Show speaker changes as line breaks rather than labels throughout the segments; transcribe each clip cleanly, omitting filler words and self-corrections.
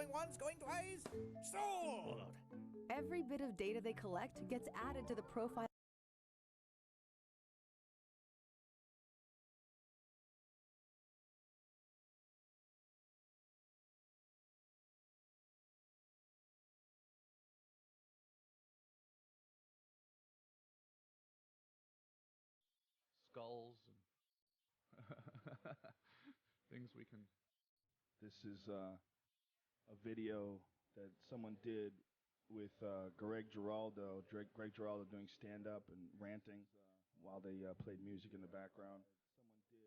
Going once, going twice. Sold!
Every bit of data they collect gets added to the profile.
Skulls and things we can.
This is a video that someone did with Greg Giraldo. Greg Giraldo doing stand-up and ranting while they played music in the background.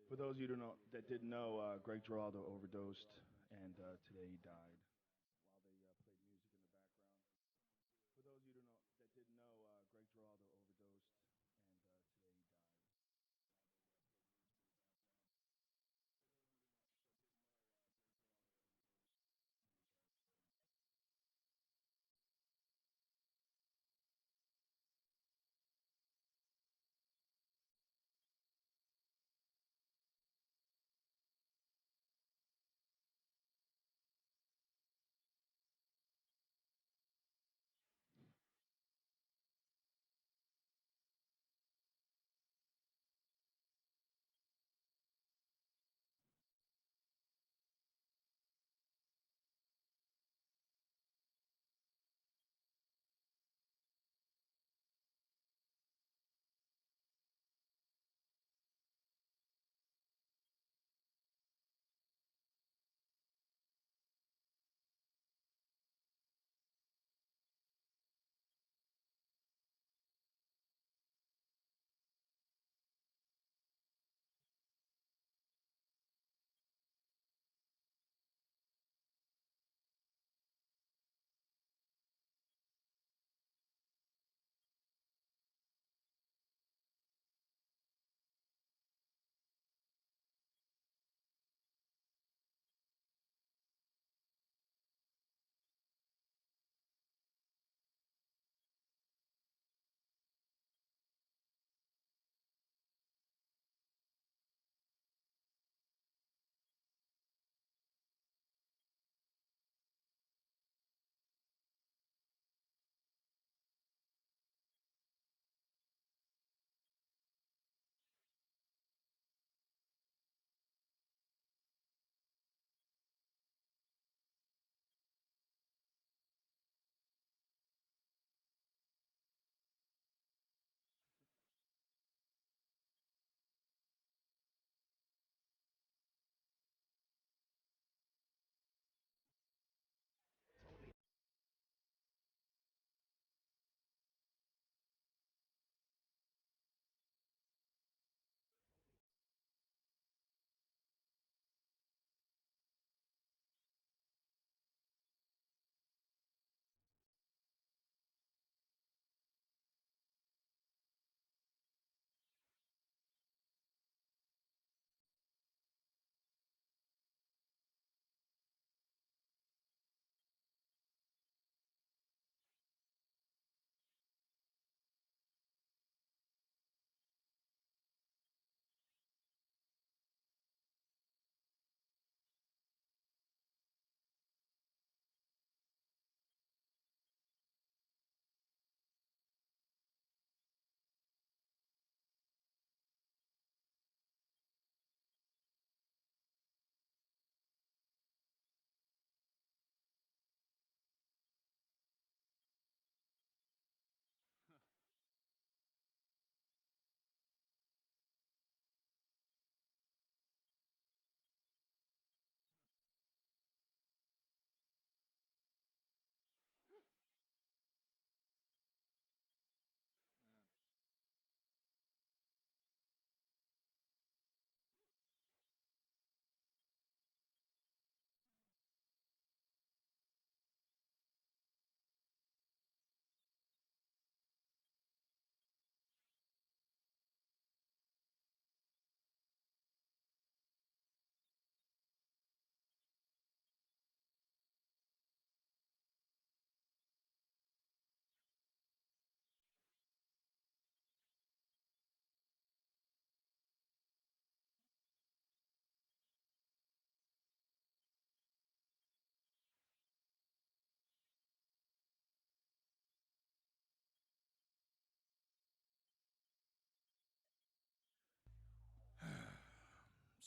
For those of you that didn't know, Greg Giraldo overdosed, and today he died. While they played music in the background. For those of you that didn't know, Greg Giraldo overdosed, and today he died.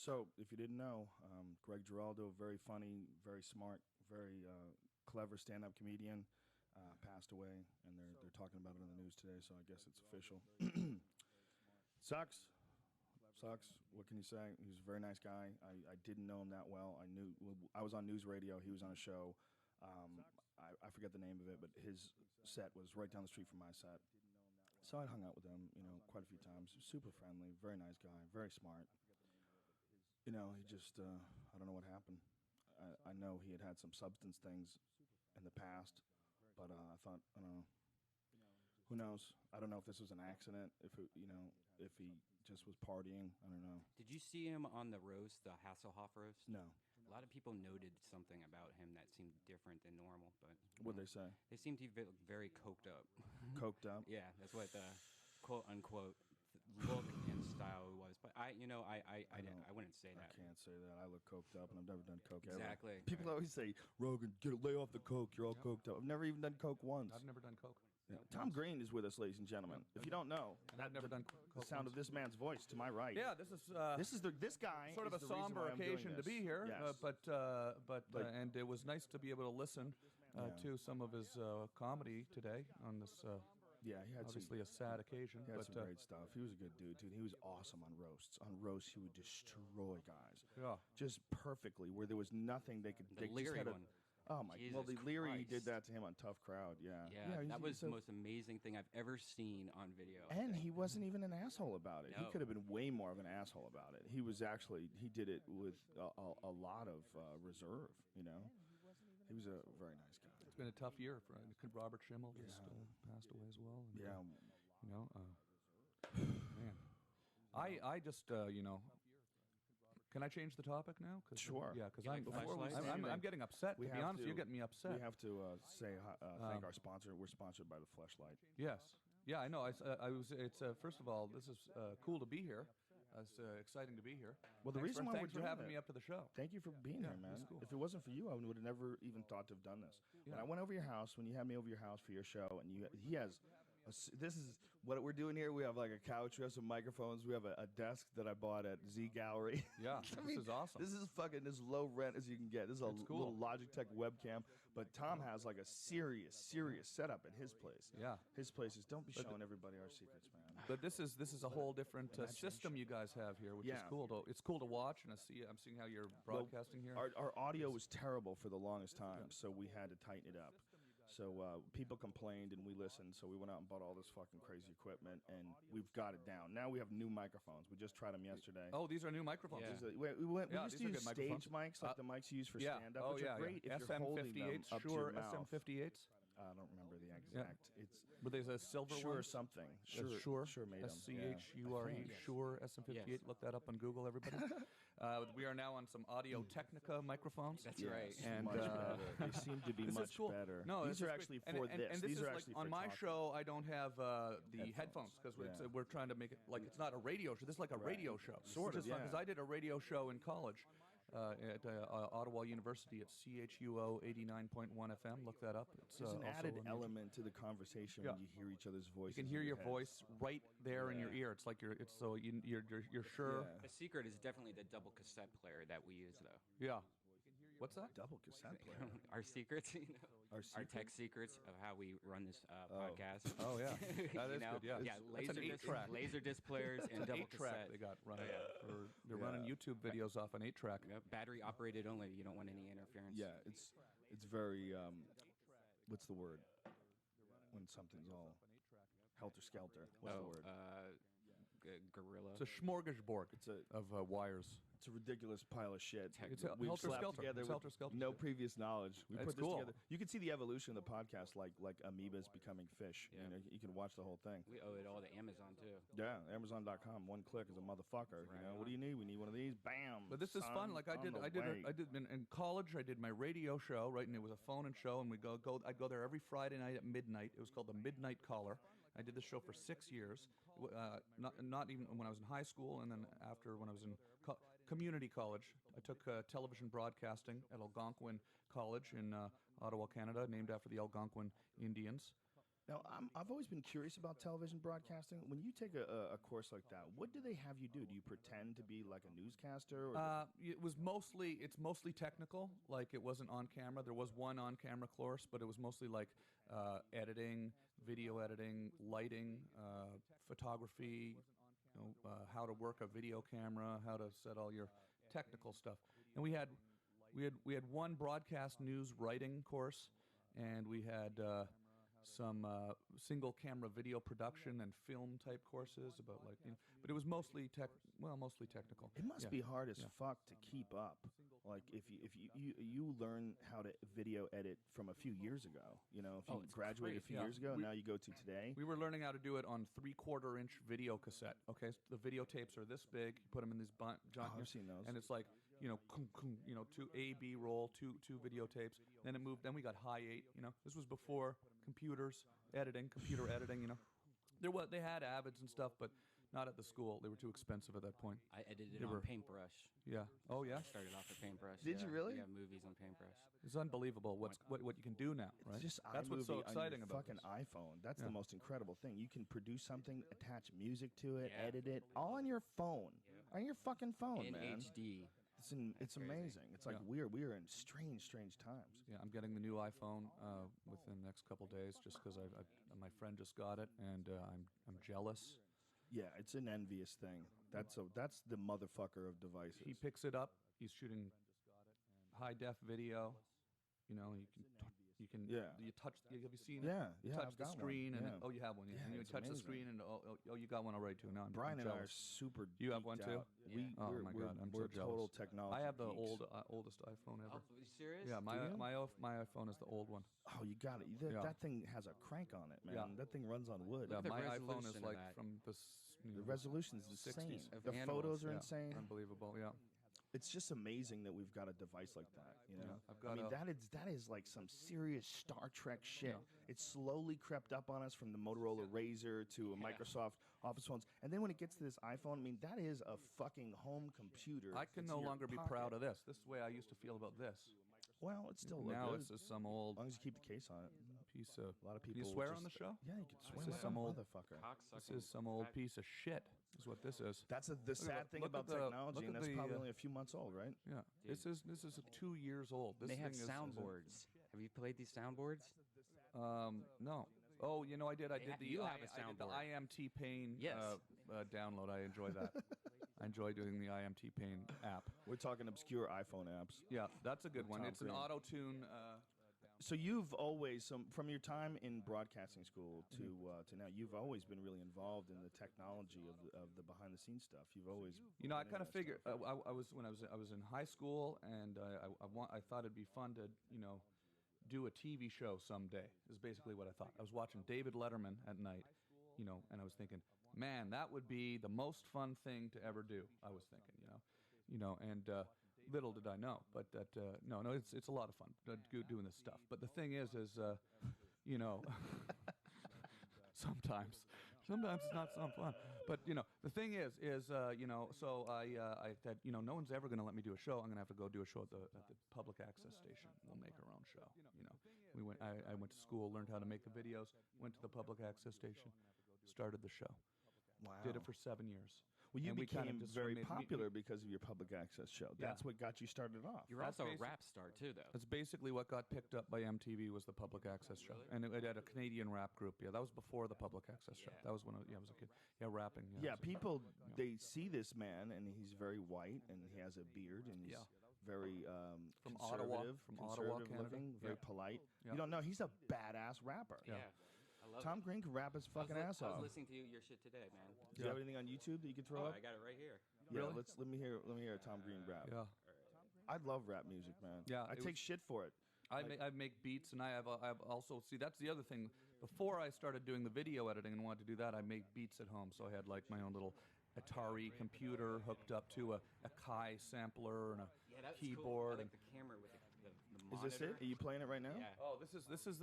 So, if you didn't know, Greg Giraldo, very funny, very smart, very clever stand-up comedian, passed away, and they're talking about it on the news today. So I guess it's official. Sucks. What can you say? He was a very nice guy. I didn't know him that well. I was on news radio. He was on a show. I forget the name of it, but his set was right down the street from my set. So I hung out with him, quite a few times. Super friendly, very nice guy, very smart. He just, I don't know what happened. I know he had some substance things in the past, but I thought, I don't know. Who knows? I don't know if this was an accident, if he just was partying. I don't know.
Did you see him on the roast, the Hasselhoff roast?
No.
A lot of people noted something about him that seemed different than normal, but
What'd they say?
they seemed to be very coked up.
Coked up?
Yeah, that's what the quote unquote look and style was. But I wouldn't say
I
that.
can't say that. I look coked up, and I've never done coke
Exactly.
ever. People always say, Rogan, lay off the coke. You're all coked up. I've never even done coke once.
I've never done coke.
Yeah. Tom Green is with us, ladies and gentlemen. If you don't know,
And I've never done
the sound of this man's voice to my right.
Yeah, this is
This guy.
sort of
is
a
the reason
somber
why I'm doing
occasion to
this.
be here,
Yes.
and it was nice to be able to listen to some of his comedy today on this
Yeah, he had
obviously a sad occasion.
He had
But
some great stuff. He was a good dude. He was awesome on roasts. On roasts, he would destroy guys.
yeah,
Just perfectly, where there was nothing they could.
The
they
Leary
just had
one.
Oh my! Well, the
Jesus
Leary he did
Christ.
that to him on Tough Crowd. Yeah.
Yeah, that was
so-
the most amazing thing I've ever seen on video.
And he wasn't even an asshole about it. He
No.
could have been way more of an asshole about it. He was actually he did it with a lot of reserve. He was a very nice guy.
it's been a tough year for Robert Schimmel just passed away as well. And,
Yeah.
Man, I just can I change the topic now?
Sure.
Yeah, because
You like
I'm getting upset. To
We
be
have
honest,
to-
you're getting me upset.
We have to thank our sponsor. We're sponsored by the Fleshlight.
Yes. Yeah, I know. I was. It's first of all, this is cool to be here. It's exciting to be here.
Well, the reason why
thanks
we're
for
doing
having
it-
me up to the show.
Thank you for being
Yeah,
here, man.
that's cool.
If it wasn't for you, I would have never even thought to have done this. When
Yeah.
I went over your house, when you had me over your house for your show, and he has, this is what we're doing here. We have like a couch, we have some microphones, we have a desk that I bought at Z Gallery.
Yeah,
I
this
mean,
is awesome.
This is fucking as low rent as you can get. This is a
It's cool.
little Logitech webcam, but Tom has like a serious setup at his place.
Yeah.
His place is. Don't be showing everybody our secrets, man.
But this is a whole different system you guys have here, which is
Yeah.
cool. It's cool to watch, and I'm seeing how you're broadcasting here.
Our audio was terrible for the longest time, so we had to tighten it up. So people complained, and we listened. So we went out and bought all this fucking crazy equipment, and we've got it down. Now we have new microphones. We just tried them yesterday.
Oh, these are new microphones.
Yeah.
We
Yeah,
used
these
to
are
use
good
stage
microphones.
mics, like the mics you use for
Yeah.
stand-up,
Oh,
which
yeah,
are great
yeah.
if you're holding them
SM58s,
up to
Shure
your mouth.
SM58s.
I don't remember the exact. It's
But there's a silver
Sure
one.
something.
Sure.
Sure made them.
SCHURE.
Yeah.
Shure SM58.
Yes.
Look that up on Google, everybody. We are now on some Audio Technica microphones.
That's
Yes,
right.
And,
much better. They seem to be
This is
much
cool.
better.
No,
these
this
are
is
actually
great.
for
and,
this.
And this
These
is
are
like
actually
on
for
my
talking.
show. I don't have the headphones because
Yeah.
we're trying to make it like it's not a radio show. This is like a radio show.
Sort of,
Because
yeah.
I did a radio show in college at Ottawa University at CHUO 89.1 FM. Look that up. It's
There's an
also
added
on YouTube.
element to the conversation
Yeah.
when you hear each other's voices.
You can hear
in
your
heads.
voice right there in your ear. It's like you're sure.
Yeah.
The secret is definitely the double cassette player that we use, though.
Yeah. What's that?
Double cassette player.
Our secrets,
Our
our tech secrets of how we run this
Oh.
podcast.
Oh yeah, that is good. Yeah,
yeah,
That's an
laser disc,
8-track.
laser disc players and double
8-track
cassette.
they got running.
Yeah.
They're running YouTube videos off an 8-track.
Yep, battery operated only. You don't want any interference.
Yeah, it's very what's the word when something's all helter skelter? What's the word?
Gorilla.
It's a smorgasbord of wires.
It's a ridiculous pile of shit.
It's
that we've
helter
slapped
skelter.
together
It's
with
helter skelter
no
shit.
previous knowledge. We
It's
put this
cool.
together. You can see the evolution of the podcast, like amoebas becoming fish.
Yeah.
You can watch the whole thing.
We owe it all to Amazon too.
Yeah, Amazon.com. One click is a motherfucker.
Right
What do you need? We need one of these. Bam.
But this is fun.
son,
Like I
on
did
the way.
in college. I did my radio show, right, and it was a phone-in show, and I'd go there every Friday night at midnight. It was called the Midnight Caller. I did this show for 6 years. Not even when I was in high school, and then after when I was in community college, I took television broadcasting at Algonquin College in Ottawa, Canada, named after the Algonquin Indians.
Now, I've always been curious about television broadcasting. When you take a course like that, what do they have you do? Do you pretend to be like a newscaster? Or
it's mostly technical. Like it wasn't on camera. There was one on camera course, but it was mostly like editing, video editing, lighting, photography. How to work a video camera, how to set all your technical stuff. And we had one broadcast news writing course, and we had some single camera video production and film type courses about but it was mostly technical.
it must be hard as fuck to keep up. Like if you learn how to video edit from a few years ago, if you graduated a few years ago, and now you go to today.
We were learning how to do it on 3/4-inch video cassette. Okay, so the videotapes are this big. You put them in these
I've seen those.
and it's like two A B roll, two videotapes. Then it moved. Then we got high 8. This was before computers editing, computer editing. They had Avids and stuff, but not at the school. They were too expensive at that point.
I edited it on Paintbrush.
Yeah. Oh yeah.
I started off with Paintbrush.
Did you really?
Yeah, movies on Paintbrush.
It's unbelievable what you can do now, right?
Just
That's what's so
iMovie on
exciting
your
about
fucking
this.
iPhone. That's the most incredible thing. You can produce something, attach music to it, edit it, all on your phone, on your fucking phone,
In
man.
HD.
It's amazing. It's like we are in strange times.
Yeah, I'm getting the new iPhone within the next couple days, just because my friend just got it, and I'm jealous.
Yeah, it's an envious thing. That's the motherfucker of devices.
He picks it up. He's shooting high def video. You can you touch. Have you seen it?
Yeah,
You touch
I've
the
got
screen
one.
and
Yeah.
you have one.
Yeah,
and you
it's
touch the
amazing.
screen and you got one already too. Now I'm
Brian and I are
jealous.
super.
You have
geeked
one too?
out.
Yeah.
Oh my God, I'm so
we're
jealous.
total technology.
I have the
geeks.
oldest iPhone ever.
Oh, are you serious?
Yeah,
Do you?
my iPhone is the old one.
Oh, you got it. That thing has a crank on it, man.
Yeah.
That thing runs on wood.
Yeah,
at the
my iPhone is
resolution of
like
that.
from the
The resolution's insane.
60s.
Of
The
animals,
photos are
Yeah.
insane.
Unbelievable. Yeah.
It's just amazing that we've got a device like that.
I've
I
got
mean,
a-
that is like some serious Star Trek shit.
Yeah.
It slowly crept up on us from the Motorola Razr to a Microsoft Office phones, and then when it gets to this iPhone, I mean, that is a fucking home computer.
I can
that's
no
in your
longer be
pocket.
proud of this. This is the way I used to feel about this.
Well, it's still
Now
good.
it's just some
As
old
long as you keep the case on it.
piece of.
A lot of
Can
people.
you swear
just,
on the show?
Yeah, you can swear
is
like
some
a
old-
motherfucker.
This is some old piece of shit. Is what this is.
That's the sad thing
look
about
at the-
technology,
look
and
at
that's
the,
probably only a few months old, right?
Yeah. This is 2 years old. This
They have
thing is
soundboards. Have you played these soundboards?
No. Oh, I did. I did the
you have a
I did the
soundboard.
IMT Pain
Yes.
download. I enjoy that. I enjoy doing the IMT Pain app.
We're talking obscure iPhone apps.
Yeah, that's a good one.
Tom
It's an
Green.
auto tune.
So you've always, from your time in broadcasting school to now, you've always been really involved in the technology of the behind the scenes stuff. You've always,
I
been
kind
into
of
that
figured
stuff.
I was in high school, and I thought it'd be fun to do a TV show someday. Is basically what I thought. I was watching David Letterman at night, and I was thinking, man, that would be the most fun thing to ever do. I was thinking, and little did I know, but that no, it's a lot of fun doing this stuff. But the thing is sometimes it's not so fun. But the thing is so I said, no one's ever going to let me do a show. I'm going to have to go do a show at the public access station. We'll make our own show. I went to school, learned how to make the videos, went to the public access station, started the show.
Wow.
Did it for 7 years.
Well, you
And we kind of
became
just
very
made-
popular because of your public access show.
Yeah.
That's what got you started off.
You're
That's
also a
basic-
rap star too, though.
That's basically what got picked up by MTV was the public access show, and it had a Canadian rap group. Yeah, that was before the public access show.
Yeah.
That was when I was a kid. Yeah, rapping.
Yeah,
I was a kid.
people, they see this man, and he's very white, and he has a beard, and he's
Yeah.
very
From Ottawa,
conservative
Canada.
looking, very
Yeah.
polite.
Yeah.
You don't know, he's a badass rapper.
Yeah. I love
Tom
it.
Green can rap his fucking ass
I
off.
was listening to your shit today, man.
Do you have anything on YouTube that you can throw
Oh,
up?
I got it right here.
Yeah,
Really?
let me hear a Tom Green rap.
Yeah,
I love rap music, man.
Yeah,
I
it
take
was-
shit for it.
I make beats, and I've also that's the other thing. Before I started doing the video editing and wanted to do that, I made beats at home. So I had like my own little Atari computer hooked up to a Kai sampler and a
Yeah, that's
keyboard.
Cool. I
and
like the camera with the
Is
monitor.
this it? Are you playing it right now?
Yeah.
Oh, this is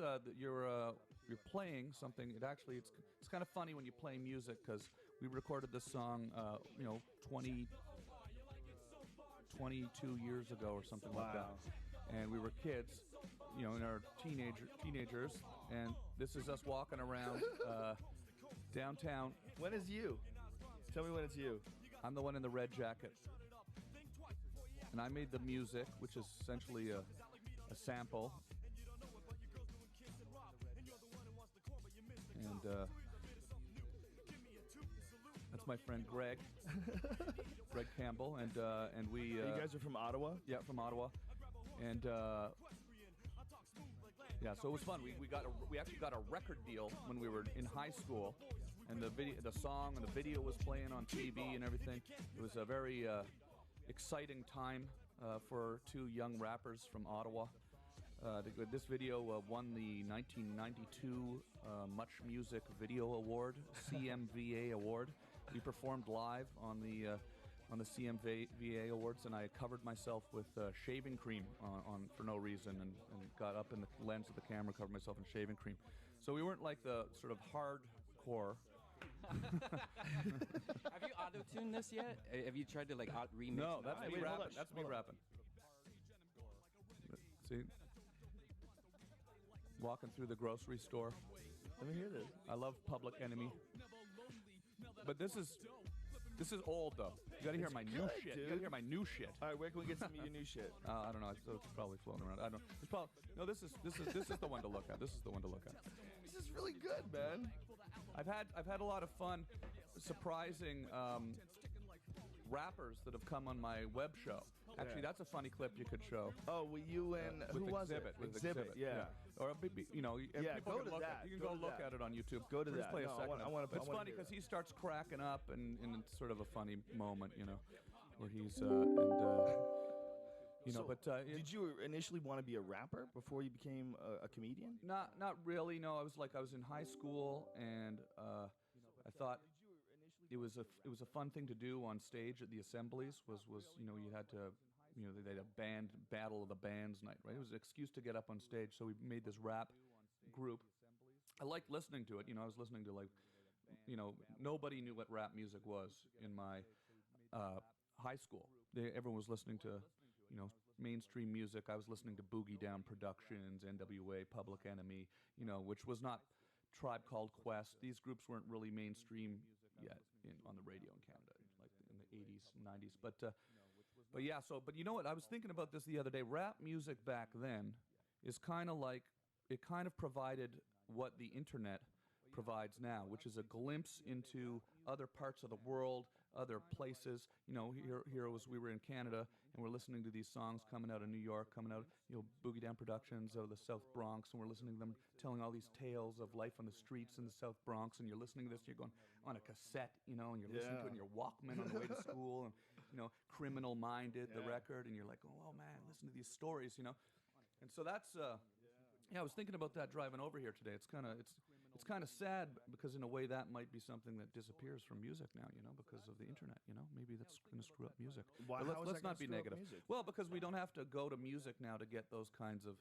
you're playing something. It's kind of funny when you play music because we recorded this song 22 years ago or something like that,
Wow.
and we were kids. in our teenagers, and this is us walking around downtown.
When is you? Tell me when it's you.
I'm the one in the red jacket, and I made the music, which is essentially a sample. And that's my friend Greg, Greg Campbell, and we.
You guys are from Ottawa?
Yeah, from Ottawa, and yeah, so it was fun. We actually got a record deal when we were in high school, and the song and the video was playing on TV and everything. It was a very exciting time for two young rappers from Ottawa. This video won the 1992 Much Music Video Award, CMVA Award. We performed live on the CMVA Awards, and I covered myself with shaving cream on for no reason, and got up in the lens of the camera, covered myself in shaving cream. So we weren't like the sort of hardcore.
Have you auto-tuned this yet? Have you tried to like remix?
No, that's me
wait, hold
rapping.
on,
That's me
hold on.
rapping. See, walking through the grocery store.
Let me hear this.
I love Public Enemy, but this is old though. You gotta hear my new
good,
shit.
dude.
You gotta hear my new shit.
All right, where can we get some of your new shit?
I don't know. It's probably floating around. I don't. It's probably no. This is the one to look at. This is the one to look at.
This is really good, man.
I've had a lot of fun, surprising rappers that have come on my web show. Actually, that's a funny clip you could show.
Oh, well, you and who
with
was
Exhibit,
it?
with
Exhibit, yeah.
Or people
Yeah,
can
go to
look
that.
You can
Go
go
to
look
that.
at it on YouTube.
Go to
We'll
that.
Just play
No,
a
I
second.
wanna- I wanna-
But it's
I wanna
funny
hear
because
it.
he starts cracking up, and it's sort of a funny moment, where he's But
Did you initially want to be a rapper before you became a comedian?
not really. No, I was in high school, and I thought it was a fun thing to do on stage at the assemblies. You had to. They had a band battle of the bands night, right? It was an excuse to get up on stage, so we made this rap group. I liked listening to it. I was listening to nobody knew what rap music was in my high school. Everyone was listening to, mainstream music. I was listening to Boogie Down Productions, NWA, Public Enemy, which was not Tribe Called Quest. These groups weren't really mainstream yet on the radio in Canada, like in the 80s and 90s. But yeah, but you know what? I was thinking about this the other day. Rap music back then is kind of like, it kind of provided what the internet provides now, which is a glimpse into other parts of the world, other places. We were in Canada, and we're listening to these songs coming out of New York, coming out, Boogie Down Productions out of the South Bronx, and we're listening to them telling all these tales of life on the streets in the South Bronx, and you're listening to this, and you're going on a cassette, and you're listening to it in your Walkman on the way to school, and, Criminal Minded, the record, and you're like, oh, man, listen to these stories, And so that's, I was thinking about that driving over here today. It's kind of sad because in a way that might be something that disappears from music now, because of the internet. Maybe that's going to screw up music.
Why?
But
How is
let's
that
not be
gonna screw up
negative.
music?
Well, because we don't have to go to music now to get those kinds of,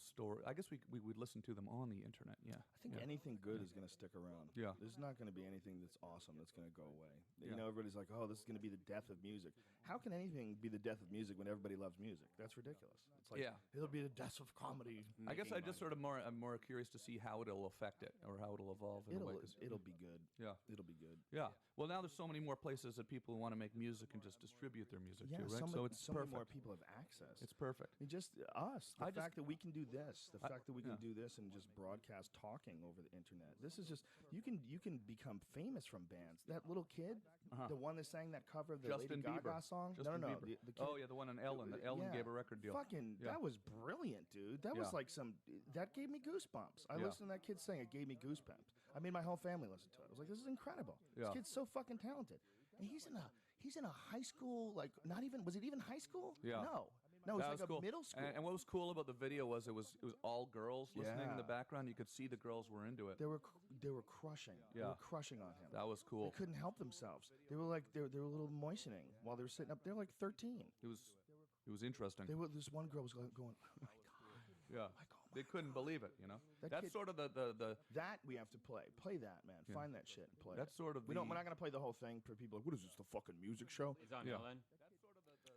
story. I guess we would listen to them on the internet. Yeah.
I think anything good is going to stick around.
Yeah.
There's not going to be anything that's awesome that's going to go away.
Yeah.
Everybody's like, oh, this is going to be the death of music. How can anything be the death of music when everybody loves music? That's ridiculous. It's like, it'll be the death of comedy.
I guess I'm more curious to see how it'll affect it or how it'll evolve in a way.
It'll be good.
Yeah.
It'll be good.
Yeah. Well, now there's so many more places that people want to make music and just distribute their music
Yeah,
too, right? So it's
so many
perfect.
more people have access.
It's perfect.
I mean, just us. The fact that we can do this, the fact that we can
yeah.
do this and just broadcast talking over the internet. This is just you can become famous from bands. That little kid, the one that sang that cover of the
Justin
Lady
Bieber.
Gaga song.
Justin
no,
Bieber.
the kid,
Oh yeah, the one on Ellen. That Ellen gave a record deal.
That was brilliant, dude. That was
Yeah.
like that gave me goosebumps. I
Yeah.
listened to that kid sing. It gave me goosebumps. I made my whole family listen to it. I was like, this is incredible.
Yeah.
This kid's so fucking talented. And he's in a high school, like not even was it even high school?
Yeah.
No, it was
That
like
was cool.
a middle school.
And what was cool about the video was it was all girls listening in the
Yeah.
background. You could see the girls were into it.
They were crushing. They
Yeah.
were crushing on him.
That was cool.
They couldn't help themselves. They were like they were a little moistening while they were sitting up. They're like 13.
It was interesting.
This one girl was going, oh my god.
Yeah.
Like, oh
They couldn't believe it,
That
That's
kid-
sort of the
That we have to play. Play that, man.
Yeah.
Find that shit and play.
That's
it.
sort of
We're
the-
not going to play the whole thing for people. Like, what is this? The fucking music show?
It's on
Yeah.
Ellen.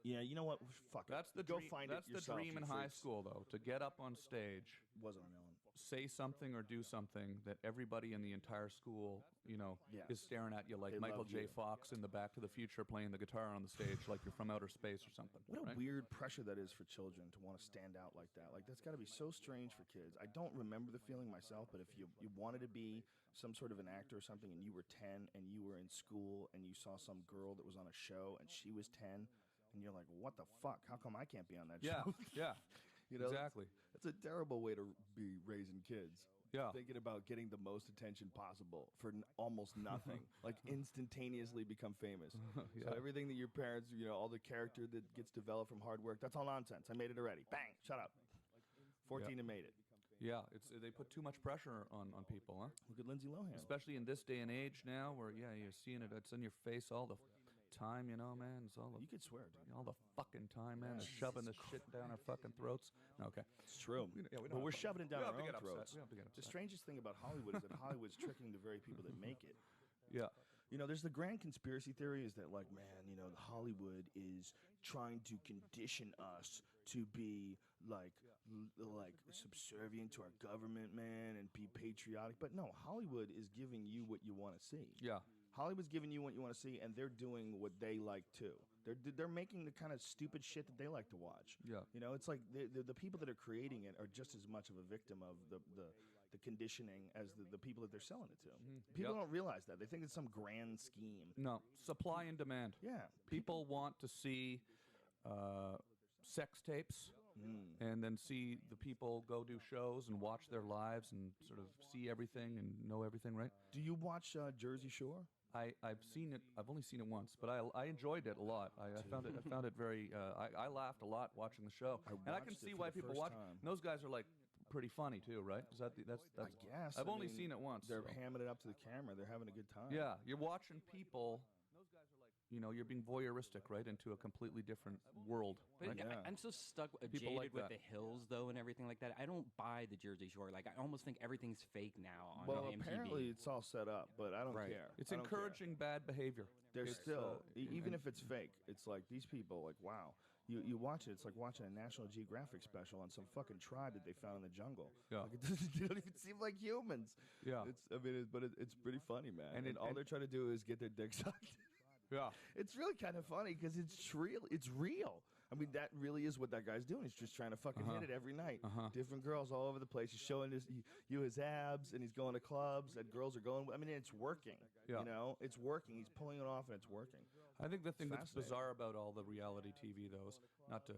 Yeah, you know what? Fuck it.
That's the
Go
dream.
find
That's
it
the
yourself,
dream
you
in high
freaks.
school, though, to get up on stage,
Wasn't on Ellen.
say something or do something that everybody in the entire school,
Yeah.
is staring at you like
They
Michael
love
J.
you.
Fox in the Back to the Future playing the guitar on the stage, like you're from outer space or something.
What a
right?
weird pressure that is for children to want to stand out like that. Like, that's got to be so strange for kids. I don't remember the feeling myself, but if you wanted to be some sort of an actor or something and you were 10 and you were in school and you saw some girl that was on a show and she was 10 and you're like, what the fuck? How come I can't be on that
Yeah,
show?
yeah,
That's-
exactly.
That's a terrible way to be raising kids.
Yeah.
Thinking about getting the most attention possible for almost nothing. Like instantaneously become famous.
Yeah.
So everything that your parents, all the character that gets developed from hard work, that's all nonsense. I made it already. Bang, shut up. 14 and made it.
Yeah, they put too much pressure on people, huh?
Look at Lindsay Lohan.
Especially in this day and age now, where you're seeing it. It's in your face all the time, man. It's all the
You could swear, dude.
all the fucking time, man. They're shoving this shit down our fucking throats. No, okay.
It's true.
We don't
But we're
have to-
shoving it down
we
our
don't
own
have to get upset.
throats.
We don't have to get
The
upset.
strangest thing about Hollywood is that Hollywood's tricking the very people that make it.
Yeah.
There's the grand conspiracy theory is that, like, man, Hollywood is trying to condition us to be like subservient to our government, man, and be patriotic. But no, Hollywood is giving you what you want to see.
Yeah.
Hollywood's giving you what you want to see, and they're doing what they like too. They're making the kind of stupid shit that they like to watch.
Yeah.
It's like the people that are creating it are just as much of a victim of the conditioning as the people that they're selling it to. People
Yep.
don't realize that. They think it's some grand scheme.
No, supply and demand.
Yeah.
People want to see sex tapes and then see the people go do shows and watch their lives and sort of see everything and know everything, right?
Do you watch Jersey Shore?
I've seen it. I've only seen it once, but I enjoyed it a lot. I found it very. I laughed a lot watching the show, and I can
watched it
see
for
why
the
people
first
watch.
time.
And those guys are like pretty funny too, right? Is that that's?
I guess.
I've
I
only
mean,
seen it once.
They're
so.
hamming it up to the camera. They're having a good time.
Yeah, you're watching people. You're being voyeuristic, right, into a completely different world.
But
Right?
Yeah.
I'm so stuck,
People
jaded
like
with
that.
the hills, though, and everything like that. I don't buy the Jersey Shore. Like, I almost think everything's fake now on
Well,
MTV.
apparently it's all set up, but I don't
Right.
care.
It's
I don't care.
encouraging bad behavior.
They're
It's,
still, even
and-
if it's fake, it's like these people, like, wow. You watch it, it's like watching a National Geographic special on some fucking tribe that they found in the jungle.
Yeah.
Like, they don't even seem like humans.
Yeah.
It's pretty funny, man.
And
And,
it-
all
and-
they're trying to do is get their dick sucked.
Yeah.
It's really kind of funny because it's real. It's real. I mean, that really is what that guy's doing. He's just trying to fucking hit it every night. Different girls all over the place. He's showing his abs, and he's going to clubs, and girls are going. I mean, it's working.
Yeah.
It's working. He's pulling it off, and it's working.
I think the thing that's
fascinating.
bizarre about all the reality TV, though, is not to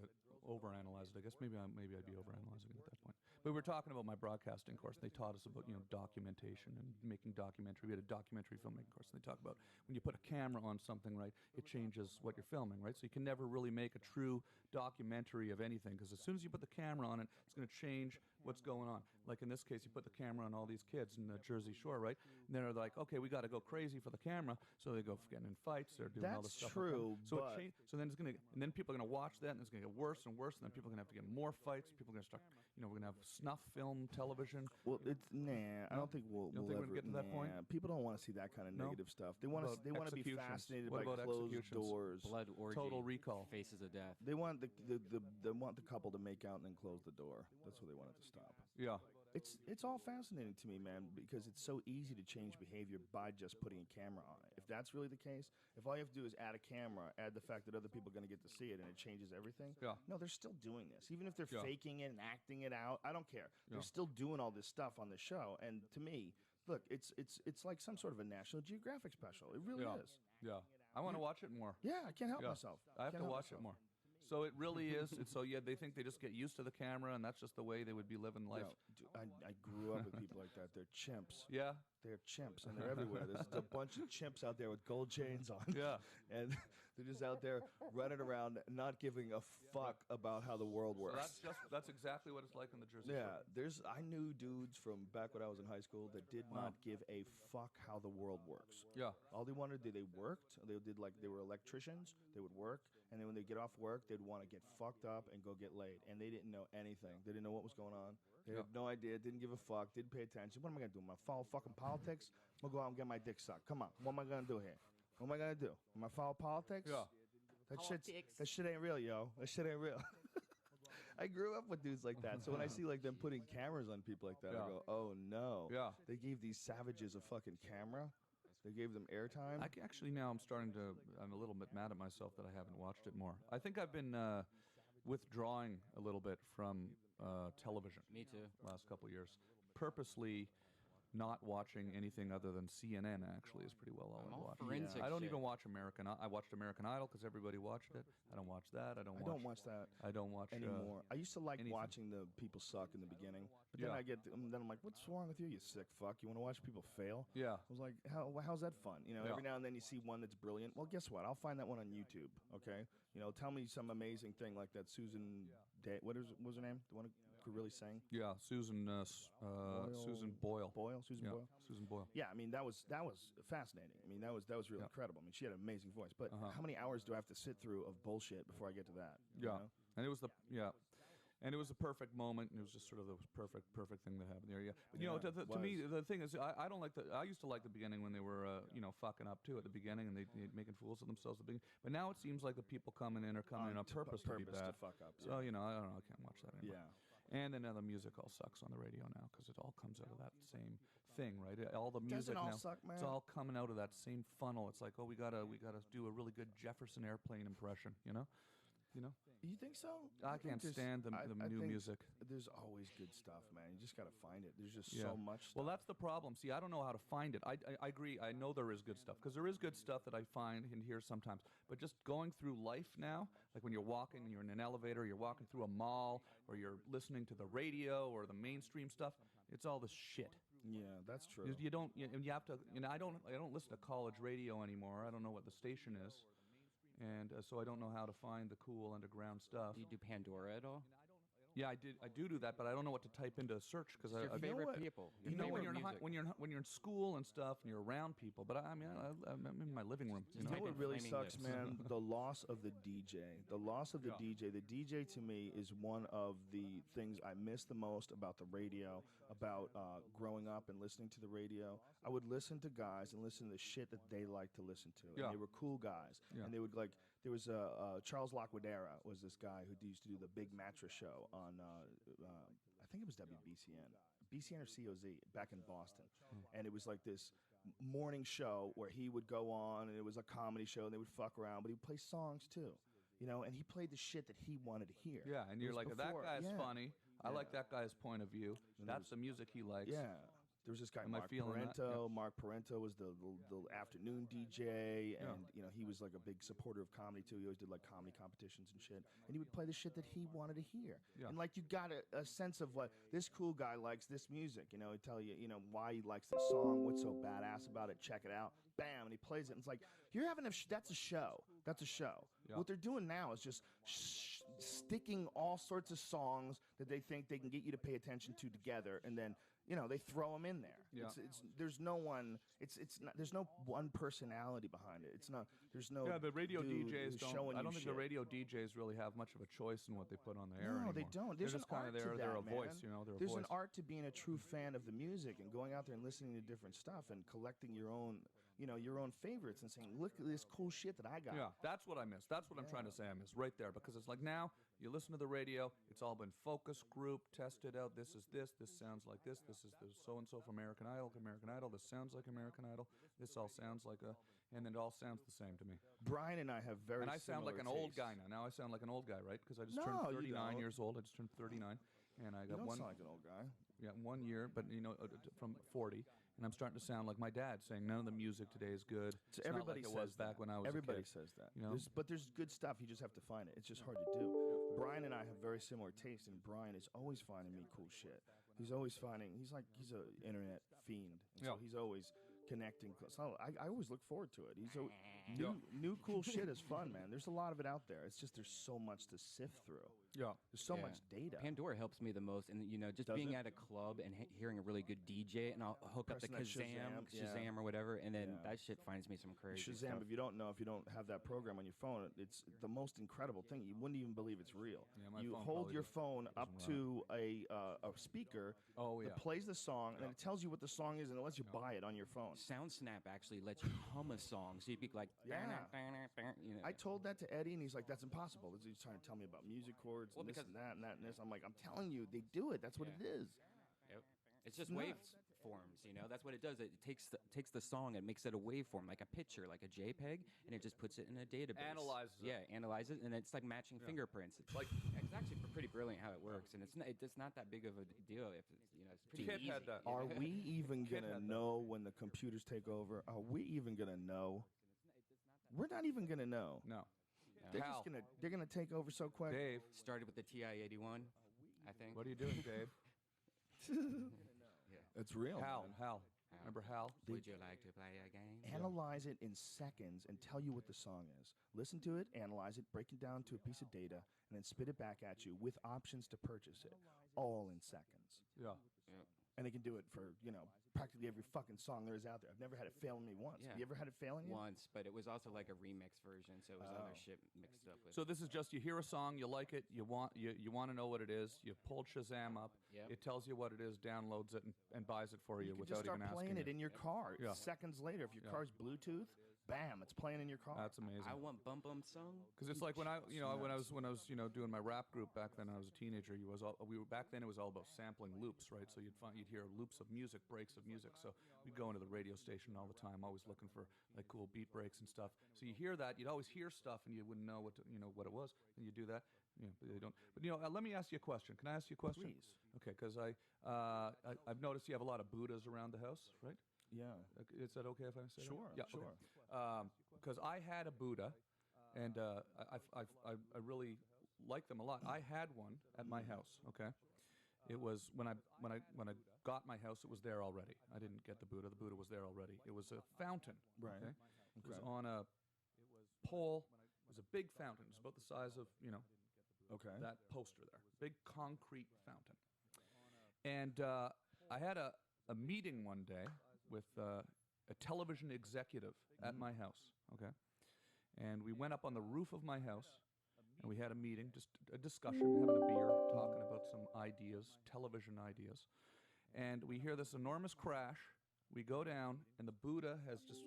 overanalyze it. I guess maybe I'd be overanalyzing it at that point. But we were talking about my broadcasting course. They taught us about documentation and making documentary. We had a documentary filmmaking course. And they talk about when you put a camera on something, right, it changes what you're filming, right? So you can never really make a true documentary of anything because as soon as you put the camera on it, it's going to change what's going on. Like in this case, you put the camera on all these kids in the Jersey Shore, right? And they're like, okay, we got to go crazy for the camera, so they go getting in fights. They're doing all this
That's
stuff. like that.
true,
So
but-
so then it's gonna, and then people are gonna watch that, and it's gonna get worse and worse, and then people are gonna have to get more fights. People are gonna start, we're gonna have snuff film, television.
Well, I don't think we'll
You don't think we're
ever
gonna get to that point?
People don't want to see that kind of
No?
negative stuff. They want to
What about
be
executions?
fascinated
What
by
about
closed
executions?
doors.
Blood orgy.
Total Recall.
Faces of death.
They want the couple to make out and then close the door. That's what they want it to stop.
Yeah,
It's all fascinating to me, man, because it's so easy to change behavior by just putting a camera on it. If that's really the case, if all you have to do is add a camera, add the fact that other people are going to get to see it, and it changes everything.
Yeah.
No, they're still doing this, even if they're
Yeah.
faking it and acting it out. I don't care.
Yeah.
They're still doing all this stuff on the show, and to me, look, it's like some sort of a National Geographic special. It really
yeah,
is.
yeah. I want to watch it more.
Yeah, I can't help
Yeah.
myself.
I have
Can't
to
help
watch it
myself.
more. So it really is. So yeah, they think they just get used to the camera, and that's just the way they would be living life.
I grew up with people like that. They're chimps.
Yeah,
They're chimps, and they're everywhere. There's a bunch of chimps out there with gold chains on.
Yeah.
And they're just out there running around, not giving a fuck about how the world
so
works.
that's exactly what it's like in the Jersey
Yeah,
Shore.
I knew dudes from back when I was in high school that did not give a fuck how the world works.
Yeah.
All they wanted to do, they worked. They were electricians. They would work, and then when they get off work, they'd want to get fucked up and go get laid. And they didn't know anything. They didn't know what was going on. They had no idea. Didn't give a fuck. Didn't pay attention. What am I gonna do? Am I follow fucking politics? I'm gonna go out and get my dick sucked. Come on. What am I gonna do here? What am I gonna do? Am I follow politics?
Yeah.
That shit ain't real, yo. That shit ain't real. I grew up with dudes like that, so when I see like them putting cameras on people like that, I go, oh no.
Yeah.
They gave these savages a fucking camera. They gave them airtime.
Actually, now I'm a little bit mad at myself that I haven't watched it more. I think I've been withdrawing a little bit from television.
Me too.
Last couple of years. Purposely not watching anything other than CNN actually is pretty well all
I'm
I
all
watch.
forensic
I don't
shit.
even watch I watched American Idol because everybody watched it. I don't watch that. I don't watch
that
I don't watch
anymore. I used to like
anything.
watching the people suck in the beginning, but then
Yeah.
then I'm like, what's wrong with you, you sick fuck? You want to watch people fail?
Yeah.
I was like, how's that fun? You know,
Yeah.
every now and then you see one that's brilliant. Well, guess what? I'll find that one on YouTube. Okay, you know, tell me some amazing thing like that. Susan Day, what was her name? The one who could really sing.
Yeah, Susan Boyle.
Susan
Yeah,
Boyle.
Susan Boyle.
Yeah, I mean that was fascinating. I mean that was really
Yeah.
incredible. I mean she had an amazing voice. But
Uh-huh.
how many hours do I have to sit through of bullshit before I get to that? you
Yeah,
know?
and it was the perfect moment, and it was just sort of the perfect thing that happened there. Yeah, but you know,
Yeah,
to me, the thing is, I don't like I used to like the beginning when they were, fucking up too at the beginning, and they making fools of themselves at the beginning. But now it seems like the people coming in are coming in on purpose to be bad.
to fuck up.
So you know, I don't know, I can't watch that anymore.
Yeah.
And then the music all sucks on the radio now because it all comes out of that same thing, right? All the music
Doesn't all
now,
suck, man?
it's all coming out of that same funnel. It's like, oh, we gotta do a really good Jefferson Airplane impression, you know?
You think so?
I can't stand the new
think
music.
There's always good stuff, man. You just got to find it. There's just
Yeah.
so much stuff.
Well, that's the problem. See, I don't know how to find it. I agree. I know there is good stuff because there is good stuff that I find and hear sometimes. But just going through life now, like when you're walking, you're in an elevator, you're walking through a mall, or you're listening to the radio or the mainstream stuff, it's all this shit.
Yeah, that's true.
You don't. You have to. I don't listen to college radio anymore. I don't know what the station is, and so I don't know how to find the cool underground stuff.
Do you do Pandora at all?
Yeah, I do that, but I don't know what to type into search because
Your favorite people. Your
You know, when
favorite
you're
music.
when you're in school and stuff, and you're around people. But I'm in my living room.
You know
type
what
in
really
Flaming
sucks,
Lips.
man? The loss of the DJ. The loss of the
Yeah.
DJ. The DJ to me is one of the things I miss the most about the radio, about growing up and listening to the radio. I would listen to guys and listen to the shit that they liked to listen to.
Yeah.
And they were cool guys.
Yeah.
And they would there was Charles Lacquadera was this guy who used to do the Big Mattress show on, I think it was WBCN. BCN or COZ back in Boston. And it was like this morning show where he would go on, and it was a comedy show, and they would fuck around, but he would play songs too, and he played the shit that he wanted to hear.
Yeah, and
It
you're
was
like,
before-
that guy's
yeah.
funny. I
Yeah.
like that guy's point of view.
And
That's the music he likes.
Yeah. There was this guy,
Am I
Mark
feeling that?
Parento.
Yeah.
Mark Parento was the afternoon DJ,
Yeah.
and he was like a big supporter of comedy too. He always did like comedy competitions and shit, and he would play the shit that he wanted to hear.
Yeah.
And like you got a sense of what this cool guy likes this music. He'd tell you why he likes this song, what's so badass about it. Check it out, bam, and he plays it. And it's like you're having that's a show. That's a show.
Yeah.
What they're doing now is just sticking all sorts of songs that they think they can get you to pay attention to together, and then they throw them in there.
Yeah.
There's no one. It's not. There's no one personality behind it. It's not. There's no.
Yeah, the radio
dude
DJs
who's
don't.
showing
I
you
don't think
shit.
the radio DJs really have much of a choice in what they put on the air
No,
anymore.
they don't. There's
They're just
an
kind
art
of
to
there. They're a
that,
voice,
man.
They're a
There's
voice.
an art to being a true fan of the music and going out there and listening to different stuff and collecting your own, your own favorites and saying, look at this cool shit that I got.
Yeah, that's what I miss. That's what I'm trying to say I miss right there, because it's like now you listen to the radio, it's all been focus group, tested out. This is this sounds like this is the so-and-so from American Idol, this sounds like American Idol, this all sounds like and it all sounds the same to me.
Brian and I have very
And I sound like an
similar
old
tastes.
guy now. Now I sound like an old guy, right? Because I just
No,
turned
you
39
don't.
years old. I just turned 39, and I
You
got
don't
one.
sound like an old guy.
Yeah, 1 year, but from 40, and I'm starting to sound like my dad, saying none of the music today is good.
So
It's
everybody
not like it was
says
back
that.
when I was
Everybody
a kid.
says that.
You know?
But there's good stuff. You just have to find it. It's just hard to do. Brian and I have very similar tastes, and Brian is always finding me cool shit. He's always finding. He's an internet fiend. And So
Yeah.
he's always connecting. So I always look forward to it. New cool shit is fun, man. There's a lot of it out there. It's just there's so much to sift through.
Yeah.
There's so
Yeah.
much data.
Pandora helps me the most, and just
Does
being
it?
at a club and hearing a really good DJ, and I'll hook up the
Pressing that
Shazam,
Shazam,
or whatever, and then
Yeah.
that shit finds me some crazy
Shazam,
stuff.
if you don't have that program on your phone, it's the most incredible thing. You wouldn't even believe it's real.
Yeah, my
You
phone
hold
probably
your phone up
doesn't
to a speaker
Oh,
that
yeah.
plays the song, and
Yeah.
then it tells you what the song is, and it lets you buy it on your phone.
SoundSnap actually lets you hum a song, so you pick like
Yeah.
You know.
I told that to Eddie, and he's like, "That's impossible." He's trying to tell me about music chords
Well,
and this
because-
and that and that and this. I'm like, "I'm telling you, they do it. That's what it is."
Yep. It's just
nuts.
waveforms, you know. That's what it does. It takes the song and makes it a waveform, like a picture, like a JPEG, and it just puts it in a database.
Analyzes it.
Yeah, analyzes it, and it's like matching fingerprints. It's
Like-
it's actually pretty brilliant how it works, and it's not that big of a deal if it's it's pretty
Kid
easy.
had that.
Are we even
Kid
gonna
had that.
know when the computers take over? Are we even gonna know? We're not even gonna know.
No.
They're
Hal.
just gonna take over so quick.
Dave,
Started with the TI-81, I think.
what are you doing, Dave?
It's real.
Hal,
man.
Hal. Remember Hal?
Would you like to play a game?
Analyze it in seconds and tell you what the song is. Listen to it, analyze it, break it down to a piece of data, and then spit it back at you with options to purchase it, all in seconds.
Yeah.
Yep.
And they can do it for, practically every fucking song there is out there. I've never had it fail me once.
Yeah.
Have you ever had it failing you?
Once, but it was also like a remix version, so it was other
Oh.
shit mixed up with.
So this is just you hear a song, you like it, you want to know what it is. You pulled Shazam up.
Yep.
It tells you what it is, downloads it, and buys it for you,
You can
without
just start
even asking
playing it
you.
in your car.
Yeah.
Seconds later, if your car's Bluetooth, bam, it's playing in your car.
That's amazing.
I want Bum Bum Song.
Because it's like when I was doing my rap group back then. I was a teenager. Back then it was all about sampling loops, right? So you'd hear loops of music, breaks of music. So we'd go into the radio station all the time, always looking for like cool beat breaks and stuff. So you hear that, you'd always hear stuff, and you wouldn't know what it was, and you do that. But they don't. But let me ask you a question. Can I ask you a question?
Please.
Okay, because I've noticed you have a lot of Buddhas around the house, right?
Yeah.
Is that okay if I say
Sure,
that? Yeah,
sure.
Because I had a Buddha, and I really like them a lot. I had one at my house. Okay, it was when I got my house. It was there already. I didn't get the Buddha. The Buddha was there already. It was a fountain.
Right.
Okay? It was
Okay.
on a pole. It was a big fountain. It was about the size of
Okay.
that poster there. Big concrete fountain. And I had a meeting one day with a television executive at my house, okay? And we went up on the roof of my house, and we had a meeting, just a discussion, having a beer, talking about some ideas, television ideas. And we hear this enormous crash. We go down, and the Buddha has just,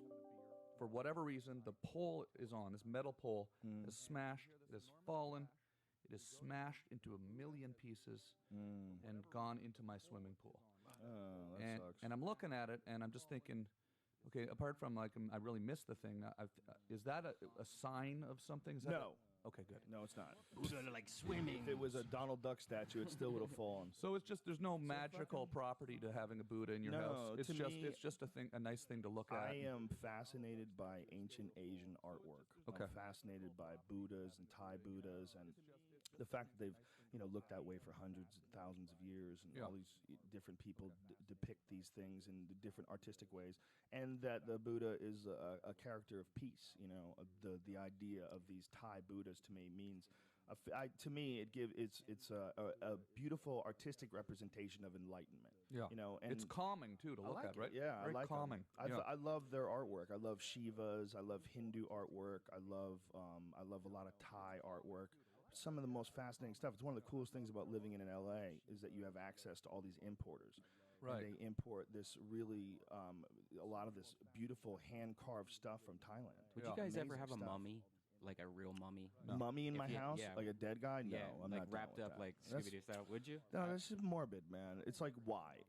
for whatever reason, the pole is on, this metal pole is smashed, it has fallen, it is smashed into a million pieces and gone into my swimming pool.
Oh, that
And,
sucks.
and I'm looking at it, and I'm just thinking, okay, apart from like I really missed the thing, is that a sign of something? Is that
No.
Okay, good.
No, it's not.
Buddha like swimming.
If it was a Donald Duck statue, it still would have fallen.
So it's just there's no magical property to having a Buddha in your
No,
house. It's
to
just
me,
it's just a nice thing to look at.
I am fascinated by ancient Asian artwork.
Okay.
I'm fascinated by Buddhas and Thai Buddhas, and the fact that they've looked that way for hundreds and thousands of years, and
Yeah.
all these different people depict these things in the different artistic ways, and that the Buddha is a character of peace. The idea of these Thai Buddhas to me means. To me, it's a beautiful artistic representation of enlightenment.
Yeah.
And
It's calming too to
I
look
like
at,
it.
right?
Yeah,
Very
I like 'em.
calming.
I love their artwork. I love Shivas. I love Hindu artwork. I love a lot of Thai artwork. Some of the most fascinating stuff. It's one of the coolest things about living in LA is that you have access to all these importers.
Right.
And they import this really a lot of this beautiful hand carved stuff from Thailand.
Would
Yeah.
you guys ever
Amazing
have a
stuff.
mummy, like a real mummy?
Mummy in
If
my
you-
house,
yeah.
like a dead guy? No,
Yeah,
I'm
like
not down
wrapped
with
up
that.
like
That's-
Scooby-Doo style. Would you?
No, that's just morbid, man. It's like, why?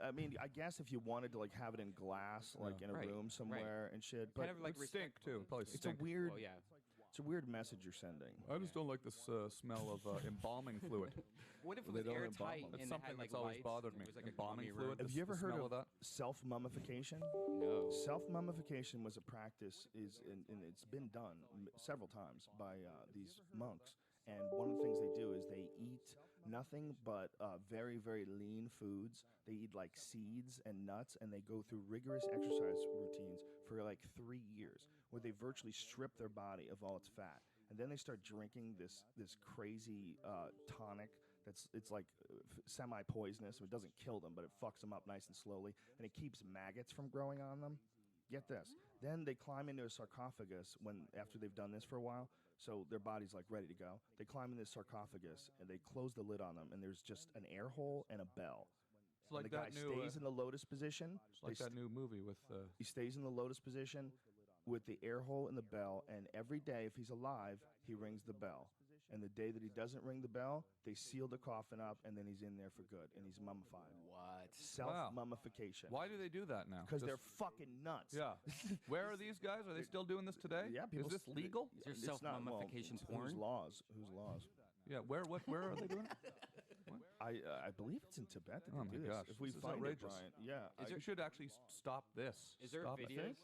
I mean, I guess if you wanted to like have it in glass, like in a
Right,
room
right.
somewhere and shit, but
Kind of like
It'd stink too. Probably
it's a
stink.
weird,
Well, yeah.
it's a weird message you're sending.
I just don't like this smell of embalming fluid.
What if it
They
was
don't embalm
airtight
them.
and
That's
it
something
had like
that's always
lights,
bothered
and
me.
It was like a
Embalming
mummy
fluid.
room?
Have you ever
The
heard
smell
of
of that?
self-mummification?
No.
Self-mummification was a practice, and it's been done several times by these monks. And one of the things they do is they eat nothing but very, very lean foods. They eat like seeds and nuts, and they go through rigorous exercise routines for like 3 years, where they virtually strip their body of all its fat. And then they start drinking this crazy tonic it's like semi-poisonous, so it doesn't kill them, but it fucks them up nice and slowly, and it keeps maggots from growing on them. Get this. Then they climb into a sarcophagus after they've done this for a while, so their body's like ready to go. They climb in this sarcophagus, and they close the lid on them, and there's just an air hole and a bell.
It's like
And the guy
that new.
stays in the lotus position.
It's like
They
that new movie with.
He stays in the lotus position. with the air hole in the bell, and every day, if he's alive, he rings the bell. And the day that he doesn't ring the bell, they seal the coffin up, and then he's in there for good, and he's mummified.
What?
Self-mummification.
Why do they do that now?
Because they're fucking nuts.
Yeah. Where are these guys? Are they still doing this today?
Yeah.
Is this legal?
Is there
It's not-
self-mummification
well,
porn?
Whose laws? Whose laws?
Yeah. Where are they doing it?
I believe it's in Tibet that
Oh
they
my
do
gosh,
this. If we
this is
find
outrageous.
it, Brian, yeah.
You should actually stop this.
Is there
Stop it.
videos?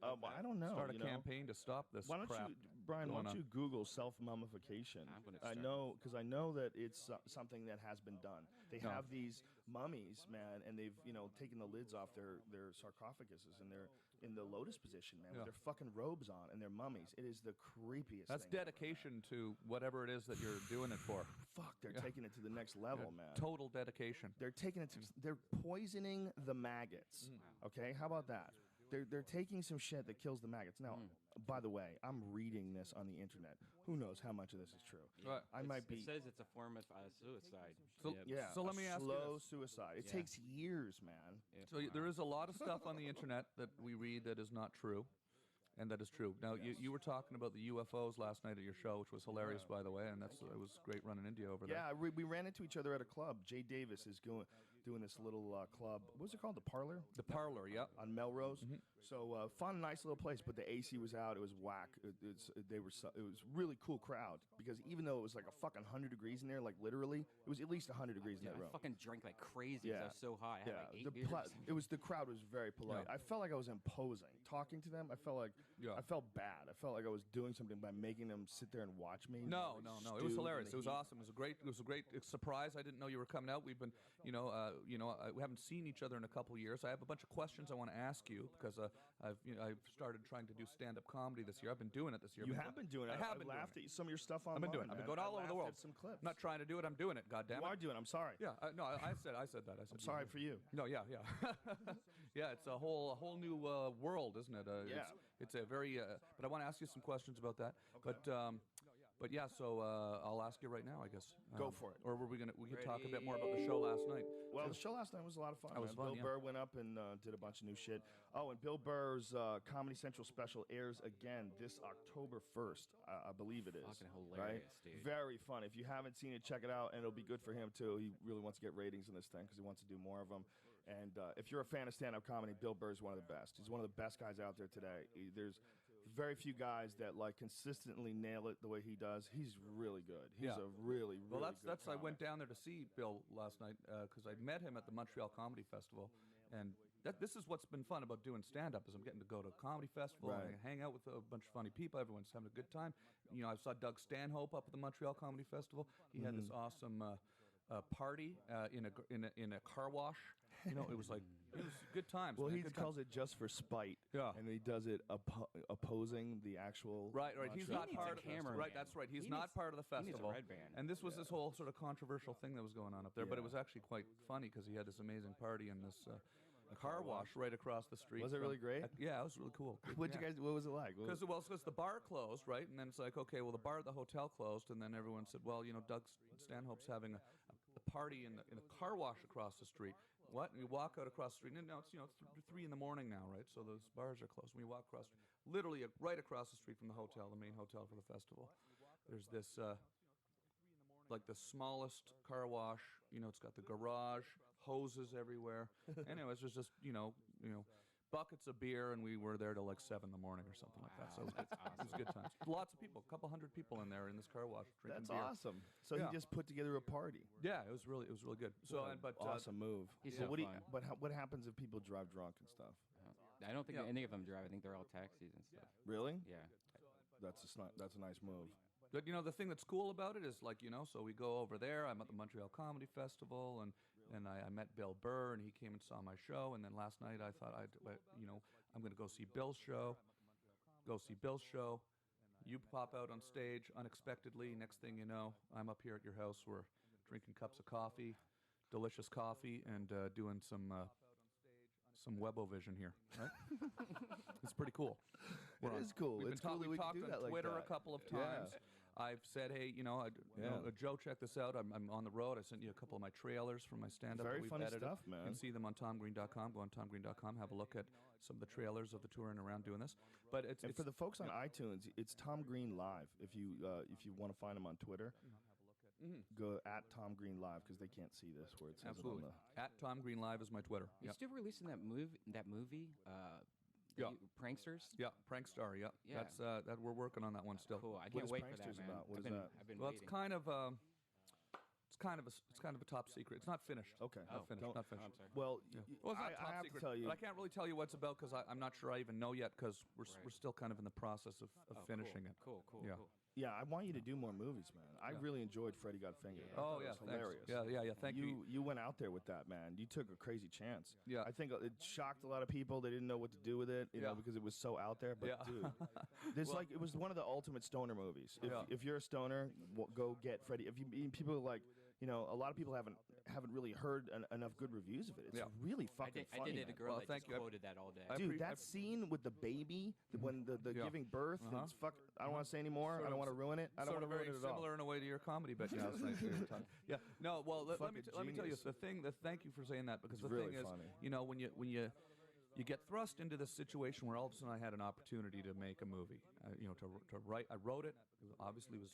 I don't know.
Start a
you know.
campaign to stop this
Why don't
crap.
you, Brian? Why
going
don't
on.
you Google self-mummification?
I'm gonna
I
start.
know because I know that it's something that has been done. They
No.
have these mummies, man, and they've taken the lids off their sarcophaguses, and they're in the lotus position, man,
Yeah.
with their fucking robes on, and they're mummies. It is the creepiest.
That's
thing.
dedication to whatever it is that you're doing it for.
Fuck, they're
Yeah.
taking it to the next level, man.
Total dedication.
They're taking it to, they're poisoning the maggots. Okay, how about that? They're taking some shit that kills the maggots. Now, by the way, I'm reading this on the internet. Who knows how much of this is true?
Right.
I might be.
It says it's a form of suicide.
So-
Yep.
Yeah.
So let me ask you
slow
this.
suicide. It
Yeah.
takes years, man.
Yep.
So there is a lot of stuff on the internet that we read that is not true, and that is true. Now you were talking about the UFOs last night at your show, which was hilarious, by the way, and it was great running into you over there.
Yeah, we ran into each other at a club. Jay Davis is doing this little club. What was it called? The Parlor?
The parlor, yeah.
On Melrose. So fun, nice little place, but the AC was out. It was whack. It was really cool crowd because even though it was like a fucking 100 degrees in there, like literally, it was at least 100 degrees in
Yeah,
that room.
I fucking drank like crazy.
Yeah.
I was so high. I had like 8
the
beers.
the crowd was very polite.
Yeah.
I felt like I was imposing. Talking to them, I felt like
Yeah.
I felt bad. I felt like I was doing something by making them sit there and watch me.
No.
like,
It
stew
was
in
hilarious.
the
It was
heat.
awesome. It was a great surprise. I didn't know you were coming out. We've been, we haven't seen each other in a couple years. I have a bunch of questions I want to ask you because I've started trying to do stand-up comedy this year. I've been doing it this year.
You have been doing it.
I have been
laughed
doing
at some of your stuff online.
I've been doing it. I've been going all over the world.
Some clips.
I'm not trying to do it. I'm doing it. God damn
You
it.
are doing it. I'm sorry.
Yeah. No. I said that. I said
I'm sorry for you.
No, yeah. Yeah, it's a whole new world, isn't it?
Yeah.
It's a very. But I want to ask you some questions about that. But yeah, so I'll ask you right now, I guess.
Go for it.
Or we could talk a bit more about the show last night.
Well, the show last night was a lot of fun.
That was
man.
fun,
Bill
yeah.
Burr went up and did a bunch of new shit. Oh, and Bill Burr's Comedy Central special airs again this October 1st, I believe it is.
Fucking hilarious, dude.
Very fun. If you haven't seen it, check it out, and it'll be good for him too. He really wants to get ratings in this thing because he wants to do more of them. And if you're a fan of stand-up comedy, Bill Burr's one of the best. He's one of the best guys out there today. There's very few guys that like consistently nail it the way he does. He's really good. He's
Yeah.
a really, really
Well,
good
that's. I
comic.
went down there to see Bill last night because I met him at the Montreal Comedy Festival, and this is what's been fun about doing stand-up is I'm getting to go to a comedy festival
Right.
and hang out with a bunch of funny people. Everyone's having a good time. I saw Doug Stanhope up at the Montreal Comedy Festival. He had this awesome party in a car wash. It was good times.
Well,
man,
he
good
calls
times.
it just for spite.
Yeah.
And he does it opposing the actual.
Right. He's not
needs a
part of
cameraman.
Right, that's right. He's
He
not
needs-
part of the
he needs a
festival.
red band.
And this was this whole sort of controversial thing that was going on up there, but it
Yeah.
was actually quite funny because he had this amazing party in this car wash right across the street.
Was it really great?
Yeah, it was really cool.
What was it like?
Because the bar closed, right? And then it's like, okay, well, the bar at the hotel closed, and then everyone said, well, Doug Stanhope's having a party in a car wash across the street. What? And you walk out across the street, and now it's 3 in the morning now, right? So those bars are closed. When you walk across, literally right across the street from the hotel, the main hotel for the festival, there's this like the smallest car wash. It's got the garage, hoses everywhere. Anyways, there's just buckets of beer, and we were there till like 7 in the morning or something like that. So it was,
That's
it was good times. Lots of people, a couple hundred people in there in this car wash drinking
That's
beer.
awesome. So
Yeah.
he just put together a party.
Yeah, it was really good. So,
Awesome move.
He's
So
so
what
fun.
what happens if people drive drunk and stuff?
I don't think
Yeah.
any of them drive. I think they're all taxis and stuff.
Really?
Yeah.
That's a nice move.
But the thing that's cool about it is so we go over there. I'm at the Montreal Comedy Festival, and I met Bill Burr, and he came and saw my show. And then last night I thought I'm going to go see Bill's show. You pop out on stage unexpectedly. Next thing you know, I'm up here at your house. We're drinking cups of coffee, delicious coffee, and doing some web-o-vision here. Right? It's pretty cool.
It is cool.
We've
It's cool that
we've
we can
talked
do
on
that like
Twitter
that.
a couple of
Yeah.
times. I've said, hey, Joe, check this out. I'm on the road. I sent you a couple of my trailers from my stand-up.
Very
that we've
funny
edited.
stuff, man.
You can see them on TomGreen.com. Go on TomGreen.com. Have a look at some of the trailers of the touring around doing this. But it's
for the folks on iTunes, it's Tom Green Live. If you want to find him on Twitter, go at Tom Green Live because they can't see this where it says
absolutely
it on the
at Tom Green Live is my Twitter.
You're still releasing that movie.
Yeah.
Pranksters.
Yeah, Prankstar. Yeah,
Yeah.
That's that we're working on that one still.
Cool. I
What
can't
is
wait for
Pranksters
that, man.
about? What
I've
is
been,
that?
I've been
Well,
waiting.
it's kind of a top secret. It's not finished.
Okay.
Not finished. Not finished.
I'm sorry.
Well,
Well, it's not
I
top
have
secret,
to tell you.
but I can't really tell you what it's about because I'm not sure I even know yet because we're still kind of in the process of finishing it.
Cool.
Yeah.
Cool.
Yeah, I want you to do more movies, man. I really enjoyed Freddy Got Fingered. I
Oh
thought
yeah,
it was
thanks.
hilarious.
Yeah. Thank you.
You went out there with that, man. You took a crazy chance.
Yeah.
I think it shocked a lot of people. They didn't know what to do with it, you know, because it was so out there. But
Yeah.
dude, this it was one of the ultimate stoner movies. If you're a stoner, go get Freddy. If you people are like, a lot of people haven't really heard enough good reviews of it. It's really fucking
I
funny.
dated a
man.
girl
Well,
that
thank
just
you.
quoted that all day.
Dude, that scene with the baby when the giving birth, it's I don't want to say anymore. I don't want to ruin it. I don't
Sort
want
of
to ruin
very
it at all.
similar in a way to your comedy bit. Yeah. No. Well, let me tell you
genius.
the thing. Thank you for saying that because the
really
thing is,
funny.
when you get thrust into this situation where all of a sudden I had an opportunity to make a movie, to write. I wrote it. Obviously, was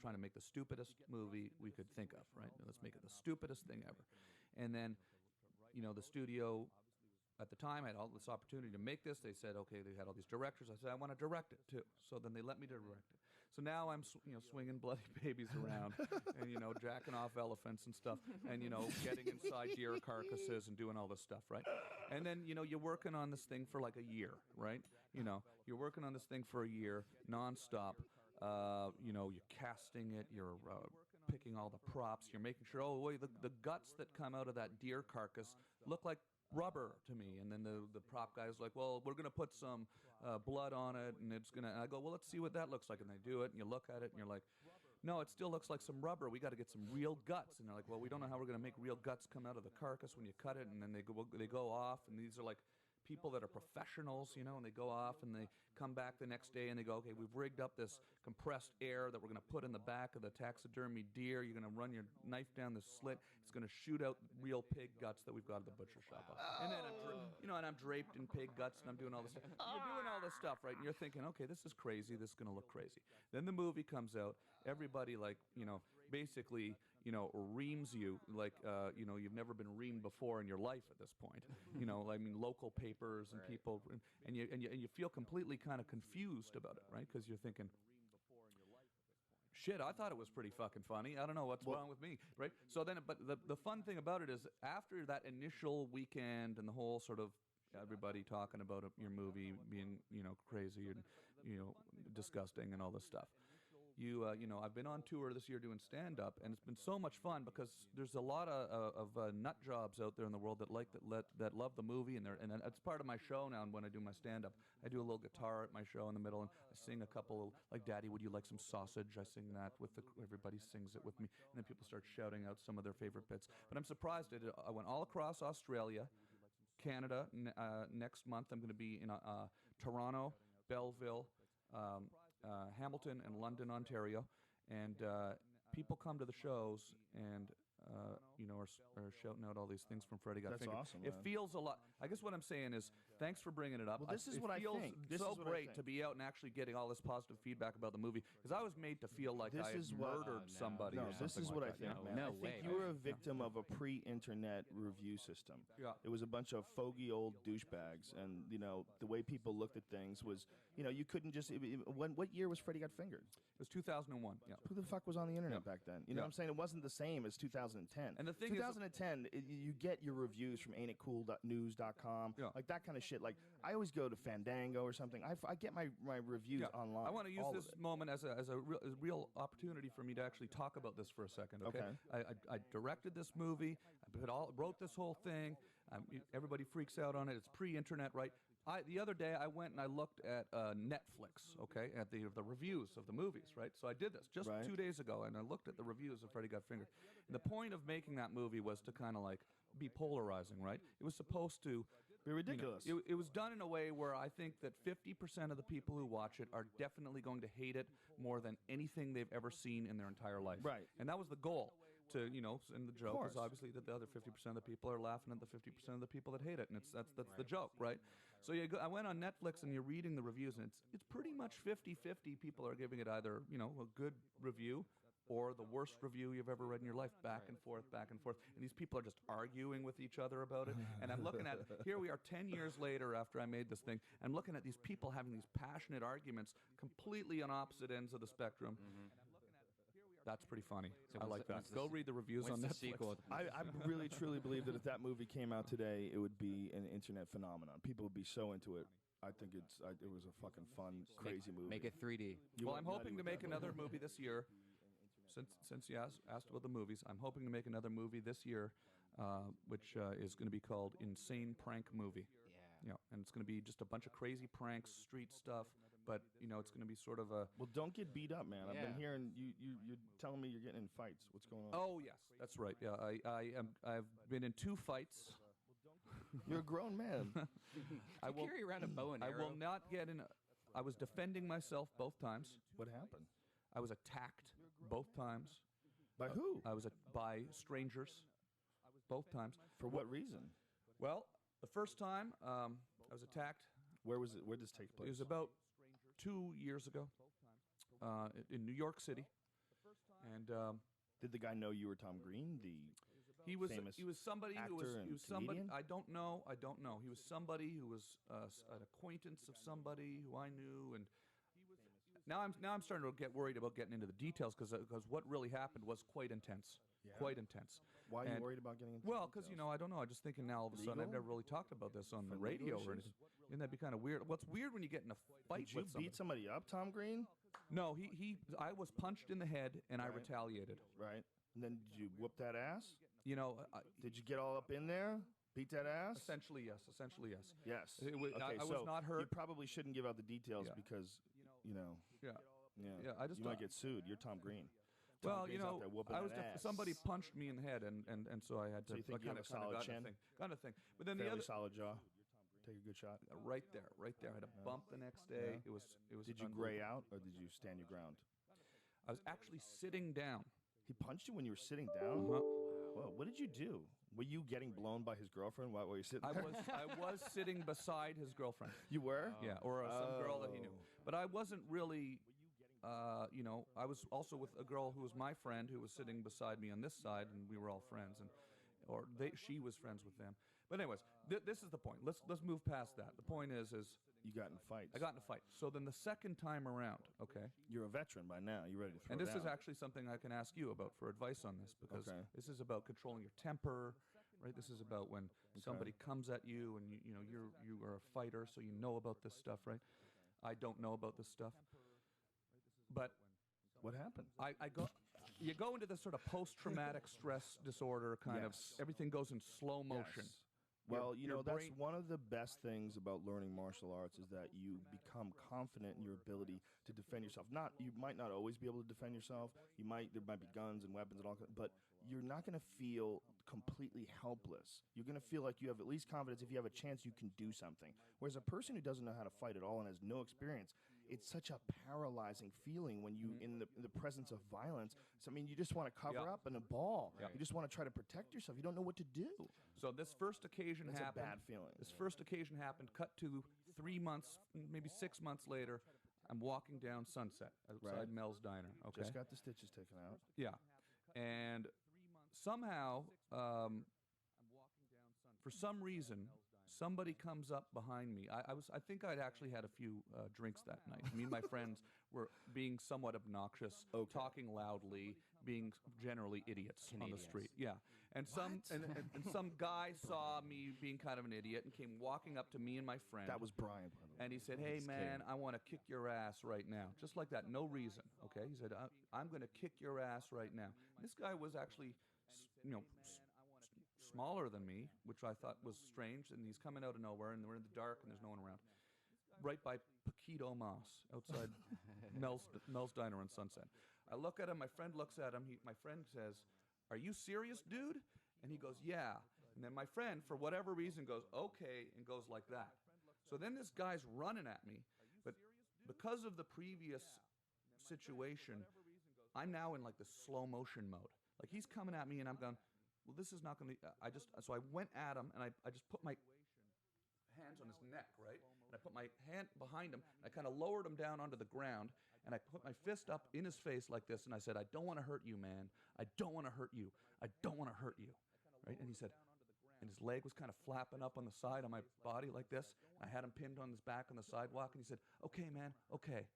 trying to make the stupidest movie we could think of. Right? Let's make it the stupidest thing ever. And then, the studio. At the time, I had all this opportunity to make this. They said, okay, they had all these directors. I said, I want to direct it too. So then they let me direct it. So now I'm, swinging bloody babies around and, jacking off elephants and stuff and, getting inside deer carcasses and doing all this stuff, right? And then, you're working on this thing for like a year, right? You're working on this thing for a year nonstop. You're casting it. You're picking all the props. You're making sure, the guts that come out of that deer carcass look like rubber to me. And then the prop guy's like, well, we're going to put some blood on it and it's going to, I go, well, let's see what that looks like. And they do it and you look at it and you're like, no, it still looks like some rubber. We got to get some real guts. And they're like, well, we don't know how we're going to make real guts come out of the carcass when you cut it. And then they go off and these are like people that are professionals, and they go off and they come back the next day and they go, okay, we've rigged up this compressed air that we're going to put in the back of the taxidermy deer. You're going to run your knife down the slit. It's going to shoot out real pig guts that we've got at the butcher shop. And then I'm draped in pig guts and I'm doing all this stuff. You're doing all this stuff, right? And you're thinking, okay, this is crazy. This is going to look crazy. Then the movie comes out. Everybody basically, reams you like, you've never been reamed before in your life at this point. Local papers and people, and you feel completely kind of confused about it, right? Because you're thinking, shit, I thought it was pretty fucking funny. I don't know what's wrong with me, right? So then, but the fun thing about it is after that initial weekend and the whole sort of everybody talking about your movie being, crazy and, disgusting and all this stuff. I've been on tour this year doing stand-up, and it's been so much fun because there's a lot of nut jobs out there in the world that that love the movie, and it's part of my show now. And when I do my stand-up, I do a little guitar at my show in the middle, and I sing a couple like "Daddy, would you like some sausage?" I sing that with everybody sings it with me, and then people start shouting out some of their favorite bits. But I'm surprised I went all across Australia, Canada. Next month, I'm going to be in Toronto, Belleville. Hamilton and London, Ontario, and people come to the shows and are shouting out all these things from Freddy Got Fingered.
That's awesome.
It
Man.
feels a lot. I guess what I'm saying is, thanks for bringing it up.
Well, this is what I
feels
think. This
so
is what I
great
think.
to be out and actually getting all this positive feedback about the movie because I was made to feel like
This
I had
is what-
murdered somebody.
No,
or
this
something
is what
like
I think,
that,
man.
No
I think
way.
you were a victim of a pre-internet review system.
Yeah.
It was a bunch of fogey old douchebags, and the way people looked at things was, you couldn't just. What year was Freddy Got Fingered?
It was 2001. Yeah.
Who the fuck was on the internet
Yeah.
back then? You know what I'm saying? It wasn't the same as 2010.
And the thing is-
2010, you get your reviews from ain'titcool.news.com,
Yeah.
like that kind of shit. Like I always go to Fandango or something. I get my reviews online.
I want to use
all
this
of it.
moment as a real opportunity for me to actually talk about this for a second. Okay. I directed this movie. Wrote this whole thing. Everybody freaks out on it. It's pre-internet, right? The other day I went and I looked at Netflix, okay, at the reviews of the movies, right? So I did this just
Right.
2 days ago, and I looked at the reviews of Freddy Got Fingered. And the point of making that movie was to kind of like be polarizing, right? It was supposed to
They're ridiculous.
It was done in a way where I think that 50% of the people who watch it are definitely going to hate it more than anything they've ever seen in their entire life.
Right.
And that was the goal. To and the joke is
course.
obviously that the other 50% of the people are laughing at the 50% of the people that hate it, and that's the joke, right? So I went on Netflix and you're reading the reviews, and it's pretty much 50-50. People are giving it either a good review or the worst review you've ever read in your life, back and forth, and these people are just arguing with each other about it. And I'm looking at here we are 10 years later after I made this thing, I'm looking at these people having these passionate arguments completely on opposite ends of the spectrum. That's pretty funny. I like that. Go read the reviews on Netflix.
I really, truly believe that if that movie came out today, it would be an internet phenomenon. People would be so into it. I think it was a fucking fun, crazy movie.
Make it 3D.
Well, I'm hoping to make another movie this year. Since you asked about the movies, I'm hoping to make another movie this year, which is going to be called Insane Prank Movie.
Yeah.
And it's going to be just a bunch of crazy pranks, street stuff. But it's going to be sort of a.
Well, don't get beat up, man. I've been hearing you're telling me you're getting in fights. What's going on?
Oh yes, that's right. Yeah, I've been in 2 fights.
You're a grown man.
I will
carry around a bow and arrow.
I will not get in. I was defending myself both times.
What happened?
I was attacked both times.
By who?
I was by strangers both times.
For what reason?
Well, the first time I was attacked.
Where was it? Where did this take place?
It was about 2 years ago in New York City, and
did the guy know you were Tom Green, the famous
he was somebody who was
actor and
somebody
comedian?
I don't know. He was somebody who was an acquaintance of somebody who I knew, and now I'm starting to get worried about getting into the details because what really happened was quite intense.
Yeah.
Quite intense.
Why are you worried about getting into
Well, because
details?
I don't know. I'm just thinking now all of a sudden I've never really talked about this on the radio or anything. Wouldn't that be kind of weird? What's weird when you get in a fight
Did you
with somebody?
beat somebody up, Tom Green?
No, I was punched in the head and I
Right.
retaliated.
Right. And then did you whoop that ass?
Did
Did you get all up in there? Beat that ass?
Essentially, yes.
Yes.
It was-
okay,
I was
so
not hurt.
You probably shouldn't give out the details
Yeah.
because,
Yeah.
yeah,
I just
you might get sued. You're Tom Green. Tom
Well,
Green's out there whooping
I was
that ass.
somebody punched me in the head, and so I had to.
So you think you have a solid
got
chin?
Got a thing. But then
Fairly
the other
solid jaw. Take a good shot.
right there. I had a bump the next day.
Yeah.
It was.
Did you gray out or did you stand your ground?
I was actually sitting down.
He punched you when you were sitting down?
Uh-huh.
Whoa, what did you do? Were you getting blown by his girlfriend while you were sitting there?
I was sitting beside his girlfriend.
You were?
Yeah, or some girl that he knew.
Oh.
But I wasn't really. I was also with a girl who was my friend who was sitting beside me on this side, and we were all friends, she was friends with them. But anyways, this is the point. Let's move past that. The point is
You got in fights.
I got in a fight. So then the second time around, okay.
You're a veteran by now. You're ready to throw
And this
down.
is actually something I can ask you about for advice on this because
Okay.
this is about controlling your temper, right? This is about when somebody comes at you and you are a fighter, so you know about this stuff, right? I don't know about this stuff, but
What happened?
you go into this sort of post-traumatic stress disorder kind of.
Yes.
Everything goes in slow motion.
Yes. Well,
Your
that's
brain-
one of the best things about learning martial arts is that you become confident in your ability to defend yourself. You might not always be able to defend yourself. There might be guns and weapons and all, but you're not going to feel completely helpless. You're going to feel like you have at least confidence. If you have a chance, you can do something. Whereas a person who doesn't know how to fight at all and has no experience, it's such a paralyzing feeling when you in the presence of violence. So, I mean, you just want to cover
Yeah.
up in a ball.
Yeah.
You just want to try to protect yourself. You don't know what to do.
So this first occasion
That's
happened.
a bad feeling.
This first occasion happened. Cut to 3 months, maybe 6 months later. I'm walking down Sunset outside
Right.
Mel's Diner. Okay.
Just got the stitches taken out.
Yeah, and somehow, for some reason, somebody comes up behind me. I think I'd actually had a few drinks that night. Me and my friends were being somewhat obnoxious, talking loudly, being generally idiots on the street. Yeah, and some guy saw me being kind of an idiot and came walking up to me and my friend.
That was Brian, by the way.
And he said, "Hey, man, I want to kick your ass right now." Just like that, no reason, okay? He said, I'm going to kick your ass right now. And this guy was actually, smaller than me, which I thought was strange, and he's coming out of nowhere, and we're in the dark, and there's no one around. Right by Paquito Mas, outside Mel's Diner on Sunset. I look at him, my friend looks at him, my friend says, "Are you serious, dude?" And he goes, "Yeah." And then my friend, for whatever reason, goes, okay, and goes like that. So then this guy's running at me, but because of the previous situation, I'm now in like the slow motion mode. Like he's coming at me and I'm going, well, this is not going to, so I went at him and I just put my hands on his neck, right? And I put my hand behind him, and I kind of lowered him down onto the ground, and I put my fist up in his face like this, and I said, I don't want to hurt you, man. I don't want to hurt you. I don't want to hurt you, right? And he said, and his leg was kind of flapping up on the side of my body like this. I had him pinned on his back on the sidewalk, and he said, okay, man, okay.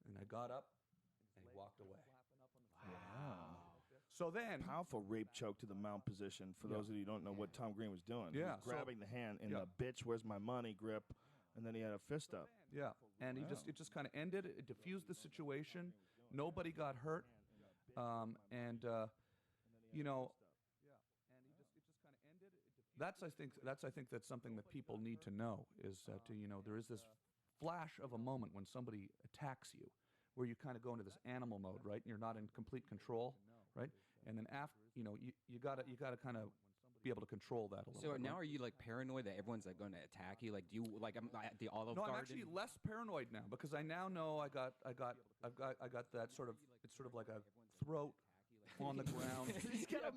And I got up, and he walked away.
Wow.
So then,
Powerful rape choke to the mount position. For those of you who don't know what Tom Green was doing, he was grabbing the hand in the bitch, where's my money grip, and then he had a fist up.
Yeah, and it just kind of ended. It diffused the situation. Nobody got hurt, you know, that's I think that's something that people need to know is that you know there is this flash of a moment when somebody attacks you, where you kind of go into this animal mode, right? And you're not in complete control, right? And then after, you know, you gotta kind of be able to control that a little bit.
So now are you like paranoid that everyone's like going to attack you? Like do you like the Olive Garden?
No, I'm actually less paranoid now because I now know I've got that sort of, it's sort of like a throat on the ground.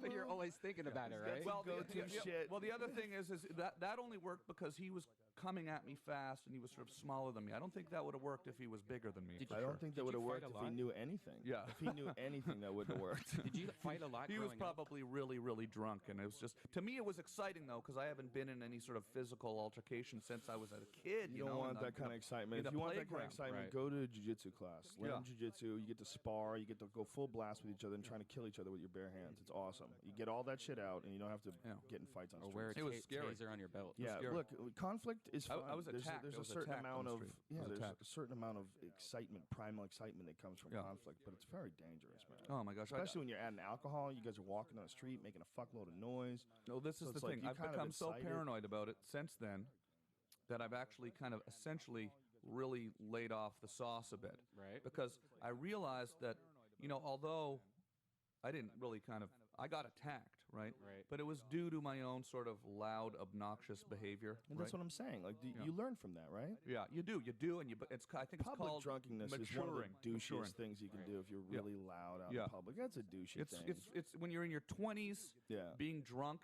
But you're always thinking about it, right?
Well, the other thing is that only worked because he was coming at me fast and he was sort of smaller than me. I don't think that would have worked if he was bigger than me.
I don't think that would have worked if he knew anything.
Yeah.
If he knew anything, that wouldn't have worked.
Did you fight a lot?
He was probably really, really drunk, and it was just, to me, it was exciting though because I haven't been in any sort of physical altercation since I was a kid.
You don't want that kind of excitement. If you want that kind of excitement, go to a jiu-jitsu class. Learn jiu-jitsu. You get to spar. You get to go full blast with each other and trying to kill each other with your bare hands. It's awesome. You get all that shit out, and you don't have to get in fights on
or
streets.
wear a
It was scary.
taser on your belt.
Yeah, look, conflict is fun.
I was attacked.
There's a certain amount of excitement, primal excitement that comes from conflict, but it's very dangerous, man.
Oh my gosh!
Especially when you're adding alcohol, you guys are walking on the street making a fuckload of noise.
No, this is the thing. I've become so paranoid about it since then that I've actually kind of essentially really laid off the sauce a bit.
Right.
Because I realized that, you know, although I didn't really I got attacked, right?
Right.
But it was due to my own sort of loud, obnoxious behavior.
And that's what I'm saying. Like, you learn from that, right?
Yeah, you do, and I think
Public
it's called
drunkenness
maturing.
is one of the douchiest things you can do if you're really loud out in public. That's a douchey thing.
It's when you're in your 20s, being drunk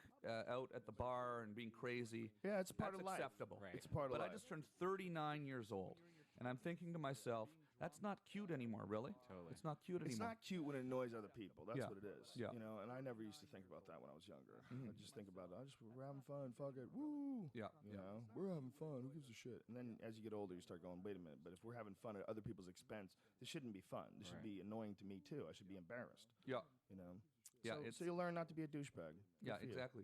out at the bar and being crazy.
Yeah, it's part
that's
of life.
Acceptable.
Right.
It's part of life.
But I just turned 39 years old, and I'm thinking to myself, that's not cute anymore, really.
Totally.
It's not cute
It's
anymore.
not cute when it annoys other people. That's what it is.
Yeah.
You know, and I never used to think about that when I was younger. I just think about we're having fun, fuck it, woo.
Yeah.
You know, we're having fun. Who gives a shit? And then as you get older, you start going, wait a minute. But if we're having fun at other people's expense, this shouldn't be fun. This should be annoying to me too. I should be embarrassed.
Yeah.
You know.
Yeah.
So you learn not to be a douchebag.
Yeah. Exactly.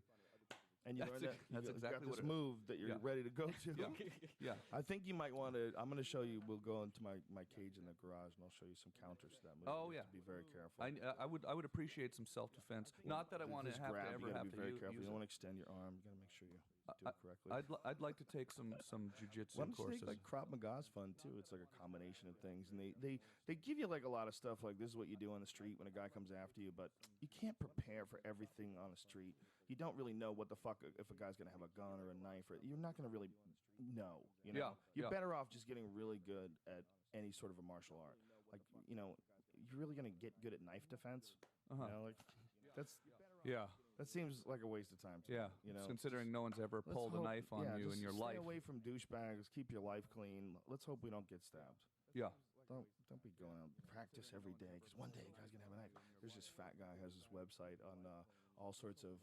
And you learn that
that's
you
exactly
got this
what
move that you're ready to go to.
Yeah.
I think you might want to. I'm going to show you. We'll go into my cage in the garage, and I'll show you some counters to that move.
Oh,
You
yeah.
have to be very careful.
I would appreciate some self-defense. Not that I want to
This
have to
grab,
ever
you gotta
have
be
to
very
use
careful. You
it.
don't want to extend your arm. You got to make sure you do it correctly.
I'd like to take some jujitsu
Why don't you
courses.
take, like, Krav Maga's fun too. It's like a combination of things, and they give you like a lot of stuff. Like, this is what you do on the street when a guy comes after you, but you can't prepare for everything on the street. You don't really know what the fuck if a guy's gonna have a gun or a knife, or you're not gonna really know. You know, you're better off just getting really good at any sort of a martial art. Like, you know, you're really gonna get good at knife defense. You know, like that seems like a waste of time to me, you know.
Considering no one's ever pulled a knife on you in your life.
Stay away from douchebags. Keep your life clean. Let's hope we don't get stabbed.
Yeah.
Don't be going out practice every day, because one day a guy's gonna have a knife. There's this fat guy who has this website on all sorts of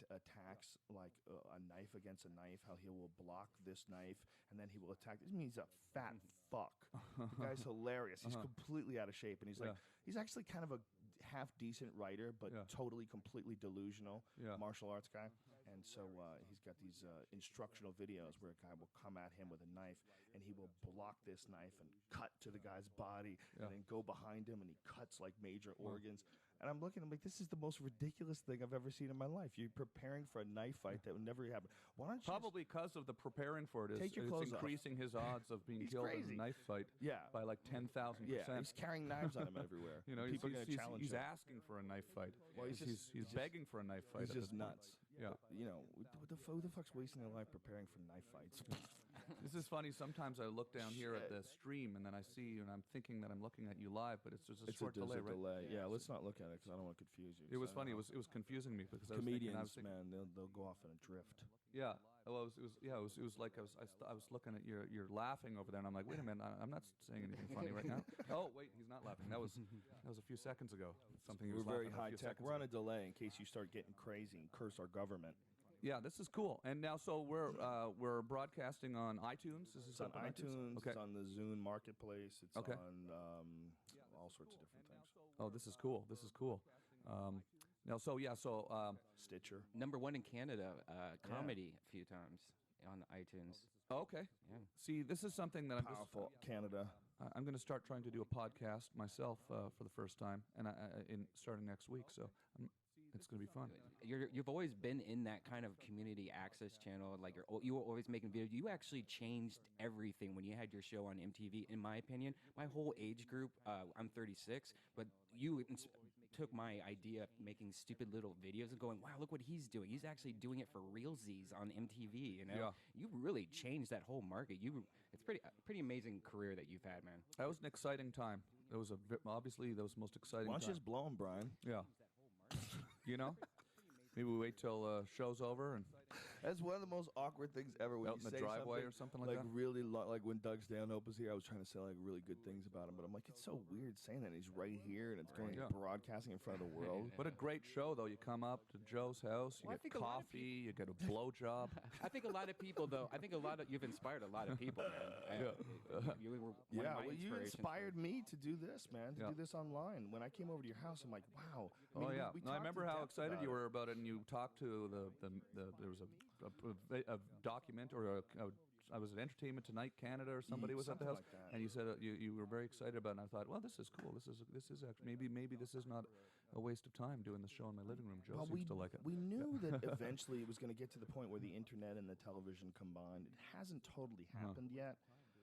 attacks, like a knife against a knife. How he will block this knife and then he will attack. This means he's a fat fuck. The guy's hilarious. He's completely out of shape, and he's like he's actually kind of a half decent writer, but totally completely delusional martial arts guy. And so he's got these instructional videos where a guy will come at him with a knife, and he will block this knife and cut to the guy's body, and then go behind him, and he cuts like major organs. And I'm looking, I'm like, this is the most ridiculous thing I've ever seen in my life. You're preparing for a knife fight that would never happen. Why don't you
Probably because of the preparing for it is
Take your
it's
clothes off.
increasing his odds of being killed in a knife fight by like 10,000%.
Yeah, he's carrying knives on him everywhere.
You know,
People are going to challenge
he's
him.
asking for a knife fight.
Well,
he's begging for a knife fight.
He's just nuts.
Yeah.
You know, who the fuck's wasting their life preparing for knife fights?
This is funny. Sometimes I look down here at the stream, and then I see you, and I'm thinking that I'm looking at you live, but it's just a short delay, right?
Yeah, let's not look at it because I don't want to confuse you.
It was funny. It was confusing me because
comedians,
I was thinking,
man, they'll go off in a drift.
yeah. Well, it was like I was looking at you're laughing over there, and I'm like, wait a minute, I'm not saying anything funny right now. Oh, wait, he's not laughing. That was a few seconds ago. Something.
We're very high tech. We're on
it.
a delay in case you start getting crazy and curse our government.
Yeah, this is cool. And now, so we're broadcasting on iTunes. This is
It's on iTunes.
Okay.
It's on the Zune Marketplace. It's
Okay.
on all sorts of different things.
Oh, this is cool. This is cool. Now, so
Stitcher.
#1 in Canada, comedy a few times on iTunes.
okay.
Yeah.
See, this is something that I'm
Powerful. Canada.
I'm going to start trying to do a podcast myself for the first time, and starting next week. So it's going to be fun.
You've always been in that kind of community access channel. Like you were always making videos. You actually changed everything when you had your show on MTV. In my opinion, my whole age group. I'm 36, but you took my idea of making stupid little videos and going, wow, look what he's doing. He's actually doing it for realsies on MTV. You know,
Yeah.
You really changed that whole market. It's pretty amazing career that you've had, man.
That was an exciting time. It was obviously that was the most exciting.
Why don't you
time.
just blow him, Brian?
Yeah. You know, maybe we wait till show's over and
That's one of the most awkward things ever. When
out
you
in the
say
driveway or something like that.
really like when Doug Stanhope was here, I was trying to say like really good things about him, but I'm like, it's so weird saying that. He's right here and it's going
Yeah.
broadcasting in front of the world.
What a great show, though. You come up to Joe's house, you
Well, I
get
think a lot of
coffee, you get a blowjob.
I think a lot of people, though. You've inspired a lot of people, man. You were one
Yeah,
of my
well, you
inspirations.
inspired me to do this, man. To
Yeah.
do this online. When I came over to your house, I'm like, wow. I
Oh
mean,
yeah,
we
no, I
talked
remember
in
how
depth
excited
about
you
it.
were about it, and you talked to there was a document or I was at Entertainment Tonight Canada or somebody was at the
something
house,
like that.
and you said you were very excited about it. And I thought, well, this is cool. This is actually maybe this is not a waste of time doing the show in my living room. Joe
Well,
seems to like it.
We knew that eventually it was going to get to the point where the internet and the television combined. It hasn't totally happened yet,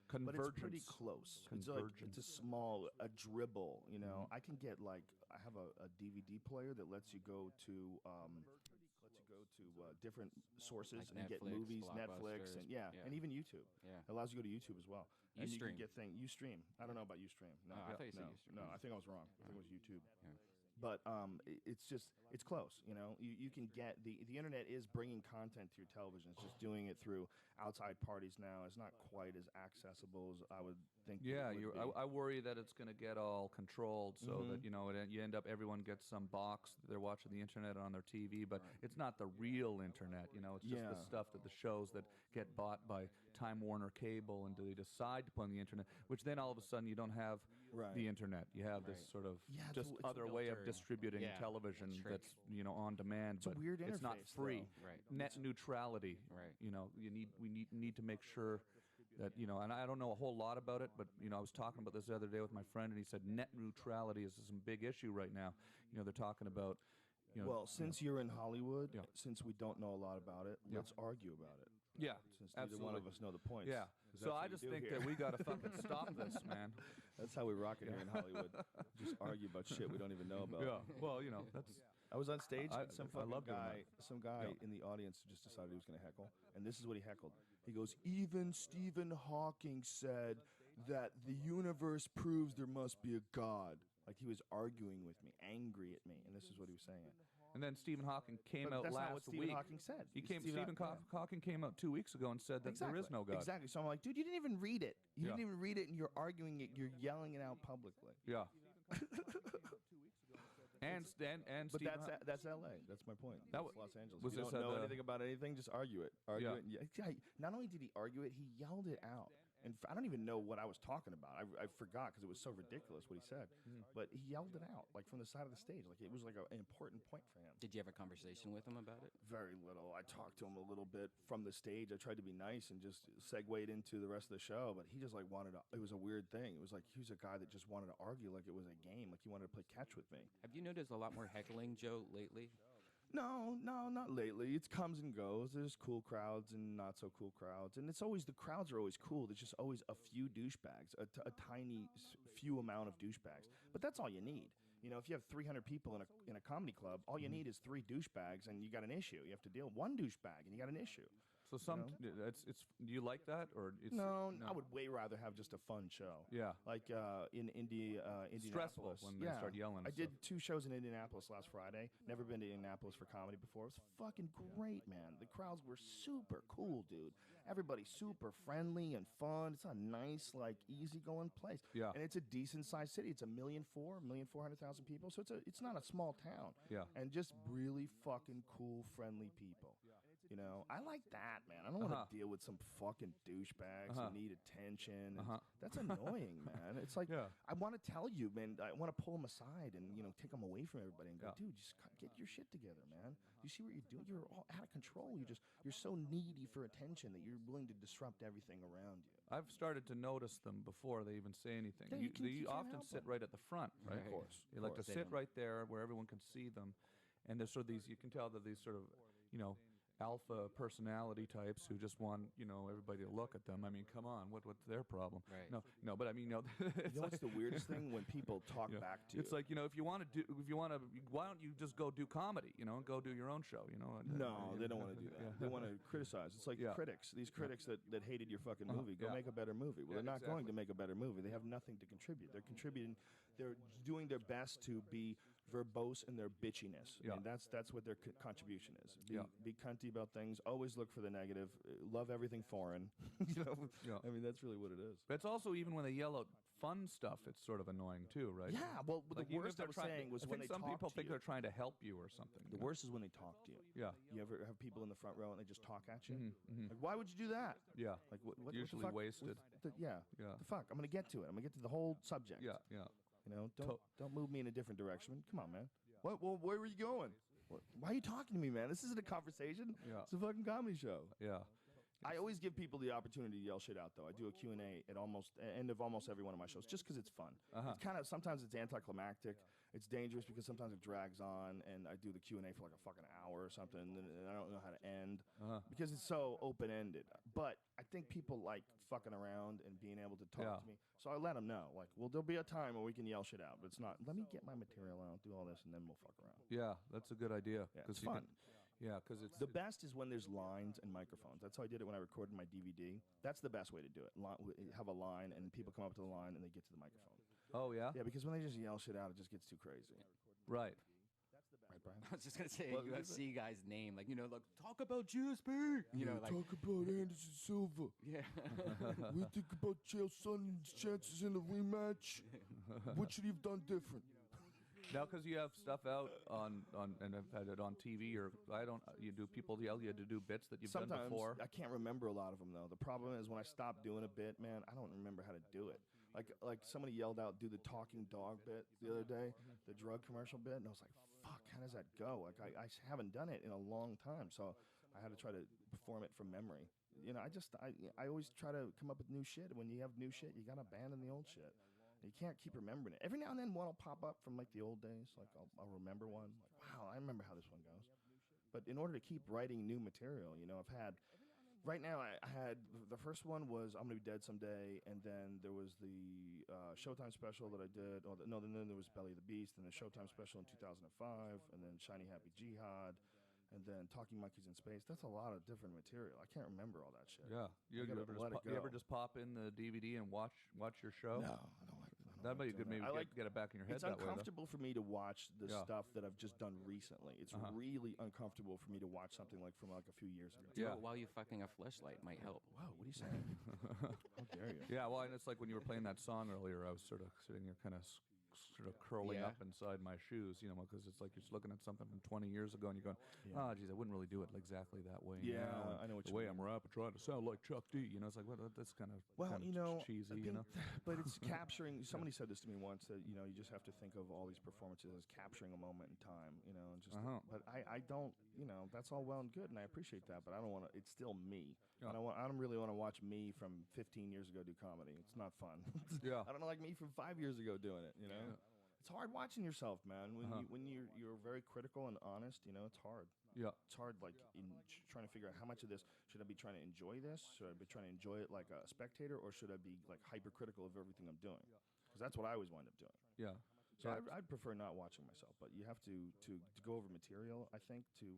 but
Convergence.
it's pretty close.
Convergence.
It's a dribble. You know, I can get I have a DVD player that lets you go to different sources
Like
and get
Netflix,
movies, Netflix,
Blockbusters,
and
yeah.
and even YouTube.
Yeah.
It allows you to go to YouTube as well. And you can
Ustream.
get Ustream. I don't know about Ustream. No,
Oh, I thought you said
no,
Ustream.
no, I think I was wrong. I think it was YouTube.
Yeah.
But it's close. You know, you can get the internet is bringing content to your television. It's just doing it through outside parties now. It's not quite as accessible as I would think.
Yeah,
it would be.
I worry that it's going to get all controlled, so
Mhm.
that you end up everyone gets some box. They're watching the internet on their TV, but it's not the real internet. You know, it's just the
Yeah.
stuff that the shows that get bought by Time Warner Cable, and they decide to put on the internet. Which then all of a sudden you don't have
Right.
the internet. You have this
Right.
sort of
Yeah,
just
it's a
other way of
filter.
distributing
Yeah,
television
trick.
that's on demand,
It's a
but
weird
it's not
interface,
free.
though.
Right.
Net neutrality.
Right.
You know, we need to make sure that, and I don't know a whole lot about it, but I was talking about this the other day with my friend, and he said net neutrality is some big issue right now. They're talking about.
Well, since you're in Hollywood,
Yeah.
since we don't know a lot about it,
Yeah.
let's argue about it.
Yeah,
Since neither one of
absolutely.
us know the points.
Yeah.
'Cause
So
that's
I
what
just
you do
think
here.
that we got to fucking stop this, man.
That's how we rock it here in Hollywood. Just argue about shit we don't even know about.
Yeah. Well, that's.
I was on stage,
I-
and some
I
fucking
love doing
guy,
Yeah.
in the audience just decided he was going to heckle, and this is what he heckled. He goes, "Even Stephen Hawking said that the universe proves there must be a God." Like he was arguing with me, angry at me, and this is what he was saying.
And then Stephen Hawking came
But
out
that's not what
last
Stephen
week.
Hawking said.
Stephen Hawking came out 2 weeks ago and said that there is no God.
Exactly. So I'm like, dude, you didn't even read it. You
Yeah.
didn't even read it, and you're arguing it. You're yelling it out publicly.
Yeah. and
But
Stephen
that's L.A. That's my point.
That
That's Los Angeles.
was
If you
this
don't
at
know
the-
anything about anything, just argue it. Argue
Yeah.
it. Yeah. Not only did he argue it, he yelled it out. And I don't even know what I was talking about. I forgot because it was so ridiculous what he said. But he yelled it out like from the side of the stage. Like it was like an important point for him.
Did you have a conversation with him about it?
Very little. I talked to him a little bit from the stage. I tried to be nice and just segued into the rest of the show, but he just like wanted to. It was a weird thing. It was like he was a guy that just wanted to argue like it was a game, like he wanted to play catch with me.
Have you noticed a lot more heckling, Joe, lately?
No, not lately. It comes and goes. There's cool crowds and not so cool crowds, and it's always the crowds are always cool. There's just always a few douchebags, a tiny few amount of douchebags, but that's all you need. You know, if you have 300 people in a comedy club, all you need is 3 douchebags, and you got an issue. You have to deal with 1 douchebag, and you got an issue.
So it's do you like that or it's
No, I would way rather have just a fun show.
Yeah.
Like in Indianapolis.
Stressful when they start yelling and
I did
stuff.
2 shows in Indianapolis last Friday. Never been to Indianapolis for comedy before. It was fucking great, man. The crowds were super cool, dude. Everybody's super friendly and fun. It's a nice, like, easygoing place.
Yeah.
And it's a decent sized city. It's 1,400,000 people. So it's not a small town.
Yeah.
And just really fucking cool, friendly people. You know, I like that, man. I don't want to deal with some fucking douchebags who need attention. And that's annoying, man. It's like, I want to tell you, man, I want to pull them aside and, you know, take them away from everybody and go, dude, just get your shit together, man. You see what you're doing? You're all out of control. You're so needy for attention that you're willing to disrupt everything around you.
I've started to notice them before they even say anything.
Yeah, you can't
often
help
sit
them.
right at the front, right?
Of course.
You like to sit right there where everyone can see them. And there's sort of these, you can tell that these sort of, you know, alpha personality types who just want, you know, everybody to look at them. I mean, come on, what's their problem?
Right.
No, but I mean, you know,
You know what's the weirdest thing? When people talk back to you.
it's like, you know, if you want to, why don't you just go do comedy, you know, and go do your own show, you know?
No, they don't want to do that. They want to criticize. It's like critics. These critics that hated your fucking movie. Go make a better movie. Well, they're not going to make a better movie. They have nothing to contribute. They're contributing. They're doing their best to be verbose in their bitchiness. I mean, that's what their contribution is. Be cunty about things. Always look for the negative. Love everything foreign. You know? I mean, that's really what it is.
But it's also, even when they yell out fun stuff, it's sort of annoying too, right?
Yeah, well,
Like,
the
even
worst
if
I was
they're
saying was
I
when
think
they
some
talk
people
to
think
you.
they're trying to help you or something.
The worst is when they talk to you.
Yeah.
You ever have people in the front row and they just talk at you? Like, why would you do that?
Yeah.
Like, what
Usually
the fuck?
wasted.
Yeah.
Yeah.
The fuck? I'm going to get to it. I'm going to get to the whole subject.
Yeah.
You know, don't move me in a different direction. Come on, man. What? Well, where were you going? Why are you talking to me, man? This isn't a conversation.
Yeah.
It's a fucking comedy show.
Yeah.
I always give people the opportunity to yell shit out, though. I do a Q&A at end of almost every one of my shows, just because it's fun. It's kind of, sometimes it's anticlimactic. It's dangerous because sometimes it drags on, and I do the Q&A for like a fucking hour or something, and I don't know how to end because it's so open-ended. But I think people like fucking around and being able to talk to me. So I let them know, like, well, there'll be a time where we can yell shit out, but it's not, let me get my material out, do all this, and then we'll fuck around.
Yeah, that's a good idea.
Yeah, it's fun.
Because it's
The best is when there's lines and microphones. That's how I did it when I recorded my DVD. That's the best way to do it. Have a line, and people come up to the line, and they get to the microphone.
Oh, yeah?
Yeah, because when they just yell shit out, it just gets too crazy.
Right.
Right, Brian?
I was just gonna say
What
a
was
UFC guy's name, like, you know, like, talk about GSP. You know, like,
talk about Anderson Silva.
yeah.
We think about Chael Sonnen's chances in a rematch. What should he have done different?
Now, because you have stuff out on and I've had it on TV, or you do people yell you to do bits that you've done
Sometimes
before?
I can't remember a lot of them, though. The problem is when I stop doing a bit, man, I don't remember how to do it. Like somebody yelled out, do the talking dog bit the other day, the drug commercial bit, and I was like, fuck, how does that go? Like, I haven't done it in a long time, so I had to try to perform it from memory. You know, I always try to come up with new shit. When you have new shit, you got to abandon the old shit. You can't keep remembering it. Every now and then one will pop up from like the old days. Like I'll remember one. Like, wow, I remember how this one goes. But in order to keep writing new material, you know, right now I had, the first one was I'm Gonna Be Dead Someday, and then there was the Showtime special that I did. Then there was Belly of the Beast, and the Showtime special in 2005, and then Shiny Happy Jihad, and then Talking Monkeys in Space. That's a lot of different material. I can't remember all that shit.
Yeah. You ever just pop in the DVD and watch your show?
No, I don't like that.
That'd be good. Maybe get it back in your head
It's
that way.
uncomfortable for me to watch the stuff that I've just done recently. It's really uncomfortable for me to watch something like from like a few years ago.
Do it while you fucking a fleshlight might help.
Wow, what are you saying? How dare you?
Yeah, well, and it's like when you were playing that song earlier, I was sort of sitting here kind of sort of curling up inside my shoes, you know, because it's like you're just looking at something from 20 years ago and you're going, oh, geez, I wouldn't really do it exactly that way.
Yeah,
now.
I know what
the
you
way
mean.
I'm rapping, trying to sound like Chuck D. You know, it's like, well, that's kind of cheesy, you know.
But it's capturing. Somebody said this to me once that, you know, you just have to think of all these performances as capturing a moment in time, you know. And just, but I don't, you know, that's all well and good, and I appreciate that, but I don't want to. It's still me. I don't really want to watch me from 15 years ago do comedy. It's not fun. I don't like me from 5 years ago doing it. You know. Yeah. It's hard watching yourself, man. When you're very critical and honest, you know, it's hard.
Yeah.
It's hard, like, in trying to figure out how much of this, should I be trying to enjoy this? Should I be trying to enjoy it like a spectator, or should I be, like, hypercritical of everything I'm doing? Because that's what I always wind up doing.
Yeah.
So I'd prefer not watching myself, but you have to go over material. I think you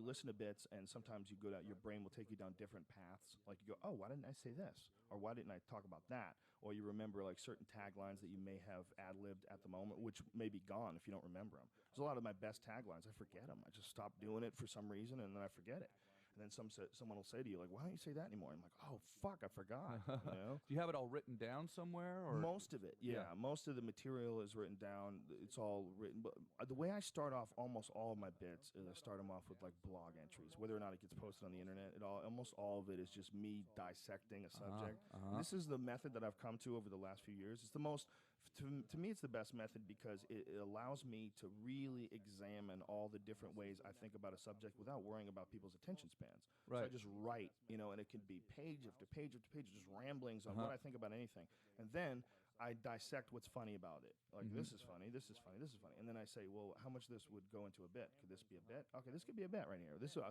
listen to bits, and sometimes you go down. Your brain will take you down different paths. Like you go, oh, why didn't I say this, or why didn't I talk about that? Or you remember like certain taglines that you may have ad-libbed at the moment, which may be gone if you don't remember them. There's a lot of my best taglines. I forget them. I just stop doing it for some reason, and then I forget it. And then someone will say to you, like, why don't you say that anymore? I'm like, oh, fuck, I forgot. You know?
Do you have it all written down somewhere? Or?
Most of it, yeah. Most of the material is written down. It's all written. But the way I start off almost all of my bits is I start them off with, like, blog entries. Whether or not it gets posted on the internet, almost all of it is just me dissecting a subject. This is the method that I've come to over the last few years. It's the most... To me, it's the best method because it allows me to really examine all the different ways I think about a subject without worrying about people's attention spans.
Right.
So I just write, and it can be page after page after page, just ramblings on what I think about anything. And then I dissect what's funny about it. Like, this is funny, this is funny, this is funny. And then I say, well, how much of this would go into a bit? Could this be a bit? Okay, this could be a bit right here. This is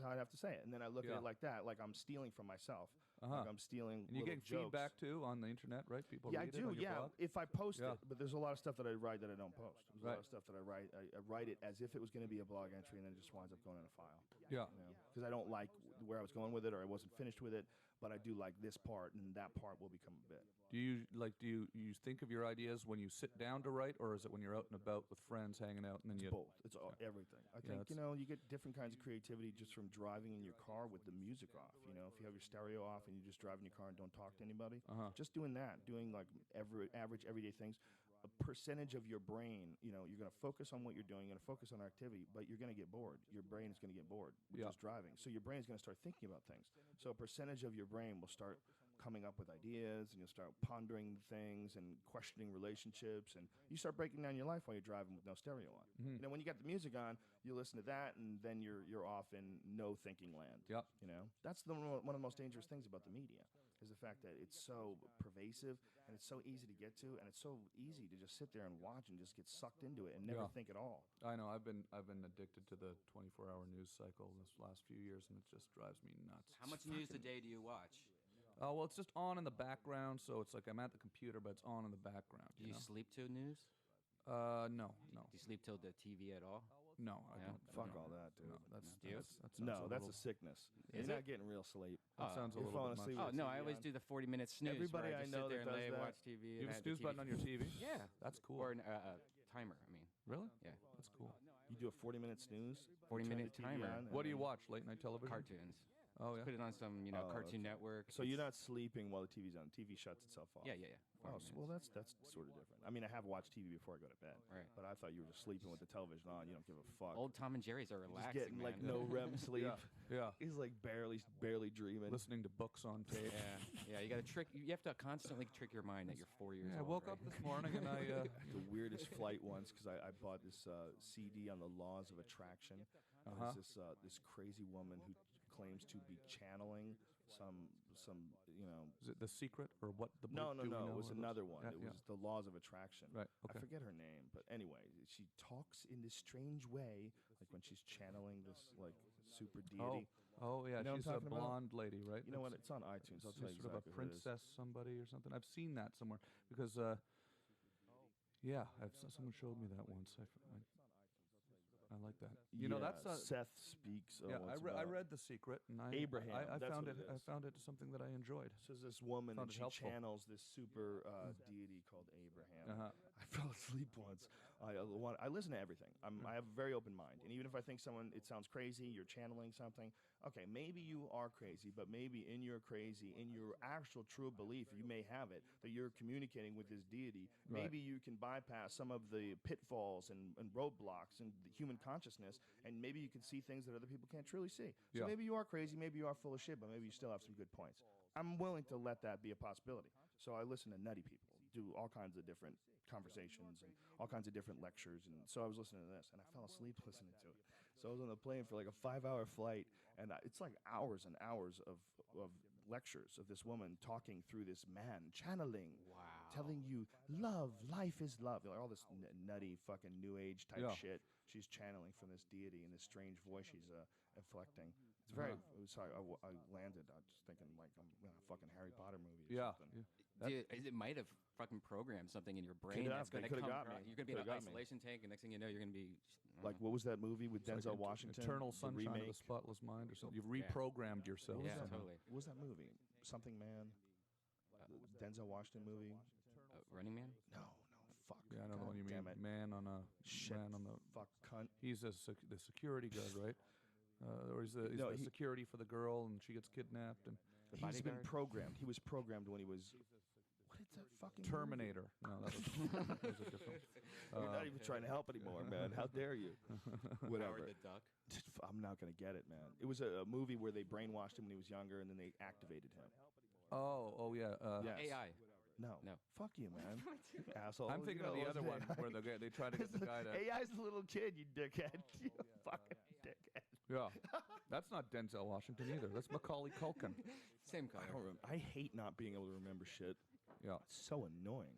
how I'd have to say it. And then I look at it like that, like I'm stealing from myself. Like I'm stealing
And you get
jokes.
feedback, too, on the internet, right? People read
I
it
do,
on your blog?
if I post it. But there's a lot of stuff that I write that I don't post. There's a
Right.
lot of stuff that I write. I write it as if it was going to be a blog entry, and then it just winds up going in a file.
Yeah.
Because I don't like where I was going with it, or I wasn't finished with it, but I do like this part, and that part will become a bit.
Do you think of your ideas when you sit down to write, or is it when you're out and about with friends hanging out and then you
Both. It's everything. I think you get different kinds of creativity just from driving in your car with the music off. If you have your stereo off and you just drive in your car and don't talk to anybody, just doing that, doing like average everyday things. A percentage of your brain, you're going to focus on what you're doing, you're going to focus on activity, but you're going to get bored. Your brain is going to get bored with just driving. So your brain is going to start thinking about things. So a percentage of your brain will start coming up with ideas, and you'll start pondering things and questioning relationships, and you start breaking down your life while you're driving with no stereo on. When you got the music on, you listen to that, and then you're off in no thinking land.
Yep.
That's one of the most dangerous things about the media, is the fact that it's so pervasive and it's so easy to get to, and it's so easy to just sit there and watch and just get sucked into it and never think at all.
I know. I've been addicted to the 24-hour news cycle this last few years, and it just drives me nuts.
How much news a day do you watch?
Well, it's just on in the background, so it's like I'm at the computer, but it's on in the background.
Do you sleep to news?
No.
Do you sleep till the TV at all?
No, I don't.
Fuck
I don't.
all that, dude.
No, that
That's
sounds
a sickness.
Is
You're
it?
not getting real sleep.
That sounds a
You're
little
falling
bit
asleep
much.
Oh,
with
no,
TV
I always
on.
do the 40-minute snooze.
Everybody
where I
I
just
know
sit there
that
and lay,
does that.
watch TV.
You have a snooze button on your TV?
Yeah.
That's cool.
Or a timer, I mean.
Really?
Yeah.
That's cool.
You do a 40-minute snooze.
40-minute
turn the TV
timer.
on, and
What do you
then-
watch? Late night television?
Cartoons.
Oh, yeah.
Put it on some, Cartoon Network.
So you're not sleeping while the TV's on. The TV shuts itself off.
Yeah.
Oh, well, that's sort of different. I mean, I have watched TV before I go to bed.
Right.
But I thought you were just sleeping with the television on. You don't give a fuck.
Old Tom and Jerry's are
Just
relaxing,
getting
man.
like no REM sleep.
Yeah.
He's like barely dreaming.
Listening to books on tape.
Yeah. You got to you have to constantly trick your mind that you're 4 years
Yeah, I
old.
woke
right?
up this morning and I...
The weirdest flight once, because I bought this CD on the laws of attraction. There's this crazy woman who claims to be channeling some
Is it The Secret or what the book?
No.
Do We Know
It was
or
another
those?
one.
Yeah,
It was The Laws of Attraction.
Right, okay.
I forget her name, but anyway, she talks in this strange way, like when she's channeling this like super deity.
Oh, yeah.
You know what
She's
I'm
a
talking about?
blonde lady, right?
You know what? It's on iTunes. I'll tell you
She's sort of a
exactly who it is.
princess somebody or something. I've seen that somewhere because, someone showed me that once. I like that. That's
Seth speaks.
yeah. I read The Secret, and
Abraham,
I
that's
found
what
it.
it
I
is.
found it something that I enjoyed.
So there's this woman,
Found
and
it
she
helpful.
channels this super deity called Abraham.
Uh-huh.
I fell asleep once. I listen to everything. I have a very open mind, and even if I think it sounds crazy, you're channeling something. Okay, maybe you are crazy, but maybe in your actual true belief, you may have it that you're communicating with this deity.
Right.
Maybe you can bypass some of the pitfalls and roadblocks in the human consciousness, and maybe you can see things that other people can't truly see. So
Yeah.
maybe you are crazy, maybe you are full of shit, but maybe you still have some good points. I'm willing to let that be a possibility. So I listen to nutty people, do all kinds of different conversations and all kinds of different lectures. And so I was listening to this, and I fell asleep listening to it. So I was on the plane for like a 5-hour flight, and it's like hours and hours of lectures of this woman talking through this man, channeling, telling you love, life is love, like all this nutty fucking new age type shit. She's channeling from this deity in this strange voice she's inflecting. It's very Sorry, I landed. I was just thinking like I'm in a fucking Harry Potter movie. Or
Yeah.
something.
Dude, it might have fucking programmed something in your brain
Coulda,
that's going to
they
come
coulda got
across.
me.
You're going to be in
Coulda
an
got me.
isolation tank, and next thing you know, you're going to be
Like what was that movie with
It's
Denzel
like
Washington?
Eternal
The
Sunshine of
remake?
the Spotless Mind or something. You've
Yeah.
reprogrammed yourself.
What was
Yeah,
that?
totally.
What was that movie? Something Man. The Denzel Washington movie.
Running Man?
No, fuck.
Yeah, I know the one you mean.
Damn it.
Man on a
Shit.
man on the.
Fuck cunt.
He's the security guard, right? Or he's the security for the girl, and she gets kidnapped. And
He's been
bodyguard?
programmed. He was programmed when he was. What is that fucking movie?
Terminator. No, that was a different.
You're not even trying to help anymore, man. How dare you? Whatever.
Howard the Duck?
I'm not gonna get it, man. It was a movie where they brainwashed him when he was younger, and then they activated him.
Oh yeah.
Yes.
AI.
No.
No.
Fuck you, man. You asshole.
I'm thinking of the other one where they try to get the guy to.
AI's the little kid, you dickhead. You fucking dickhead.
Yeah, that's not Denzel Washington either. That's Macaulay Culkin.
Same color.
I hate not being able to remember shit.
Yeah,
It's so annoying.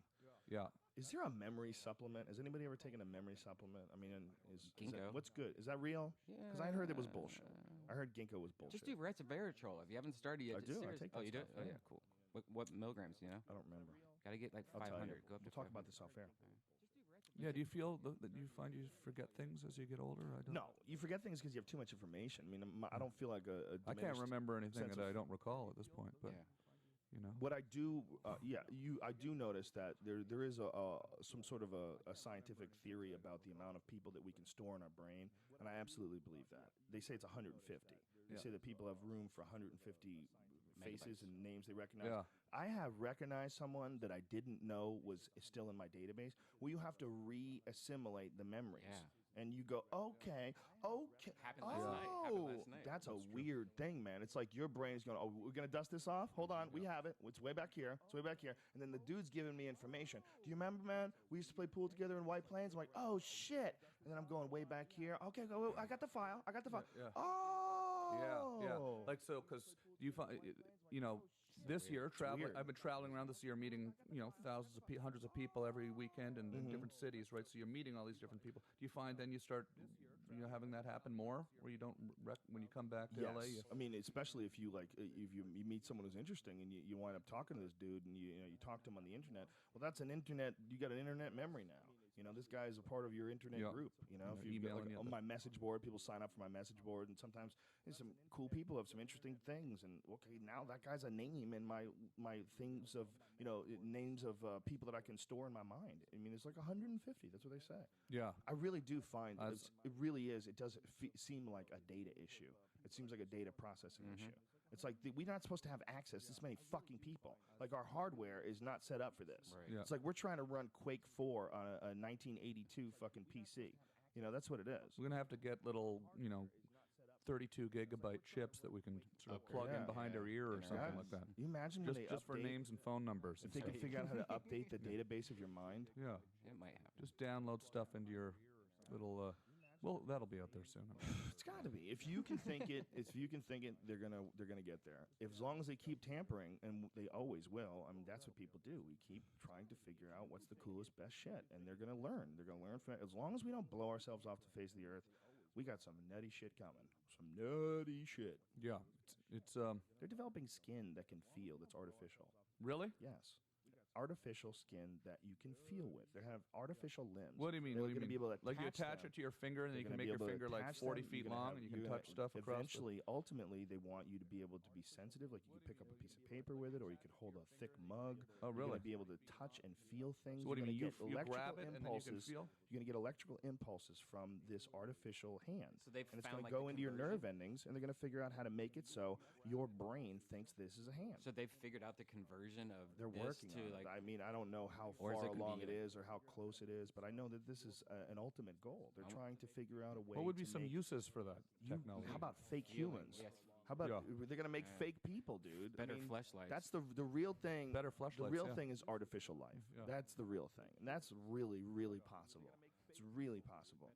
yeah.
Is there a memory supplement? Has anybody ever taken a memory supplement? I mean, is
Ginkgo.
what's good? Is that real? Because I heard it was bullshit. I heard ginkgo was bullshit.
Just do resveratrol. If you haven't started yet,
I
just
do. I
seriously-
take
Oh,
that
you do?
stuff,
Oh,
yeah.
yeah, cool. What milligrams, you know?
I don't remember.
Gotta get like
I'll tell
500.
you.
Go up to
We'll talk
500.
about this off air.
Yeah, do you feel that you find you forget things as you get older? I don't.
No, you forget things because you have too much information. I mean, I don't feel like a
I can't
diminished
remember anything
sense
that
of-
I don't recall at this point. But
Yeah.
you know,
What I do, I do notice that there is some sort of a scientific theory about the amount of people that we can store in our brain, and I absolutely believe that. They say it's 150. They
Yeah.
say that people have room for 150 faces and names they recognize.
Yeah.
I have recognized someone that I didn't know was still in my database. Well, you have to re-assimilate the memories.
Yeah.
And you go, okay.
Happened last night. Happened last night.
That's a weird thing, man. It's like your brain's going, oh, we're going to dust this off? Hold on, we have it. It's way back here. It's way back here. And then the dude's giving me information. Do you remember, man? We used to play pool together in White Plains. I'm like, oh, shit. And then I'm going way back here. Okay, go. I got the file.
Yeah.
Oh.
yeah. Like so, because you find, this year traveling.
weird.
I've been traveling around this year, meeting thousands of hundreds of people every weekend in different cities, right? So you're meeting all these different people. Do you find then you start, having that happen more, where you don't when you come back to
Yes.
LA?
I mean, especially if you if you meet someone who's interesting and you wind up talking to this dude and you talk to him on the internet. Well, that's an internet. You got an internet memory now. This guy is a part of your internet
Yeah.
group. If you
emailing you
on my message board, people sign up for my message board, and sometimes there's some cool people have some interesting things. And okay, now that guy's a name in my things of names of people that I can store in my mind. I mean, it's like 150. That's what they say.
Yeah.
I really do find
As-
it really is. It does seem like a data issue. It seems like a data processing issue. It's like we're not supposed to have access to this many fucking people. Like our hardware is not set up for this.
Right.
Yeah.
It's like we're trying to run Quake 4 on a 1982 fucking PC. That's what it is.
We're gonna have to get little, 32 gigabyte chips that we can sort of plug in
Yeah.
behind our ear or
Yeah.
something like that.
You imagine when
Just
they
just for
update-
names and phone numbers.
If they can figure out how to update the database of your mind.
Yeah.
It might happen.
Just download stuff into your little. Well, that'll be out there soon. I'm sure.
It's got to be. If you can think it, they're gonna get there. As long as they keep tampering, and they always will. I mean, that's what people do. We keep trying to figure out what's the coolest, best shit, and they're gonna learn. They're gonna learn from it. As long as we don't blow ourselves off the face of the earth, we got some nutty shit coming. Some nutty shit.
Yeah. It's
They're developing skin that can feel. That's artificial.
really.
Yes. Artificial skin that you can feel with. They have artificial limbs.
What do you mean?
They're
What do you
gonna
mean?
be able to
Like you
attach
attach
them.
it to your finger, and then
They're
you can
gonna
make
be
your
able to
finger like
attach
40
them.
feet
You're gonna
long,
have-
and you can
you're
touch
gonna-
stuff across.
Eventually, ultimately, they want you to be able to be sensitive. Like you can pick up a piece of paper with it, or you could hold a thick mug.
Oh,
You're
really?
gonna be able to touch and feel things.
So what do you
You're
mean?
gonna
You
get
grab
electrical
it and then you can
impulses.
feel?
You're gonna get electrical impulses from this artificial hand.
So they've
and it's
found,
gonna
like,
go
the
into your nerve
conversion?
endings, and they're gonna figure out how to make it so your brain thinks this is a hand.
So they've figured out the conversion of
They're
this
working
to
on
like.
it. I mean, I don't know how
Or is
far
it
along it
convenient?
is or how close it is, but I know that this is an ultimate goal. They're trying to figure out a way.
What would be
to
some
make
uses for that technology?
How about fake
Feeling,
humans?
yes.
How about
Yeah.
they're gonna make fake people, dude?
Better
I mean,
fleshlights.
That's the real thing.
Better
The
fleshlights,
real
yeah.
thing is artificial life.
Yeah.
That's the real thing, and that's really, really possible. It's really possible.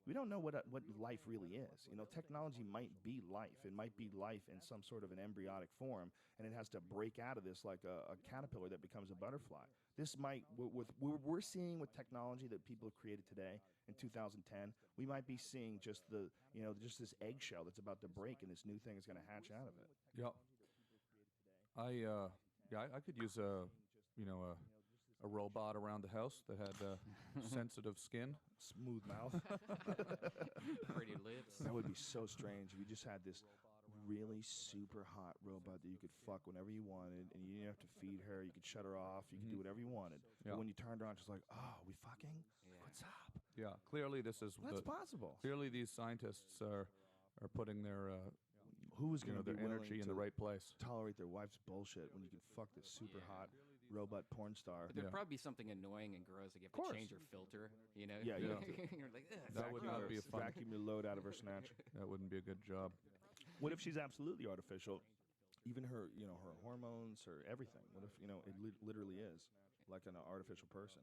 we don't know what life really is. You know, technology might be life. It might be life in some sort of an embryonic form, and it has to break out of this like a caterpillar that becomes a butterfly. This might, with we're seeing with technology that people have created today in 2010, we might be seeing just just this eggshell that's about to break, and this new thing is going to hatch out of it.
Yeah. I could use a robot around the house that had sensitive skin.
Smooth mouth.
Pretty lips.
That would be so strange if you just had this really super hot robot that you could fuck whenever you wanted, and you didn't have to feed her. You could shut her off. You could do whatever you wanted.
Yeah.
But when you turned around, just like, oh, we fucking? What's up?
Yeah, clearly this is
That's possible.
Clearly these scientists are putting their
Who's going to
their energy in the right place.
tolerate their wife's bullshit when you can fuck this super hot robot porn star?
But there'd probably be something annoying and gross, like you have to change your filter, you know?
Yeah,
yeah.
You're like,
That would not be a fun.
Vacuum your load out of her snatch.
That wouldn't be a good job.
What if she's absolutely artificial? Even her, her hormones, her everything. What if, it literally is like an artificial person?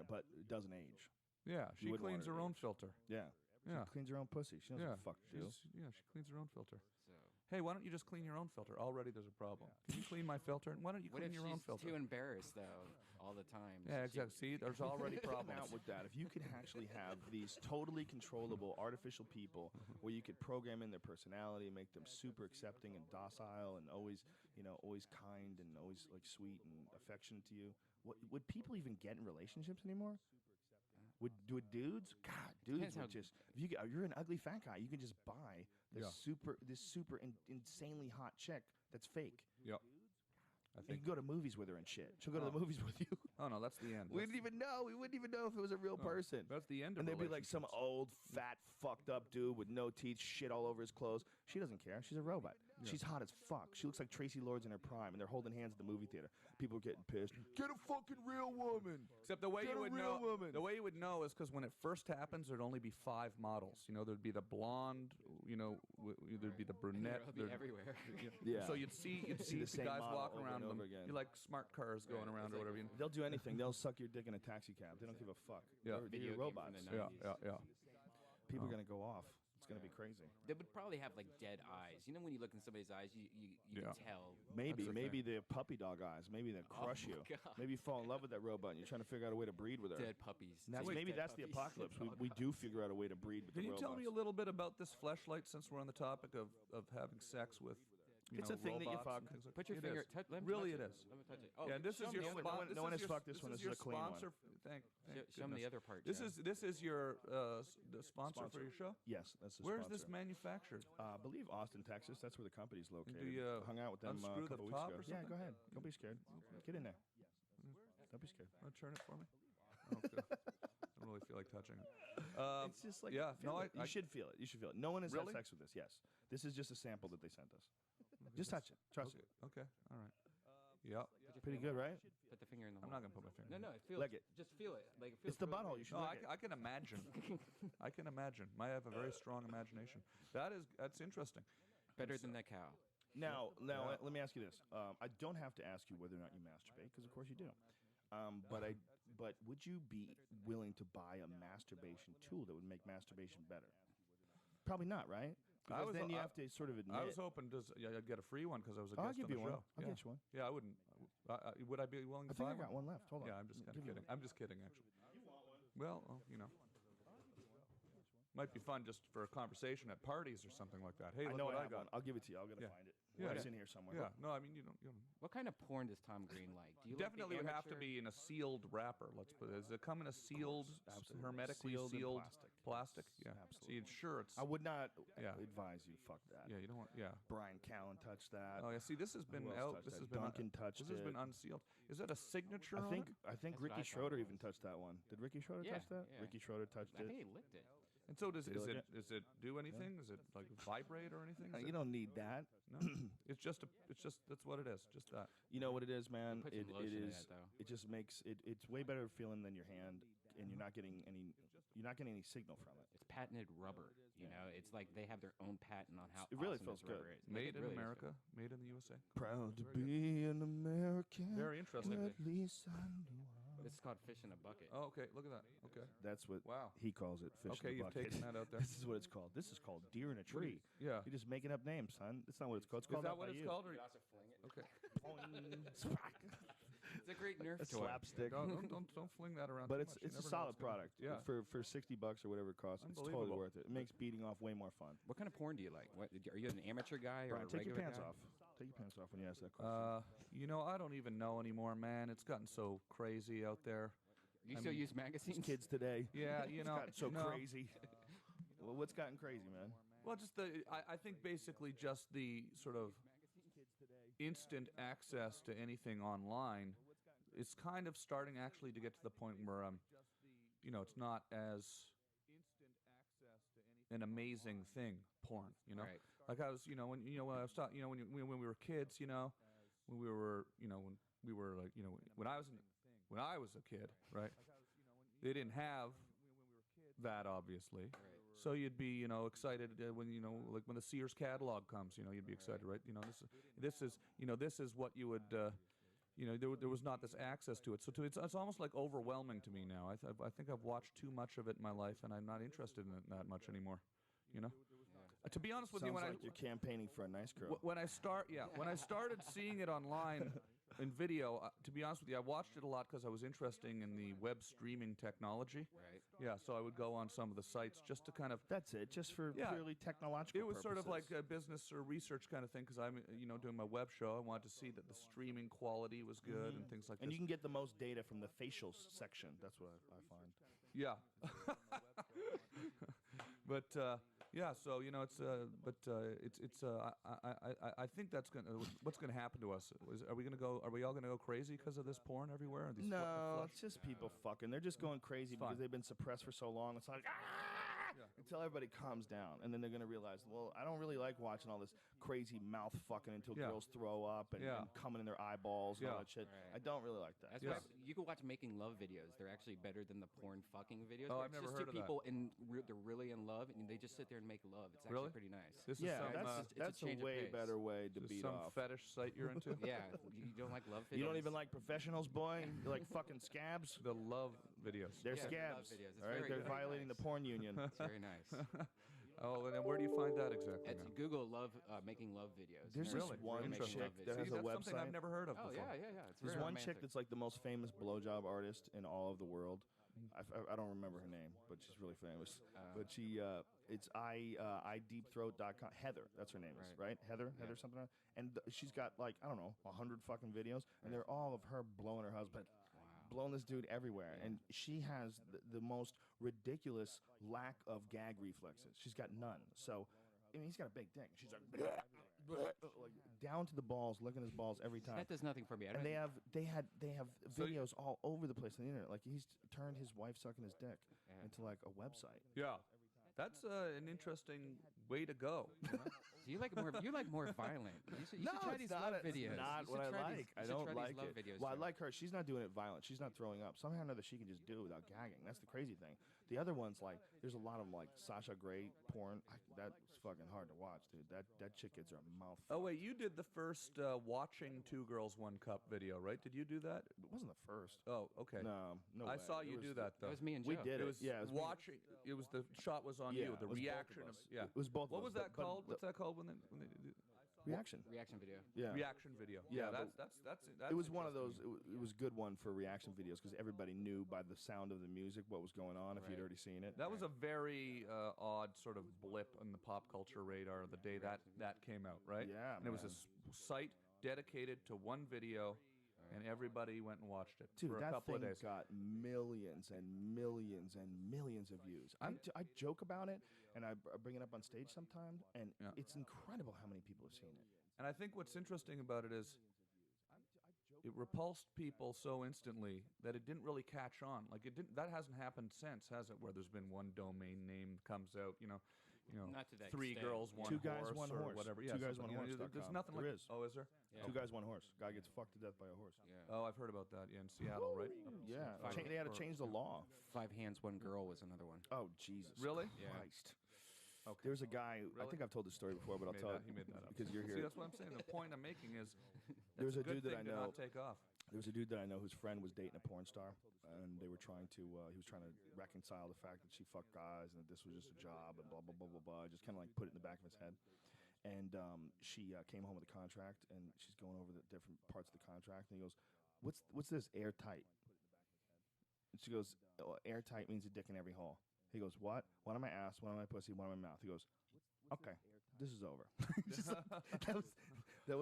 But it doesn't age.
Yeah, she
wouldn't
cleans
want
her
her
own
to
filter.
Yeah.
Yeah.
She cleans her own pussy. She doesn't fuck you.
She cleans her own filter.
So.
Hey, why don't you just clean your own filter? Already there's a problem. Can you clean my filter? And why don't you
What
clean
if
your own
she's
filter?
too embarrassed, though, all the time?
Yeah, exactly. See, there's already
Problem
problems.
out with that. If you could actually have these totally controllable artificial people where you could program in their personality, make them super accepting and docile and always, always kind and always like sweet and affectionate to you, would people even get in relationships anymore? Would dudes? God, dudes would just. If you're an ugly fat guy, you can just buy this super insanely hot chick that's fake.
Yep. I
And you
think.
can go to movies with her and shit. She'll go to the movies with you.
Oh no, that's the end.
We didn't even know. We wouldn't even know if it was a real person.
That's the end of
And they'd be like some
relationships.
old, fat, fucked up dude with no teeth, shit all over his clothes. She doesn't care. She's a robot. She's hot as fuck. She looks like Tracy Lords in her prime, and they're holding hands at the movie theater. People are getting pissed. Get a fucking real woman.
Except the way
Get
you
a
would
real
know.
woman.
The way you would know is because when it first happens, there'd only be 5 models. There'd be the blonde. There'd be the brunette.
It'll be everywhere.
Yeah.
So you'd see
the same
guys
model
walking
over
around
and
them.
over again.
You like smart cars going around or whatever.
They'll do anything. They'll suck your dick in a taxi cab. They don't give a fuck.
Yeah.
They're
Video game
robots.
from the
Yeah.
People are going to go off. It's going to be crazy.
They would probably have like dead eyes. You know, when you look in somebody's eyes, you
Yeah.
can tell.
Maybe
the
they're puppy dog eyes. Maybe they'll crush
my
you.
God.
Maybe you fall in love with that robot and you're trying to figure out a way to breed with her.
Dead puppies.
Maybe
Dead
that's the
puppies.
apocalypse. We do figure out a way to breed with
Can
the
you
robots.
tell me a little bit about this fleshlight since we're on the topic of having sex with
It's a thing that you
robots
fuck.
and things like
Put your
It
finger.
is.
Let me
Really,
touch
it is.
Let me touch it. Oh,
Yeah, and this
show
is
me
your
the other
no
part.
one- no one has fucked this one. This is
your
a clean one.
sponsor. Thank
Show me the
goodness.
other part.
This
Jeff.
is your the sponsor for your show.
Yes, that's the
Where's
sponsor.
this manufactured?
I believe Austin, Texas. That's where the company's located.
Do you,
Hung out with them a
unscrew the
couple weeks
top
ago.
or
Yeah,
something?
go ahead. Don't be scared. Get in there. Don't be scared.
Want to turn it for me? Okay. I don't really feel like touching it.
It's just like
yeah.
feel
No,
it. You should feel it. You should feel it. No one has
Really?
had sex with this. Yes, this is just a sample that they sent us. Just touch it. Trust
Okay.
it.
Okay. All right. Yeah.
Pretty good, right?
Put the finger in the
I'm
hole.
not gonna put my finger.
No, feel
Leg it.
Just feel it. Like it feels
It's the
really
butthole.
good.
You should
No,
lick it.
I can imagine. I can imagine. I have a very strong imagination. That's interesting.
Better than that cow.
Now,
Yeah.
let me ask you this. I don't have to ask you whether or not you masturbate, because of course you do. But would you be willing to buy a masturbation tool that would make masturbation better? Probably not, right? Because then you have to sort of admit.
I was hoping I'd get a free one because I was a
I'll
guest
give
on the
you one.
show.
I'll
yeah.
get you one.
Yeah, I wouldn't. Would I be willing
I
to
think
buy
I got one left. Hold on.
Yeah, I'm just kind
Give
of
you
kidding.
one.
I'm just kidding, actually. Well, might be fun just for a conversation at parties or something like that. Hey,
I
look
know
what I
I have
got.
one. I'll give it to you. I'll gotta
Yeah.
find it.
Yeah.
It's in here somewhere.
Yeah, no, I mean you don't.
What kind of porn does Tom Green like? Do you
Definitely
like
would
the
have to
amateur-
be in a sealed wrapper. Let's put it. Does it come in a sealed,
Absolutely.
hermetically
Sealed
sealed,
in plastic.
plastic? Yeah.
Absolutely.
So you ensure it's.
I would not
Yeah.
advise you. Fuck that.
Yeah, you don't want. Yeah.
Brian Callen touched that.
Oh yeah. See, this has been
Who else
out.
touched
This
that?
has been.
Duncan touched
This has been
it.
unsealed. Is that a signature?
I
on
think
it?
That's what
Ricky
I thought.
Schroeder even touched that one. Did Ricky Schroeder
Yeah,
touch that?
yeah.
Ricky Schroeder touched
I
it.
think he licked it.
And so does
Did you
is
like
it? Does it do anything? Is it like vibrate or anything? Is
You
it-
don't need that.
No. It's just that's what it is. Just that.
You know what it is, man.
Put some
It
lotion in
is.
it, though.
It just makes it. It's way better feeling than your hand, and you're not getting any. You're not getting any signal from it.
It's patented rubber. You know, it's like they have their own patent on how
It really
awesome
feels
this rubber
good.
is. Like,
Made
it
in
really is
America. Made in the USA.
Proud to be an American.
Very interesting.
At least I knew.
This is called fish in a bucket.
Oh, okay. Look at that. Okay.
That's what
Wow.
he calls it. Fish
Okay,
in a
you've
bucket.
taken that out there.
This is what it's called. This is called deer in a tree.
Yeah.
You're just making up names, son. It's not what it's called. It's
Is
called
that
out
what
by
it's
you.
called? Or...
also fling it.
Okay.
It's a great Nerf
A
toy.
slapstick.
Don't fling that around.
But
too
it's
much. You
a
never know
solid
what's gonna-
product.
Yeah.
For $60 or whatever it costs, it's totally
Unbelievable.
worth it. It makes beating off way more fun.
What kind of porn do you like? What, are you an amateur guy or
Brian,
a
take your
regular
pants
guy?
off. Take your pants off when you ask that question.
You know, I don't even know anymore, man. It's gotten so crazy out there.
You
I
still
mean,
use magazines?
Kids today.
Yeah, you
It's
know,
gotten so
no.
crazy. Well, what's gotten crazy, man?
Well, just I think basically just the sort of instant access to anything online is kind of starting actually to get to the point where you know, it's not as an amazing thing, porn. You know,
Right.
like I was, you know, when I was talking, you know, when we were kids, you know, when we were like, you know, when I was a kid, right? They didn't have that, obviously.
Right.
So you'd be, you know, excited when, you know, like when the Sears catalog comes, you know, you'd be excited, right? You know, this is what you would, you know, there was not this access to it. So it's almost like overwhelming to me now. I think I've watched too much of it in my life, and I'm not interested in it that much anymore. You know, to be honest with you,
Sounds
when
like you're campaigning for a nice girl.
when I started seeing it online in video, to be honest with you, I watched it a lot because I was interested in the web streaming technology.
Right.
Yeah, so I would go on some of the sites just to kind of.
That's it, just for
Yeah.
purely technological
It was sort of like
purposes.
a business or research kind of thing because I'm, you know, doing my web show. I wanted to see that the streaming quality was good and things like
And
this.
you can get the most data from the facial section. That's what I find.
Yeah. But yeah, so you know, I think that's what's gonna happen to us. Are we all gonna go crazy because of this porn everywhere? Are these
No, it's just people fucking. They're just going crazy
fine.
because they've been suppressed for so long. It's like, until everybody calms down. And then they're going to realize, well, I don't really like watching all this crazy mouth fucking until
Yeah.
girls throw up and,
Yeah.
and coming in their eyeballs and all
Yeah.
that shit.
Right.
I don't really like that.
That's
Yeah.
why you can watch making love videos. They're actually better than the porn fucking videos.
Oh,
where
I've
it's
never
just
heard
two
of that.
people and they're really in love and they just sit there and make love. It's actually
Really?
pretty nice.
This
Yeah,
is some,
that's,
it's a
that's a
change of
way
pace.
better way to
this is
beat
some
off.
fetish site you're into.
Yeah, you don't like love videos.
You don't even like professionals, boy? You like fucking scabs?
The love videos.
They're
Yeah, love
scabs.
videos. It's
All right,
very
they're
good.
violating the porn union.
It's very nice.
Oh, and then where do you find that exactly?
It's
now?
Google love making love videos.
There's
and
this
they're
one
making
chick
love
that
videos.
has
See,
a
that's something
website.
I've never heard of
Oh
before.
yeah. It's
There's
very
one chick
romantic.
that's like the most famous blowjob artist in all of the world. I don't remember her name, but she's really famous. But she, it's iDeepthroat.com. Heather, that's her name, right? Heather something. And she's got like, I don't know, 100 fucking videos, and they're all of her blowing her husband. Blowing this dude everywhere, and she has the most ridiculous lack of gag reflexes. She's got none. So, I mean, he's got a big dick. She's like, like down to the balls, licking his balls every time.
That does nothing for me. I
And
don't
they have videos all over the place on the internet. Like he's turned his wife sucking his dick into like a website.
Yeah, that's an interesting way to go. You know?
You like more violent. You should try
it's
these
not,
love
it's
videos.
not
You
what
should
I
try
like.
these-
I
you should
don't
try
like
these love
it.
videos,
Well, I
Joe.
like her. She's not doing it violent. She's not throwing up. Somehow or another, she can just do it without gagging. That's the crazy thing. The other ones, like, there's a lot of like Sasha Grey porn. That's fucking hard to watch, dude. That chick gets her mouth.
Oh wait, you did the first watching Two Girls One Cup video, right? Did you do that?
It wasn't the first.
Oh, okay.
No, no.
I
way.
saw
It
you
was
do that though.
That was me and Joe.
We did
It
it.
was
Yeah, it was me.
watching. It was the shot was on
Yeah,
you.
it
The
was both of
reaction of
us.
yeah.
It was both of
What
us,
was that
but-
called?
but-
What's that called when they do
Reaction.
Reaction video.
Yeah.
reaction video?
Yeah,
that's
It was one of those. It was a good one for reaction videos because everybody knew by the sound of the music what was going on if you'd
Right.
already seen it.
That was a very odd sort of blip on the pop culture radar the day that came out, right?
Yeah,
And it was a
man.
site dedicated to one video, and everybody went and watched it
Dude,
for a
that
couple
thing
of days.
got millions and millions and millions of views. I joke about it, and I bring it up on stage sometimes, and
Yeah.
it's incredible how many people have seen it.
And I think what's interesting about it is it repulsed people so instantly that it didn't really catch on. Like it didn't. That hasn't happened since, has it? Where there's been one domain name comes out, you know,
Not to that
three
extent.
girls, one
Two guys,
horse,
one
or
horse.
whatever.
Two
Yeah,
guys,
something,
one
you know,
horse.com.
There's nothing
There
like.
is.
Oh, is there?
Yeah.
Two guys, one horse. Guy gets fucked to death by a horse.
Yeah.
Oh, I've heard about that. Yeah, in Seattle, right?
Yeah,
Five-
they had to change the law.
5 Hands, 1 Girl was another one.
Oh Jesus!
Really?
Yeah.
Christ.
Okay.
There's a guy. I
Really?
think I've told this story before, but I'll
Made
tell
that-
it
he made that up.
because you're
See,
here.
that's what I'm saying. The point I'm making is
There's
it's
a
good
dude that
thing
I
to
know.
not take off.
There was a dude that I know whose friend was dating a porn star, and they were trying to. He was trying to reconcile the fact that she fucked guys and that this was just a job and blah blah blah blah blah. Just kind of like put it in the back of his head. And she came home with a contract, and she's going over the different parts of the contract. And he goes, "What's this airtight?" And she goes, oh, "Airtight means a dick in every hole." He goes, "What? One on my ass, one on my pussy, one on my mouth." He goes, "Okay, this is over." Just like, that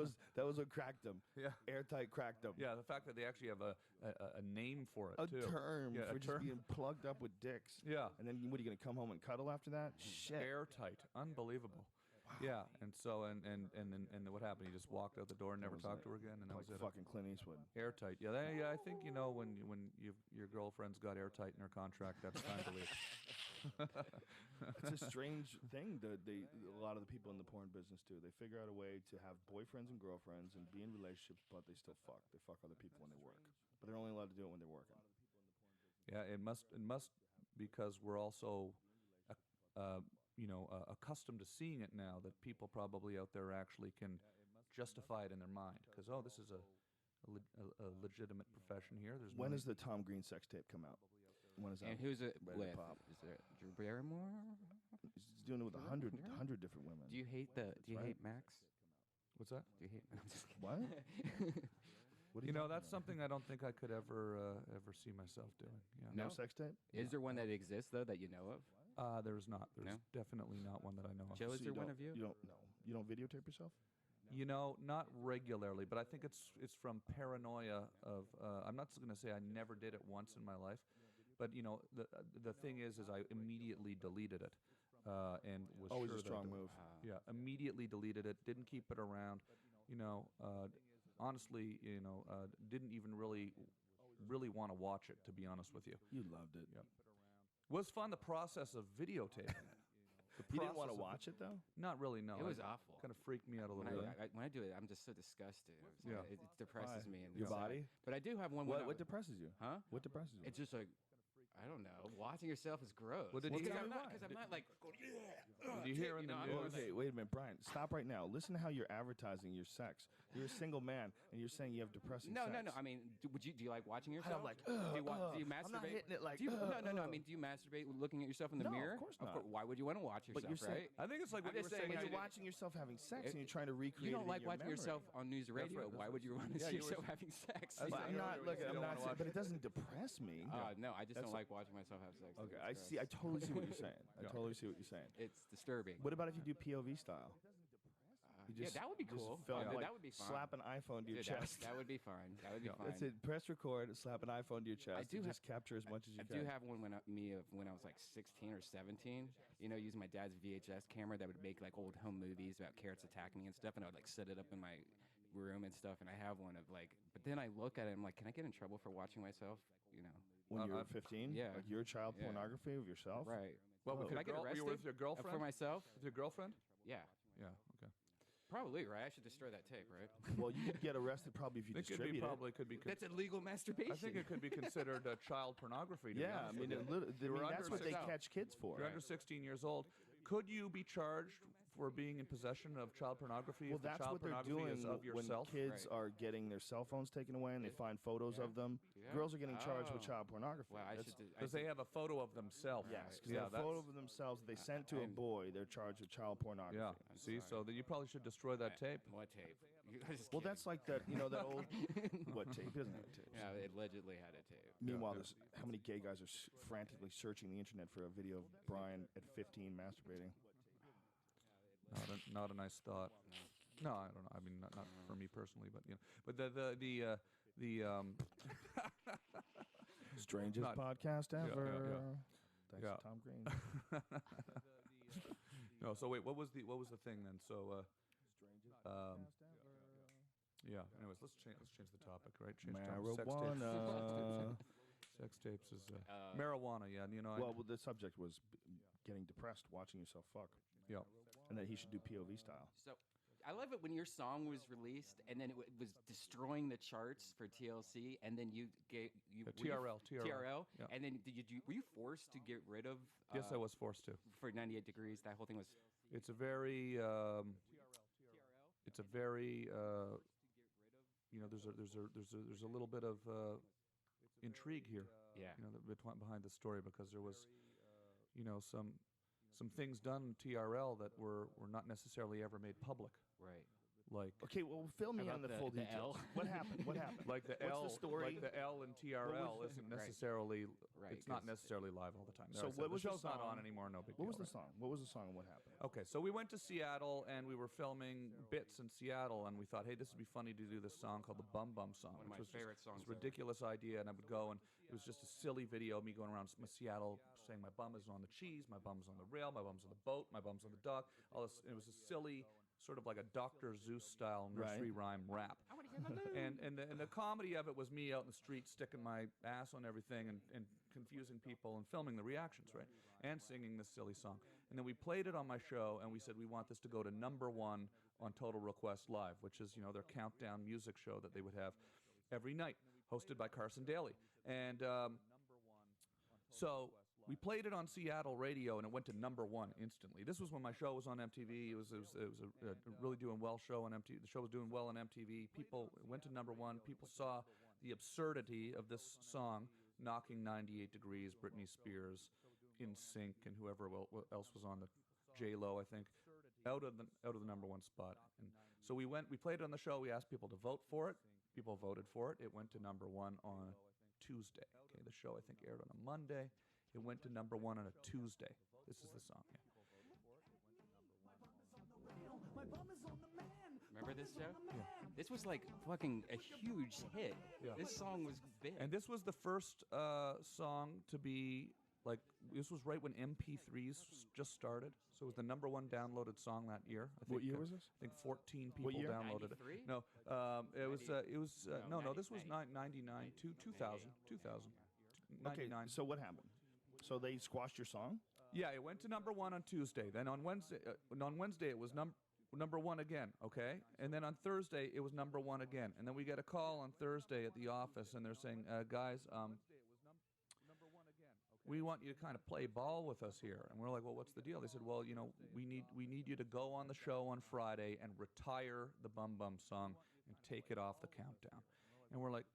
was what cracked him.
Yeah.
Airtight cracked him.
Yeah, the fact that they actually have a name for it,
A
too.
term
Yeah,
for
a
just
term.
being plugged up with dicks.
Yeah.
And then what are you going to come home and cuddle after that? Shit.
Airtight. Unbelievable. Yeah, and so and then what happened? He just walked out the door and never talked to her again, and that
Like
was it.
fucking Clint Eastwood.
Airtight. Yeah, I think when your girlfriend's got airtight in her contract, that's time to leave.
It's a strange thing that a lot of the people in the porn business do. They figure out a way to have boyfriends and girlfriends and be in relationships, but they still fuck. They fuck other people when they work, but they're only allowed to do it when they're working.
Yeah, it must because we're also, accustomed to seeing it now that people probably out there actually can justify it in their mind because this is a legitimate profession here. There's
When
money.
does the Tom Green sex tape come out? When is that?
And who's it
ready to
with?
pop?
Is it Drew Barrymore?
He's doing it with 100 different women.
Do you hate hate Max?
What's that?
Do you hate? I'm just kidding.
What? What are
You know,
talking
that's
about?
something I don't think I could ever see myself doing. Yeah.
No
No?
sex tape?
Is there one that exists though that you know of?
There's not. There's
No?
definitely not one that I know of.
Joe, is
So
there one
don't-
of you?
You don't know. You don't videotape yourself?
You know, not regularly, but I think it's from paranoia of. I'm not going to say I never did it once in my life, but the thing is I immediately deleted it, and was
Always
sure
a strong
that,
move.
Yeah, immediately deleted it. Didn't keep it around. Honestly, didn't even really want to watch it. To be honest with you,
You loved it.
yeah. Was fun the process of videotaping it.
You didn't want to watch it though?
Not really. No,
It was awful.
Kind of freaked me out a
When
little
I,
bit.
when I do it, I'm just so disgusted.
Yeah.
It depresses
Why?
me. And
Your
it's sad.
body?
But I do have one.
What depresses you?
Huh?
What depresses you?
It's just like, I don't know. Watching yourself is gross.
Well, did you
Because
hear-
I'm not like.
Did you hear in the
I'm
news?
Okay, wait a minute, Brian. Stop right now. Listen to how you're advertising your sex. You're a single man, and you're saying you have depressing
No,
sex.
no, no. I mean, do you like watching
I
yourself?
don't like,
do you
I'm not
masturbate?
hitting it like,
Do you, no. I mean, do you masturbate looking at yourself in the
No, of
mirror?
course not.
Why would you want to watch
But
yourself,
you're saying-
right?
I think it's like what
I'm
you were
just saying
saying.
But
how
you're
you-
watching yourself having sex,
It-
and you're trying to recreate
You don't
it in
like
your
watching
memory.
yourself on news
right,
radio.
that's
Why would you want to
yeah,
see
you were
yourself
s-
having sex?
That's
But
like
I'm
earlier
not.
when
Look,
you
I'm
don't
not.
wanna
Saying,
watch
but it doesn't depress me.
No, I just
That's
don't
a-
like watching myself have sex.
Okay,
It's
I
gross.
see. I totally see what you're saying. I
Yeah.
totally see what you're saying.
It's disturbing.
What about if you do POV style? You
Yeah, that would be
just
cool.
film,
Yeah,
like,
that would be fun.
Slap an iPhone to your
Dude,
chest.
that would be fine. That would be fine.
That's it. Press record. Slap an iPhone to your chest.
do
and
ha-
just capture as much as you
I
can.
do have one when I was like 16 or 17. Using my dad's VHS camera that would make like old home movies about carrots attacking me and stuff, and I would like set it up in my room and stuff. And I have one of like, but then I look at it, and I'm like, can I get in trouble for watching myself?
When you were 15,
yeah.
like your child
Yeah.
pornography of yourself.
Right.
Well, with
Could
your
I get
girl,
arrested?
you were with your girlfriend?
For myself?
With your girlfriend?
Yeah.
Yeah. Okay.
Probably, right? I should destroy that tape, right?
Well, you could get arrested probably if you
It could
distribute
be
it.
probably could be.
That's illegal masturbation.
I think it could be considered child pornography. To be
Yeah, I
honest
mean,
with you. You're
that's
under
what they
16
catch kids for.
You're under 16 years old. Could you be charged for being in possession of child pornography
Well,
if the
that's
child
what they're
pornography
doing
is of
when
yourself?
kids
Right.
are getting their cell phones taken away and they find photos
Yeah.
of them.
Yeah.
Girls are getting charged with
Oh.
child pornography.
Well, I
That's-
should.
Because they have a photo of themselves.
Yes, because
yeah,
they have a photo of themselves that they sent to a boy. They're charged with child pornography.
Yeah. See, so that you probably should destroy that tape.
What tape? Just
Well,
kidding.
that's like that. You know that old what tape? He doesn't have tapes.
Yeah, it allegedly had a tape.
Meanwhile, there's how many gay guys are frantically searching the internet for a video of Brian at 15 masturbating?
Not a nice thought. No, I don't know. I mean, not for me personally, but but
Strangest
Not-
podcast
yeah,
ever.
yeah.
Thanks
Yeah.
to Tom Green.
no. So wait, what was the thing then? So yeah. Anyways, let's change the topic, right? Change the topic.
Marijuana.
Sex tapes is marijuana. Yeah,
Well, the subject was getting depressed watching yourself fuck,
yeah.
and that he should do POV style.
So, I love it when your song was released and then it was destroying the charts for TLC, and then you were you-
TRL. Yeah.
and then were you forced to get rid of?
Yes, I was forced to.
For 98 Degrees. That whole thing was.
It's a very there's a little bit of intrigue here.
Yeah.
Behind the story, because there was, some things done in TRL that were not necessarily ever made public.
Right.
Like,
Okay, well, fill me
About
on the
the-
full
the
details.
L?
What happened? What happened?
like the
What's
L,
the story?
like the L in TRL isn't
Right.
necessarily,
Right,
it's not
'cause
necessarily live all the time.
So
There I said,
what was
the
the
show's not on
song?
anymore? No big
What
deal.
was the song? What was the song and what happened?
Okay, so we went to Seattle and we were filming bits in Seattle, and we thought, hey, this would be funny to do this song called the Bum Bum Song,
One of
which
my
was
favorite
just
songs
this ridiculous idea. And I would go, and it was just a silly video of me going around Seattle saying my bum is on the cheese, my bum's on the rail, my bum's on the boat, my bum's on the dock. All this, it was a silly, sort of like a Dr. Seuss style nursery rhyme rap. And the comedy of it was me out in the street sticking my ass on everything and confusing people and filming the reactions, right? And singing this silly song. And then we played it on my show, and we said we want this to go to #1 on Total Request Live, which is, their countdown music show that they would have every night, hosted by Carson Daly. And so we played it on Seattle radio, and it went to #1 instantly. This was when my show was on MTV. It was a really doing well show on MTV. The show was doing well on MTV. People went to #1. People saw the absurdity of this song, knocking 98 Degrees, Britney Spears, In Sync, and whoever else was on the J-Lo, I think, out of the #1 spot. And so we played it on the show. We asked people to vote for it. People voted for it. It went to #1 on Tuesday. Okay, the show I think aired on a Monday. It went to #1 on a Tuesday. This is the song. Yeah.
Remember this show? Yeah. This was like fucking a huge hit.
Yeah.
This song was big.
And this was the first song to be like. This was right when MP3s just started. So it was the #1 downloaded song that year. I think,
What year was this?
I think 14 people
year?
downloaded
93?
it. No, it was. No. This was
90.
99 to 2000. 2000.
Okay,
99.
so what happened? So they squashed your song?
Yeah, it went to #1 on Tuesday. Then on Wednesday it was #1 again. Okay, and then on Thursday it was #1 again. And then we get a call on Thursday at the office, and they're saying, guys, we want you to kind of play ball with us here. And we're like, well, what's the deal? They said, well, we need you to go on the show on Friday and retire the Bum Bum Song and take it off the countdown. And we're like,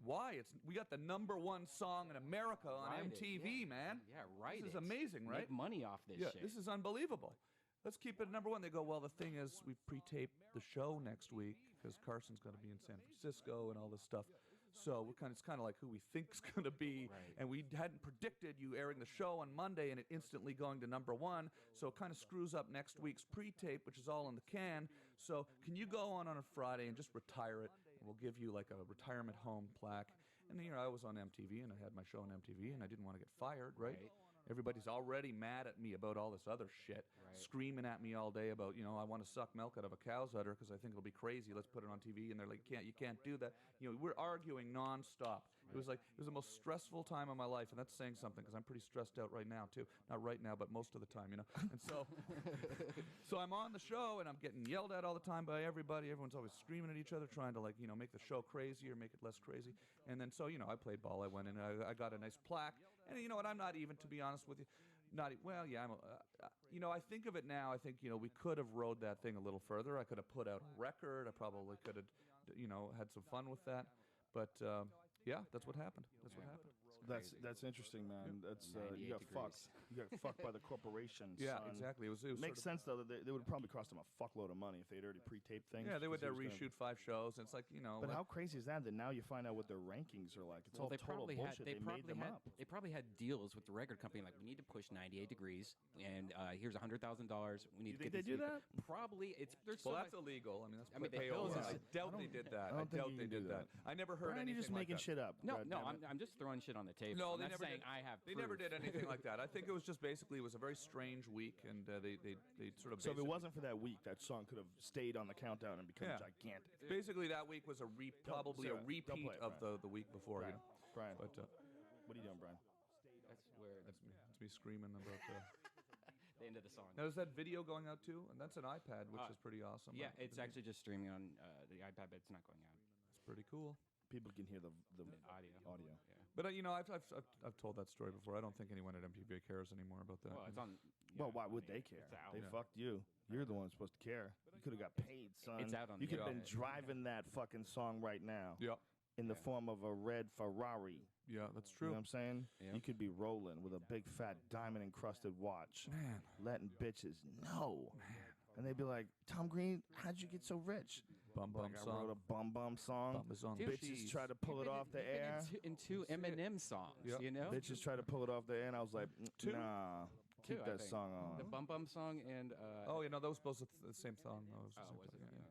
why? We got the #1 song in America on
Write it,
MTV,
yeah.
man.
Yeah, right.
This is amazing, right?
Make money off this
Yeah,
shit.
this is unbelievable. Let's keep it at #1. They go, well, the thing is, we pre-taped the show next week because Carson's going to be in San Francisco and all this stuff. So it's kind of like who we think's going to be,
Right.
and we hadn't predicted you airing the show on Monday and it instantly going to #1. So it kind of screws up next week's pre-tape, which is all in the can. So can you go on a Friday and just retire it, and we'll give you like a retirement home plaque. And here I was on MTV, and I had my show on MTV, and I didn't want to get fired, right? Everybody's already mad at me about all this other shit, screaming at me all day about, I want to suck milk out of a cow's udder because I think it'll be crazy. Let's put it on TV. And they're like, you can't do that. We're arguing nonstop. It was the most stressful time of my life, and that's saying something because I'm pretty stressed out right now too. Not right now, but most of the time, And so, so I'm on the show, and I'm getting yelled at all the time by everybody. Everyone's always screaming at each other, trying to make the show crazy or make it less crazy. And then so, I played ball. I went in, and I got a nice plaque. And you know what? I'm not even, to be honest with you, I think of it now. I think we could have rode that thing a little further. I could have put out a record. I probably could have, had some fun with that. But yeah, that's what happened. That's what happened.
That's interesting, man. That's you got
98
fucked. You got fucked by the corporation.
Yeah,
son.
exactly. It was
Makes sense though that they would probably cost them a fuckload of money if they'd already pre-taped things.
Yeah, they would
'cause he was
reshoot 5 shows, and it's like
But how crazy is that? That now you find out what their rankings are like. It's all
They
total
probably
bullshit.
had.
They made them up.
They probably had deals with the record company. Like, we need to push 98 Degrees, and here's $100,000. We need
You
to
think
get
they
these
do that?
Probably. There's
well,
so
that's
much-
illegal. I mean, that's
the
payola.
Hills
I
is-
doubt they did that.
I don't think
doubt
you
they
can do
did that.
that.
I never heard
Brian,
anything
you're just
like
making
that.
shit up.
No,
God
no,
damn it.
I'm just throwing shit on the table.
No,
I'm
they
not
never
saying
did.
I have.
They never
proof.
did anything like that. I think it was just basically it was a very strange week, and they sort of.
So if it
basically-
wasn't for that week, that song could have stayed on the countdown and become
Yeah.
gigantic.
basically that week was probably a
Sarah, don't
repeat
play it,
of
Brian.
the week before.
Brian, Brian,
But
what are you doing, Brian?
That's where
that's me. It's me screaming about.
the end of the song.
Now there's that video going out too, and that's an iPad, which is pretty awesome.
Yeah,
right?
it's actually just streaming on the iPad, but it's not going out.
It's pretty cool.
People can hear the audio.
Yeah.
But I've told that story before. I don't think anyone at MPBA cares anymore about that.
Well, it's on.
Well, why would they care?
It's out.
They
Yeah.
fucked you. You're the one supposed to care. You could have got paid, son.
It's out on
You
the
could have been
internet.
driving that fucking song right now
Yeah,
in the
Yeah.
form of a red Ferrari.
yeah, that's
You
true.
know what I'm saying?
Yeah.
You could be rolling with a big fat diamond encrusted watch,
Man,
letting bitches know. And they'd be like, Tom Green, how'd you get so rich?
bum
Like,
bum
I wrote
song.
a bum song.
Bum is on the
Dude,
Bitches
cheese.
try to pull it off the air.
In two Eminem songs,
Yep.
you know?
Bitches try to pull it off the air, and I was like,
Two?
nah, keep
Two, I
that
think.
song on.
The Bum Bum song and
Oh, you know, those both the same song. No, it was the
Oh,
same
was
song.
it?
Yeah, yeah.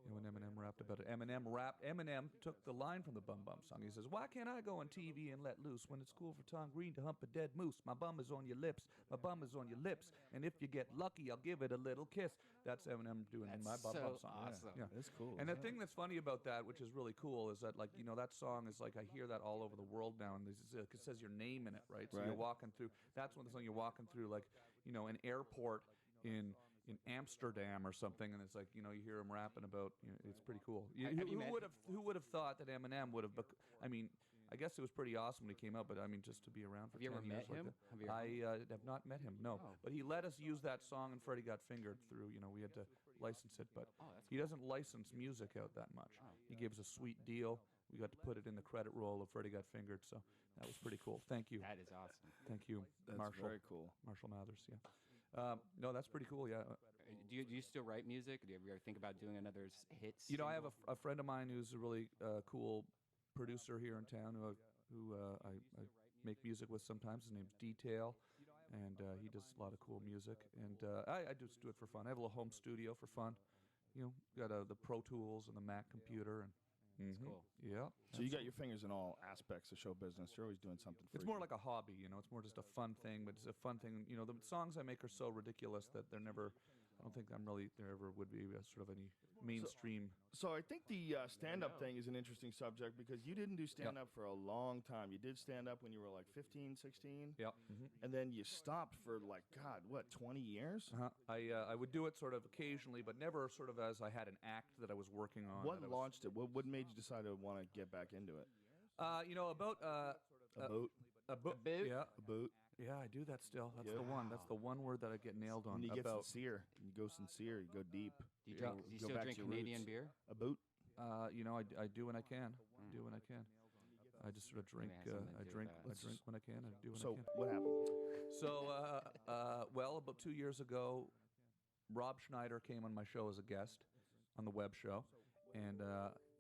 You know, when Eminem rapped about it. Eminem took the line from the Bum Bum song. He says, "Why can't I go on TV and let loose when it's cool for Tom Green to hump a dead moose? My bum is on your lips. My bum is on your lips. And if you get lucky, I'll give it a little kiss." That's Eminem doing
That's
my Bum
so
Bum song. Yeah,
awesome.
Yeah.
It's cool.
And the thing that's funny about that, which is really cool, is that, like, you know, that song is like, I hear that all over the world now, and it says your name in it, right? So you're
Right.
walking through. That's when the song you're walking through, like, you know, an airport in Amsterdam or something, and it's like, you know, you hear him rapping about, you know, it's pretty cool.
Have you met-
Who would have thought that Eminem would have? I mean, I guess it was pretty awesome when he came out, but I mean, just to be around for
Have you
10
ever
years
met
like
him?
that.
Have you ever-
I have not met him, no.
Oh.
But he let us use that song, and Freddie got fingered through. You know, we had to license it, but
Oh, that's
he doesn't license music out that much.
Oh.
He gives a sweet deal. We got to put it in the credit roll of Freddie got fingered, so that was pretty cool. Thank you,
That is awesome.
thank you,
That's
Marshall.
very cool.
Marshall Mathers, yeah. No, that's pretty cool, yeah.
Do you still write music? Do you ever think about doing another hit?
You know, I have
single?
a friend of mine who's a really cool producer here in town who I make music with sometimes. His name's Detail, and he does a lot of cool music. And I just do it for fun. I have a little home studio for fun. You know, got the Pro Tools and the Mac computer, and
That's cool.
yeah.
So you got your fingers in all aspects of show business. You're always doing something.
It's more like a hobby, you know. It's more just a fun thing, but it's a fun thing. You know, the songs I make are so ridiculous that they're never. I don't think there ever would be sort of any mainstream.
So I think the stand-up thing is an interesting subject because you didn't do stand-up for a long time. You did stand-up when you were like 15, 16?
Yeah.
And then you stopped for like, God, what, 20 years?
Uh-huh. I would do it sort of occasionally, but never sort of as I had an act that I was working on.
What
that I was-
launched it? What made you decide to want to get back into it?
You know, about
A boat?
a book.
boot?
Yeah,
A boat?
yeah, I do that still. That's
Yeah.
the one. That's the one word that I get nailed on.
When you get
about
sincere. You go sincere. You go deep.
Do you,
Yeah.
drink, do you
Go
still
back
drink
to your
Canadian
roots.
beer?
A boat?
you know, I do when I can. Do when I can. I just sort of drink.
has something to
I
do
drink.
with
I
that.
drink when I can. I do when
So
I can.
what happened?
So, well, about 2 years ago, Rob Schneider came on my show as a guest on the web show, and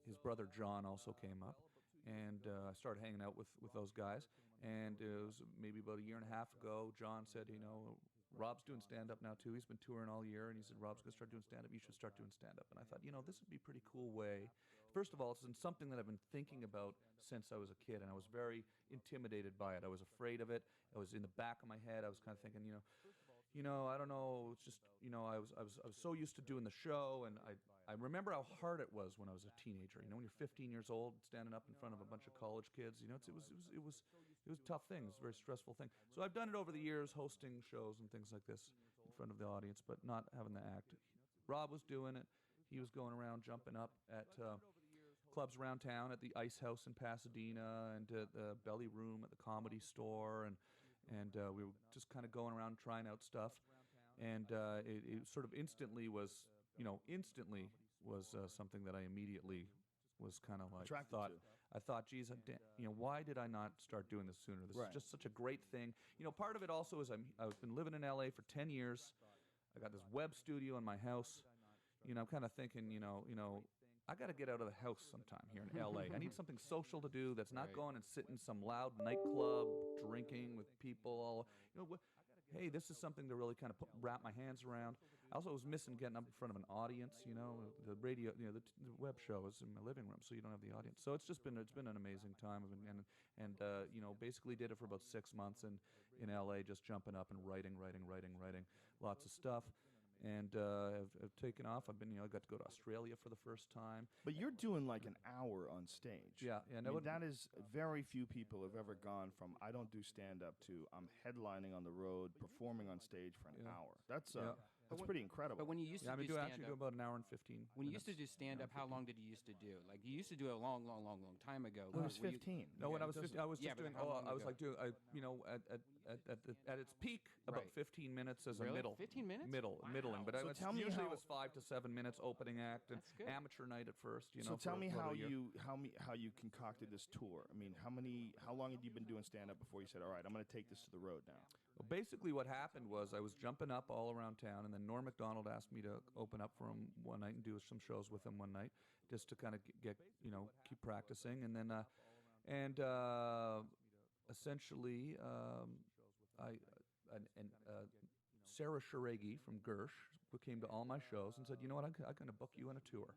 his brother John also came up, and I started hanging out with those guys. And it was maybe about a year and a half ago. John said, you know, Rob's doing stand-up now too. He's been touring all year, and he said, Rob's going to start doing stand-up. You should start doing stand-up. And I thought, you know, this would be a pretty cool way. First of all, it's something that I've been thinking about since I was a kid, and I was very intimidated by it. I was afraid of it. I was in the back of my head. I was kind of thinking, you know, I don't know. It's just, you know, I was so used to doing the show, and I remember how hard it was when I was a teenager. You know, when you're 15 years old, standing up in front of a bunch of college kids. You know, it was a tough thing. It was a very stressful thing. So I've done it over the years, hosting shows and things like this in front of the audience, but not having the act. Rob was doing it. He was going around jumping up at clubs around town, at the Ice House in Pasadena, and at the Belly Room at the Comedy Store, and we were just kind of going around trying out stuff, and it sort of instantly was something that I immediately was kind of like
Attracted
thought.
to.
I thought, geez, why did I not start doing this sooner? This
Right.
is just such a great thing. You know, part of it also is I've been living in LA for 10 years. I got this web studio in my house. You know, I'm kind of thinking, you know, I got to get out of the house sometime here in LA. I need something social to do that's not
Right.
going and sitting in some loud nightclub drinking with people. Hey, this is something to really kind of wrap my hands around. I also was missing getting up in front of an audience. You know, the radio, you know, the web show is in my living room, so you don't have the audience. So it's been an amazing time, and you know, basically did it for about 6 months in LA, just jumping up and writing lots of stuff. And have taken off. I got to go to Australia for the first time.
But you're doing like an hour on stage.
Yeah,
I mean, that is very few people have ever gone from I don't do stand up to I'm headlining on the road, performing on stage for an
Yeah.
hour. That's
Yeah.
That's pretty incredible.
But when you used
Yeah,
to
I
do
do
stand
actually
up,
do about an hour and 15.
when you used to do stand up, how long did you used to do? Like you used to do it a long time ago.
Well, he was
Were you-
15.
No, when
Yeah,
I was
it
15, I was
Yeah,
just
but
doing.
how long
I was
ago?
like doing. At its peak, about
Right.
15 minutes as a
Really?
middle.
15 minutes?
Middling. But
So
I
tell me
usually
how-
it was 5 to 7 minutes opening act and
That's good.
amateur night at first. You
So
know.
tell
for
me
about
how
a year.
you concocted this tour. I mean, how long had you been doing stand up before you said, "All right, I'm going to take this to the road now"?
Well, basically, what happened was I was jumping up all around town, and then Norm Macdonald asked me to open up for him one night and do some shows with him one night, just to kind of get keep practicing, and then essentially I and Sarah Sharegi from Gersh who came to all my shows and said, you know what, I'm going to book you on a tour.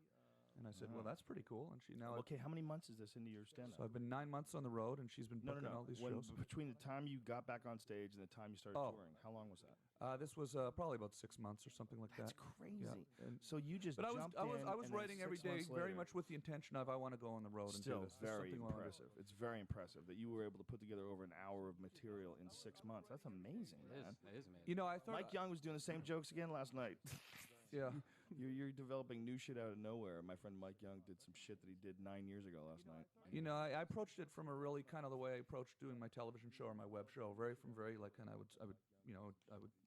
And I said, well, that's pretty cool. And she now
Okay, how many months is this into your stand up?
so I've been 9 months on the road, and she's been
No,
booking all these
When,
shows.
between the time you got back on stage and the time you started
Oh.
touring, how long was that?
This was probably about 6 months or something like
That's
that.
crazy.
Yeah. And
So you just
but I was
jumped
I was
in,
I was
and then
writing every
6
day
months
very
later-
much with the intention of I want to go on the road and do
Still
this. This is
very
something I wanna do.
impressive. It's very impressive that you were able to put together over an hour of material in 6 months. That's amazing, man.
That is amazing.
You know, I thought
Mike Young was doing the same jokes again last night.
yeah.
You're developing new shit out of nowhere. My friend Mike Young did some shit that he did 9 years ago last night.
You know, I approached it from a really kind of the way I approached doing my television show or my web show, very like, and I would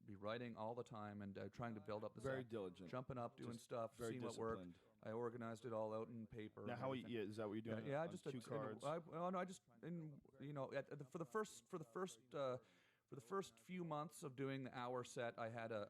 be writing all the time and trying to build up this
Very
act,
diligent.
jumping up, doing
Just
stuff,
very
seeing what worked.
disciplined.
I organized it all out in paper.
Now,
and
how
everything.
is that what you're doing?
Yeah, I
on
just
cue cards.
for the first few months of doing the hour set, I had a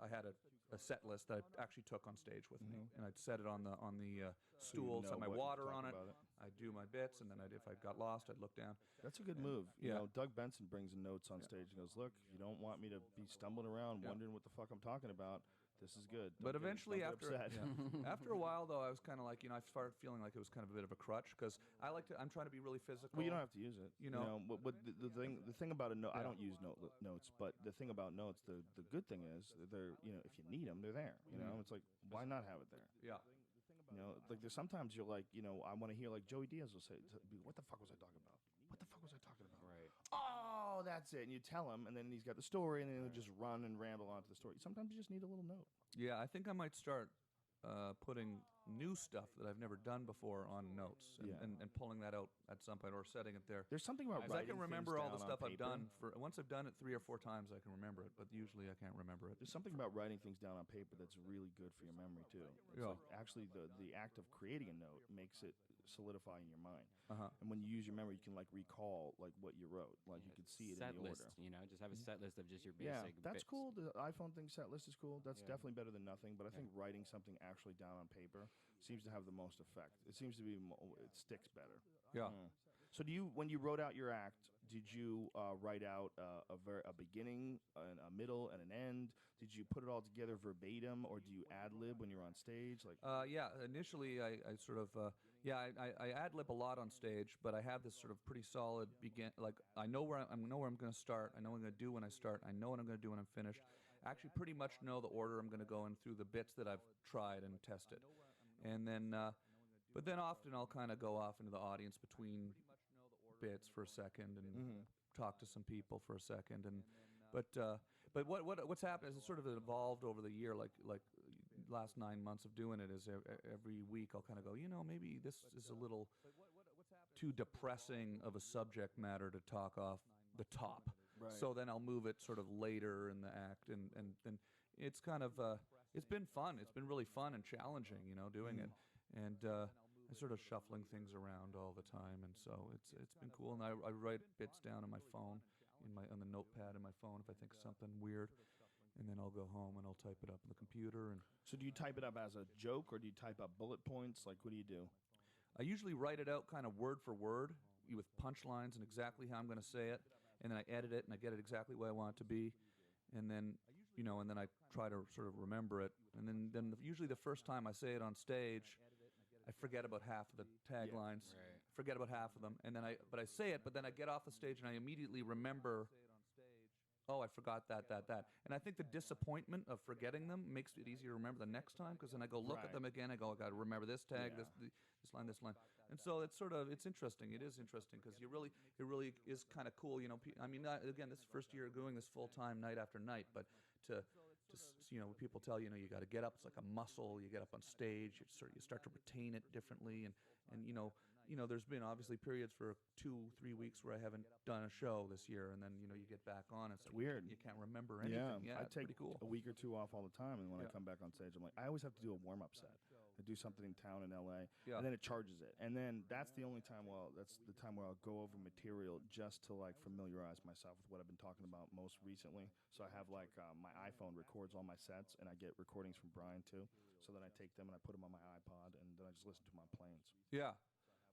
set list that I actually took on stage with me, and I'd set it on the stool,
know
set my
what to
water
talk
on it.
about it.
I'd do my bits, and then if I got lost, I'd look down.
That's a good move. You
yeah.
know, Doug Benson brings notes on stage and goes, "Look, if you don't want me to be stumbling around wondering what the fuck I'm talking about, this is good."
But
Don't get-
eventually,
don't get
after
upset.
after a while, though, I was kind of like, I started feeling like it was kind of a bit of a crutch because I'm trying to be really physical.
Well, you don't have to use it.
You know.
But the thing about a note, I don't use notes, but the thing about notes, the good thing is that they're, if you need them, they're there. It's like, why not have it there?
Yeah.
Like there's sometimes you're like, I want to hear like Joey Diaz will say, "What the fuck was I talking about? What the fuck was I talking about?"
Right.
Oh, that's it. And you tell him, and then he's got the story, and then he'll just run and ramble onto the story. Sometimes you just need a little note.
Yeah, I think I might start putting new stuff that I've never done before on notes and pulling that out at some point or setting it there.
There's something about
'Cause I
writing
can remember
things
all the
down on
stuff I've
paper.
done. Once I've done it 3 or 4 times, I can remember it, but usually I can't remember it.
There's something about writing things down on paper that's really good for your memory too. It's
Yeah.
like actually the act of creating a note makes it solidify in your mind.
Uh-huh.
And when you use your memory, you can like recall like what you wrote. Like you can see it
Set
in the
list,
order.
just have a set list of just your basic.
Yeah, that's
bits.
cool. The iPhone thing set list is cool. That's
Yeah.
definitely better than nothing. But I think writing something actually down on paper seems to have the most effect. It seems to be it sticks better.
Yeah.
So when you wrote out your act, did you write out a beginning, a middle, and an end? Did you put it all together verbatim, or do you ad lib when you're on stage? Like,
Yeah, initially I sort of I ad lib a lot on stage, but I have this sort of pretty solid like I know where I'm going to start. I know what I'm going to do when I start. I know what I'm going to do when I'm finished. I actually pretty much know the order I'm going to go in through the bits that I've tried and tested, and then but then often I'll kind of go off into the audience between bits for a second and talk to some people for a second, and but what's happened is it sort of evolved over the year, like last 9 months of doing it is every week I'll kind of go, maybe this is a little too depressing of a subject matter to talk off the top.
Right.
So then I'll move it sort of later in the act, and then it's kind of it's been fun. It's been really fun and challenging, doing it, and I'm sort of shuffling things around all the time, and so it's been cool. And I write bits down on my phone, on the notepad in my phone if I think of something weird, and then I'll go home and I'll type it up on the computer. And
so do you type it up as a joke, or do you type up bullet points? Like, what do you do?
I usually write it out kind of word for word with punchlines and exactly how I'm going to say it, and then I edit it and I get it exactly where I want it to be, and then and then I try to sort of remember it, and then usually the first time I say it on stage, I forget about half of the taglines,
Right.
forget about half of them, and then I say it, but then I get off the stage and I immediately remember. Oh, I forgot that. And I think the disappointment of forgetting them makes it easier to remember the next time, because then I go look at
Right.
them again. I go, I got to remember this tag,
Yeah.
this line. And so it's interesting. It is interesting because it really is kind of cool. Again, this is the first year doing this full time night after night, but just people tell you, you got to get up. It's like a muscle. You get up on stage. You start to retain it differently, and there's been obviously periods for 2-3 weeks where I haven't done a show this year, and then you get back on. It's like
weird.
You can't remember anything. Yeah,
I
it's
take
pretty cool.
a week or two off all the time, and when I come back on stage, I'm like, I always have to do a warm-up set. I do something in town in LA, and then it charges it. And then that's the only time. That's the time where I'll go over material just to like familiarize myself with what I've been talking about most recently. So I have like my iPhone records all my sets, and I get recordings from Brian too. So then I take them and I put them on my iPod, and then I just listen to them on planes.
Yeah.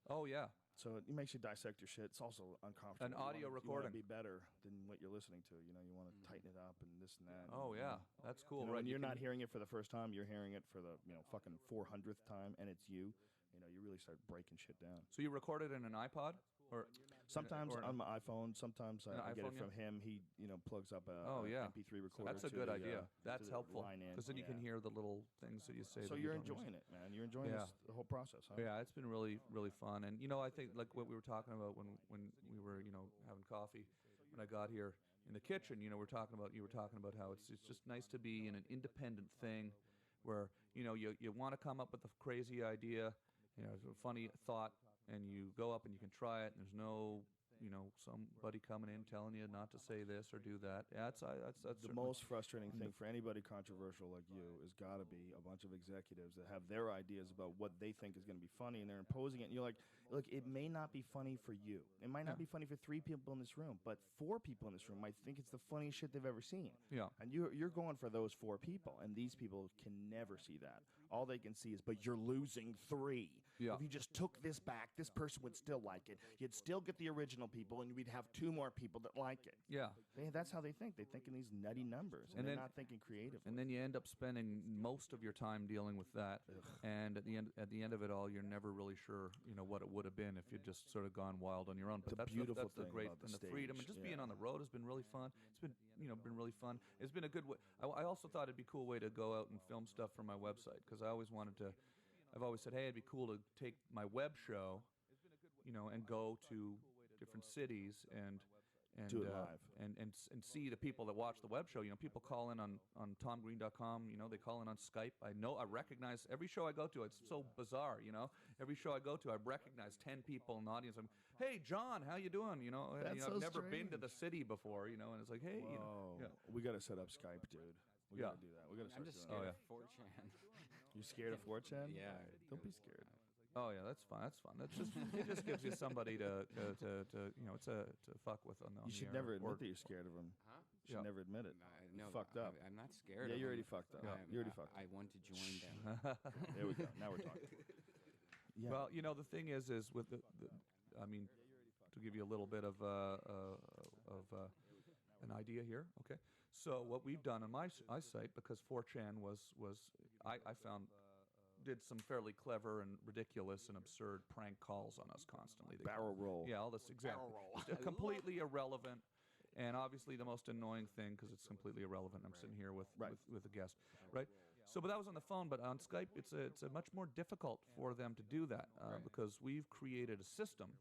Oh yeah.
So it makes you dissect your shit. It's also uncomfortable.
An audio recording.
You want to be better than what you're listening to. You want to tighten it up and this and that.
Oh yeah, that's cool.
Right?
When
you're not hearing it for the first time, you're hearing it for the fucking 400th time, and it's you. You really start breaking shit down.
So you record it in an iPod, or
sometimes
or
on my iPhone. Sometimes I get it from him. He plugs up a MP3 recorder.
So that's a good idea. That's helpful
because
then you can hear the little things that you say.
So you're enjoying it, man. You're enjoying the whole process. Huh?
Yeah, it's been really really fun. And I think like what we were talking about when we were having coffee when I got here in the kitchen. You were talking about how it's just nice to be in an independent thing where you want to come up with a crazy idea. A funny thought, and you go up and you can try it, and there's no, somebody coming in telling you not to say this or do that. Yeah, that's
the most frustrating thing for anybody controversial like you is got to be a bunch of executives that have their ideas about what they think is going to be funny, and they're imposing it. And you're like, look, it may not be funny for you. It might not be funny for 3 people in this room, but 4 people in this room might think it's the funniest shit they've ever seen.
Yeah.
And you're going for those 4 people, and these people can never see that. All they can see is, but you're losing 3.
Yeah.
If you just took this back, this person would still like it. You'd still get the original people, and we'd have 2 more people that like it.
Yeah.
That's how they think. They think in these nutty numbers, and they're not thinking creatively.
And then you end up spending most of your time dealing with that. Ugh. And at the end of it all, you're never really sure, what it would have been if you'd just sort of gone wild on your own. But that's
beautiful
that's the
thing
great
about the
and the
stage.
freedom, and just being on the road has been really fun. It's been been really fun. It's been a good way. I also thought it'd be a cool way to go out and film stuff for my website, because I've always said, hey, it'd be cool to take my web show, and go to different cities and
do it live
and see the people that watch the web show. People call in on TomGreen.com. They call in on Skype. I recognize every show I go to. It's so bizarre. Every show I go to, I recognize 10 people in the audience. I'm, hey, John, how you doing? I've never been to the city before. And it's like, hey,
we got to set up Skype, dude. We got to do that. We got to.
I'm just scared of 4chan.
You're scared of 4chan?
Yeah.
Don't be scared.
Oh yeah, that's fun. That's fun. That's just it just gives you somebody to fuck with on the.
You should never admit that you're scared of them.
Huh?
You should never admit it.
No,
fucked up.
I'm not scared.
Yeah,
of
you're
them.
already fucked up.
Yeah.
You're already fucked up.
I want to join them.
There we go. Now we're talking. Yeah.
Well, the thing is with to give you a little bit of an idea here. Okay, so what we've done on my site, because 4chan was I found did some fairly clever and ridiculous and absurd prank calls on us constantly.
Barrel roll.
Yeah, all this exactly.
Barrel roll.
Completely irrelevant, and obviously the most annoying thing because it's completely irrelevant. I'm sitting here with a guest, right? So, but that was on the phone. But on Skype, it's a much more difficult for them to do that because we've created a system,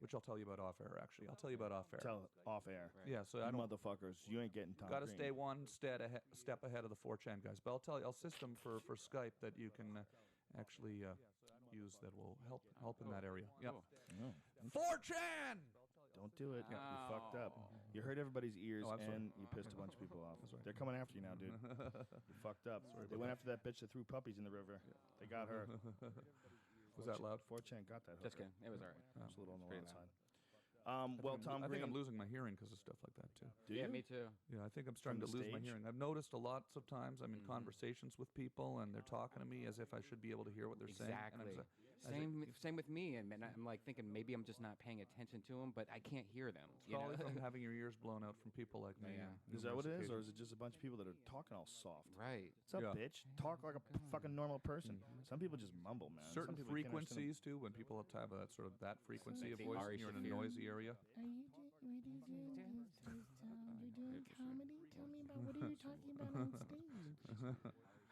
which I'll tell you about off air. Actually, I'll tell you about off air.
Tell off air.
Yeah, so
you
I don't.
Motherfuckers, you ain't getting Tom
Got to
Green.
stay one step ahead of the 4chan guys. But I'll tell you, I'll system for Skype that you can actually use that will help in that area. Yeah.
No.
4chan.
Don't do it. You fucked up. You hurt everybody's ears and you pissed a bunch of people off. They're coming after you now, dude. You fucked up. They went after that bitch that threw puppies in the river. They got her.
Was that loud?
4chan got that.
Just kidding. It was all right.
It's a little on the
Pretty
loud
loud.
side. Well, Tom
I think
Green.
I'm losing my hearing because of stuff like that too.
Yeah, me too.
Yeah, I think I'm starting to
the
lose my
stage?
hearing. I've noticed lots of times I'm in conversations with people and they're talking to me as if I should be able to hear what they're saying. And
Exactly.
I'm
Same with me, and I'm like thinking maybe I'm just not paying attention to them, but I can't hear them.
probably from having your ears blown out from people like me.
Yeah.
Is that what it is, or
occasions.
is it just a bunch of people that are talking all soft?
Right.
What's up,
Yeah.
bitch? Talk like a fucking normal person. Some people just mumble, man.
Certain
Some people you can't understand
frequencies too, when people have that sort of that frequency of
the
voice,
Ari
and you're in a
Shaffir.
noisy area.
Are you doing comedy? Tell me about what are you talking about on stage?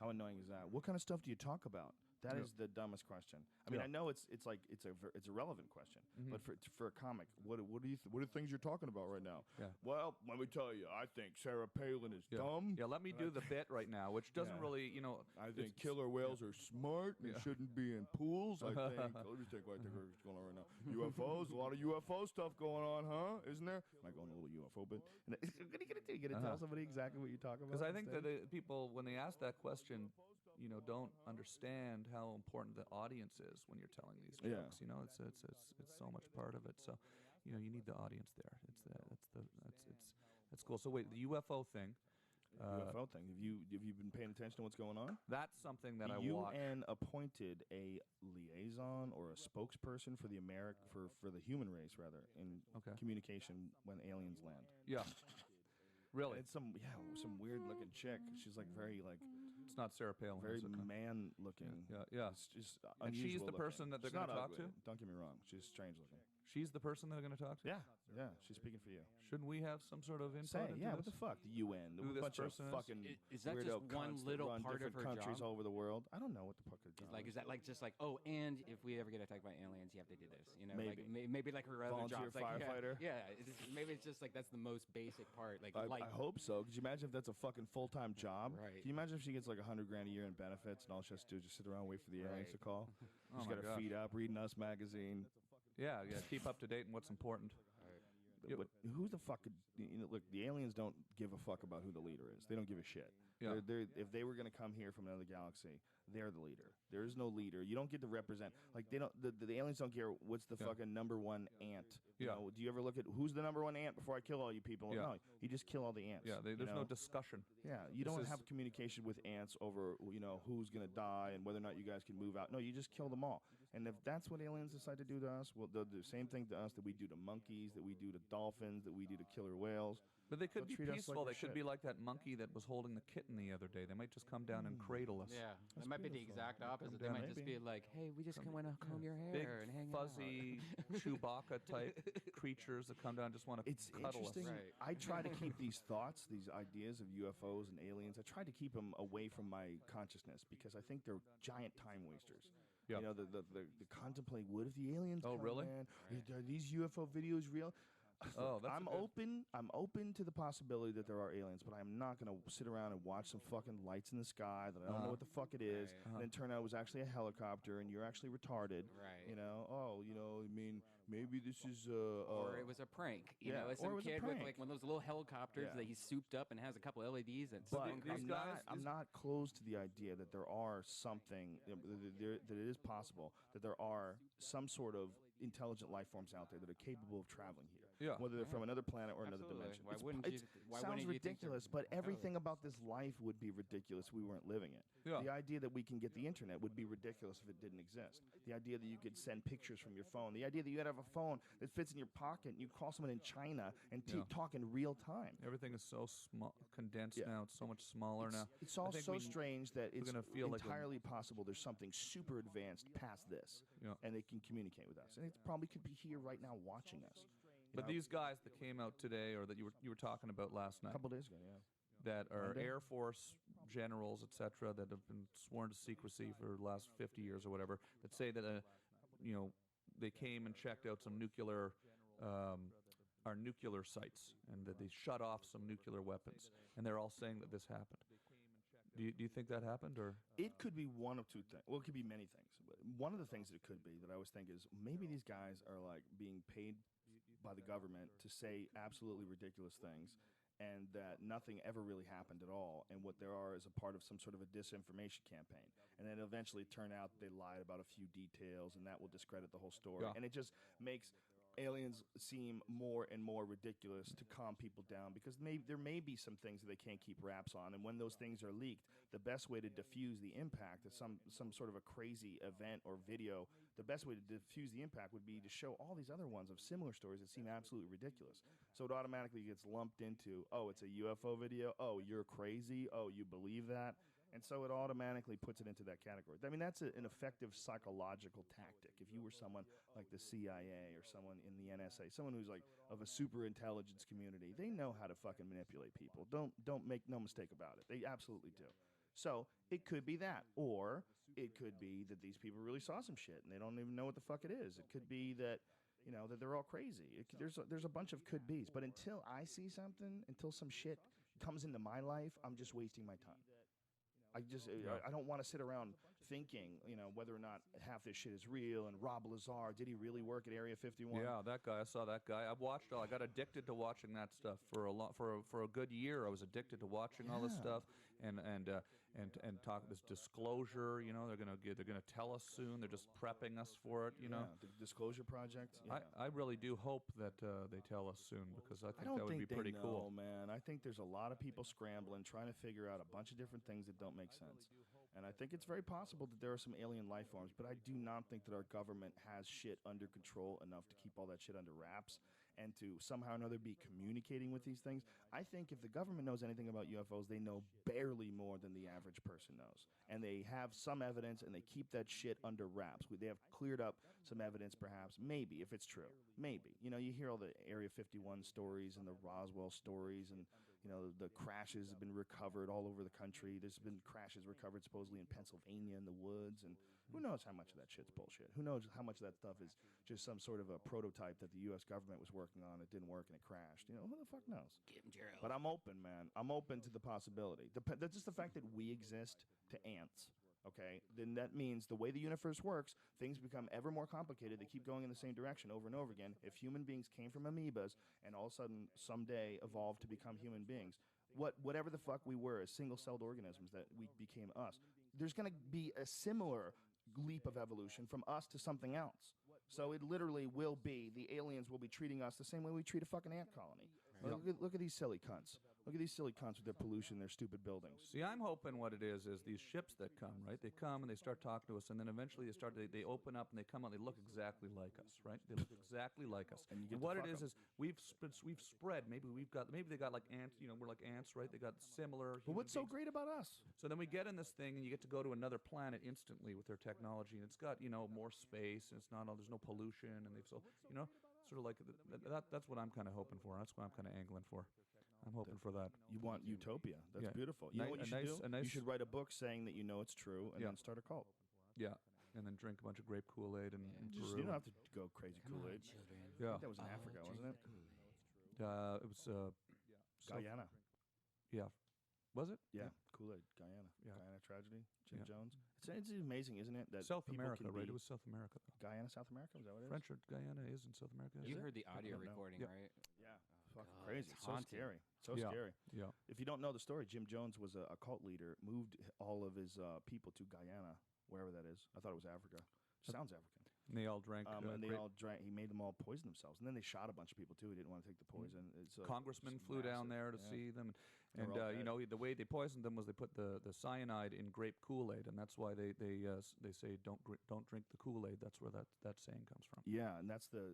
How annoying is that? What kind of stuff do you talk about? That
Yeah.
is the dumbest question. I mean,
Yeah.
I know it's like it's a relevant question, but for a comic, what are things you're talking about right now?
Yeah.
Well, let me tell you, I think Sarah Palin is
Yeah.
dumb.
Yeah, let me do the bit right now, which doesn't
Yeah.
really,
I think killer whales are smart and shouldn't be in pools. I think. Let me think what I think is going on right now. UFOs, a lot of UFO stuff going on, huh? Isn't there? Am I going a little UFO bit? What are you gonna do? You gonna tell somebody exactly what you're talking about?
Because I think that people, when they ask that question, don't understand how important the audience is when you're telling these
Yeah.
jokes. It's so much part of it. So, you need the audience there. That's cool. So wait, the UFO thing.
UFO thing. Have you been paying attention to what's going on?
That's something that
The
I watch.
UN appointed a liaison or a spokesperson for the for the human race rather in
Okay.
communication when aliens land.
Yeah. Really?
It's some weird looking chick. She's like very
It's not Sarah Palin.
very
is it?
man looking.
Yeah.
It's just
And she's
unusual
the
looking.
person that they're
She's
gonna
not
talk
ugly.
to?
Don't get me wrong. She's strange looking.
She's the person they're going to talk to?
Yeah, she's speaking for you.
Shouldn't we have some sort of input
Say,
into
yeah,
this?
what the fuck? The UN,
Who
a
this
bunch of
person is?
fucking
Is that
weirdo
just one
cunts that
little
run
part of
different
her
countries
job?
all over the world? I don't know what the fuck her job
Like, is that like just like, oh, and if we ever get attacked by aliens, you have to do this,
Maybe.
Like maybe like her other
Volunteer
jobs, like,
firefighter?
Yeah, maybe it's just like that's the most basic part. Like,
I hope so. Could you imagine if that's a fucking full-time job?
Right.
Can you imagine if she gets like $100,000 a year in benefits and all she has to do is just sit around and wait for the aliens to call?
Oh
She's
my
got her
gosh.
feet up, reading Us magazine.
Yeah, keep up to date on what's important. Yeah.
But who the fuck could? Look, the aliens don't give a fuck about who the leader is. They don't give a shit.
Yeah.
If they were going to come here from another galaxy, they're the leader. There is no leader. You don't get to represent. Like they don't. The aliens don't care what's the fucking number one ant. You know, do you ever look at who's the number one ant before I kill all you people?
Yeah.
No, you just kill all the ants.
Yeah, there's
you
no
know?
discussion.
Yeah, you don't have communication with ants over who's going to die and whether or not you guys can move out. No, you just kill them all. And if that's what aliens decide to do to us, well, they'll do the same thing to us that we do to monkeys, that we do to dolphins, that we do to killer whales.
But they could
They'll
be
treat us
peaceful.
like
They
we're
could
shit.
be like that monkey that was holding the kitten the other day. They might just come down and cradle us.
Yeah, it might be the exact opposite. They
down,
might just be like, hey, we just want to comb your hair
Big,
and hang
fuzzy Chewbacca type creatures that come down and just want to
It's
cuddle
interesting.
us.
Right.
I try to keep these thoughts, these ideas of UFOs and aliens, I try to keep them away from my consciousness because I think they're giant time wasters.
Yeah.
You know, the contemplate, what if the aliens
Oh,
come,
really?
man? Are these UFO videos real?
Oh, that's
I'm open to the possibility that there are aliens, but I'm not going to sit around and watch some fucking lights in the sky that I don't know what the fuck it is, and then turn out it was actually a helicopter and you're actually retarded.
Right.
You know, I mean, maybe this is
or it was a prank. You know, it's
or
some
it was a
kid with
prank.
like one of those little helicopters
Yeah.
that he's souped up and has a couple LEDs and
But
these guys-
I'm not closed to the idea that there are something that it is possible that there are some sort of intelligent life forms out there that are capable of traveling here.
Yeah.
Whether they're from another planet or another
Absolutely.
dimension.
Why
It's-
wouldn't
it's-
you- why
sounds
wouldn't you think they're-
ridiculous, but everything
Totally.
about this life would be ridiculous if we weren't living it.
Yeah.
The idea that we can get the internet would be ridiculous if it didn't exist. The idea that you could send pictures from your phone. The idea that you had to have a phone that fits in your pocket and you call someone in China and talk in real time.
Everything is so small, condensed
Yeah.
now. It's so much smaller now.
It's all
I think
so
we-
strange that it's
gonna feel like
entirely possible there's something super advanced past this,
Yeah.
and they can communicate with us. And it probably could be here right now watching us.
But these guys that came out today, or that you were talking about last
A
night,
couple days ago, yeah.
that are
Monday?
Air Force generals, etc., that have been sworn to secrecy for the last 50 years or whatever, that say that they came and checked out some our nuclear sites, and that they shut off some nuclear weapons, and they're all saying that this happened. Do you think that happened, or?
It could be one of two things. Well, it could be many things. But one of the things that it could be that I always think is maybe these guys are like being paid by the government to say absolutely ridiculous things, and that nothing ever really happened at all, and what there are is a part of some sort of a disinformation campaign. And then eventually turn out they lied about a few details, and that will discredit the whole story.
Yeah.
And it just makes aliens seem more and more ridiculous to calm people down, because there may be some things that they can't keep wraps on, and when those things are leaked, the best way to diffuse the impact of some sort of a crazy event or video, the best way to diffuse the impact would be to show all these other ones of similar stories that seem absolutely ridiculous. So it automatically gets lumped into, oh, it's a UFO video, oh, you're crazy, oh, you believe that. And so it automatically puts it into that category. I mean, that's an effective psychological tactic. If you were someone like the CIA or someone in the NSA, someone who's like of a super intelligence community, they know how to fucking manipulate people. Don't make no mistake about it. They absolutely do. So it could be that. Or It could be that these people really saw some shit and they don't even know what the fuck it is. It could be that, that they're all crazy. There's a bunch of could be's. But until I see something, until some shit comes into my life, I'm just wasting my time. I don't want to sit around thinking, whether or not half this shit is real. And Rob Lazar, did he really work at Area 51?
Yeah, that guy. I saw that guy. I got addicted to watching that stuff for a good year. I was addicted to watching all this stuff and talk this disclosure. They're gonna tell us soon. They're just prepping us for it.
The Disclosure Project. Yeah.
I really do hope that they tell us soon, because I think that would be pretty cool.
Man. I think there's a lot of people scrambling, trying to figure out a bunch of different things that don't make sense. And I think it's very possible that there are some alien life forms, but I do not think that our government has shit under control enough to keep all that shit under wraps and to somehow or another be communicating with these things. I think if the government knows anything about UFOs, they know barely more than the average person knows. And they have some evidence, and they keep that shit under wraps. They have cleared up some evidence, perhaps, maybe, if it's true. Maybe. You hear all the Area 51 stories and the Roswell stories, and the crashes have been recovered all over the country. There's been crashes recovered supposedly in Pennsylvania in the woods, and who knows how much of that shit's bullshit? Who knows how much of that stuff is just some sort of a prototype that the U.S. government was working on, it didn't work, and it crashed? Who the fuck knows? But I'm open, man. I'm open to the possibility. That's just the fact that we exist to ants. Okay, then that means the way the universe works, things become ever more complicated. They keep going in the same direction over and over again. If human beings came from amoebas and all of a sudden someday evolved to become human beings, whatever the fuck we were as single-celled organisms that we became us, there's going to be a similar leap of evolution from us to something else. So it literally will be, the aliens will be treating us the same way we treat a fucking ant colony. Look at these silly cunts. Look at these silly cunts with their pollution, their stupid buildings.
See, I'm hoping what it is these ships that come, right? They come and they start talking to us, and then eventually they open up and they come out. They look exactly like us, right? They look exactly like us. And what it is we've spread. Maybe they got like ants. We're like ants, right? They got similar.
But what's so great about us?
So then we get in this thing, and you get to go to another planet instantly with their technology, and it's got more space, and there's no pollution, and they've sort of like that's what I'm kind of hoping for. That's what I'm kind of angling for. I'm hoping for that.
You want utopia. That's beautiful. You know what you should do? You should write a book saying that it's true, and then start a cult.
Yeah, and then drink a bunch of grape Kool-Aid and Peru.
You don't have to go crazy Kool-Aid.
Yeah.
That was in Africa, wasn't it?
It was
Guyana.
Yeah. Was it?
Yeah, Kool-Aid, Guyana.
Yeah.
Guyana tragedy, Jim Jones. It's amazing, isn't it? That
South
people
America,
can
right?
be-
It was South America, though.
Guyana, South America? Is that what it is?
French or Guyana is in South America.
You
is it?
heard the audio
don't know.
recording,
Yeah.
right?
Yeah, fucking
God,
crazy.
it's
So
haunting.
scary. So
Yeah.
scary.
Yeah.
If you don't know the story, Jim Jones was a cult leader, moved all of his people to Guyana, wherever that is. I thought it was Africa. Sounds African.
And they all drank.
And they all drank. He made them all poison themselves, and then they shot a bunch of people too. He didn't want to take the poison.
Congressmen flew down there to see them, and the way they poisoned them was they put the cyanide in grape Kool-Aid, and that's why they say don't drink the Kool-Aid. That's where that saying comes from.
Yeah, and that's the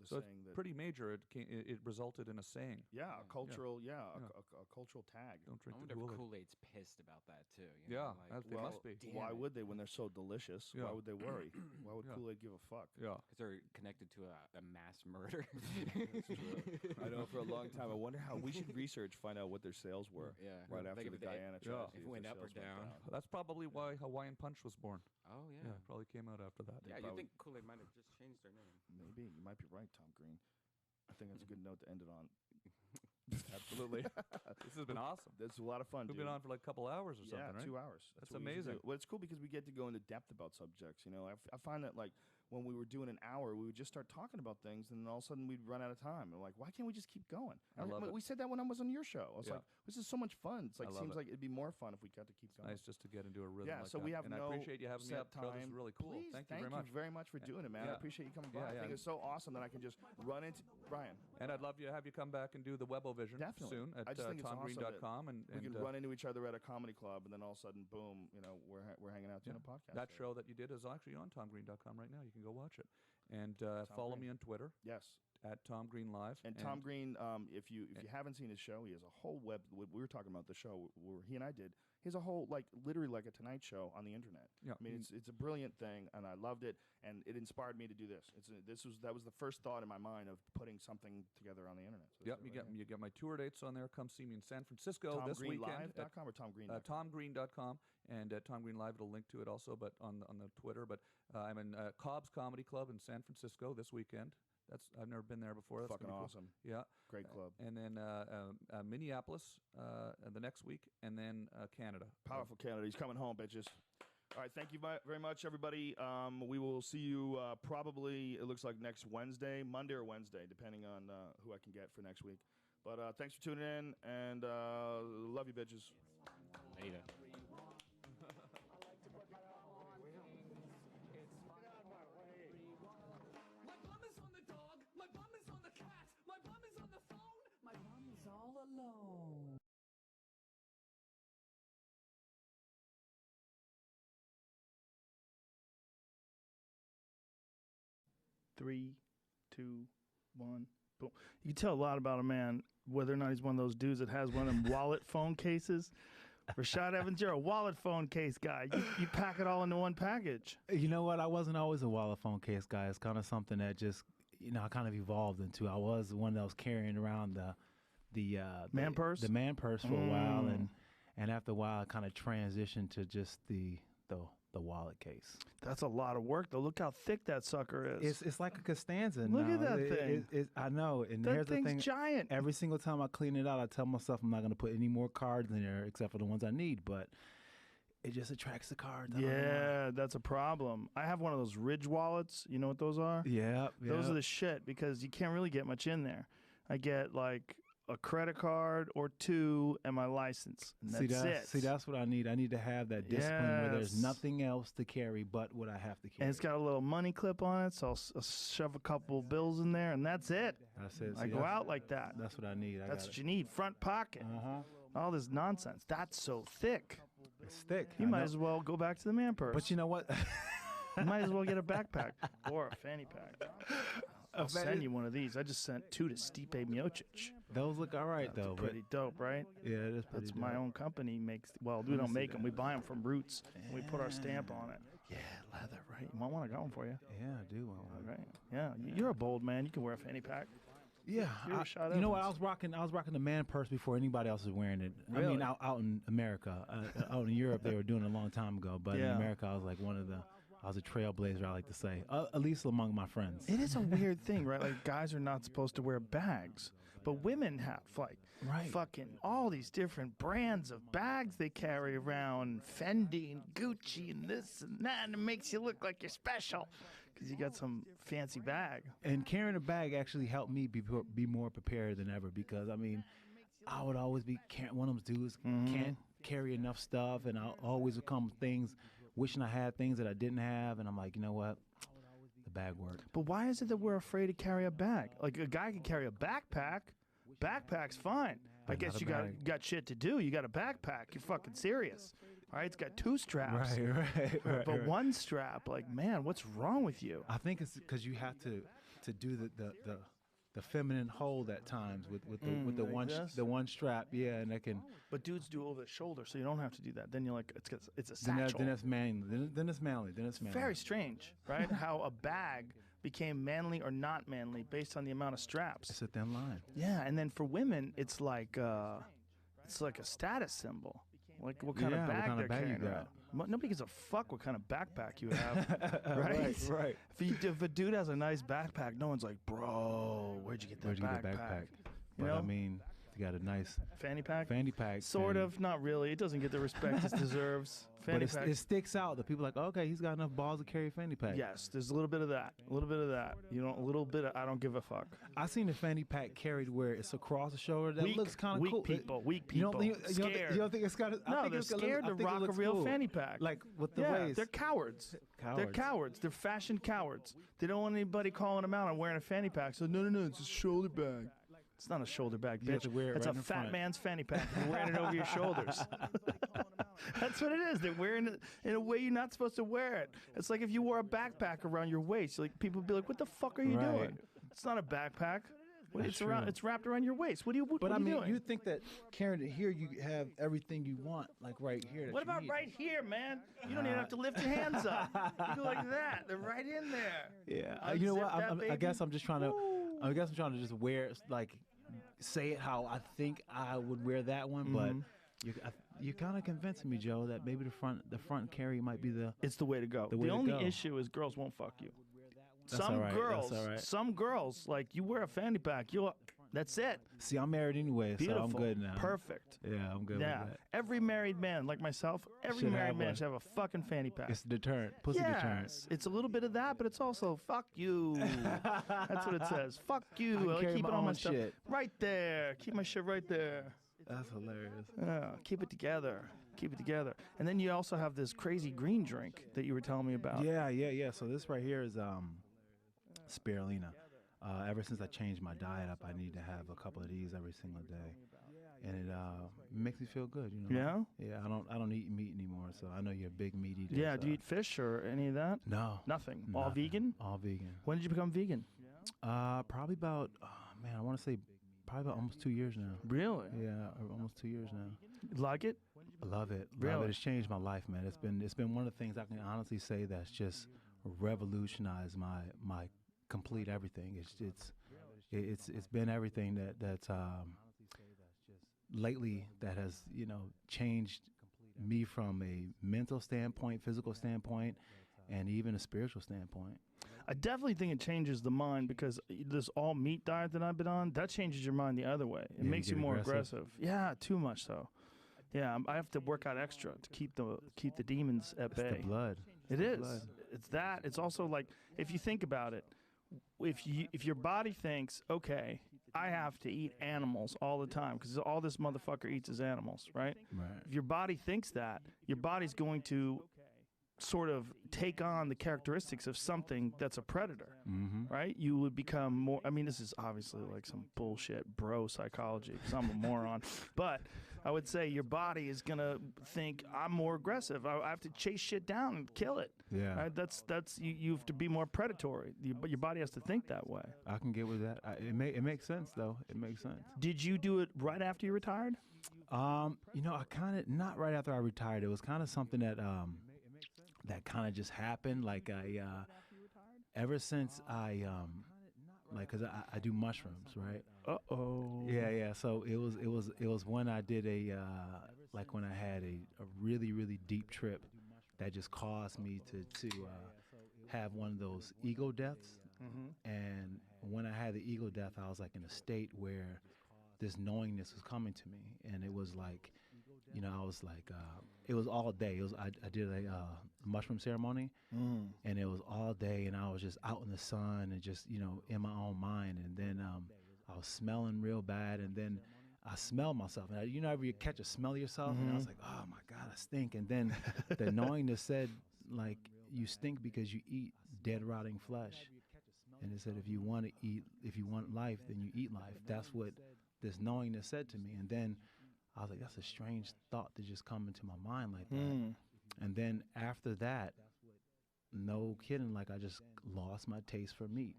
So
saying
it's
that
pretty major. It resulted in a saying.
a cultural a cultural tag.
Don't
I
drink
wonder
the
if
Kool-Aid.
Kool-Aid's pissed about that too.
Yeah, they
Well,
must be.
Why would they when they're so delicious?
Yeah.
Why would they worry? Why would
Yeah.
Kool-Aid give a fuck?
Yeah.
Because they're connected to a mass murder.
I know for a long time. I wonder how we should research, find out what their sales were.
Yeah.
Right
Like
after
if
the
they-
Guyana
Yeah.
tragedy.
If it
if
went
their
up or
sales went
down.
That's probably why Hawaiian Punch was born.
Oh yeah.
Yeah, it probably came out after that.
Yeah, you
probably-
think Kool-Aid might have just changed their name?
Maybe you might be right, Tom Green. I think that's a good note to end it on. Absolutely.
This has been awesome.
That's a lot of fun.
We've
dude.
been on for like a couple hours or
Yeah,
something, right?
2 hours.
That's
what we usually
amazing.
do. Well, it's cool because we get to go into depth about subjects. I find that like when we were doing an hour, we would just start talking about things, and then all of a sudden we'd run out of time. And like, why can't we just keep going?
I love it.
We said that when I was on your show. I was
Yeah.
like, this is so much fun. It's like
I love
seems
it.
like it'd be more fun if we got to keep going.
Nice just to get into a rhythm.
Yeah,
like
so
that.
we have
and
no
I appreciate you having me
set
up. Joe. This is
time.
really cool.
Please,
Thank you very much.
for doing it, man. I
Yeah.
appreciate you coming by.
Yeah,
I
yeah.
think it's so awesome that I can just run into Brian.
And I'd love to have you come back and do the Webovision
Definitely.
soon at
I just think it's awesome that
tomgreen.com. And
we can run into each other at a comedy club, and then all of a sudden, boom, we're hanging out doing a podcast.
that show that you did is actually on tomgreen.com right now. You can go watch it. And follow me on Twitter
Yes.
at Tom Green Live.
And Tom Green, if you haven't seen his show, he has a whole web. We were talking about the show where he and I did. He has a whole literally like a Tonight Show on the internet.
Yeah.
I mean, it's a brilliant thing, and I loved it, and it inspired me to do this. That was the first thought in my mind of putting something together on the internet. So
Yep, you get my tour dates on there. Come see me in San Francisco this weekend.
TomGreenLive.com or TomGreen?
TomGreen.com and Tom Green Live. It'll link to it also, but on the Twitter. But I'm in Cobb's Comedy Club in San Francisco this weekend. I've never been there before. That's
fucking awesome.
Cool. Yeah,
great club.
And then Minneapolis the next week, and then Canada.
Powerful Canada. He's coming home, bitches. All right, thank you very much, everybody. We will see you probably, it looks like next Wednesday, Monday or Wednesday, depending on who I can get for next week. But thanks for tuning in, and love you, bitches.
Later.
Alone.
3, 2, 1, boom. You can tell a lot about a man whether or not he's one of those dudes that has one of them wallet phone cases. Rashad Evans, you're a wallet phone case guy. You pack it all into one package.
You know what? I wasn't always a wallet phone case guy. It's kind of something that just, I kind of evolved into. I was one that was carrying around the
man purse
for a while, and after a while I kind of transitioned to just the wallet case.
That's a lot of work though. Look how thick that sucker is.
It's like a Costanza.
Look at that thing.
I know. And
that
here's
thing's
the thing.
Giant.
Every single time I clean it out, I tell myself I'm not going to put any more cards in there except for the ones I need. But it just attracts the cards.
Yeah, that's a problem. I have one of those Ridge wallets. You know what those are?
Yeah.
Those are the shit because you can't really get much in there. I get like a credit card or two and my license. And that's it.
See, that's what I need. I need to have that discipline where there's nothing else to carry but what I have to carry.
And it's got a little money clip on it, so I'll shove a couple bills in there, and that's it.
That's it.
I go out like that.
That's what I need.
That's what you need. Front pocket. All this nonsense. That's so thick.
It's thick.
You might as well go back to the man purse.
But you know what?
You might as well get a backpack or a fanny pack. I'll send you one of these. I just sent 2 to Stipe Miocic.
Those look all right, though.
Pretty dope, right?
Yeah, it is pretty dope.
My own company makes. Well, we don't make them. We buy them from Roots. We put our stamp on it. Yeah, leather, right? You want one? I got one for you.
Yeah, I do want one.
Right? Yeah, you're a bold man. You can wear a fanny pack.
Yeah, you know what? I was rocking the man purse before anybody else was wearing it.
Really?
I mean, out in America, out in Europe, they were doing it a long time ago. But in America, I was like I was a trailblazer, I like to say, at least among my friends.
It is a weird thing, right? Like, guys are not supposed to wear bags, but women have, like, fucking all these different brands of bags they carry around, Fendi and Gucci and this and that, and it makes you look like you're special because you got some fancy bag.
And carrying a bag actually helped me be more prepared than ever because, I mean, I would always be one of those dudes can't carry enough stuff, and I'll always become things wishing I had things that I didn't have, and I'm like, you know what? The bag worked.
But why is it that we're afraid to carry a bag? Like, a guy can carry a backpack. Backpack's fine. I guess you got shit to do. You got a backpack. You're fucking serious. All right, it's got 2 straps.
Right.
But one strap, like, man, what's wrong with you?
I think it's because you have to do the feminine hold at times with the one strap, and that can.
But dudes do over the shoulder, so you don't have to do that. Then you're like, it's a satchel.
Then it's manly. Then it's manly.
Very strange, right? How a bag became manly or not manly based on the amount of straps.
It's a thin line.
Yeah, and then for women, it's like a status symbol. Like what kind of bag they're carrying around. Nobody gives a fuck what kind of backpack you have, right?
Right.
If a dude has a nice backpack, no one's like, bro, where'd you get that backpack?
But I mean, you got a nice
fanny pack.
Sort
of, not really. It doesn't get the respect it deserves. Fanny pack.
It sticks out. The people are like, okay, he's got enough balls to carry a fanny pack.
Yes, there's a little bit of that. You know, a little bit of I don't give a fuck.
I seen the fanny pack carried where it's across the shoulder. That looks kind of cool.
Weak people.
You don't think it's got?
No, they're scared to rock a real fanny pack.
Like with the waist.
They're cowards. They're cowards. They're fashion cowards. They don't want anybody calling them out on wearing a fanny pack. So no, it's a shoulder bag. It's not a shoulder bag, bitch.
It's
a fat man's fanny pack. You're wearing it over your shoulders. That's what it is. They're wearing it in a way you're not supposed to wear it. It's like if you wore a backpack around your waist. Like people would be like, "What the fuck are you doing?" It's not a backpack. It's around. It's wrapped around your waist. What are you? What are you doing?
You think that carrying it here, you have everything you want, like right here.
What about right here, man? You don't even have to lift your hands up. You go like that. They're right in there.
Yeah. You know what? I guess I'm just trying to. I guess I'm trying to just wear like, say it how I think I would wear that one, but you're kind of convincing me, Joe, that maybe the front carry might be the.
It's the way to go. The only issue is girls won't fuck you. Some girls, like you wear a fanny pack, that's it.
See, I'm married anyway,
Beautiful.
so I'm good now.
Perfect.
Yeah, I'm good with that.
Every married man, like myself, every married man should have a fucking fanny pack.
It's a deterrent. Pussy deterrent.
It's a little bit of that, but it's also fuck you. That's what it says. Fuck you.
I
keep it on my stuff.
shit.
Right there. Keep my shit right there.
That's hilarious.
Yeah, keep it together. Keep it together. And then you also have this crazy green drink that you were telling me about.
Yeah. So this right here is spirulina. Ever since I changed my diet up, I need to have a couple of these every single day, and it makes me feel good. You know. Yeah. I don't eat meat anymore, so I know you're a big meat eater.
Yeah.
So.
Do you eat fish or any of that?
No.
Nothing. All vegan.
All vegan.
When did you become vegan?
Probably about I want to say probably about almost 2 years now.
Really?
Yeah, almost 2 years now.
Like it?
I love it.
Really?
Love it. It's changed my life, man. It's been one of the things I can honestly say that's just revolutionized my complete everything. It's been everything that's lately that has changed me from a mental standpoint, physical standpoint, and even a spiritual standpoint.
I definitely think it changes the mind because this all meat diet that I've been on, that changes your mind the other way. It makes you more aggressive. Yeah, too much so. Yeah, I have to work out extra to keep the demons at bay.
It's the blood.
It is. It's that. It's also like if you think about it, if your body thinks, okay, I have to eat animals all the time because all this motherfucker eats is animals, right?
Right.
If your body thinks that, your body's going to sort of take on the characteristics of something that's a predator, right? You would become more, I mean, this is obviously like some bullshit bro psychology because I'm a moron, but I would say your body is going to think I'm more aggressive. I have to chase shit down and kill it.
Yeah.
Right? That's you have to be more predatory. But your body has to think that way.
I can get with that. It makes sense, though. It makes sense.
Did you do it right after you retired?
I kind of, not right after I retired. It was kind of something that kind of just happened. Like ever since because I do mushrooms, right? Yeah. So it was when I did when I had a really, really deep trip that just caused me to have one of those ego deaths. And when I had the ego death, I was like in a state where this knowingness was coming to me, and it was like, I was like, it was all day. I did a mushroom ceremony, and it was all day, and I was just out in the sun and just, in my own mind. And then I was smelling real bad, and then I smelled myself. And ever you catch a smell of yourself, and I was like, oh my God, I stink. And then the knowingness said, like, you stink because you eat dead, rotting flesh. And it said, if you want life, then you eat life. That's what this knowingness said to me. And then I was like, that's a strange thought to just come into my mind like that. And then after that, no kidding, like I just lost my taste for meat.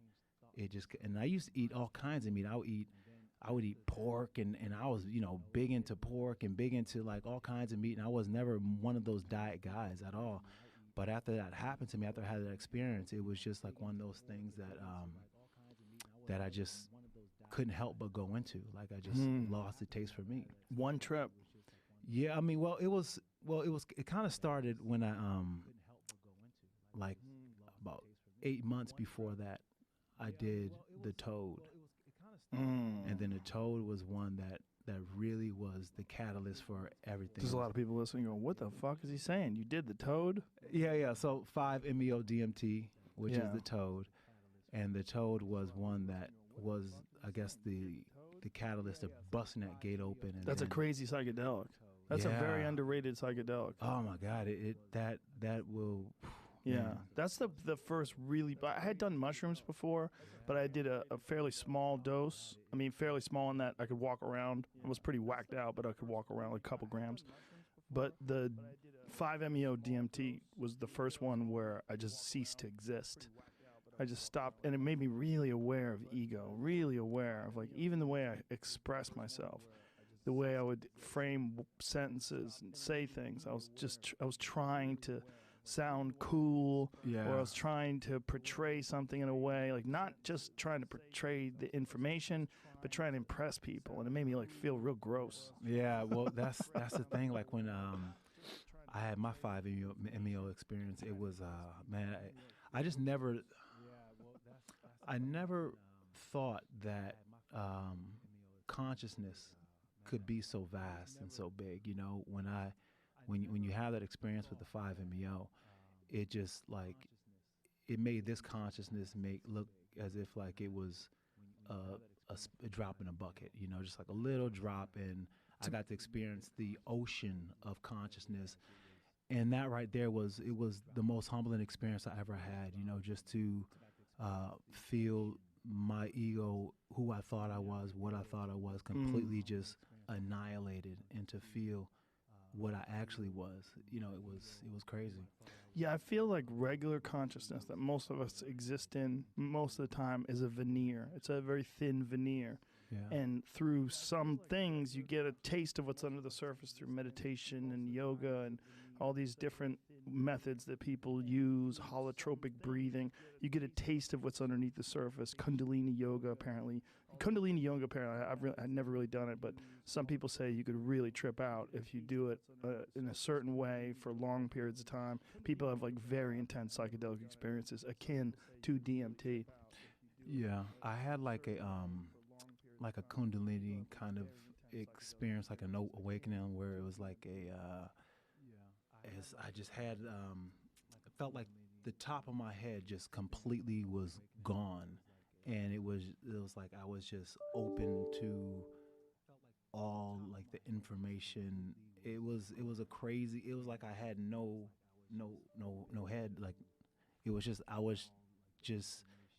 And I used to eat all kinds of meat. I would eat pork, and I was, big into pork and big into like all kinds of meat. And I was never one of those diet guys at all. But after that happened to me, after I had that experience, it was just like one of those things that I just couldn't help but go into. Like I just lost the taste for meat.
One trip.
Yeah, I mean, it kind of started when I like about 8 months before that, I did the toad. And then the toad was one that really was the catalyst for everything.
There's a lot of people listening going, what the fuck is he saying? You did the toad?
Yeah. So 5-MeO-DMT, which is the toad. And the toad was one that was, I guess, the catalyst of busting that gate open. And
that's a crazy psychedelic. That's a very underrated psychedelic.
Oh my God, that will.
Yeah, that's the first really. I had done mushrooms before, but I did a fairly small dose. I mean, fairly small in that I could walk around. I was pretty whacked out, but I could walk around like a couple grams. but the 5-MeO DMT was the first one where I just ceased to exist. I just stopped, and it made me really aware of ego, really aware of like even the way I express myself, the way I would frame sentences and say things. I was trying to sound cool, or I was trying to portray something in a way, like not just trying to portray the information, but trying to impress people, and it made me like feel real gross.
Yeah, well, that's the thing. Like when I had my 5-MeO experience, it was man, I just never, I never thought that consciousness could be so vast and so big. You know, when you have that experience with the 5-MeO, it just like it made this consciousness look as if like it was a drop in a bucket. You know, just like a little drop, and I got to experience the ocean of consciousness. And that right there was the most humbling experience I ever had. You know, just to feel my ego, who I thought I was, what I thought I was, completely just annihilated, and to feel what I actually was. You know, it was crazy.
Yeah, I feel like regular consciousness that most of us exist in most of the time is a veneer. It's a very thin veneer.
Yeah.
And through some things, you get a taste of what's under the surface through meditation and yoga and all these different methods that people use, holotropic breathing. You get a taste of what's underneath the surface. Kundalini yoga, apparently. I've never really done it, but some people say you could really trip out if you do it in a certain way for long periods of time. People have like very intense psychedelic experiences akin to DMT.
Yeah, I had like a Kundalini kind of experience, like a no awakening, where it was like I just had, it felt like the top of my head just completely was gone, and it was like I was just open to all like the information. It was a crazy. It was like I had no head. Like it was just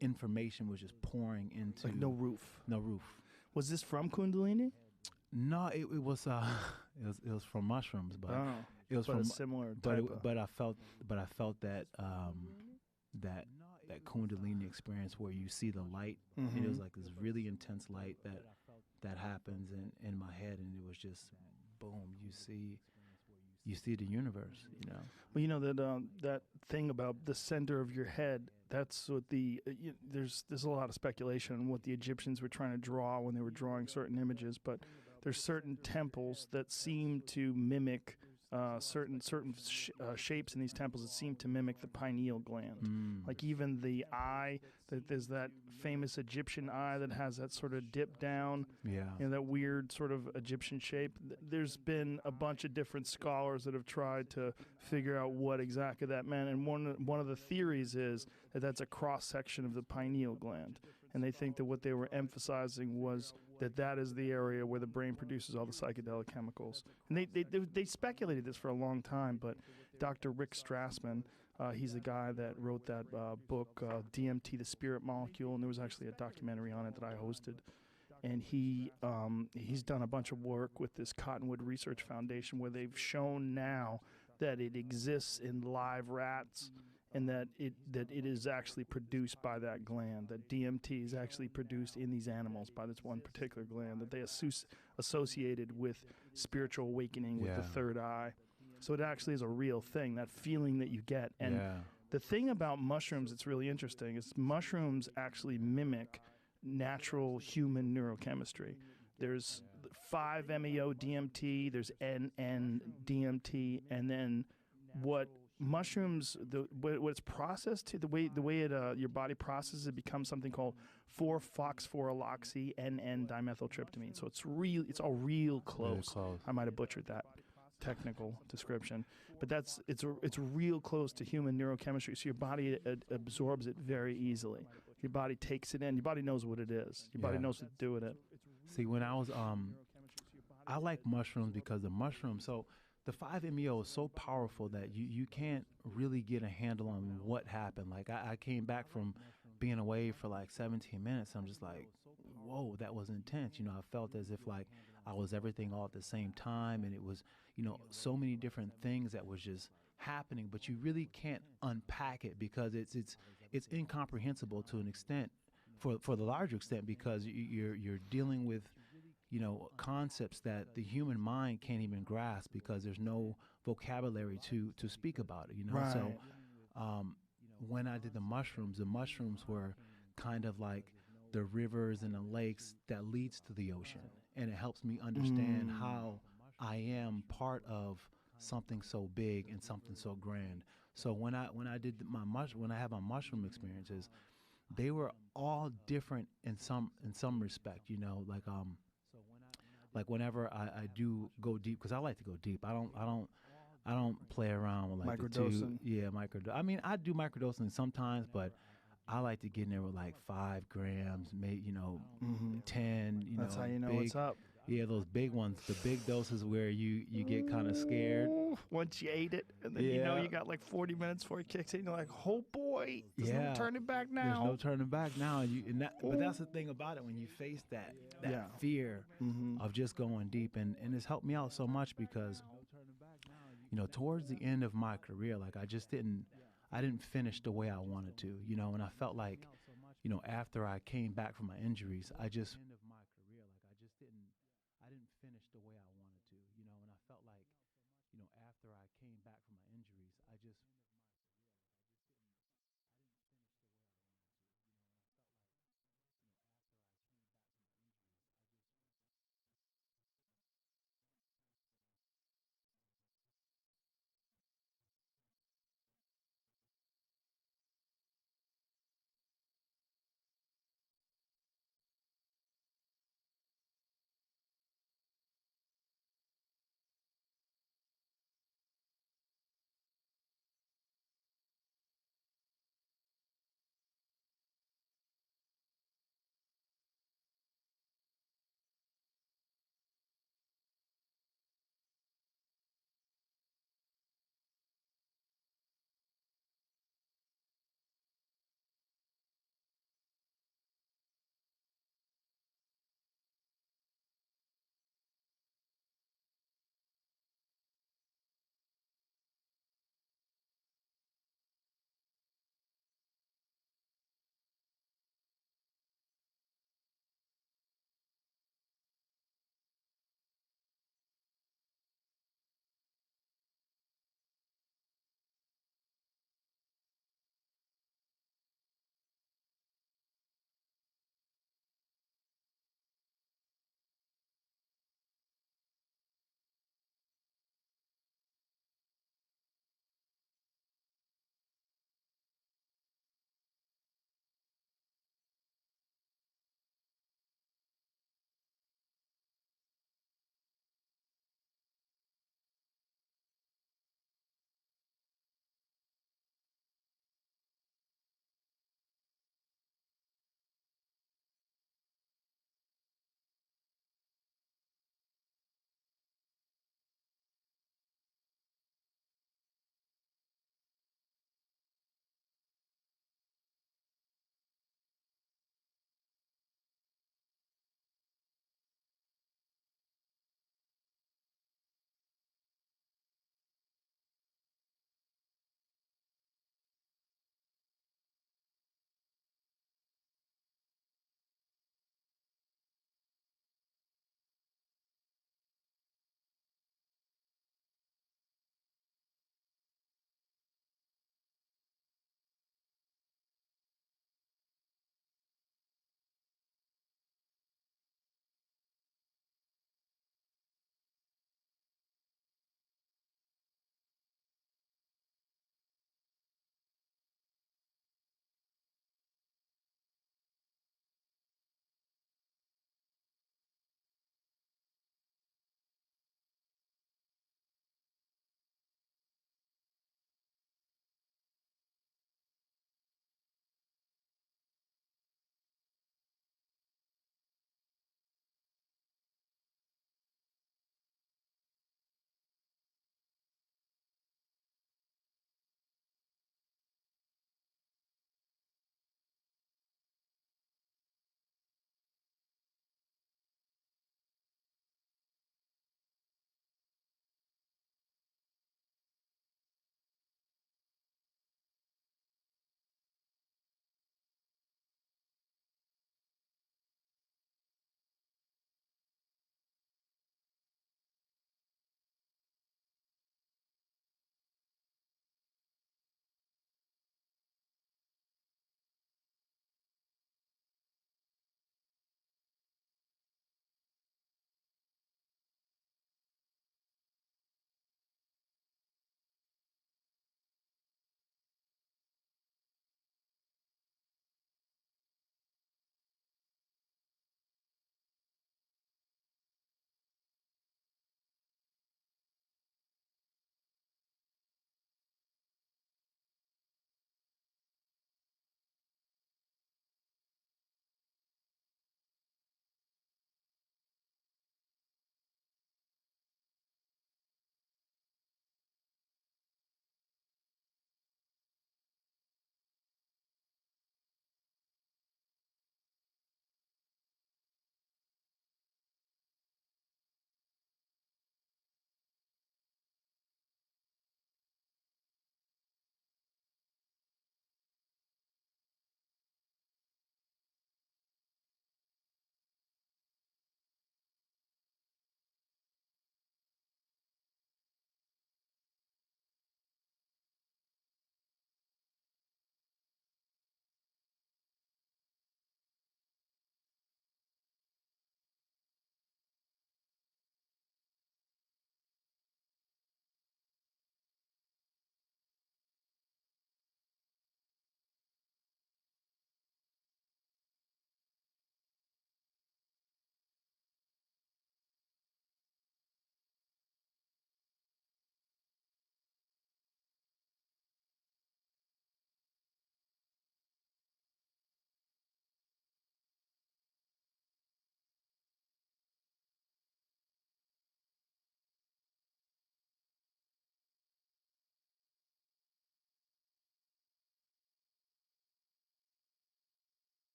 information was just pouring into,
like no roof.
No roof.
Was this from Kundalini?
No, it was it was from mushrooms, but it was
but
from
a similar
but
type
but I felt that that Kundalini experience where you see the light, and it was like this really intense light that happens in my head, and it was just boom, you see the universe, you know.
Well, you know that thing about the center of your head. That's what there's a lot of speculation on what the Egyptians were trying to draw when they were drawing certain images, but there's certain temples that seem to mimic certain shapes in these temples that seem to mimic the pineal gland. Like even the eye, there's that famous Egyptian eye that has that sort of dip down,
Yeah.
you know, that weird sort of Egyptian shape. There's been a bunch of different scholars that have tried to figure out what exactly that meant, and one of the theories is that that's a cross section of the pineal gland, and they think that what they were emphasizing was that is the area where the brain produces all the psychedelic chemicals. And they speculated this for a long time, but Dr. Rick Strassman, he's the guy that wrote that book, DMT, The Spirit Molecule, and there was actually a documentary on it that I hosted. And he's done a bunch of work with this Cottonwood Research Foundation where they've shown now that it exists in live rats, and that it is actually produced by that gland, that DMT is actually produced in these animals by this one particular gland, that they associated with spiritual awakening with the third eye. So it actually is a real thing, that feeling that you get. And the thing about mushrooms that's really interesting is mushrooms actually mimic natural human neurochemistry. There's 5-MeO DMT, there's NN DMT, and then what mushrooms, what it's processed to, the way it your body processes it becomes something called 4-phosphoraloxy NN dimethyltryptamine. So it's all real close. I might have butchered that technical description, but it's real close to human neurochemistry. So your body absorbs it very easily. Your body takes it in. Your body knows what it is. Your body knows what to do with it.
See, when I was I like mushrooms because the mushrooms. So the 5-MeO is so powerful that you can't really get a handle on what happened. Like I came back from being away for like 17 minutes. I'm just like, whoa, that was intense. You know, I felt as if like I was everything all at the same time, and it was, so many different things that was just happening. But you really can't unpack it because it's incomprehensible to an extent, for the larger extent, because you're dealing with concepts that the human mind can't even grasp because there's no vocabulary to speak about it.
Right.
So when I did the mushrooms were kind of like the rivers and the lakes that leads to the ocean, and it helps me understand how I am part of something so big and something so grand. So when I did when I had my mushroom experiences, they were all different in some respect. Like whenever I do go deep, because I like to go deep. I don't play around with like
Microdosing?
I mean, I do microdosing sometimes, but I like to get in there with like 5 grams, maybe 10.
That's how you know
big,
what's up.
Yeah, those big ones, the big doses where you get kind of scared.
Ooh, once you ate it, and then you know you got like 40 minutes before it kicks in. You're like, oh boy, there's no turning back now.
There's no turning back now. But that's the thing about it, when you face that fear of just going deep, and it's helped me out so much because, towards the end of my career, like I didn't finish the way I wanted to, and I felt like, after I came back from my injuries, I just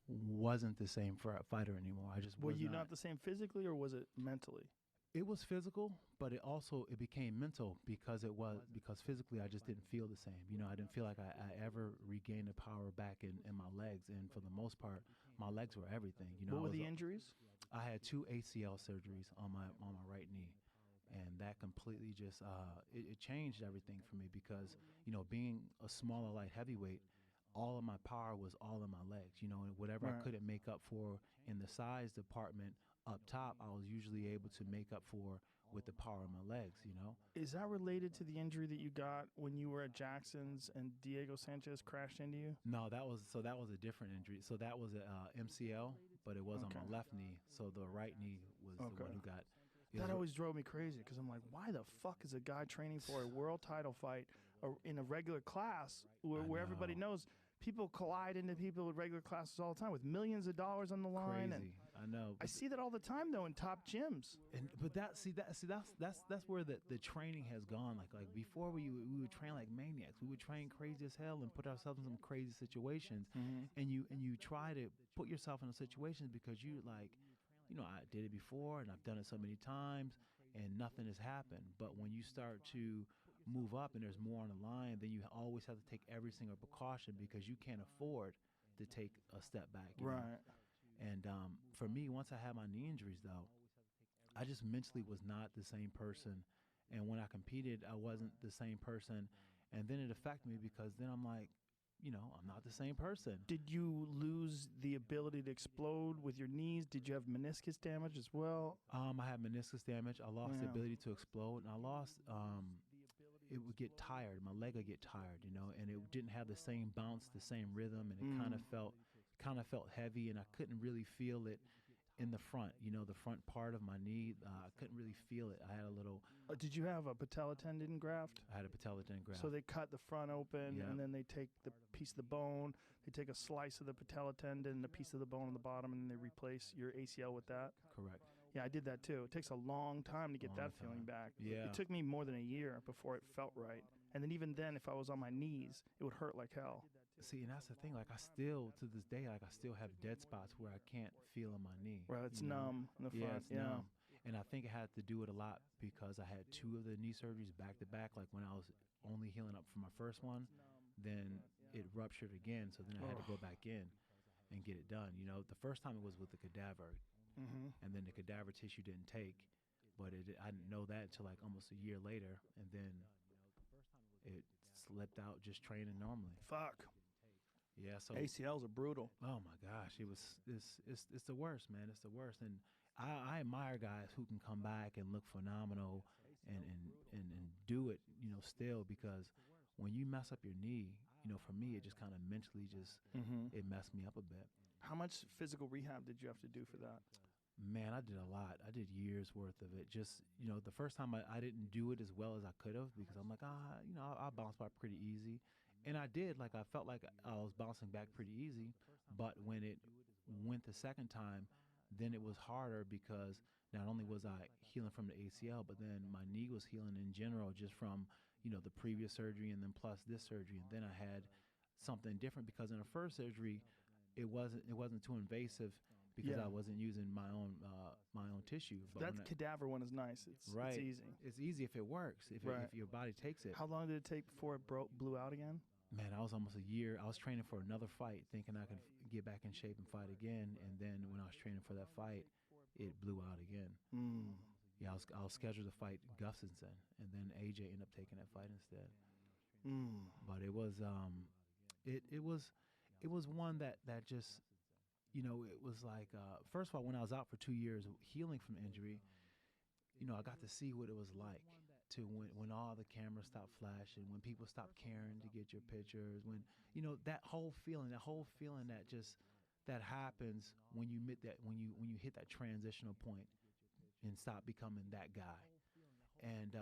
wasn't the same fighter anymore. I just
Were
was
you not the same physically, or was it mentally?
It was physical, but it became mental because physically I just didn't feel the same. You know, I didn't feel like I ever regained the power back in my legs, and for the most part, my legs were everything. You know,
What were the injuries?
I had 2 ACL surgeries on my right knee, and that completely just it changed everything for me because, you know, being a smaller light heavyweight, all of my power was all in my legs. You know, and whatever I couldn't make up for in the size department up top, I was usually able to make up for with the power of my legs, you know.
Is that related to the injury that you got when you were at Jackson's and Diego Sanchez crashed into you?
No, that was a different injury. So that was a MCL, but it was on my left knee. So the right knee was the one who got.
That always drove me crazy because I'm like, why the fuck is a guy training for a world title fight in a regular class where everybody knows people collide into people with regular classes all the time with millions of dollars on the line?
Crazy. I know.
I see that all the time though in top gyms.
But that's where the training has gone. Like before we would train like maniacs. We would train crazy as hell and put ourselves in some crazy situations. And you try to put yourself in those situations because you like, you know, I did it before and I've done it so many times and nothing has happened. But when you start to move up and there's more on the line, then you always have to take every single precaution because you can't afford to take a step back. You know? And for me, once I had my knee injuries, though, I just mentally was not the same person. And when I competed, I wasn't the same person. And then it affected me because then I'm like, you know, I'm not the same person.
Did you lose the ability to explode with your knees? Did you have meniscus damage as well?
I had meniscus damage. I lost the ability to explode, and I lost. It would get tired. My leg would get tired, you know, and it didn't have the same bounce, the same rhythm, and it kind of felt heavy, and I couldn't really feel it in the front. You know, the front part of my knee, I couldn't really feel it. I had a little.
Did you have a patella tendon graft?
I had a patella tendon graft.
So they cut the front open, and then they take the piece of the bone. They take a slice of the patella tendon, a piece of the bone on the bottom, and then they replace your ACL with that.
Correct.
Yeah, I did that too. It takes a long time to get that feeling back.
Yeah.
It took me more than a year before it felt right. And then even then, if I was on my knees, it would hurt like hell.
See, and that's the thing. Like, I still, to this day, like, I still have dead spots where I can't feel in my knee.
Right, it's numb in the front.
Yeah, it's numb. And I think it had to do it a lot because I had 2 of the knee surgeries back to back. Like, when I was only healing up from my first one, then it ruptured again. So then I had to go back in and get it done. You know, the first time it was with the cadaver. And then the cadaver tissue didn't take, but I didn't know that until like almost a year later, and then it slipped out just training normally.
Fuck.
Yeah, so
ACLs are brutal.
Oh my gosh, it's the worst, man. It's the worst, and I admire guys who can come back and look phenomenal and do it, you know, still, because when you mess up your knee, you know, for me it just kind of mentally just it messed me up a bit.
How much physical rehab did you have to do for that?
Man, I did a lot. I did years worth of it. Just, you know, the first time I didn't do it as well as I could have because I'm like, you know, I'll bounce back pretty easy. And I did. Like, I felt like I was bouncing back pretty easy. But when it went the second time, then it was harder because not only was I healing from the ACL, but then my knee was healing in general just from, you know, the previous surgery and then plus this surgery. And then I had something different because in the first surgery, it wasn't too invasive because I wasn't using my own tissue. But
that cadaver one is nice. It's easy.
It's easy if it works. If your body takes it.
How long did it take before it blew out again?
Man, I was almost a year. I was training for another fight, thinking I could get back in shape and fight again. And then when I was training for that fight, it blew out again. Yeah, I was scheduled to fight Gustafsson, and then AJ ended up taking that fight instead. But it was it was one that just, you know, it was like, first of all, when I was out for 2 years healing from injury, you know, I got to see what it was like to when all the cameras stopped flashing, when people stopped caring to get your pictures, when, you know, that whole feeling that just, that happens when you hit that transitional point and stop becoming that guy. And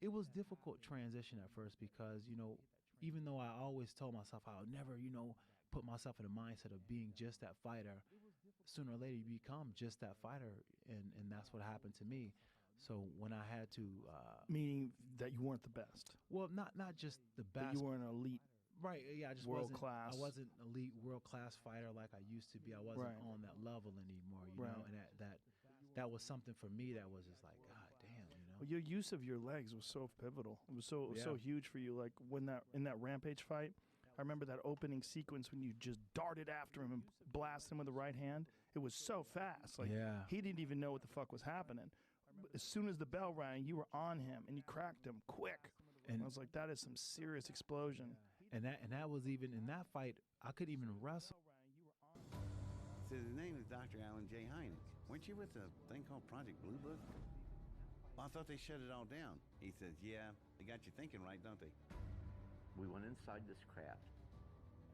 it was difficult transition at first because, you know, even though I always told myself I would never, you know, put myself in a mindset of being just that fighter, sooner or later you become just that fighter, and that's what happened to me. So when I had to
meaning that you weren't the best.
Well, not just the best.
That you weren't an elite
Right. Yeah. I just
World
wasn't.
class.
I wasn't elite world class fighter like I used to be. I wasn't
Right.
on that level anymore. You know, and that was something for me that was just like, God damn. You know.
Well, your use of your legs was so pivotal. It was so huge for you. Like when in that Rampage fight, I remember that opening sequence when you just darted after him and blasted him with the right hand. It was so fast. Like he didn't even know what the fuck was happening. As soon as the bell rang, you were on him and you cracked him quick. And I was like, that is some serious explosion.
And that was even in that fight, I couldn't even wrestle.
So his name is Dr. Alan J. Hynek. Weren't you with a thing called Project Blue Book? Well, I thought they shut it all down. He says, yeah, they got you thinking right, don't they?
We went inside this craft.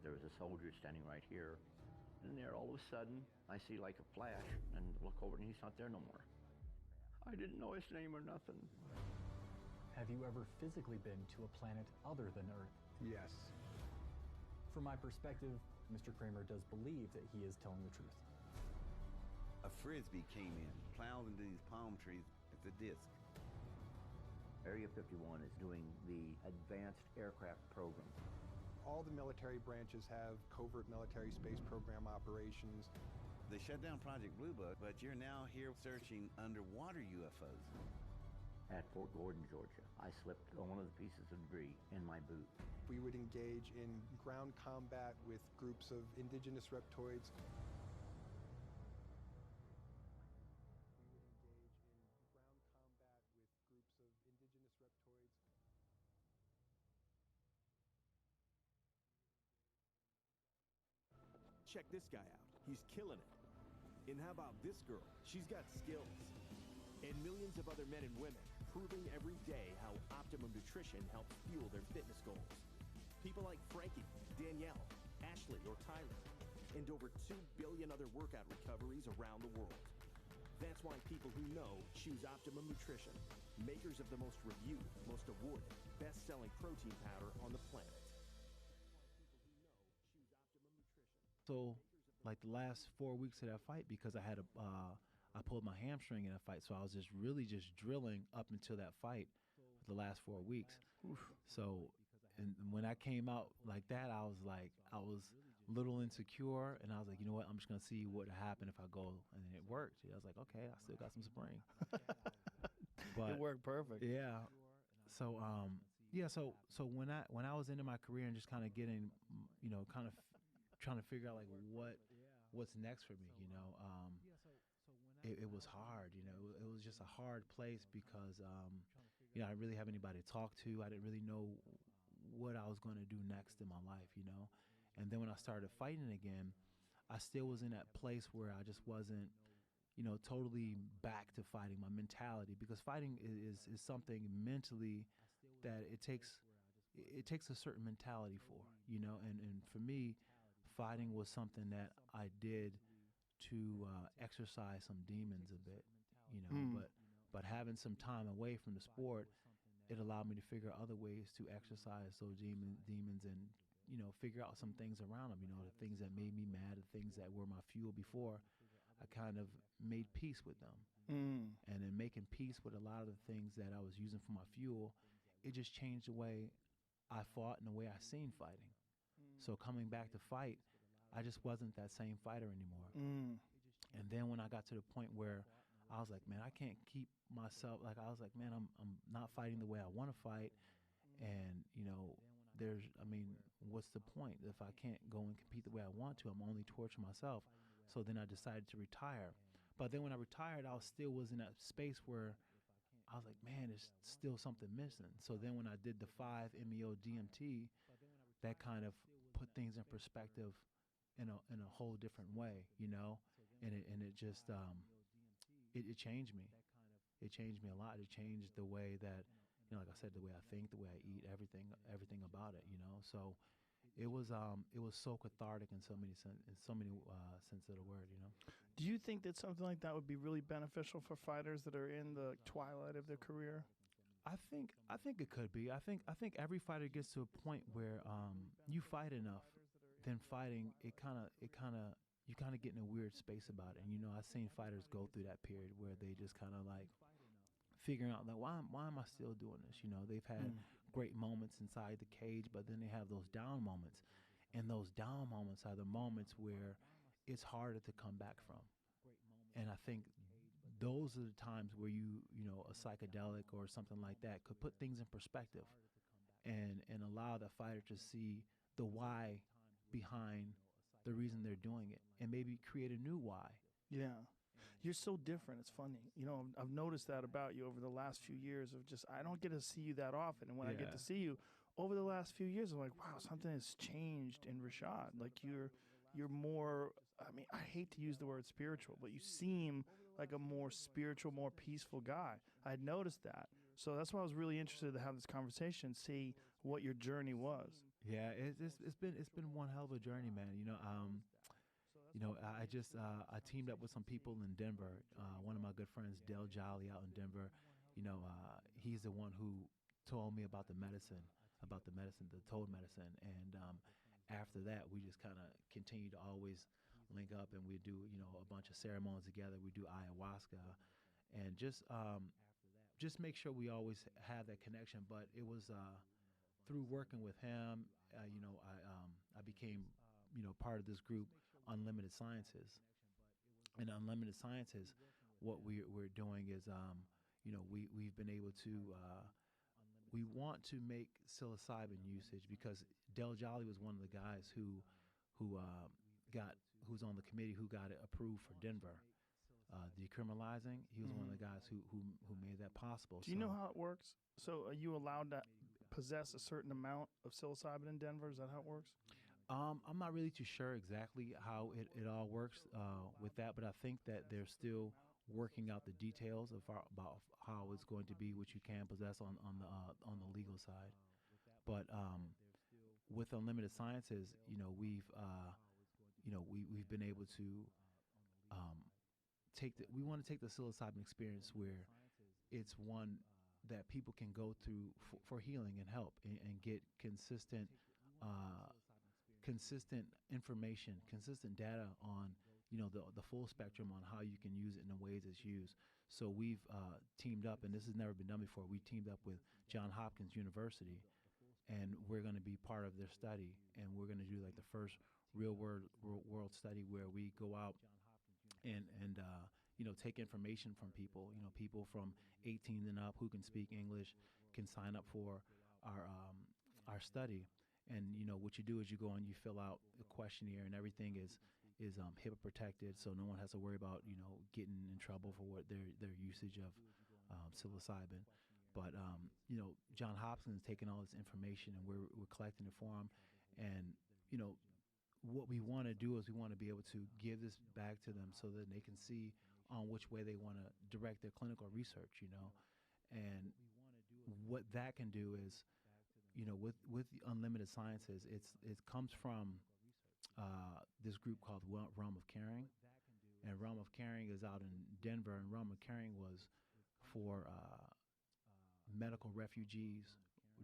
There was a soldier standing right here. And there, all of a sudden, I see like a flash and look over and he's not there no more. I didn't know his name or nothing.
Have you ever physically been to a planet other than Earth?
Yes.
From my perspective, Mr. Kramer does believe that he is telling the truth.
A frisbee came in, plowed into these palm trees. It's a disc.
Area 51 is doing the Advanced Aircraft Program.
All the military branches have covert military space program operations.
They shut down Project Blue Book, but you're now here searching underwater UFOs.
At Fort Gordon, Georgia, I slipped one of the pieces of debris in my boot.
We would engage in ground combat with groups of indigenous reptoids.
Check this guy out. He's killing it. And how about this girl? She's got skills. And millions of other men and women proving every day how optimum nutrition helps fuel their fitness goals. People like Frankie, Danielle, Ashley, or Tyler, and over 2 billion other workout recoveries around the world. That's why people who know choose Optimum Nutrition, makers of the most reviewed, most awarded, best-selling protein powder on the planet.
So, like the last 4 weeks of that fight, because I pulled my hamstring in that fight, so I was just drilling up until that fight for the last 4 weeks. Oof. So, and when I came out like that, I was a little insecure, and I was like, you know what, I'm just gonna see what would happen if I go, and it worked. I was like, okay, I still got some spring. But
it worked perfect.
Yeah. So, so when I was into my career and just kind of getting, kind of trying to figure out like what's next for me, it was hard. It was just a hard place because I didn't really have anybody to talk to. I didn't really know what I was going to do next in my life, and then when I started fighting again, I still was in that place where I just wasn't totally back to fighting. My mentality, because fighting is something mentally that it takes a certain mentality for, and for me, fighting was something that I did to exercise some demons a bit, but having some time away from the sport, it allowed me to figure out other ways to exercise those demons and, figure out some things around them, the things that made me mad, the things that were my fuel before. I kind of made peace with them. And in making peace with a lot of the things that I was using for my fuel, it just changed the way I fought and the way I seen fighting. So coming back to fight, I just wasn't that same fighter anymore. And then when I got to the point where I was like, man, I can't keep myself, like I was like, man, I'm not fighting the way I want to fight. And, what's the point? If I can't go and compete the way I want to, I'm only torturing myself. So then I decided to retire. But then when I retired, I still was in that space where I was like, man, there's still something missing. So then when I did the 5-MeO DMT, that kind of put things in perspective in a whole different way, and it just it changed me. It changed me a lot. It changed the way that, like I said, the way I think, the way I eat, everything about it, So it was so cathartic in so many sense of the word,
Do you think that something like that would be really beneficial for fighters that are in the twilight of their career?
I think it could be. I think every fighter gets to a point where you fight enough, then fighting you kind of get in a weird space about it. And I've seen fighters go through that period where they just kind of like figuring out like why am I still doing this? They've had great moments inside the cage, but then they have those down moments. And those down moments are the moments where it's harder to come back from. And I think those are the times where you know, a psychedelic or something like that could put things in perspective and allow the fighter to see the why behind the reason they're doing it and maybe create a new why.
Yeah. You're so different. It's funny. You know, I've noticed that about you over the last few years of just, I don't get to see you that often. And when I get to see you over the last few years, I'm like, wow, something has changed in Rashad. Like you're more, I mean, I hate to use the word spiritual, but you seem like a more spiritual, more peaceful guy. I had noticed that. So that's why I was really interested to have this conversation, see what your journey was.
Yeah, it's been one hell of a journey, man. I just I teamed up with some people in Denver. One of my good friends, Del Jolly, out in Denver. He's the one who told me about the medicine, the toad medicine. And after that, we just kind of continue to always link up, and we do a bunch of ceremonies together. We do ayahuasca, and just make sure we always have that connection. But it was through working with him, I became part of this group, Unlimited Sciences. And Unlimited Sciences, what we're doing is we've been able to we want to make psilocybin usage, because Del Jolly was one of the guys who's on the committee who got it approved for Denver. Decriminalizing, he was one of the guys who made that possible.
Do you know how it works? So are you allowed to possess a certain amount of psilocybin in Denver? Is that how it works?
I'm not really too sure exactly how it all works with that, but I think that they're still working out the details about how it's going to be, what you can possess on the legal side. But with Unlimited Sciences, we've been able to we want to take the psilocybin experience where it's one that people can go through for healing and help and get consistent information, consistent data on the full spectrum on how you can use it in the ways it's used. So we've teamed up, and this has never been done before. We teamed up with Johns Hopkins University, and we're going to be part of their study, and we're going to do like the first real world study where we go out and take information from people. People from 18 and up who can speak English can sign up for our study. And what you do is you go and you fill out a questionnaire, and everything is HIPAA protected, so no one has to worry about getting in trouble for what their usage of psilocybin. But John Hopkins is taking all this information, and we're collecting it for them. And what we want to do is we want to be able to give this back to them so that they can see on which way they want to direct their clinical research. And what that can do is, with Unlimited Sciences, it comes from this group called Realm of Caring, and Realm of Caring is out in Denver, and Realm of Caring was for medical refugees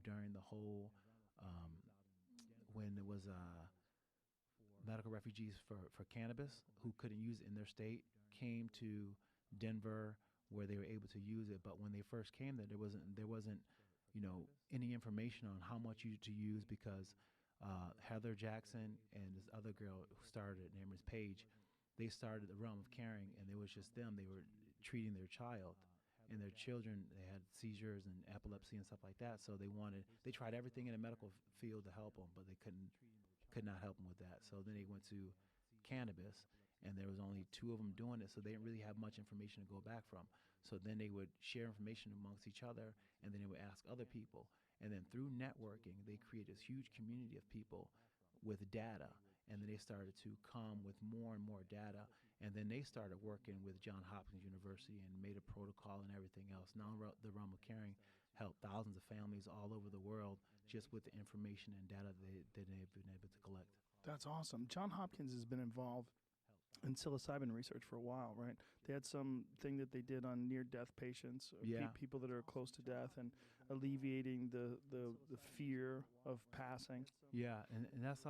during the whole when there was medical refugees for cannabis who couldn't use it in their state came to Denver where they were able to use it. But when they first came there wasn't any information on how much to use, because Heather Jackson and this other girl who started it, named Paige, they started the Realm of Caring, and it was just them. They were treating their child and their children. They had seizures and epilepsy and stuff like that. So they tried everything in the medical field to help them, but they could not help them with that. So then they went to cannabis, and there was only 2 of them doing it, so they didn't really have much information to go back from. So then they would share information amongst each other, and then they would ask other people. And then through networking, they created this huge community of people with data. And then they started to come with more and more data. And then they started working with Johns Hopkins University and made a protocol and everything else. Now the Realm of Caring helped thousands of families all over the world just with the information and data that they've been able to collect.
That's awesome. Johns Hopkins has been involved in psilocybin research for a while, right? They had some thing that they did on near-death patients, people that are close to death, and alleviating the fear of passing.
Yeah, and that's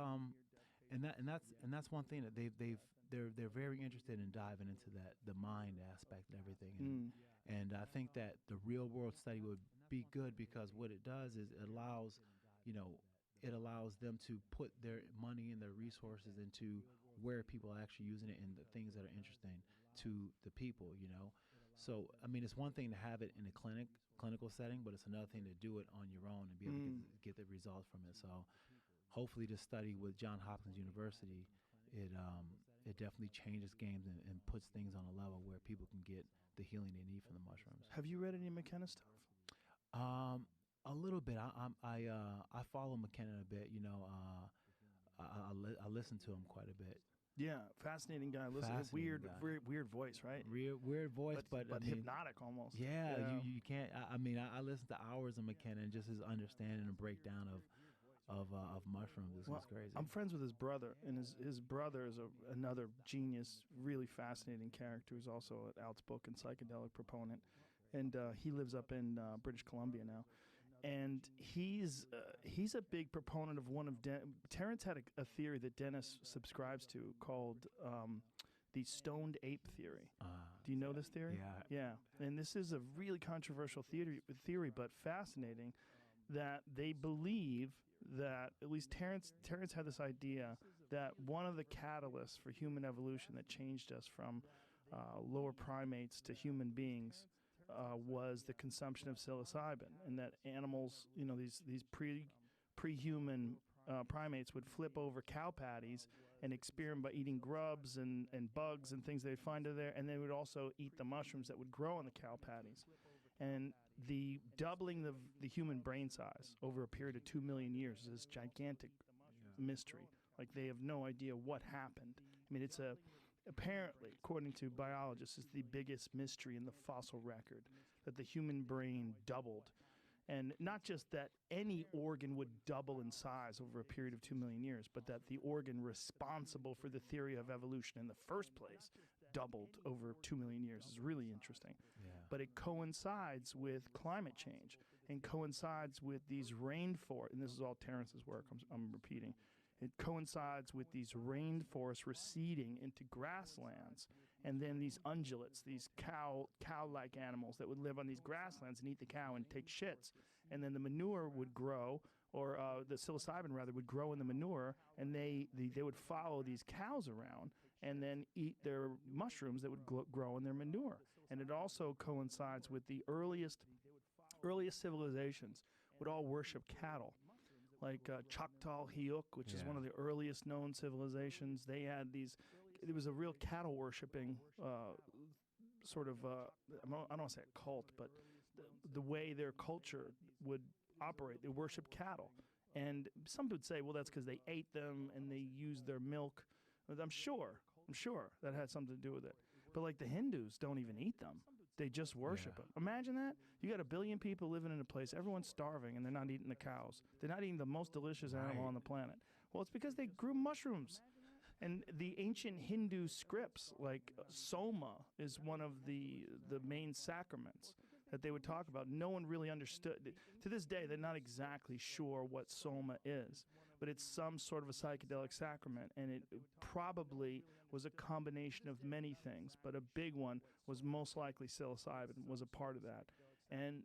one thing that they're very interested in diving into, that the mind aspect and everything. And I think that the real world study would be good because what it does is it allows, it allows them to put their money and their resources into where people are actually using it and the things that are interesting to the people. So, I mean, it's one thing to have it in a clinical setting, but it's another thing to do it on your own and be able to get the results from it. So hopefully this study with Johns Hopkins University, it definitely changes games and puts things on a level where people can get the healing they need from the mushrooms.
Have you read any McKenna stuff?
A little bit. I follow McKenna a bit. I listen to him quite a bit.
Yeah, fascinating guy. Listen, very weird voice, right?
Weird voice, but I mean,
hypnotic almost.
Yeah, you can't. I mean, I listen to hours of McKenna and just his understanding and breakdown of mushrooms is crazy.
I'm friends with his brother, and his brother is another genius, really fascinating character who's also an outspoken psychedelic proponent, and he lives up in British Columbia now. And he's a big proponent of one of Terrence had a theory that Dennis subscribes to called the stoned ape theory. Do you know this theory?
Yeah.
And this is a really controversial theory, but fascinating. That they believe that at least Terrence had this idea that one of the catalysts for human evolution that changed us from lower primates to human beings was the consumption of psilocybin, and that animals, these pre-human primates would flip over cow patties and experiment by eating grubs and bugs and things they'd find there, and they would also eat the mushrooms that would grow on the cow patties. And the doubling of the human brain size over a period of 2 million years is this gigantic mystery. Like, they have no idea what happened. I mean, apparently, according to biologists, it's the biggest mystery in the fossil record, that the human brain doubled. And not just that any organ would double in size over a period of 2 million years, but that the organ responsible for the theory of evolution in the first place doubled over 2 million years is really interesting.
Yeah.
But it coincides with climate change and coincides with these rainforests, and this is all Terrence's work, I'm repeating. It coincides with these rainforests receding into grasslands, and then these ungulates, these cow-like animals that would live on these grasslands and eat the cow and take shits. And then the manure would grow, or the psilocybin rather would grow in the manure, and they would follow these cows around and then eat their mushrooms that would grow in their manure. And it also coincides with the earliest civilizations would all worship cattle. Like Choctaw Hiuk, which is one of the earliest known civilizations. They had there was a real cattle worshipping sort of, I don't want to say a cult, but the way their culture would operate. They worshiped cattle. And some would say, well, that's because they ate them and they used their milk. I'm sure that had something to do with it. But like the Hindus don't even eat them. They just worship them. Imagine that. You got 1 billion people living in a place, everyone's starving, and they're not eating the cows. They're not eating the most delicious animal on the planet. Well, it's because they grew mushrooms. And the ancient Hindu scripts, like Soma, is one of the main sacraments that they would talk about. No one really understood. To this day, they're not exactly sure what Soma is, but it's some sort of a psychedelic sacrament, and it probably was a combination of many things, but a big one was most likely psilocybin was a part of that. And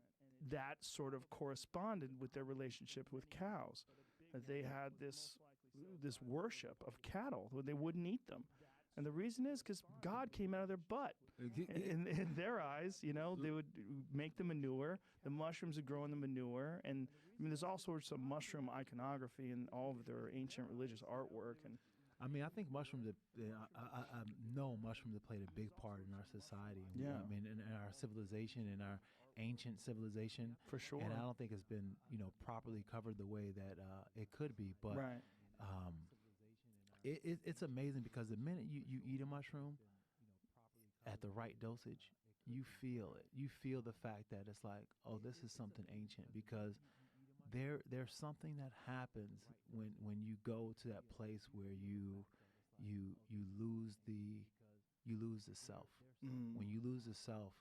that sort of corresponded with their relationship with cows. That they had this worship of cattle, where they wouldn't eat them. And the reason is because God came out of their butt. In their eyes, they would make the manure. The mushrooms would grow in the manure. And I mean, there's all sorts of mushroom iconography in all of their ancient religious artwork. And
I mean, I think mushrooms, I know mushrooms have played a big part in our society.
Yeah.
I mean, in our civilization, in our ancient civilization.
For sure.
And I don't think it's been, properly covered the way that it could be. But
right.
It's amazing because the minute you eat a mushroom at the right dosage, you feel it. You feel the fact that it's like, oh, this is something ancient, because there's something that happens when you go to that place where you lose the self.
Mm.
When you lose the self,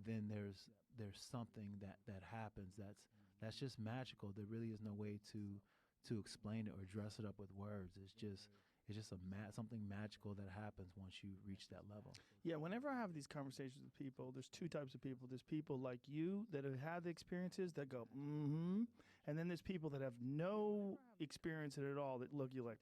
then there's something that happens that's just magical. There really is no way to to explain it or dress it up with words. It's just something magical that happens once you reach that level.
Yeah, whenever I have these conversations with people, there's two types of people. There's people like you that have had the experiences that go, mm-hmm. And then there's people that have no experience in it at all that look you like,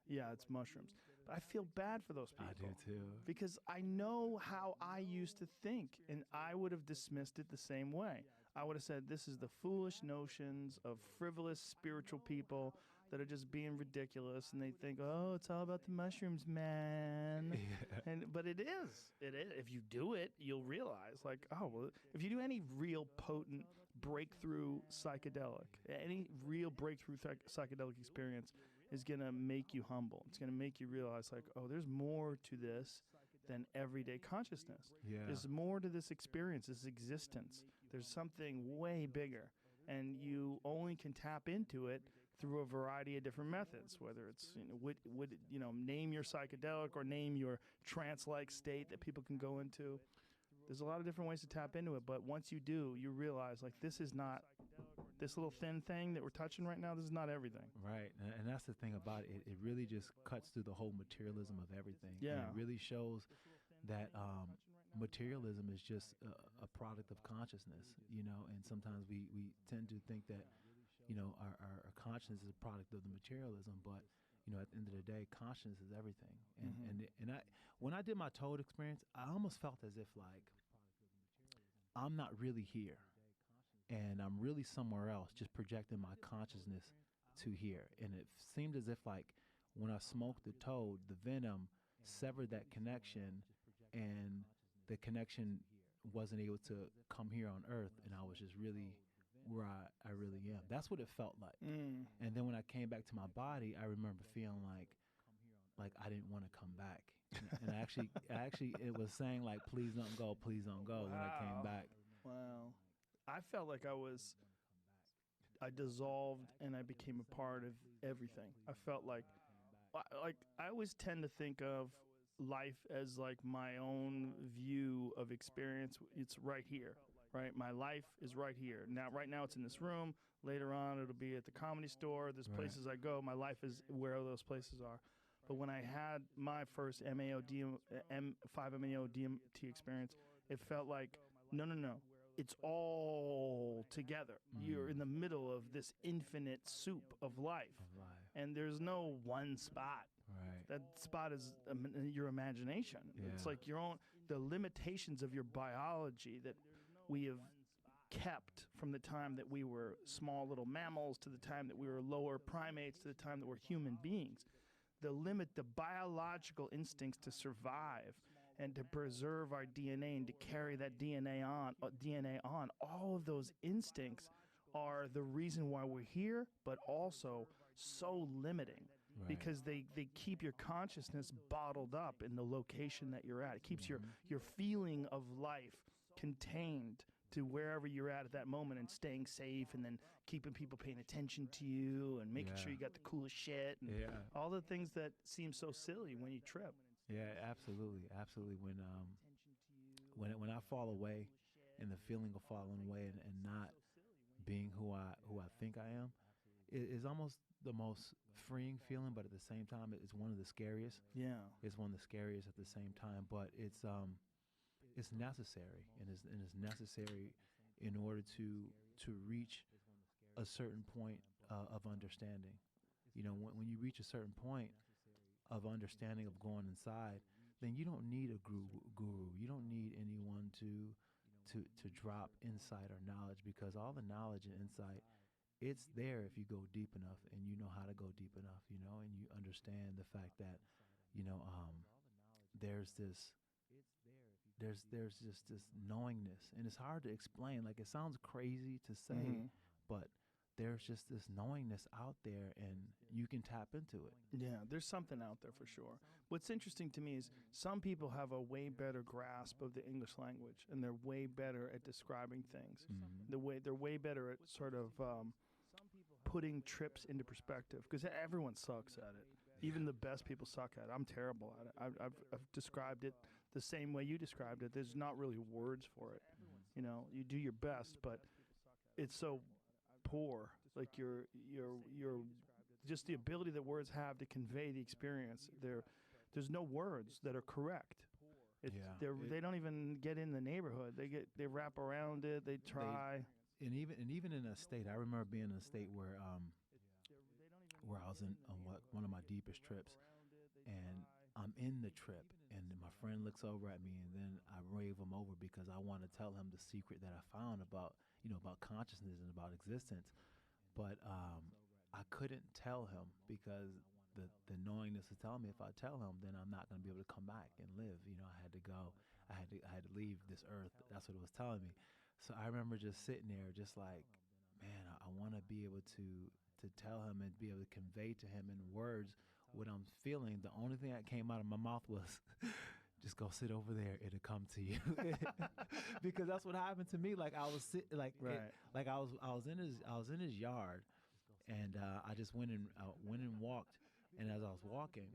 yeah, it's mushrooms. But I feel bad for those people.
I do too.
Because I know how I used to think, and I would have dismissed it the same way. I would have said, this is the foolish notions of frivolous spiritual people that are just being ridiculous, and they think, oh, it's all about the mushrooms, man. Yeah. But it is. It is. If you do it, you'll realize, like, oh, well, if you do any real potent breakthrough psychedelic, any real breakthrough psychedelic experience is going to make you humble. It's going to make you realize, like, oh, there's more to this than everyday consciousness.
Yeah.
There's more to this experience, this existence. There's something way bigger, and you only can tap into it through a variety of different methods, whether it's, name your psychedelic or name your trance-like state that people can go into. There's a lot of different ways to tap into it, but once you do, you realize, like, this is not, this little thin thing that we're touching right now, this is not everything.
Right, and that's the thing about it. It really just cuts through the whole materialism of everything.
Yeah.
And it really shows that materialism is just a product of consciousness, and sometimes we tend to think that, our consciousness is a product of the materialism, but, at the end of the day, consciousness is everything. And when I did my Toad experience, I almost felt as if, like, I'm not really here, and I'm really somewhere else, just projecting my consciousness to here. And it seemed as if, like, when I smoked the Toad, the venom severed that connection, and the connection wasn't able to come here on Earth, and I was just really where I really am. That's what it felt like. And then when I came back to my body, I remember feeling like I didn't want to come back. And I actually it was saying, like, please don't go when I came back.
Wow. I felt like I dissolved and I became a part of everything. I felt like I always tend to think of life as like my own view of experience. It's right here, right? My life is right here. Right now it's in this room. Later on it'll be at the Comedy Store. There's places I go. My life is where those places are. But when I had my first 5-MeO DMT experience, it felt like, no. It's all together. You're in the middle of this infinite soup of life. And there's no one spot.
Right.
That spot is your imagination.
Yeah.
It's like the limitations of your biology that we have kept from the time that we were small little mammals to the time that we were lower primates to the time that we're human beings. The biological instincts to survive and to preserve our DNA and to carry that DNA on, all of those instincts are the reason why we're here, but also so limiting.
Right.
Because they keep your consciousness bottled up in the location that you're at. It keeps your feeling of life contained to wherever you're at that moment, and staying safe, and then keeping people paying attention to you and making sure you got the coolest shit and all the things that seem so silly when you trip.
Yeah, absolutely. When I fall away, and the feeling of falling away and not being who I think I am, it is almost the most freeing feeling, but at the same time, it's one of the scariest.
Yeah,
it's one of the scariest at the same time, but it's necessary, and it's necessary in order to reach a certain point of understanding. When you reach a certain point of understanding of going inside, then you don't need a guru. You don't need anyone to drop insight or knowledge, because all the knowledge and insight, it's there if you go deep enough and you know how to go deep enough, and you understand the fact that, there's just this knowingness, and it's hard to explain. Like, it sounds crazy to say, but there's just this knowingness out there, and you can tap into it.
Yeah, there's something out there for sure. What's interesting to me is some people have a way better grasp of the English language, and they're way better at describing things. They're way better at sort of putting trips into perspective, because everyone sucks at it. Even the best people suck at it. I'm terrible at it. I've described it the same way you described it. There's not really words for it. You do your best, but it's so poor like your just the ability that words have to convey the experience. There's no words that are correct. They don't even get in the neighborhood. They wrap around it. They try.
And even in a state, I remember being in a state where I was on one of my deepest trips, and I'm in the trip, and my friend looks over at me, and then I wave him over because I want to tell him the secret that I found about consciousness and about existence, but I couldn't tell him because the knowingness is telling me if I tell him, then I'm not going to be able to come back and live. I had to go. I had to leave this earth. That's what it was telling me. So I remember just sitting there, just like, man, I want to be able to tell him and be able to convey to him in words what I'm feeling. The only thing that came out of my mouth was, just go sit over there. It'll come to you. Because that's what happened to me. Like I was I was in his yard, and I just went and walked. And as I was walking,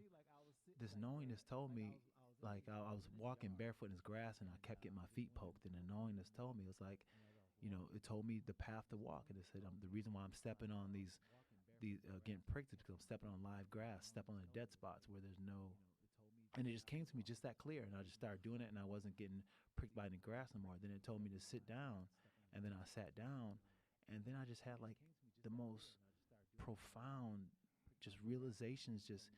this knowingness told me, like I was walking barefoot in this grass, and I kept getting my feet poked. And the knowingness told me, it was like, it told me the path to walk. And it said, the reason why I'm stepping on these getting pricked is because I'm stepping on live grass, stepping on the dead spots where there's no. And it just came to me just that clear, and I just started doing it, and I wasn't getting pricked by any grass no more. Then it told me to sit down, and then I sat down, and then I just had like the most profound just realizations just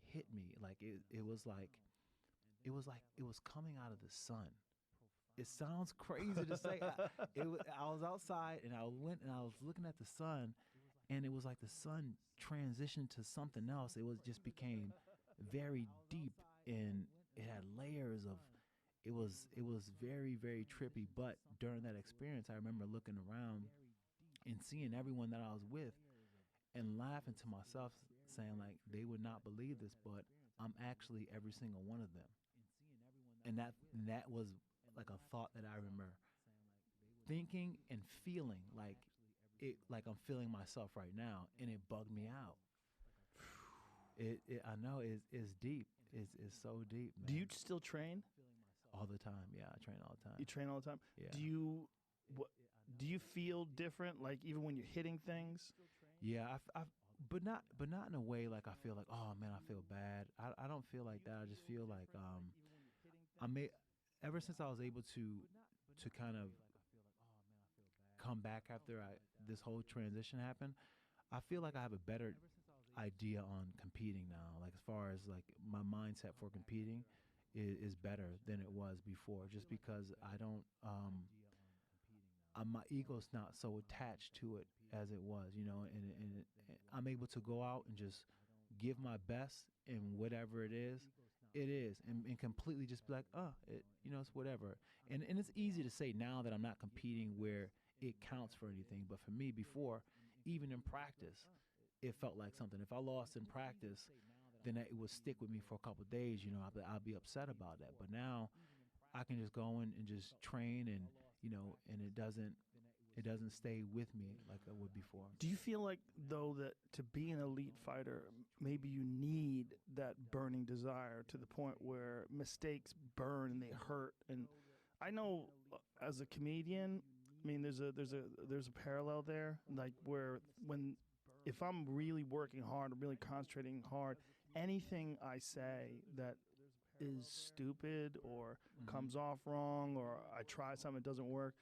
hit me. Like it was coming out of the sun. It sounds crazy to say. I was outside, and I went and I was looking at the sun, and it was like the sun transitioned to something else. It became very deep, and it had layers of. It was very, very trippy. But during that experience, I remember looking around and seeing everyone that I was with, and laughing to myself, saying like, they would not believe this, but I'm actually every single one of them. And that was like a thought that I remember thinking and feeling like I'm feeling myself right now, and it bugged me out. I know it's deep. It's so deep, man.
Do you still train?
All the time. Yeah, I train all the time.
You train all the time?
Yeah.
Do you feel different, like even when you're hitting things?
Yeah, but not in a way like I feel like, oh man, I feel bad. I don't feel like that. I just feel like ever since I was able to kind of come back after this whole transition happened, I feel like I have a better idea on competing now. Like as far as like my mindset for competing is better than it was before, just because I don't my ego's not so attached to it as it was, and I'm able to go out and just give my best in whatever it is, and completely just be like, it's whatever. And it's easy to say now that I'm not competing where it counts for anything. But for me, before, even in practice, it felt like something. If I lost in practice, then it would stick with me for a couple of days. I'll be upset about that. But now I can just go in and just train, and and it doesn't stay with me like it would before.
Do you feel like, though, that to be an elite fighter, maybe you need that burning desire to the point where mistakes burn and they hurt? And I know as a comedian, I mean, there's a parallel there, like where if I'm really working hard, really concentrating hard, anything I say that is stupid or comes off wrong, or I try something that doesn't work,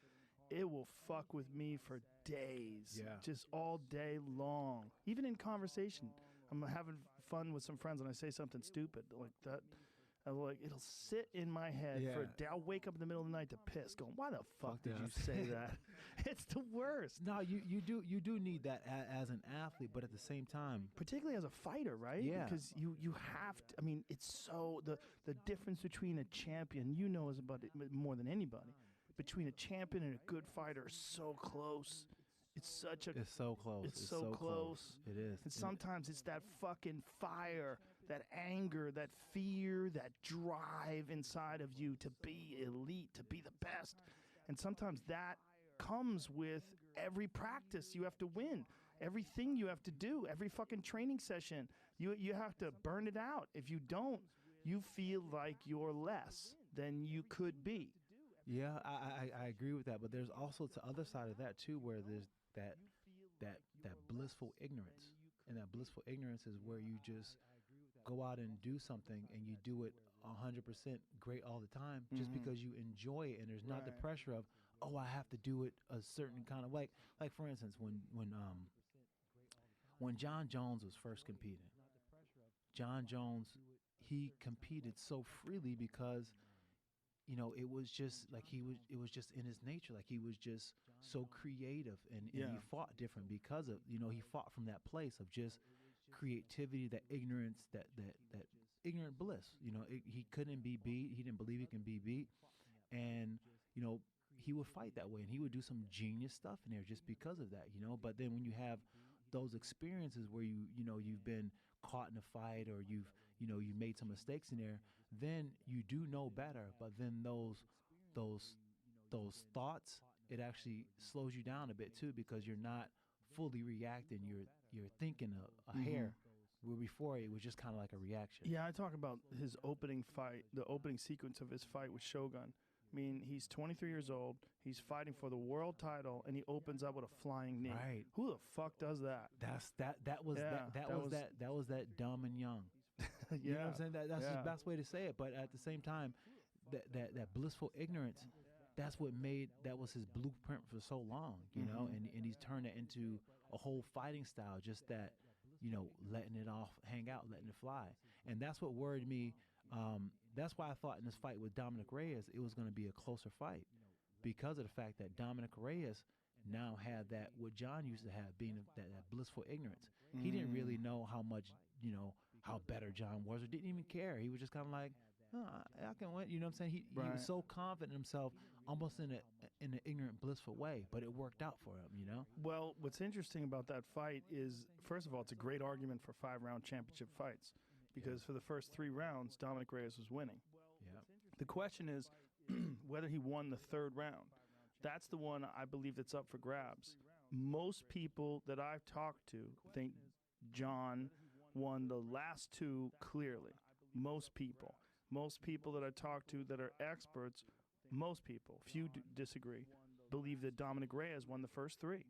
it will fuck with me for days.
Yeah.
Just all day long. Even in conversation, I'm having fun with some friends and I say something stupid like that. It'll sit in my head for a day. I'll wake up in the middle of the night to piss, going, "Why the fuck did you say that?" It's the worst.
No, you do need that as an athlete, but at the same time,
particularly as a fighter, right?
Yeah.
Because you have to. I mean, it's so the difference between a champion, is about it more than anybody. Between a champion and a good fighter is so close. It's so close. It's so close.
It is.
And sometimes it's that fucking fire, that anger, that fear, that drive inside of you to be elite, to be the best. And sometimes that comes with every practice you have to win, everything you have to do, every fucking training session. You have to burn it out. If you don't, you feel like you're less than you could be.
Yeah, I agree with that, but there's also the other side of that too, where there's that blissful ignorance. And that blissful ignorance is where you just go out and do something and you do it 100% great all the time just because you enjoy it, and there's not the pressure of, oh, I have to do it a certain kind of way. Like for instance, when John Jones was first competing, John Jones, he competed so freely because, you know, it was just like it was just in his nature. Like he was just so creative, and he fought different because of, you know, he fought from that place of just creativity, that ignorance, that ignorant bliss. You know, he couldn't be beat. He didn't believe he can be beat. And, you know, he would fight that way, and he would do some genius stuff in there just because of that, you know. But then when you have those experiences where you know, you've been caught in a fight, or you made some mistakes in there, then you do know better. But then those thoughts, it actually slows you down a bit too, because you're not fully reacting. You're thinking a hair, where before it was just kind of like a reaction.
Yeah, I talk about his opening fight, the opening sequence of his fight with Shogun. I mean, he's 23 years old. He's fighting for the world title, and he opens up with a flying knee.
Right.
Who the fuck does that?
That was that dumb and young. You know what I'm saying? That's the best way to say it. But at the same time, that blissful ignorance, that was his blueprint for so long, you know, and he's turned it into a whole fighting style, just that, you know, letting it off, hang out, letting it fly. And that's what worried me. That's why I thought in this fight with Dominic Reyes, it was going to be a closer fight, because of the fact that Dominic Reyes now had that, what John used to have, being that blissful ignorance. He didn't really know how much, you know, how better John was, or didn't even care. He was just kind of like, oh, I can win. You know what I'm saying? He was so confident in himself, almost in an ignorant, blissful way, but it worked out for him, you know?
Well, what's interesting about that fight is, first of all, it's a great argument for 5-round championship fights, because for the first 3 rounds, Dominic Reyes was winning.
Yeah.
The question is whether he won the 3rd round. That's the one I believe that's up for grabs. Most people that I've talked to think John won the last 2 clearly. Most people that I talked to that are experts, most people, few disagree, believe that Dominic Reyes won the first 3.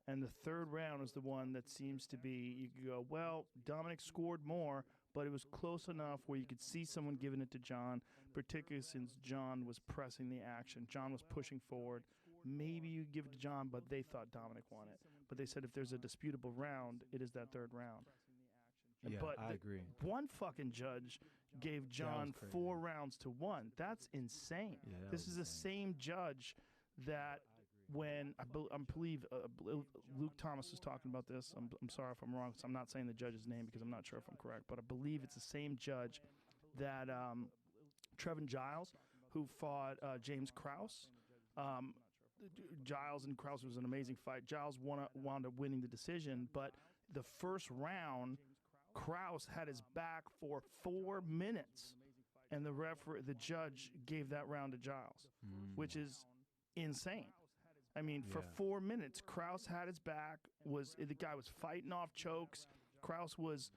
And the 3rd round is the one that seems to be, you could go, well, Dominic scored more, but it was close enough where you could see someone giving it to John, particularly since John was pressing the action. John was pushing forward. Maybe you give it to John, but they thought Dominic won it. But they said if there's a disputable round, it is that 3rd round.
Yeah,
but
I agree.
One fucking judge gave John 4 rounds to 1. That's insane.
Yeah,
this is the same judge that when I believe Luke Thomas was talking about this. I'm sorry if I'm wrong, because I'm not saying the judge's name because I'm not sure if I'm correct, but I believe it's the same judge that Trevin Giles, who fought James Krause. Giles and Krause was an amazing fight. Giles wound up winning the decision, but the first round, Krause had his back for 4 minutes, and the judge gave that round to Giles, which is insane. I mean, for 4 minutes, Krause had his back. The guy was fighting off chokes. Krause was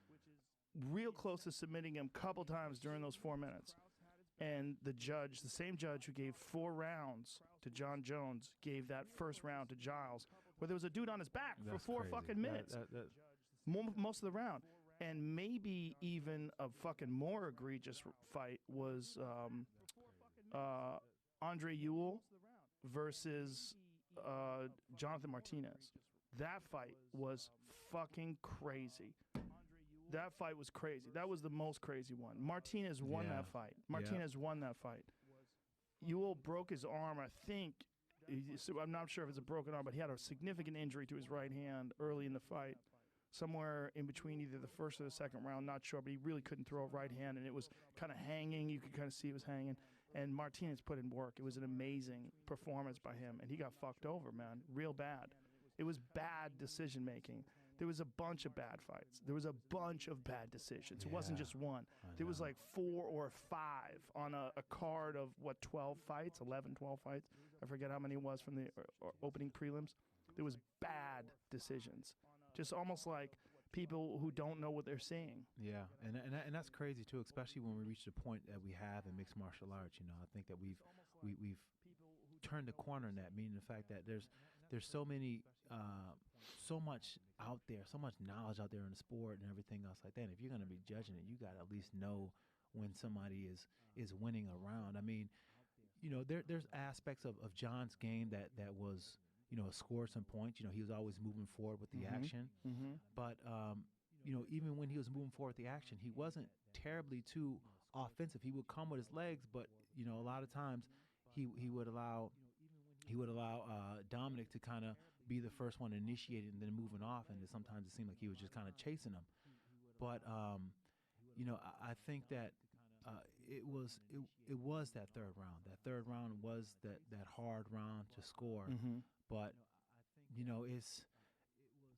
real close to submitting him a couple times during those 4 minutes. And the same judge who gave 4 rounds to John Jones, gave that first round to Giles, where there was a dude on his back for 4 fucking minutes. Most of the round. And maybe even a fucking more egregious fight was Andre Ewell versus Jonathan Martinez. That fight was fucking crazy. That fight was crazy. That was the most crazy one. Martinez won that fight. Martinez won that fight. Ewell broke his arm, I think. I'm not sure if it's a broken arm, but he had a significant injury to his right hand early in the fight. Somewhere in between either the first or the second round, not sure, but he really couldn't throw a right hand, and it was kind of hanging. You could kind of see it was hanging. And Martinez put in work. It was an amazing performance by him, and he got fucked over, man, real bad. It was bad decision-making. There was a bunch of bad fights. There was a bunch of bad decisions. It wasn't just one. There was like 4 or 5 on a card of, 12 fights, 11, 12 fights. I forget how many it was from the opening prelims. There was bad decisions. Just almost like people who don't know what they're seeing.
Yeah, and that's crazy too, especially when we reach the point that we have in mixed martial arts. You know, I think that we've turned the corner in that, meaning the fact that there's there's so many, so much out there, so much knowledge out there in the sport and everything else like that. And if you're going to be judging it, you got to at least know when somebody is winning a round. I mean, you know, there's aspects of John's game that was, you know, scored some points. You know, he was always moving forward with the action. But, you know, even when he was moving forward with the action, he wasn't terribly too offensive. He would come with his legs, but, you know, a lot of times he would allow Dominic to kind of be the first one to initiate it and then moving off. And sometimes it seemed like he was just kind of chasing him. But, you know, I think that it was that third round. That third round was that hard round to score. But, you know,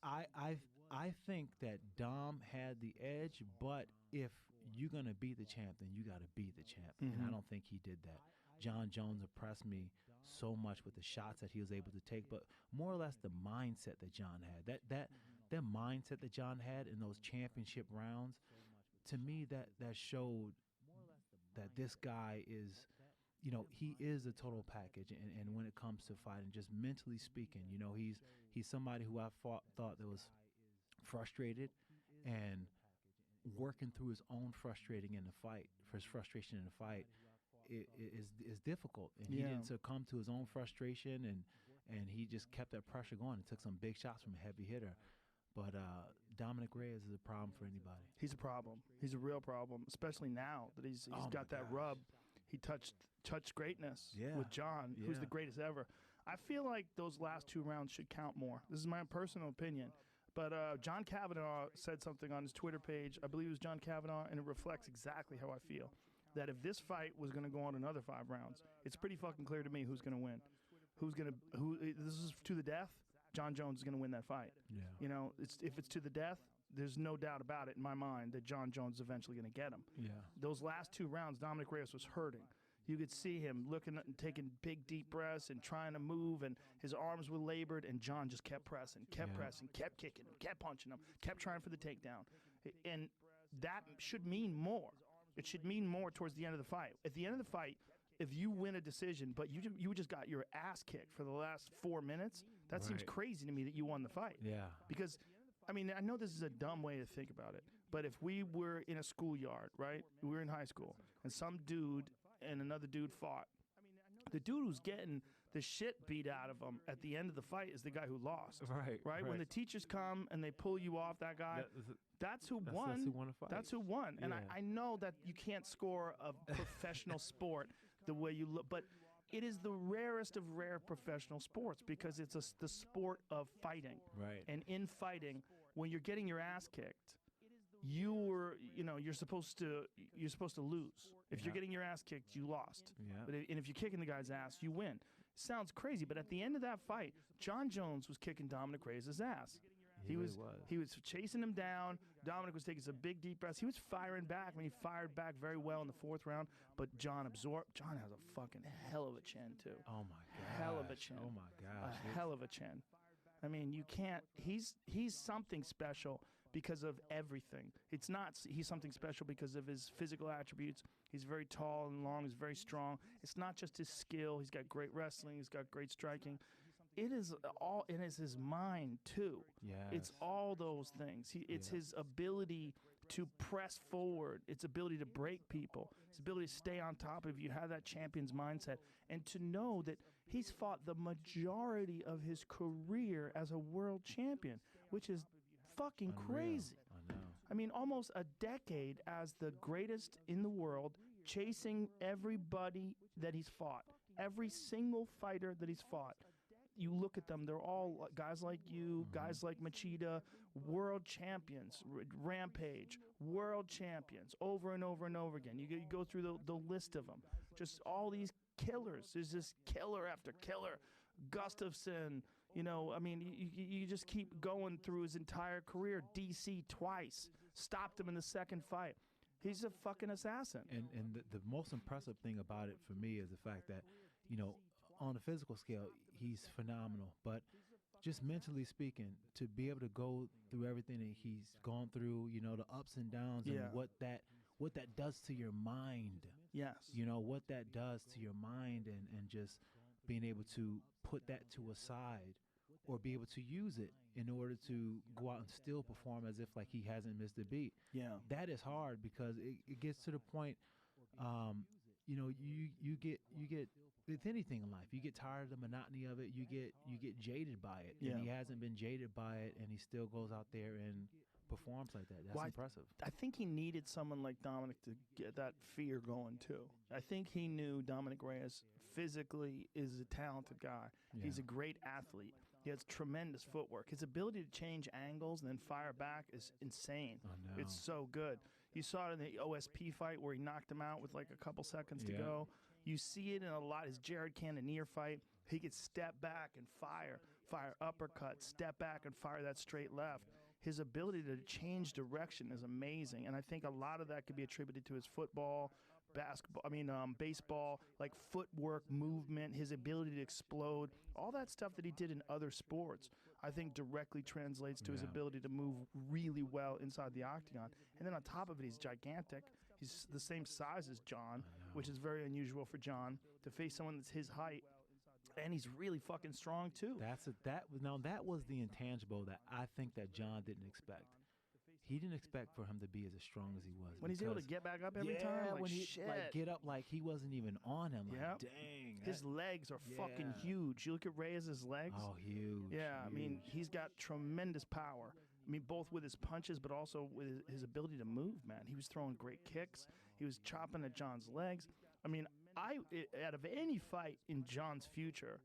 I think that Dom had the edge, but if you're going to beat the champ, then you got to beat the champ. And I don't think he did that. John Jones impressed me so much with the shots that he was able to take, but more or less the mindset that John had. That mindset that John had in those championship rounds, to me, that showed that this guy is, you know, he is a total package. And when it comes to fighting, just mentally speaking, you know, he's somebody who I thought that was frustrated and working through his own frustration in the fight is difficult, and he didn't succumb to his own frustration, and he just kept that pressure going and took some big shots from a heavy hitter. But Dominic Reyes is a problem for anybody.
He's a problem. He's a real problem, especially now that he's got that rub. He touched greatness with John, who's the greatest ever. I feel like those last two rounds should count more. This is my personal opinion. But John Kavanaugh said something on his Twitter page. I believe it was John Kavanaugh, and it reflects exactly how I feel. That if this fight was going to go on another 5 rounds, it's pretty fucking clear to me who's going to win. This is to the death. John Jones is going to win that fight.
Yeah.
You know, if it's to the death, there's no doubt about it in my mind that John Jones is eventually going to get him.
Yeah.
Those last 2 rounds, Dominic Reyes was hurting. You could see him looking and taking big, deep breaths and trying to move, and his arms were labored, and John just kept pressing, kept kicking him, kept punching him, kept trying for the takedown. And that should mean more. It should mean more towards the end of the fight. At the end of the fight, if you win a decision, but you just got your ass kicked for the last 4 minutes, that seems crazy to me that you won the fight.
Yeah.
Because, I mean, I know this is a dumb way to think about it, but if we were in a schoolyard, right? We were in high school, and some dude and another dude fought. The dude who's getting the shit beat out of him at the end of the fight is the guy who lost. Right? When the teachers come and they pull you off that guy, that's who won.
That's who won a fight.
That's who won. And I know that you can't score a professional sport the way you look, but it is the rarest of rare professional sports because it's the sport of fighting.
Right.
And in fighting, when you're getting your ass kicked, you're supposed to lose. If you're getting your ass kicked, you lost.
Yeah.
And if you're kicking the guy's ass, you win. Sounds crazy, but at the end of that fight, John Jones was kicking Dominic Reyes' ass. He was chasing him down. Dominic was taking some big deep breaths. He was firing back. I mean, he fired back very well in the 4th round, but John absorbed. John has a fucking hell of a chin too.
Oh my god.
Hell of a chin.
Oh my gosh.
A hell of a chin. I mean, you can't. He's something special because of everything. It's not he's something special because of his physical attributes. He's very tall and long. He's very strong. It's not just his skill. He's got great wrestling. He's got great striking. It is his mind too.
Yeah.
It's all those things. It's his ability to press forward. Its ability to break people. His ability to stay on top of you. Have that champion's mindset, and to know that he's fought the majority of his career as a world champion, which is fucking crazy.
I know.
I mean, almost a decade as the greatest in the world, chasing everybody that he's fought, every single fighter that he's fought. You look at them, they're all guys like you, guys like Machida, world champions, Rampage, world champions, over and over and over again. You go through the list of them. Just all these killers. There's just killer after killer. Gustafsson, you know, I mean, you just keep going through his entire career. DC twice. Stopped him in the 2nd fight. He's a fucking assassin.
And the most impressive thing about it for me is the fact that, you know, on a physical scale, he's phenomenal. But just mentally speaking, to be able to go through everything that he's gone through, you know, the ups and downs, and what that does to your mind.
Yes.
You know, what that does to your mind, and just being able to put that to a side or be able to use it in order to go out and still perform as if like he hasn't missed a beat.
Yeah.
That is hard because it gets to the point, you know, you get with anything in life, you get tired of the monotony of it. You get jaded by it.
Yeah.
And he hasn't been jaded by it, and he still goes out there and performs like that. That's
Well,
impressive.
I think he needed someone like Dominic to get that fear going too. I think he knew Dominic Reyes physically is a talented guy.
Yeah.
He's a great athlete. He has tremendous footwork. His ability to change angles and then fire back is insane.
I know.
It's so good. You saw it in the OSP fight where he knocked him out with like a couple seconds to
Yeah.
go. You see it in a lot. His Jared Cannonier fight, he could step back and fire uppercut, step back and fire that straight left. His ability to change direction is amazing, and I think a lot of that could be attributed to his football, baseball, like footwork, movement, his ability to explode, all that stuff that he did in other sports, I think directly translates to his
Yeah.
ability to move really well inside the octagon. And then on top of it, he's gigantic. He's the same size as John, which is very unusual for John to face someone that's his height. And he's really fucking strong too.
That was the intangible that I think that John didn't expect. He didn't expect for him to be as strong as he was.
When he's able to
because-
get back up every
yeah,
time, like
when he
shit.
like get up like he wasn't even on him. Like,
Yep.
dang,
His legs are fucking huge. You look at Reyes' legs.
Oh, huge.
Yeah, I mean,
huge.
he's got tremendous power. I mean, both with his punches, but also with his ability to move, man. He was throwing great kicks. He was chopping at John's legs. I mean, out of any fight in John's future,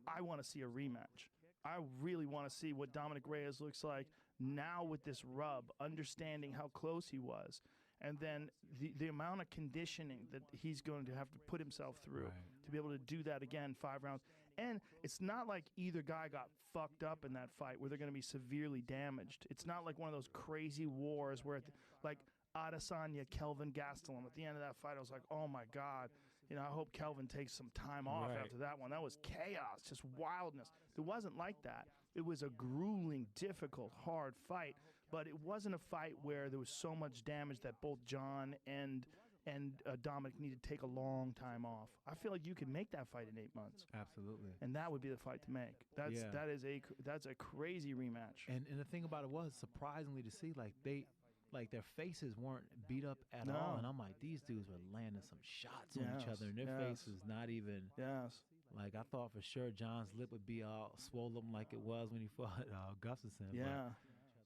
I want to see a rematch. I really want to see what Dominic Reyes looks like now with this rub, understanding how close he was. And then the amount of conditioning that he's going to have to put himself through to be able to do that again 5 rounds. And it's not like either guy got fucked up in that fight where they're going to be severely damaged. It's not like one of those crazy wars where, like Adesanya, Kelvin Gastelum, at the end of that fight, I was like, oh my God. You know, I hope Kelvin takes some time off
Right.
after that one. That was chaos, just wildness. It wasn't like that. It was a grueling, difficult, hard fight, but it wasn't a fight where there was so much damage that both John and Dominic needed to take a long time off. I feel like you could make that fight in 8 months,
Absolutely.
and that would be the fight to make. That's
Yeah.
that's a crazy rematch.
And the thing about it was surprisingly to see like their faces weren't beat up at
No.
all, and I'm like, these dudes were landing some shots on each
Yes,
other, and their
yes.
faces not even.
Yes.
Like I thought for sure John's lip would be all swollen like it was when he fought Gustafsson.
Yeah.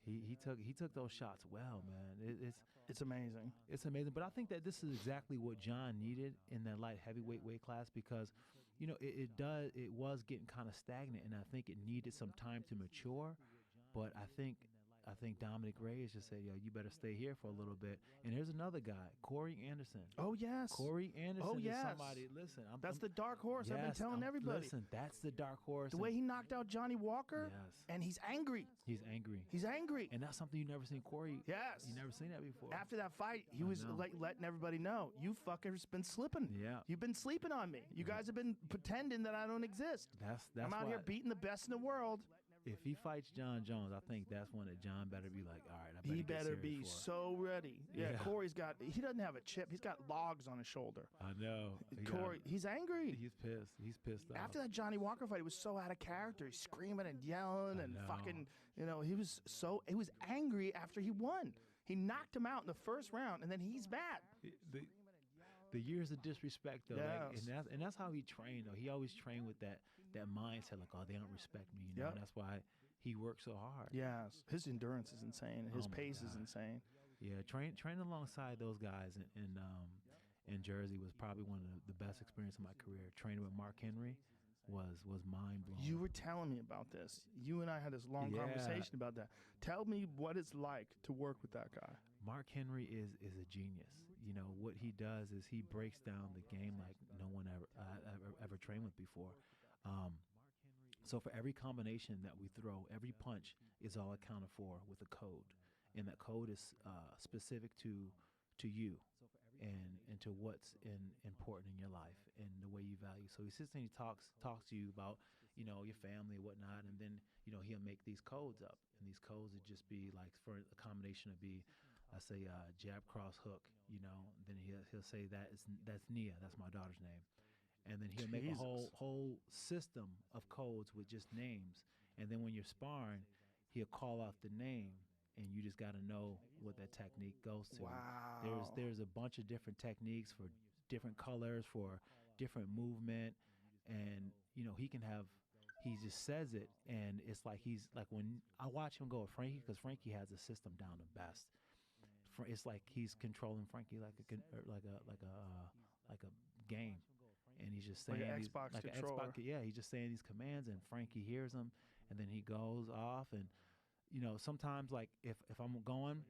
But he took those shots well, man.
It's amazing.
It's amazing. But I think that this is exactly what John needed in that light heavyweight weight class because, you know, it was getting kind of stagnant, and I think it needed some time to mature. But I think Dominic Reyes just said, yo, you better stay here for a little bit. And here's another guy, Corey Anderson.
Oh, yes.
Corey Anderson
yes.
is somebody. Listen,
That's the dark horse. I've been telling everybody.
Listen, that's the dark horse.
The way he knocked out Johnny Walker,
Yes.
and he's angry.
He's angry.
He's angry.
And that's something you never seen Corey.
Yes.
You never seen that before.
After that fight, he
I
was
know.
like letting everybody know, you fuckers been slipping.
Yeah.
You've been sleeping on me. You guys have been pretending that I don't exist.
That's
I'm out
why
here beating the best in the world.
If he fights John Jones, I think that's when that John better be like, all right, I better
He
get
better
serious
be
for it."
so ready. Yeah,
Yeah.
Corey's he doesn't have a chip. He's got logs on his shoulder.
I know.
Corey, he's angry.
He's pissed. He's pissed off.
After that Johnny Walker fight, it was so out of character. He's screaming and yelling and
know.
fucking, he was angry after he won. He knocked him out in the first round, and then he's mad.
The years of disrespect, though, like,
Yes.
and that's how he trained. Though he always trained with that mindset, like, oh, they don't respect me, you know.
Yep.
And that's why he worked so hard.
Yes, his endurance is insane. And his
Oh my
pace is
God.
insane.
Yeah, training alongside those guys in Jersey was probably one of the best experiences of my career. Training with Mark Henry was mind blowing.
You were telling me about this. You and I had this long
Yeah.
conversation about that. Tell me what it's like to work with that guy.
Mark Henry is a genius. You know what he does is he breaks down the game like no one ever trained with before. So for every combination that we throw, every punch is all accounted for with a code, and that code is specific to you and to what's important in your life and the way you value. So he sits and he talks to you about your family and whatnot, and then he'll make these codes up, and these codes would just be like for a combination of be. I say jab, cross, hook, then he'll say that's Nia, that's my daughter's name. And then he'll make a whole system of codes with just names. And then when you're sparring, he'll call out the name, and you just got to know what that technique goes to.
Wow.
There's a bunch of different techniques for different colors, for different movement, and he can have. He just says it, and it's like he's like when I watch him go with Frankie, because Frankie has the system down the best. It's like he's controlling Frankie like a game, and he's just saying
like an Xbox controller.
Yeah, he's just saying these commands, and Frankie hears them, and then he goes off, and sometimes like if I'm going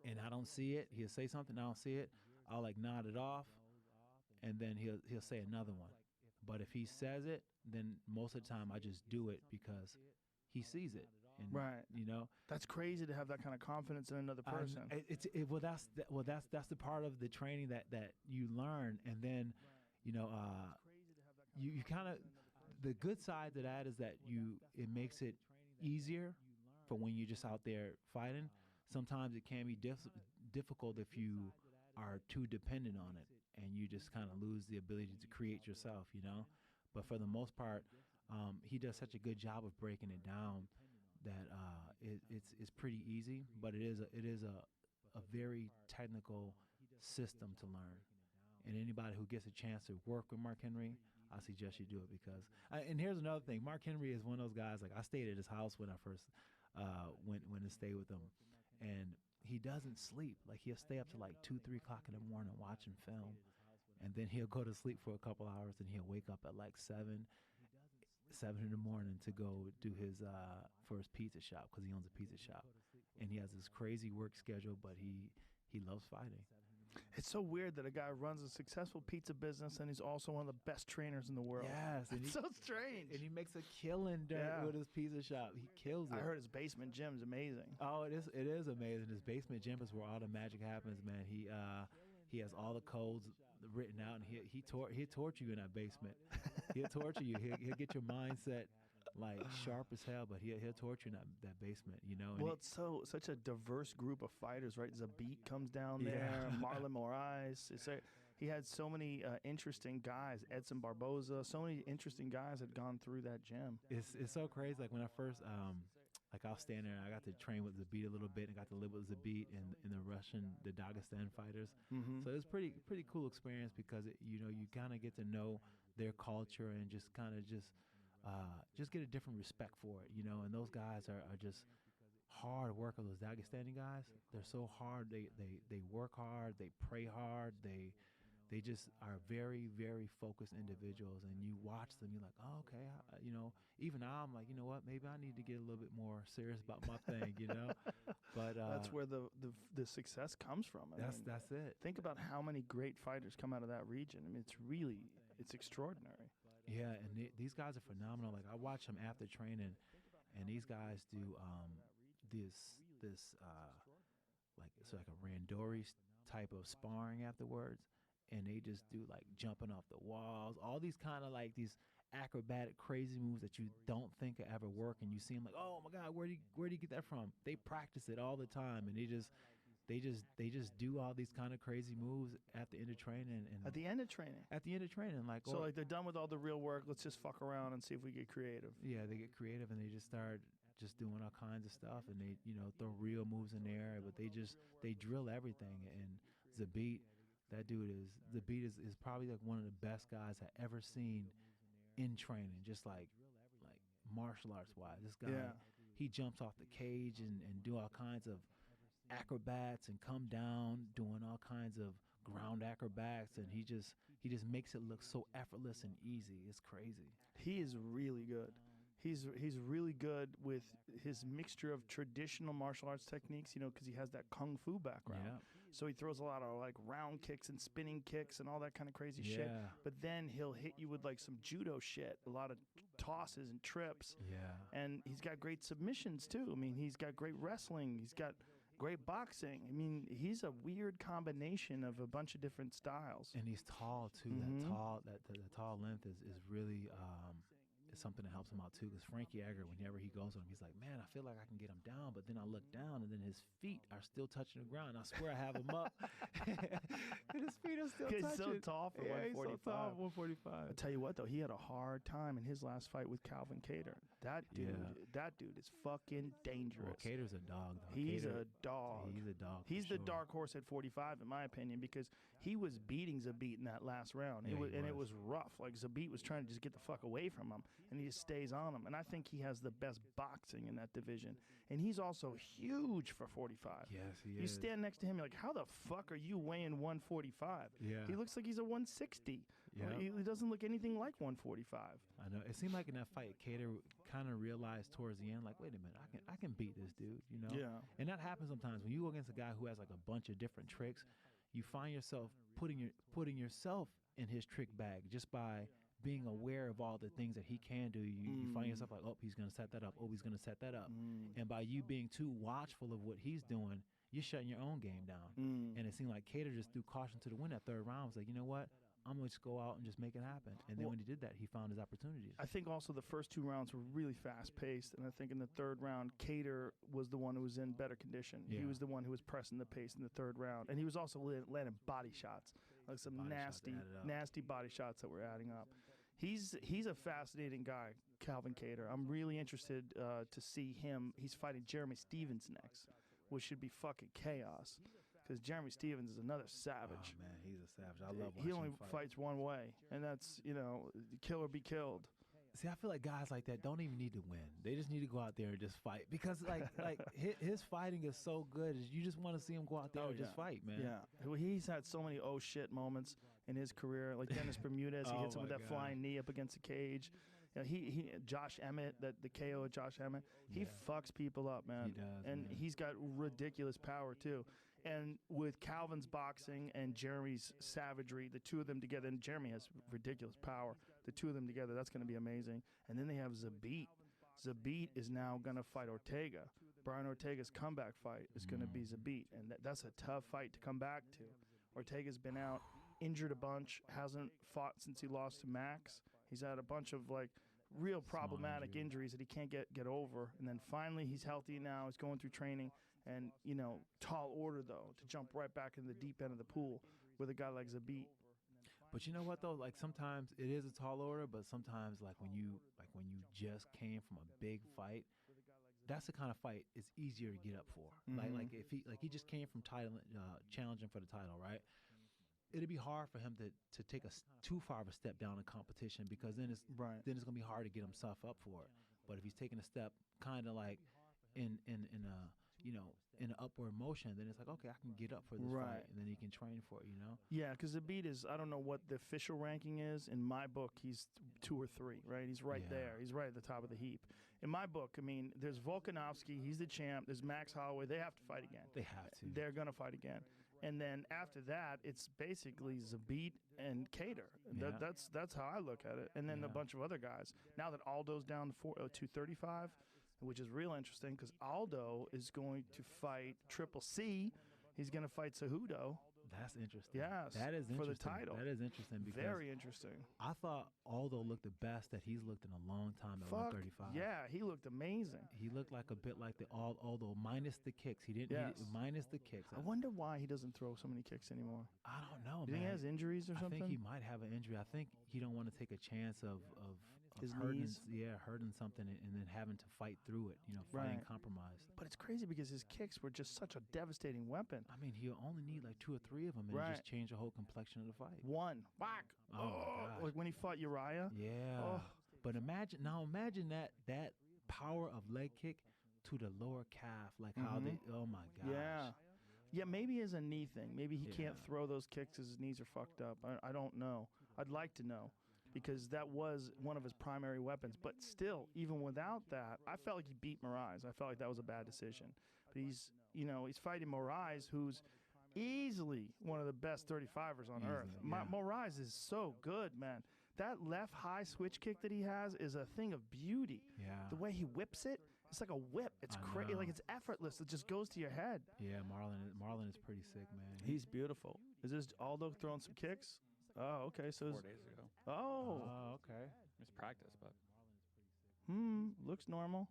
and I don't see it, he'll say something, I don't see it, I'll like nod it off, and then he'll say another one. But if he says it, then most of the time I just do it because he sees it. And,
right. That's crazy to have that kind of confidence in another person.
That's the part of the training that you learn, and then you kind of, the good side to that is that it makes it easier for when you're just out there fighting. Sometimes it can be difficult if you are too dependent on it, and you just kind of lose the ability to create yourself. But for the most part, he does such a good job of breaking it down that it's pretty easy, but it is a very technical system to learn. And anybody who gets a chance to work with Mark Henry, I suggest you do it because. And here's another thing: Mark Henry is one of those guys. Like I stayed at his house when I first went to stay with him, and he doesn't sleep. Like he'll stay up to like 2-3 o'clock in the morning watching film, and then he'll go to sleep for a couple hours, and he'll wake up at like 7 in the morning to go do his first pizza shop, because he owns a pizza shop, and he has this crazy work schedule, but he loves fighting.
It's so weird that a guy runs a successful pizza business and he's also one of the best trainers in the world.
Yes,
it's so strange.
And he makes a killing with his pizza shop. He kills it.
I heard his basement gym's amazing.
Oh, it is amazing. His basement gym is where all the magic happens, man. He has all the codes written out, and he'll torture you in that basement. He'll torture you. He'll get your mindset like sharp as hell, but he'll torture you in that basement,
Well, it's such a diverse group of fighters, right? Zabit comes down there, Marlon Moraes. He had so many interesting guys, Edson Barboza, so many interesting guys had gone through that gym.
It's so crazy. Like when I first like I was standing there, I got to train with Zabit a little bit, and got to live with Zabit and the Dagestan fighters.
Mm-hmm.
So it was pretty cool experience, because you kind of get to know their culture and just kind of just get a different respect for it, and those guys are just hard workers. Those Dagestani guys, they're so hard. They work hard, they pray hard, they just are very, very focused individuals, and you watch them, you're like, oh, okay, even now I'm like, you know what, maybe I need to get a little bit more serious about my thing, But
that's where the success comes from.
That's it.
Think about how many great fighters come out of that region. I mean, it's extraordinary.
Yeah, and these guys are phenomenal. Like I watch them after training, and these guys do this like it's like a randori type of sparring afterwards, and they just do like jumping off the walls, all these kind of like these acrobatic crazy moves that you don't think could ever work, and you see them like, oh my God, where do you get that from? They practice it all the time, and they just do all these kind of crazy moves at the end of training. And
at the end of training,
like
like they're done with all the real work. Let's just fuck around and see if we get creative.
Yeah, they get creative, and they just start just doing all kinds of stuff, and they throw real moves in there, but they drill everything. And Zabit is probably like one of the best guys I ever seen in training, just like martial arts wise. This guy, he jumps off the cage and do all kinds of acrobats and come down doing all kinds of ground acrobats, and he just makes it look so effortless and easy. It's crazy.
He is really good. He's really good with his mixture of traditional martial arts techniques, because he has that kung fu background.
Yeah.
So he throws a lot of like round kicks and spinning kicks and all that kind of crazy shit. But then he'll hit you with like some judo shit, a lot of tosses and trips.
Yeah.
And he's got great submissions too. I mean, he's got great wrestling. He's got great boxing. I mean, he's a weird combination of a bunch of different styles.
And he's tall too.
Mm-hmm.
The tall length is really is something that helps him out too. Because Frankie Edgar, whenever he goes on him, he's like, man, I feel like I can get him down, but then I look down and then his feet are still touching the ground. I swear I have him up, and his feet are still
He's
touch
so
it.
tall for
Yeah, he's
145.
so tall for 145.
I'll tell you what, though, he had a hard time in his last fight with Calvin Cater. That dude is fucking dangerous.
Well, Cater's a dog, though.
He's
Cater-
a dog.
He's a dog.
He's
for
the
sure.
dark horse at 45, in my opinion, because he was beating Zabit in that last round.
Yeah,
It was rough. Like, Zabit was trying to just get the fuck away from him, and he just stays on him. And I think he has the best boxing in that division. And he's also huge for 45.
Yes, he
You
is.
stand next to him, you're like, how the fuck are you weighing 145?
Yeah.
He looks like he's a 160.
Yeah.
He doesn't look anything like 145.
I know. It seemed like in that fight, Cater kind of realized towards the end, like, wait a minute, I can beat this dude, you know?
Yeah.
And that happens sometimes when you go against a guy who has like a bunch of different tricks. You find yourself putting yourself in his trick bag just by being aware of all the things that he can do. You find yourself like, oh, he's gonna set that up. Oh, he's gonna set that up. And by you being too watchful of what he's doing, you're shutting your own game down. And it seemed like Cater just threw caution to the wind that third round. Was like, you know what? I'm going to just go out and just make it happen. And then when he did that, he found his opportunities.
I think also the first two rounds were really fast-paced, and I think in the third round, Cater was the one who was in better condition.
Yeah.
He was the one who was pressing the pace in the third round, and he was also landing body shots, like some nasty body shots that were adding up. He's a fascinating guy, Calvin Cater. I'm really interested to see him. He's fighting Jeremy Stevens next, which should be fucking chaos. Because Jeremy Stevens is another savage.
Oh, man, he's a savage. I love watching
He only
him fight.
fights one way, and that's, kill or be killed.
See, I feel like guys like that don't even need to win. They just need to go out there and just fight. Because, like his fighting is so good. You just want to see him go out there and just fight, man.
Yeah. Well, he's had so many oh shit moments in his career. Like Dennis Bermudez, he hits him with that flying knee up against the cage. He Josh Emmett, the KO of Josh Emmett, he fucks people up, man.
He does,
and
man.
he's got ridiculous power too. And with Calvin's boxing and Jeremy's savagery, the two of them together, and Jeremy has ridiculous power. The two of them together, that's going to be amazing. And then they have Zabit. Zabit is now going to fight Ortega. Brian Ortega's comeback fight is going to be Zabit, and that's a tough fight to come back to. Ortega's been out, injured a bunch, hasn't fought since he lost to Max. He's had a bunch of real problematic injuries that he can't get over. And then finally he's healthy now. He's going through training. And, tall order, though, to jump right back in the deep end of the pool with a guy like Zabit.
But you know what, though? Like, sometimes it is a tall order, but sometimes, when you just came from a big fight, that's the kind of fight it's easier to get up for. Like if he just came from challenging for the title, right? It'd be hard for him to take too far of a step down in competition, because then it's going to be hard to get himself up for it. But if he's taking a step kind of like in an upward motion, then it's like, okay, I can get up for this fight, and then he can train for it,
Yeah, because Zabit is, I don't know what the official ranking is. In my book, he's 2 or 3, right? He's right there. He's right at the top of the heap. In my book, I mean, there's Volkanovski, he's the champ. There's Max Holloway. They have to fight again.
They have to.
They're going to fight again. And then after that, it's basically Zabit and Cater.
Yeah.
That's how I look at it. And then a bunch of other guys. Now that Aldo's down to 235, which is real interesting, because Aldo is going to fight Triple C. He's going to fight Cejudo.
That's interesting.
Yes,
that is interesting.
for the title.
That is interesting because
very interesting.
I thought Aldo looked the best that he's looked in a long time at 135.
Yeah, he looked amazing.
He looked like a bit like the Aldo minus the kicks. He didn't minus the kicks.
I wonder why he doesn't throw so many kicks anymore.
I don't know.
Do you think he has injuries or something?
I think he might have an injury. I think he don't want to take a chance of
his
hurting,
knees.
hurting something and then having to fight through it. Fighting compromised.
But it's crazy because his kicks were just such a devastating weapon.
I mean, he'll only need like 2 or 3 of them and just change the whole complexion of the fight.
One, whack.
Oh my gosh.
Like when he fought Uriah.
Yeah.
Oh.
But imagine that power of leg kick to the lower calf, like how they. Oh my gosh.
Yeah, maybe it's a knee thing. Maybe he can't throw those kicks because his knees are fucked up. I don't know. I'd like to know, because that was one of his primary weapons. But still, even without that, I felt like he beat Moraes. I felt like that was a bad decision. But he's fighting Moraes, who's easily one of the best 35ers on earth. Moraes is so good, man. That left high switch kick that he has is a thing of beauty.
Yeah.
The way he whips it, it's like a whip. It's crazy. Like, it's effortless. It just goes to your head.
Yeah, Marlon is pretty sick, man.
He's beautiful. Is this Aldo throwing some kicks? Oh, okay. So
4 days ago.
Oh,
okay.
It's practice, but
looks normal.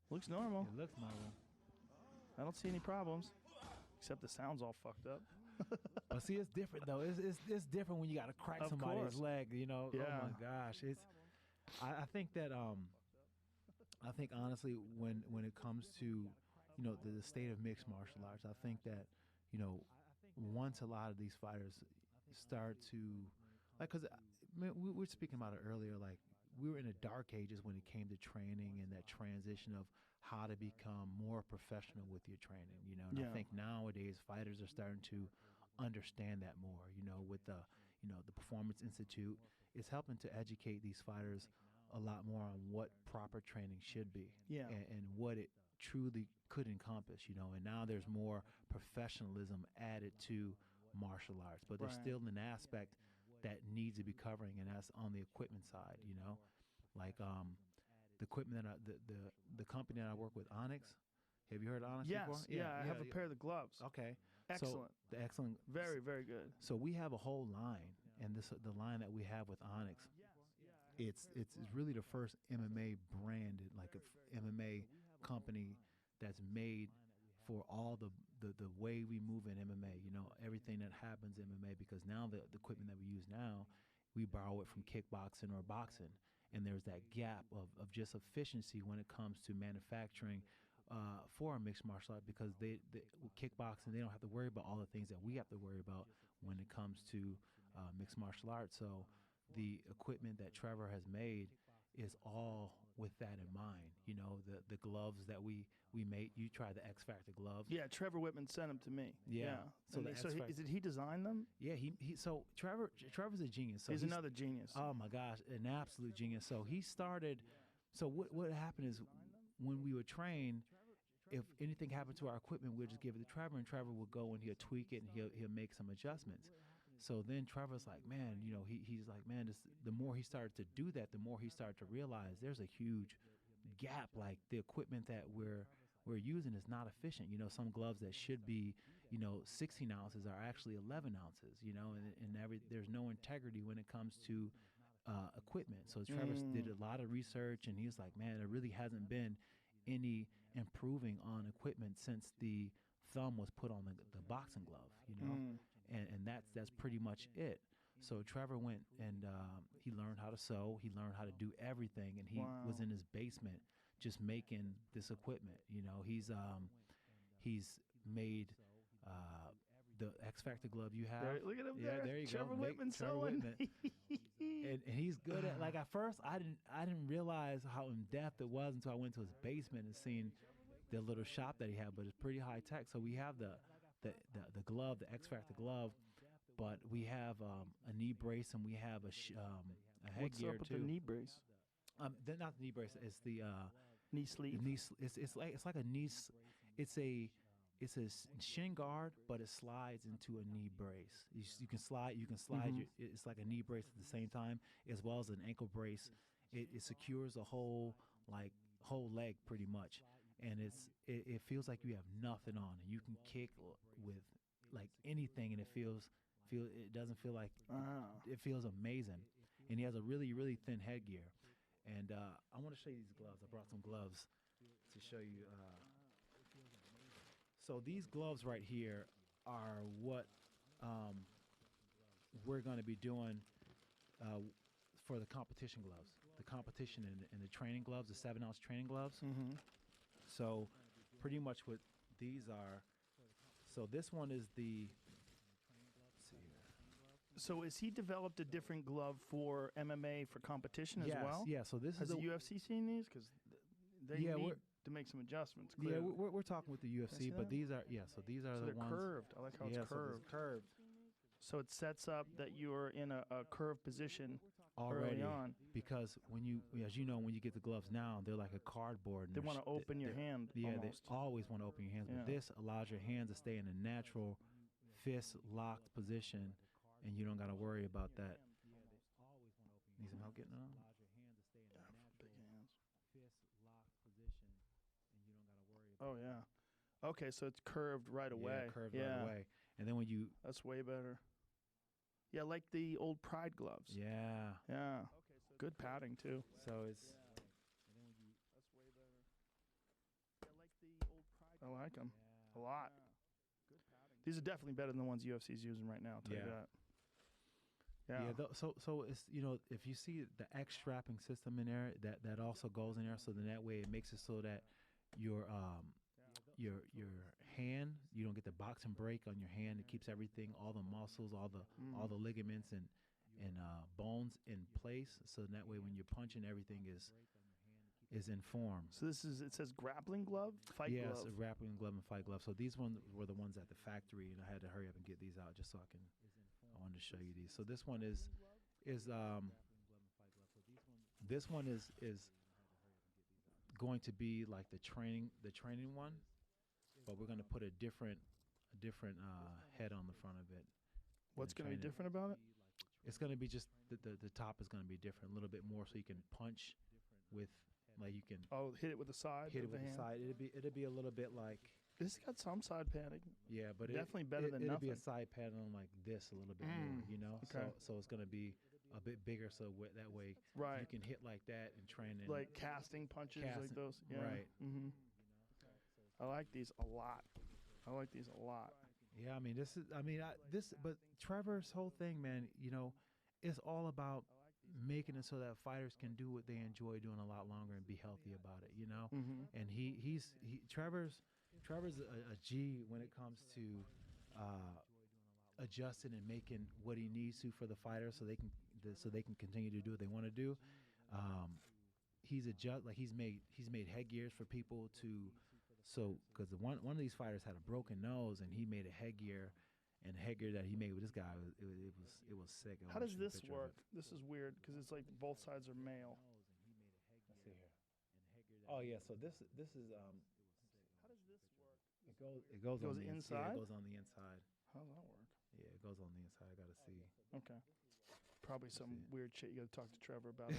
Looks normal.
It looks normal.
I don't see any problems, except the sound's all fucked up.
But see, it's different though. It's different when you got to crack
Of
somebody's
course.
leg. You know.
Yeah.
Oh my gosh. I think that I think honestly when it comes to the state of mixed martial arts, I think that once a lot of these fighters start to because we were speaking about it earlier, like we were in the dark ages when it came to training and that transition of how to become more professional with your training, and I think nowadays fighters are starting to understand that more, with the Performance Institute is helping to educate these fighters a lot more on what proper training should be and what it truly could encompass, and now there's more professionalism added to martial arts, but there's still an aspect that needs to be covering, and that's on the equipment side, like the equipment that the company that I work with, Onyx. Have you heard of Onyx before?
I have a pair of the gloves.
Okay.
Excellent.
So the excellent.
Very, very good.
So we have a whole line, and the line that we have with Onyx, it's really the first MMA branded, like a MMA company that's made for all the way we move in MMA, everything that happens in MMA, because now the equipment that we use now, we borrow it from kickboxing or boxing. And there's that gap of just efficiency when it comes to manufacturing for a mixed martial art, because with kickboxing, they don't have to worry about all the things that we have to worry about when it comes to mixed martial arts. So the equipment that Trevor has made is all with that in mind. The gloves that we made. You tried the X Factor gloves.
Yeah, Trevor Whitman sent them to me.
Yeah.
So, did he design them?
Yeah, so Trevor's a genius. So
he's another genius.
Oh my gosh, an absolute genius. So he started. So what happened is when we would train, if anything happened to our equipment, we'd just give it to Trevor, and Trevor would go and he'll tweak it and he'll make some adjustments. So then Trevor's like, man, he's like, man, the more he started to do that, the more he started to realize there's a huge gap. Like the equipment that we're using is not efficient. Some gloves that should be, 16 ounces are actually 11 ounces, and there's no integrity when it comes to equipment. So Trevor did a lot of research, and he was like, man, there really hasn't been any improving on equipment since the thumb was put on the boxing glove, and that's pretty much it. So Trevor went and he learned how to sew. He learned how to do everything, and he was in his basement just making this equipment. He's made the X Factor glove you have.
Look at him
there.
there.
There you
Trevor
go.
Whitman
Trevor
sewing.
Whitman. and he's good at, like, at first I didn't realize how in depth it was until I went to his basement and seen the little shop that he had, but it's pretty high tech. So we have the glove, the X Factor glove, but we have a knee brace, and we have a headgear
What's up with
too.
the knee brace?
Not the knee brace. It's the
knee sleeve.
It's like a knee. It's a shin guard, but it slides into a knee brace. You can slide. It's like a knee brace at the same time, as well as an ankle brace. It secures the whole leg pretty much, and it feels like you have nothing on, and you can kick with like anything, and it doesn't feel like it feels amazing. And he has a really, really thin headgear. And I want to show you these gloves. I brought some gloves to show you. So these gloves right here are what we're going to be doing for the competition gloves. The competition and the training gloves, the 7-ounce training gloves. So pretty much what these are. So this one is the... Let's see here.
So has he developed a different glove for MMA for competition as well?
Yeah, so this
has
is
the UFC seen these? Because they need to make some adjustments. Clearly.
Yeah, we're talking with the UFC, but these are these are the
they're
ones
curved. I like how it's curved.
Curved.
So it sets up that you're in a curved position
already
early on.
Because when you get the gloves now, they're like a cardboard.
They want to open your hand.
Yeah,
almost.
They always want to open your hands. But this allows your hands to stay in a natural fist locked position, and you don't got to worry about that. Need some help getting it on?
Big hands. Oh yeah. Okay, so it's curved right away.
Yeah, curved right away. And then when you...
That's way better. Yeah, like the old Pride gloves.
Yeah.
Yeah. Good padding too.
So it's...
I like them a lot. These are definitely better than the ones UFC's using right now. I'll tell you that. Yeah.
So it's, you know, if you see the X strapping system in there, that also goes in there. So then that way it makes it so that your hand, you don't get the boxing break on your hand. It keeps everything, all the muscles, all the ligaments and bones in place. So that way when you're punching, everything is in form.
So it says grappling glove, fight glove.
Yes, a grappling glove and fight glove. So these ones were the ones at the factory, and I had to hurry up and get these out just so I wanted to show you these. So this one is going to be like the training one, but we're going to put a different head on the front of it.
What's going to be different about it?
It's going to be just the top is going to be different, a little bit more, so you can punch with, like, you can
hit it with the side.
Hit it with the side. It'll be a little bit like.
This got some side padding.
Yeah, but
definitely better than
it'll
nothing.
be a side padding like this a little bit more, you know.
Okay.
So it's going to be a bit bigger, so that way you can hit like that and train in
like casting punches like those. Yeah.
Right.
Mm-hmm. I like these a lot.
Yeah, I mean but Trevor's whole thing, man, you know, it's all about making it so that fighters can do what they enjoy doing a lot longer and be healthy about it, you know. And Trevor's a G when it comes to adjusting and making what he needs to for the fighters, so they can continue to do what they want to do. He's made headgears for people to, because one of these fighters had a broken nose, and he made a headgear. And the headgear that he made with this guy, it was sick.
How does this work? This is weird because it's like both sides are male.
Let's see here. Oh yeah, so this is
How does this work?
It goes on the
inside.
Yeah, it goes on the inside.
How does that work?
Yeah, it goes on the inside. I gotta see.
Okay. Probably some weird shit you got to talk to Trevor about.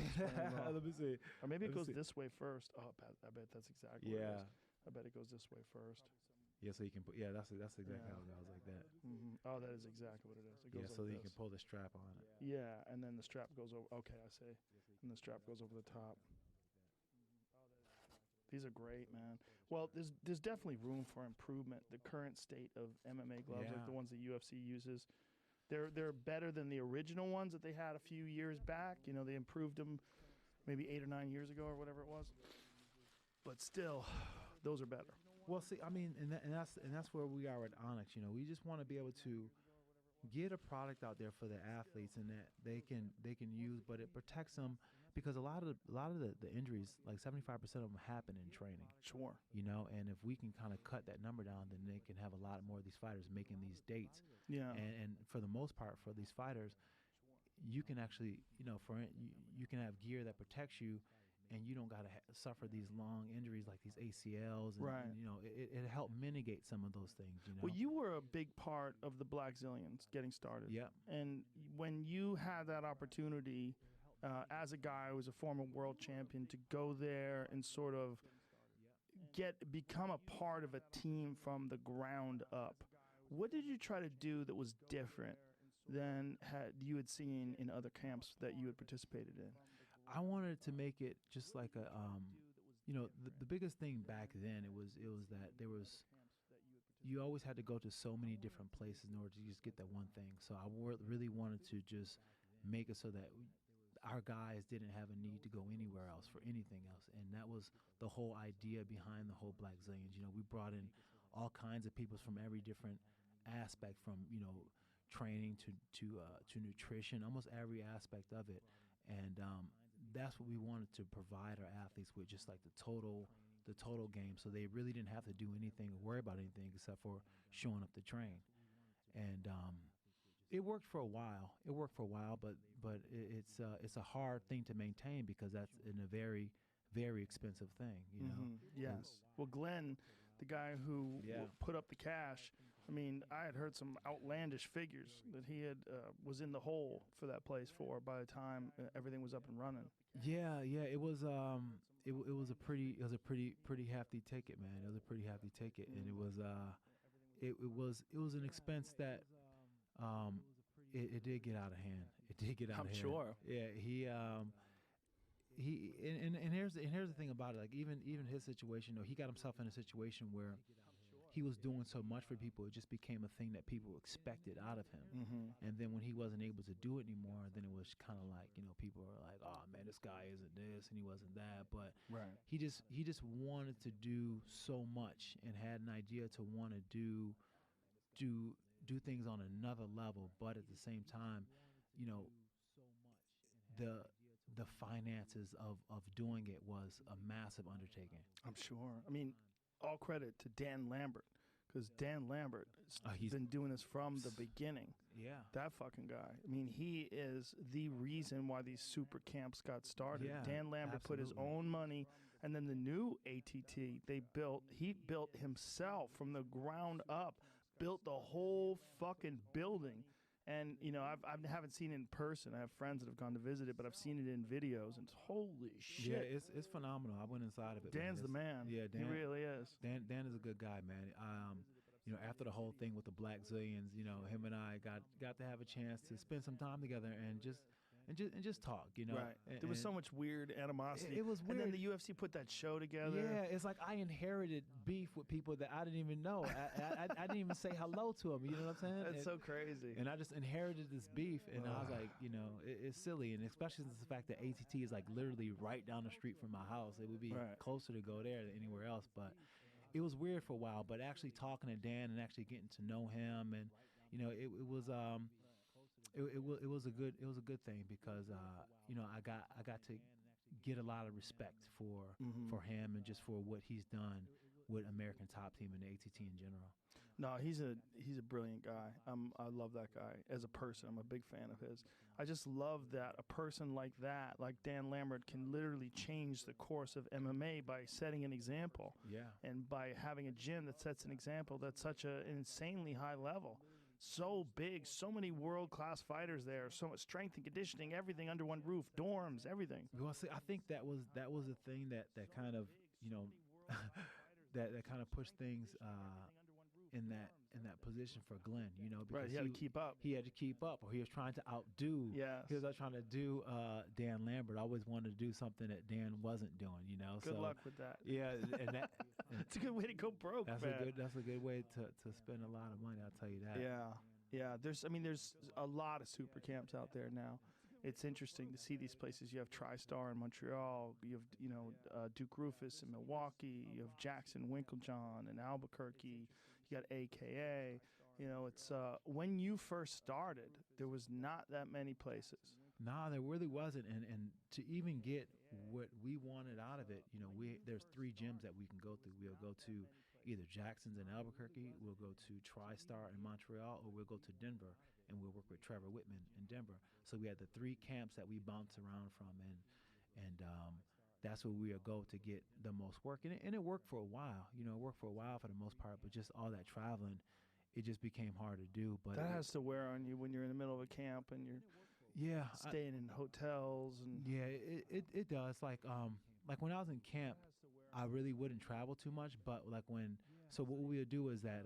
Let me see.
Or maybe it goes this way first. Oh, I bet that's exactly what it is. I bet it goes this way first.
Yeah, so you can put. Yeah, that's exactly how it goes, like that.
Oh, that is exactly what it is. It goes
so
like
you can pull the strap on it.
Yeah, and then the strap goes over. Okay, I see. And the strap goes over the top. These are great, man. Well, there's definitely room for improvement. The current state of MMA gloves, like the ones that UFC uses, they're better than the original ones that they had a few years back. You know, they improved them maybe 8 or 9 years ago or whatever it was. But still, those are better.
Well, see, I mean, and that's where we are at Onyx. You know, we just want to be able to get a product out there for the athletes, and that they can use, but it protects them, because a lot of the injuries, like 75% of them, happen in training.
Sure.
You know, and if we can kind of cut that number down, then they can have a lot more of these fighters making these dates.
Yeah.
And for the most part, for these fighters, you can actually, you know, you can have gear that protects you, and you don't got to suffer these long injuries like these ACLs. And,
right.
And, you know, it helped mitigate some of those things, you know.
Well, you were a big part of the Black Zillions getting started.
Yeah.
And when you had that opportunity, as a guy who was a former world champion, to go there and sort of become a part of a team from the ground up, what did you try to do that was different than you had seen in other camps that you had participated in?
I wanted to make it just like a, you know, the biggest thing back then, it was that you always had to go to so many different places in order to just get that one thing. So I really wanted to just make it so that our guys didn't have a need to go anywhere else for anything else. And that was the whole idea behind the whole Black Zillions. You know, we brought in all kinds of people from every different aspect, from, you know, training to nutrition, almost every aspect of it. And that's what we wanted to provide our athletes with, just like the total game, so they really didn't have to do anything or worry about anything except for showing up to train. And it worked for a while. But it's a hard thing to maintain, because that's a very, very expensive thing, you know.
Yes. Well, Glenn, the guy who put up the cash, I mean, I had heard some outlandish figures that he had was in the hole for that place by the time everything was up and running.
Yeah, it was a pretty hefty ticket, man. It was a pretty hefty ticket, and it was an expense that it did get out of hand. It did get out of hand.
I'm sure.
Yeah, he and here's the thing about it. Like even his situation, he got himself in a situation where he was doing so much for people, it just became a thing that people expected out of him. And then when he wasn't able to do it anymore, then it was kind of like, people were like, oh man, this guy isn't this and he wasn't that. But he just wanted to do so much and had an idea to want to do things on another level. But at the same time, the finances of doing it was a massive undertaking.
I'm sure. I mean, all credit to Dan Lambert, because Dan Lambert has been doing this from the beginning.
Yeah.
That fucking guy. I mean, he is the reason why these super camps got started.
Yeah,
Dan Lambert put his own money, and then the new ATT he built himself from the ground up, built the whole fucking building. And, I haven't seen it in person. I have friends that have gone to visit it, but I've seen it in videos, and it's holy shit.
Yeah, it's phenomenal. I went inside of it.
Dan's the man.
Yeah, Dan,
he really is.
Dan is a good guy, man. After the whole thing with the Black Zillions, him and I got to have a chance to spend some time together and just talk,
Right. There was so much weird animosity.
It was weird.
And then the UFC put that show together.
Yeah, it's like I inherited beef with people that I didn't even know. I didn't even say hello to them. You know what I'm saying?
That's so crazy.
And I just inherited this beef, and I was like, it's silly. And especially since the fact that ATT is like literally right down the street from my house. It would be closer to go there than anywhere else. But it was weird for a while. But actually talking to Dan and actually getting to know him, and it was it was a good thing because I got to get a lot of respect for him and just for what he's done with American Top Team and the ATT in general.
No, he's a brilliant guy. I love that guy as a person. I'm a big fan of his. I just love that a person like that, like Dan Lambert, can literally change the course of MMA by setting an example.
Yeah.
And by having a gym that sets an example that's such an insanely high level. So big, so many world-class fighters there, so much strength and conditioning, everything under one roof, dorms, everything.
Well, see, I think that was the thing that kind of that kind of pushed things in that position for Glenn, because
he had to keep up.
He had to keep up, or he was trying to outdo.
Yes.
He was trying to do Dan Lambert. I always wanted to do something that Dan wasn't doing.
Good luck with that.
Yeah, and that
it's a good way to go broke.
That's
man.
a good way to spend a lot of money. I'll tell you that.
Yeah. There's a lot of super camps out there now. It's interesting to see these places. You have TriStar in Montreal. You have Duke Rufus in Milwaukee. You have Jackson Winklejohn in Albuquerque. You got AKA. It's when you first started, there was not that many places.
No, there really wasn't. And to even get what we wanted out of it, there's 3 gyms that we can go through. We'll go to either Jackson's in Albuquerque, we'll go to TriStar in Montreal, or we'll go to Denver, and we'll work with Trevor Whitman in Denver. So we had the 3 camps that we bounced around from, and that's where we'll go to get the most work. And it worked for a while. It worked for a while for the most part, but just all that traveling, it just became hard to do. But
that has to wear on you when you're in the middle of a camp and you're staying in hotels. And
it does. Like when I was in camp, I really wouldn't travel too much. But so what we would do is that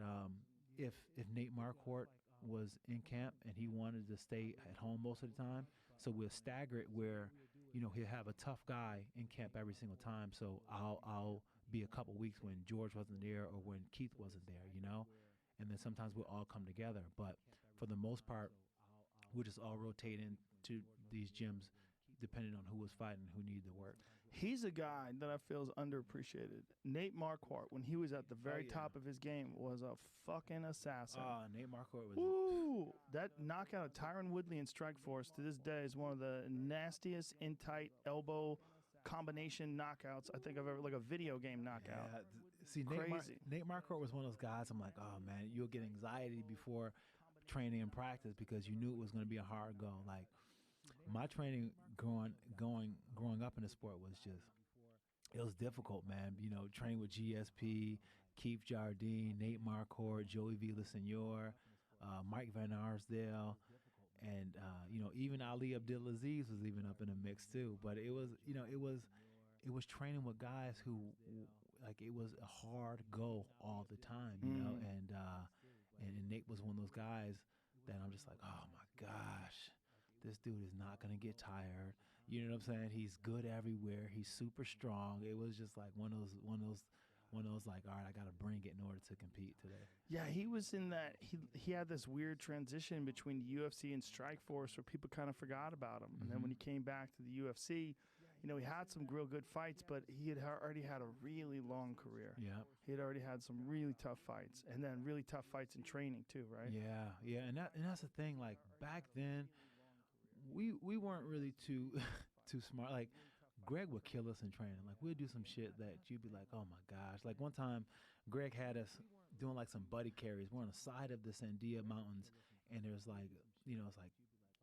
if Nate Marquardt was in camp and he wanted to stay at home most of the time, so we'll stagger it where he'll have a tough guy in camp every single time. So I'll be a couple weeks when George wasn't there or when Keith wasn't there, and then sometimes we'll all come together. But for the most part, we'll just all rotate into these gyms depending on who was fighting, who needed the work.
He's a guy that I feel is underappreciated. Nate Marquardt, when he was at the very top of his game, was a fucking assassin.
Nate Marquardt was...
Woo! That knockout of Tyron Woodley in Strikeforce to this day is one of the nastiest in-tight elbow combination knockouts I think I've ever, like a video game knockout.
Yeah. See, Nate Marquardt was one of those guys, I'm like, oh man, you'll get anxiety before training and practice because you knew it was going to be a hard go. Like, my training growing up in the sport was it was difficult, man. Training with GSP, Keith Jardine, Nate Marquardt, Joey Villasenor, Mike Van Arsdale, and even Ali Abdulaziz was even up in the mix too. But it was training with guys who it was a hard go all the time, and Nate was one of those guys that I'm just like, oh my gosh. This dude is not going to get tired. You know what I'm saying? He's good everywhere. He's super strong. It was just like one of those one of those like, all right, I got to bring it in order to compete today.
Yeah, he was in that. He had this weird transition between the UFC and Strikeforce where people kind of forgot about him. And then when he came back to the UFC, you know, he had some real good fights, but he had already had a really long career.
Yeah.
He had already had some really tough fights, and then really tough fights in training too, right?
Yeah, and that's the thing. Like back then, we weren't really too too smart. Like Greg would kill us in training. Like we'd do some shit that you'd be like, oh my gosh. Like one time, Greg had us doing like some buddy carries. We're on the side of the Sandia Mountains, and there's like, you know, it's like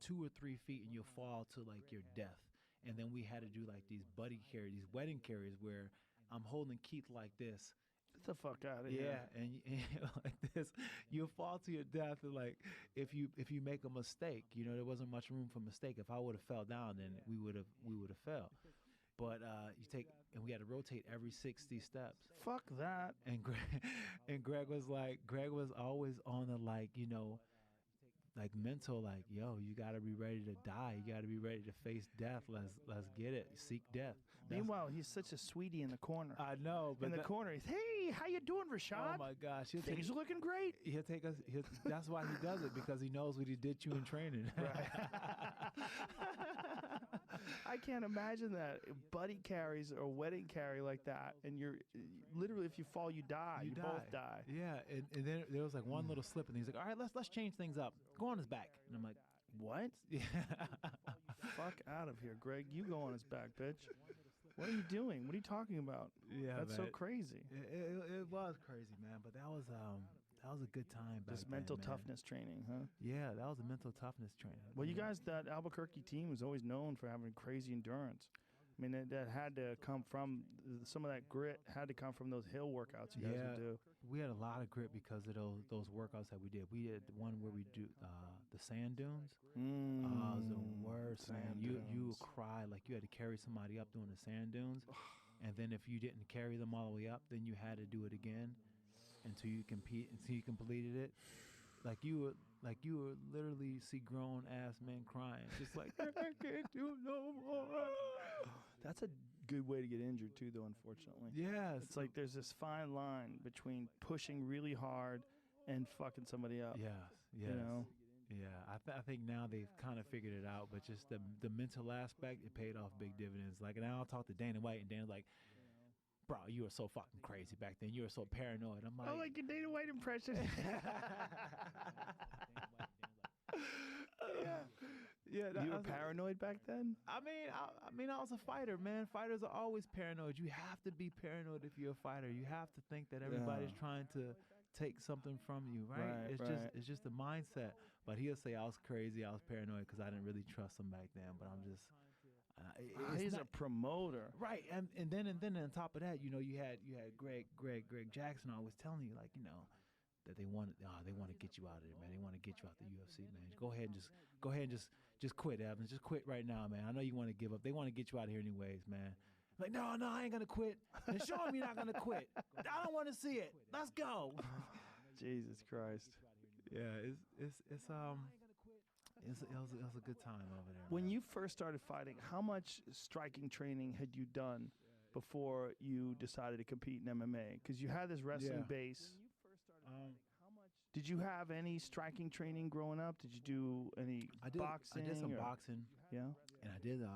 2 or 3 feet, and you'll fall to like your death. And then we had to do like these buddy carries, these wedding carries, where I'm holding Keith like this.
Get the fuck out of here.
Yeah, and like this, you'll fall to your death. And like if you make a mistake, you know, there wasn't much room for mistake. If I would have fell down, then we would have fell. But you take, and we had to rotate every 60 steps.
Fuck that.
And Greg was always on the like, you know, like mental, like, yo, you got to be ready to die. You got to be ready to face death. Let's get it. Seek death.
Meanwhile, he's such a sweetie in the corner.
I know, but
in the corner, he's, hey, how you doing, Rashad?
Oh my gosh,
things are looking great.
He'll take us. That's why he does it, because he knows what he did to you in training.
I can't imagine that buddy carries or wedding carry like that, and you're literally, if you fall, you die. You both die.
Yeah, and then there was like one little slip, and he's like, all right, let's change things up. Go on his back, and I'm like,
what?
Yeah.
Fuck out of here, Greg. You go on his back, bitch. What are you doing? What are you talking about?
Yeah,
that's
man.
so crazy.
It was crazy, man. But that was a good time.
Just mental toughness training, huh?
Yeah, that was a mental toughness training.
Well, you guys, that Albuquerque team was always known for having crazy endurance. I mean, that had to come from, some of that grit had to come from those hill workouts you guys would do.
We had a lot of grit because of those workouts that we did. We did one where we do the sand dunes. It was the worst, man. You would cry like you had to carry somebody up doing the sand dunes. And then if you didn't carry them all the way up, then you had to do it again until you completed it. Like you would literally see grown ass men crying, just like I can't do no more.
That's a good way to get injured too, though. Unfortunately,
yes.
It's like there's this fine line between pushing really hard and fucking somebody up.
Yes.
You know.
Yeah, I think now they've kind of figured it out, but just the mental aspect, it paid off big dividends. Like, and I'll talk to Dana White, and Dana's like, bro, you were so fucking crazy back then. You were so paranoid. I'm like,
I like your Dana White impression.
Yeah,
you were paranoid back then?
I mean, I was a fighter, man. Fighters are always paranoid. You have to be paranoid if you're a fighter. You have to think that everybody's trying to take something from you, right? It's just a mindset. But he'll say I was crazy, I was paranoid because I didn't really trust him back then. But I'm just.
He's a promoter,
right? And then on top of that, you know, you had Greg Jackson always telling you, like, you know, that they want to get you out of there, man. They want to get you out the UFC, man. Go ahead and just quit, Evans. Just quit right now, man. I know you want to give up. They want to get you out of here anyways, man. Like, no, I ain't gonna quit. And show them you're not gonna quit. I don't want to see it. Let's go.
Jesus Christ.
Yeah, it was a good time over there.
When you first started fighting, how much striking training had you done before you decided to compete in MMA? Because you had this wrestling base. Did you have any striking training growing up? Did you do any boxing?
I did some boxing.
Yeah.
And I did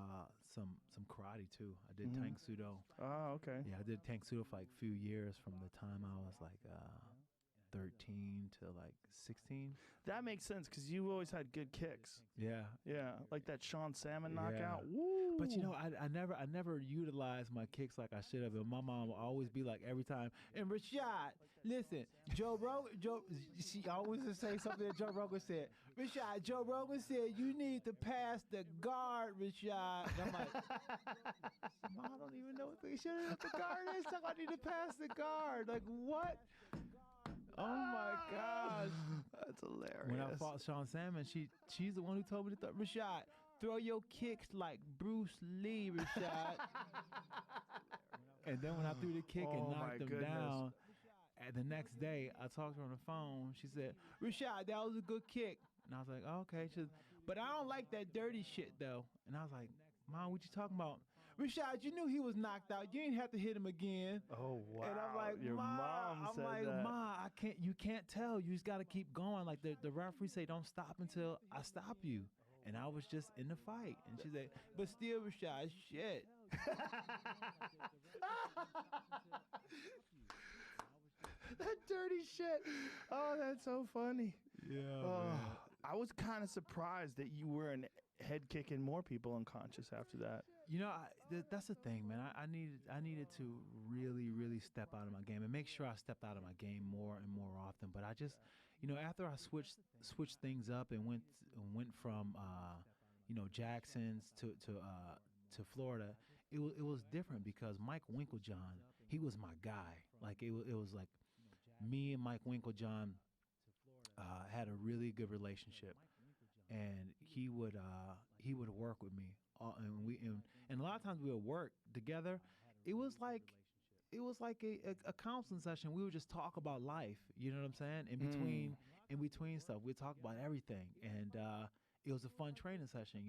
some karate too. I did Tang Sudo.
Oh, okay.
Yeah, I did Tang Sudo for like a few years from the time I was like 13 to like 16.
That makes sense because you always had good kicks.
Yeah.
Yeah, like that Sean Salmon knockout.
Yeah.
Woo!
But you know, I never utilized my kicks like I should have. And my mom will always be like every time, and Rashad, listen, she always would say something that Joe Rogan said. Rashad, Joe Rogan said you need to pass the guard, Rashad. And I'm like, Mom, I don't even know what the guard is. So I need to pass the guard. Like what? Oh my gosh,
that's hilarious.
When I fought Sean Salmon, she's the one who told me to Rashad, throw your kicks like Bruce Lee, Rashad. And then when I threw the kick and knocked him down, and the next day I talked to her on the phone. She said, Rashad, that was a good kick. And I was like, oh, okay. She said, but I don't like that dirty shit though. And I was like, Mom, what you talking about? Rashad, you knew he was knocked out. You didn't have to hit him again.
Oh wow!
And I'm like,
Your mom
I'm
said
like,
that.
Ma, I can't. You can't tell. You just got to keep going. Like the referee say, don't stop until I stop you. And I was just in the fight, and she said, but still, Rashad, shit.
That dirty shit. Oh, that's so funny.
Yeah,
Oh,
man.
I was kind of surprised that you weren't head kicking more people unconscious after that.
You know, that's the thing, man. I needed to really step out of my game and make sure I stepped out of my game more and more often. But I just, after I switched things up and went from Jackson's to Florida, it was different because Mike Winklejohn, he was my guy. Like it was like me and Mike Winklejohn had a really good relationship, and he would work with me, and a lot of times we would work together. It was like a counseling session. We would just talk about life. You know what I'm saying? In between stuff, we talk about everything, and it was a fun training session.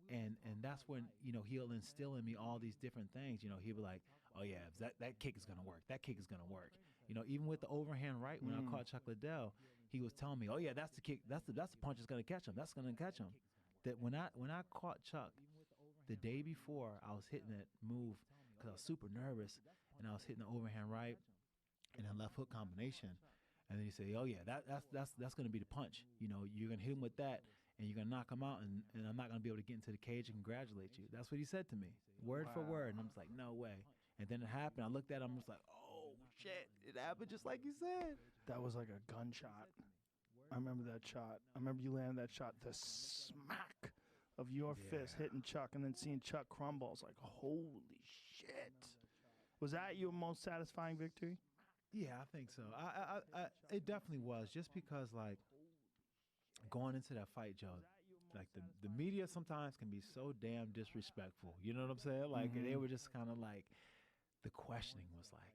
And that's when he'll instill in me all these different things. He'll be like, oh yeah, that kick is gonna work. That kick is gonna work. Even with the overhand right when I caught Chuck Liddell, he was telling me, oh yeah, that's the kick. That's the punch that's gonna catch him. That's gonna catch him. That when I caught Chuck the day before, I was hitting that move because I was super nervous, and I was hitting the overhand right and then left hook combination. And then he said, oh yeah, that's gonna be the punch. You're gonna hit him with that, and you're gonna knock him out, and I'm not gonna be able to get into the cage and congratulate you. That's what he said to me, word for word. And I'm just like, no way. And then it happened. I looked at him, I was like, oh shit, it happened just like you said.
That was like a gunshot. I remember that shot. I remember you landed that shot. The smack of your fist hitting Chuck, and then seeing Chuck crumble. I was like, holy shit. Was that your most satisfying victory?
Yeah, I think so. It definitely was, just because like going into that fight, Joe, like the media sometimes can be so damn disrespectful. You know what I'm saying? Like they were just kind of like, the questioning was like,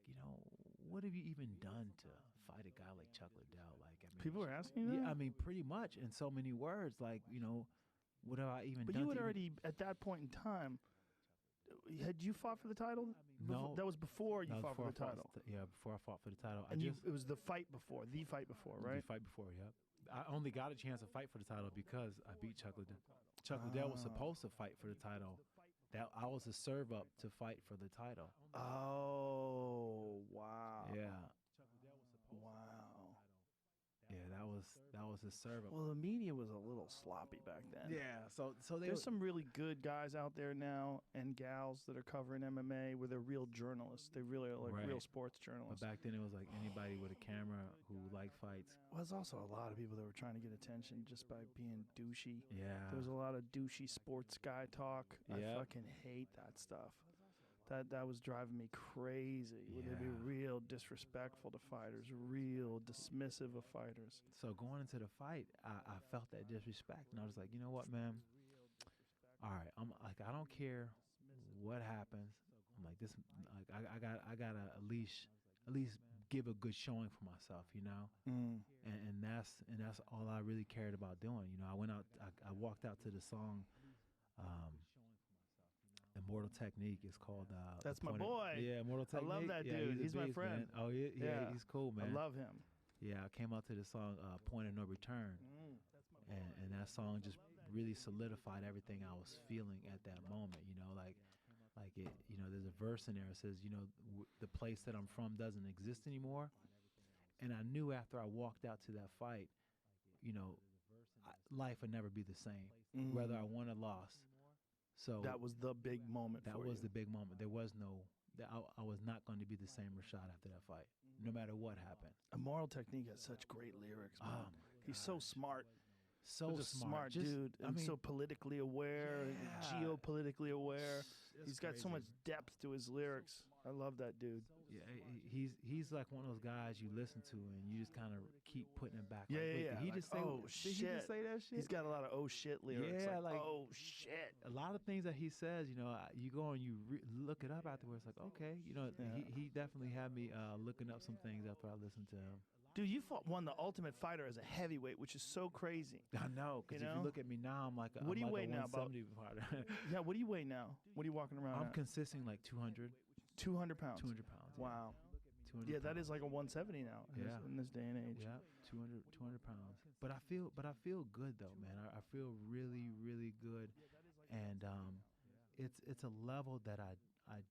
what have you even done to fight a guy like Chuck Liddell? Like, I mean,
people were asking that?
Yeah, I mean, pretty much in so many words. Like, what have I even done?
But you had
to
already, at that point in time, had you fought for the title?
No.
That was before you fought for the title.
Before I fought for the title.
And it was the fight before, right?
The fight before, yeah. I only got a chance to fight for the title because I beat Chuck Liddell. Chuck Liddell was supposed to fight for the title. That I was a serve up to fight for the title.
Oh, wow.
Yeah.
Wow.
Yeah, that was a serve up.
Well, the media was a little sloppy back then.
Yeah, so
there's some really good guys out there now and gals that are covering MMA where they're real journalists. They really are like real sports journalists.
But back then it was like anybody with a camera who liked fights.
Well, there's also a lot of people that were trying to get attention just by being douchey.
Yeah.
There was a lot of douchey sports guy talk.
Yeah.
I fucking hate that stuff. That was driving me crazy. Where they'd be real disrespectful to fighters, real dismissive of fighters.
So going into the fight, I felt that disrespect, and I was like, you know what, man? All right, I'm like, I don't care what happens. I'm like, this, like, I gotta at least give a good showing for myself, and that's all I really cared about doing. I went out, I walked out to the song. Immortal Technique is called.
That's my boy.
Yeah, Immortal Technique.
I love that dude. He's my friend.
Man. Oh yeah, he's cool, man.
I love him.
Yeah, I came out to the song Point of No Return, and that song just really solidified everything I was feeling at that moment. Like it. There's a verse in there that says, the place that I'm from doesn't exist anymore, and I knew after I walked out to that fight, life would never be the same, whether I won or lost. So
that was the big moment.
That was the big moment. There was no. I was not going to be the same Rashad after that fight, no matter what happened.
Immortal Technique has such great lyrics, man.
Oh my
He's so smart.
So
smart dude, and so politically aware, and geopolitically aware. He's got so much depth to his lyrics. I love that dude.
Yeah, he's like one of those guys you listen to and you just kind of keep putting it back.
Yeah,
like,
yeah,
wait,
yeah.
Did he
Like,
just say?
oh
Did
shit!
he just say that shit?
He's got a lot of oh shit lyrics.
Yeah,
like,
like
oh shit.
a lot of things that he says. You know, you go and you look it up afterwards. Like, okay, you know, he definitely had me looking up some things after I listened to him.
Dude, you won the Ultimate Fighter as a heavyweight, which is so crazy.
I know, because if you look at me now, I'm like a,
what do you
I'm like
weigh
a
now? About
170 fighter.
yeah, what do you weigh now? What are you walking around?
I'm
at?
consisting like 200.
200 pounds.
200 pounds.
Wow.
200
Yeah, that
pounds.
is like a 170 now. In this day and age.
Yeah, 200 pounds. But I feel good though, man. I feel really, really good, and it's a level that I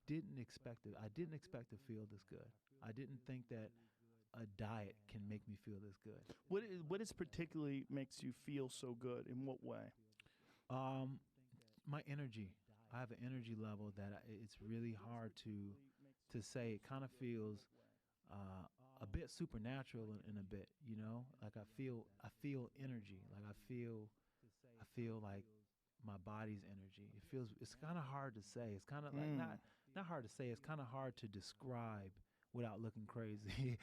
didn't expect it. I didn't expect to feel this good. I didn't think that a diet can make me feel this good.
What is particularly makes you feel so good? In what way?
My energy. I have an energy level that it's really hard to say. It kind of feels a bit supernatural in a bit, you know. Like I feel energy. Like I feel like my body's energy. It's kind of hard to say. It's kind of like not hard to say. It's kind of hard to describe without looking crazy.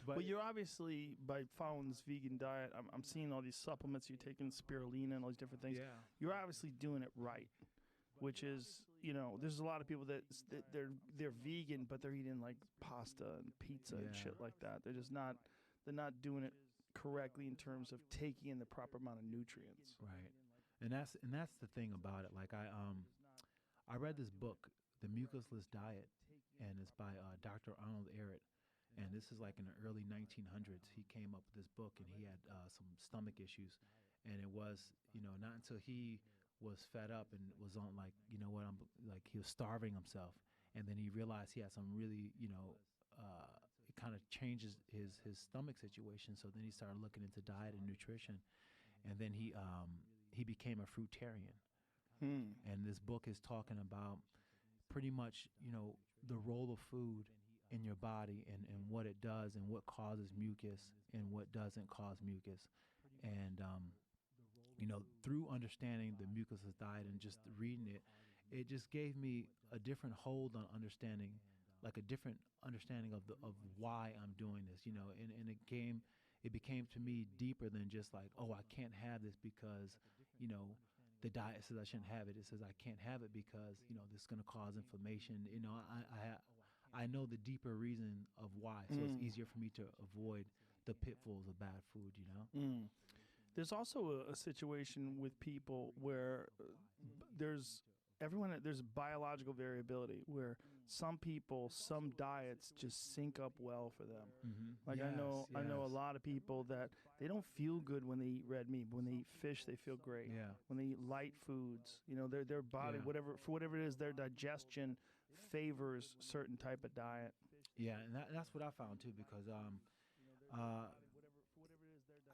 But you're obviously, by following this vegan diet, I'm seeing all these supplements you're taking, spirulina and all these different things.
Yeah.
You're obviously doing it right, which is, you know, there's a lot of people that they're vegan, but they're eating like pasta and pizza and shit like that. They're not doing it correctly in terms of taking in the proper amount of nutrients.
Right. And that's the thing about it. Like I read this book, The Mucusless Diet, and it's by Dr. Arnold Ehret. And this is like in the early 1900s. He came up with this book, and he had some stomach issues. And it was, you know, not until he was fed up and was on like, you know what, I'm like, he was starving himself. And then he realized he had some really, you know, it kind of changes his stomach situation. So then he started looking into diet and nutrition. And then he became a fruitarian. And this book is talking about pretty much, you know, the role of food in your body and what it does and what causes mucus and what doesn't cause mucus. And, you know, through understanding the mucusless diet and just reading it, it just gave me a different hold on understanding, like a different understanding of why I'm doing this, you know, and it became to me deeper than just like, oh, I can't have this because, you know, the diet says I shouldn't have it. It says I can't have it because, you know, this is going to cause inflammation. You know, I know the deeper reason of why, so it's easier for me to avoid the pitfalls of bad food, you know?
There's also a situation with people where there's biological variability where some people, some diets just sync up well for them. Like I know a lot of people that they don't feel good when they eat red meat, but when they eat fish, they feel great.
Yeah.
When they eat light foods, you know, their body, whatever it is, their digestion favors certain type of diet.
Yeah, and that's what I found too, because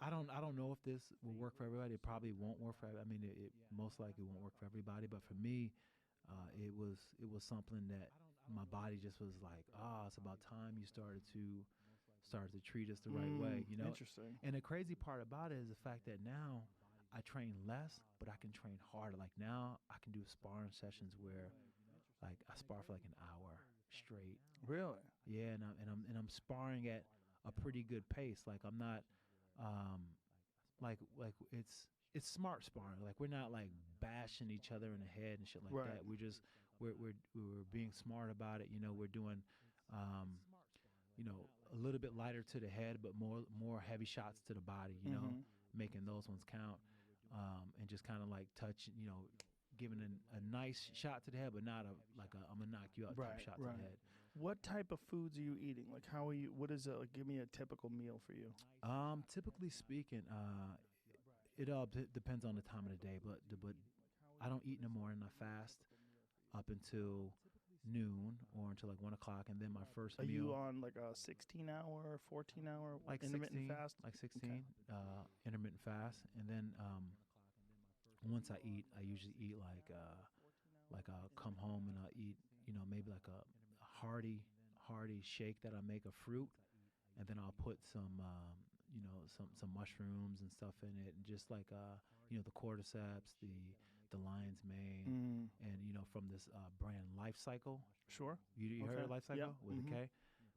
I don't know if this will work for everybody. It probably won't work for everybody. I mean, it most likely won't work for everybody, but for me, it was something that my body just was like, it's about time you started to treat us the right way, you know.
Interesting.
And the crazy part about it is the fact that now I train less, but I can train harder. Like now I can do sparring sessions where, like, I spar for like an hour straight.
Really?
Yeah, and I'm sparring at a pretty good pace. Like I'm not, like it's smart sparring. Like we're not like bashing each other in the head and shit like that. We're being smart about it. You know, we're doing, you know, a little bit lighter to the head, but more heavy shots to the body. You know, making those ones count, and just kind of like touching, you know, giving a nice shot to the head, but not like I'm gonna knock you out type shot to the head.
What type of foods are you eating? Like how are you? What is it? Like, give me a typical meal for you.
Typically speaking, it all depends on the time of the day, but I don't eat in the morning. I fast up until noon or until like 1 o'clock, and then my first
meal. Are you on like a 16-hour, 14-hour
like
intermittent
16,
fast?
Like 16 intermittent fast, and then once I eat, I usually eat like I'll come home and I'll eat, you know, maybe like a hearty shake that I make of fruit, and then I'll put some you know, some mushrooms and stuff in it, and just like you know, the cordyceps, the the lion's mane, and from this brand Life Cycle.
Sure.
You
Okay.
heard of Life Cycle
Yep.
with a K?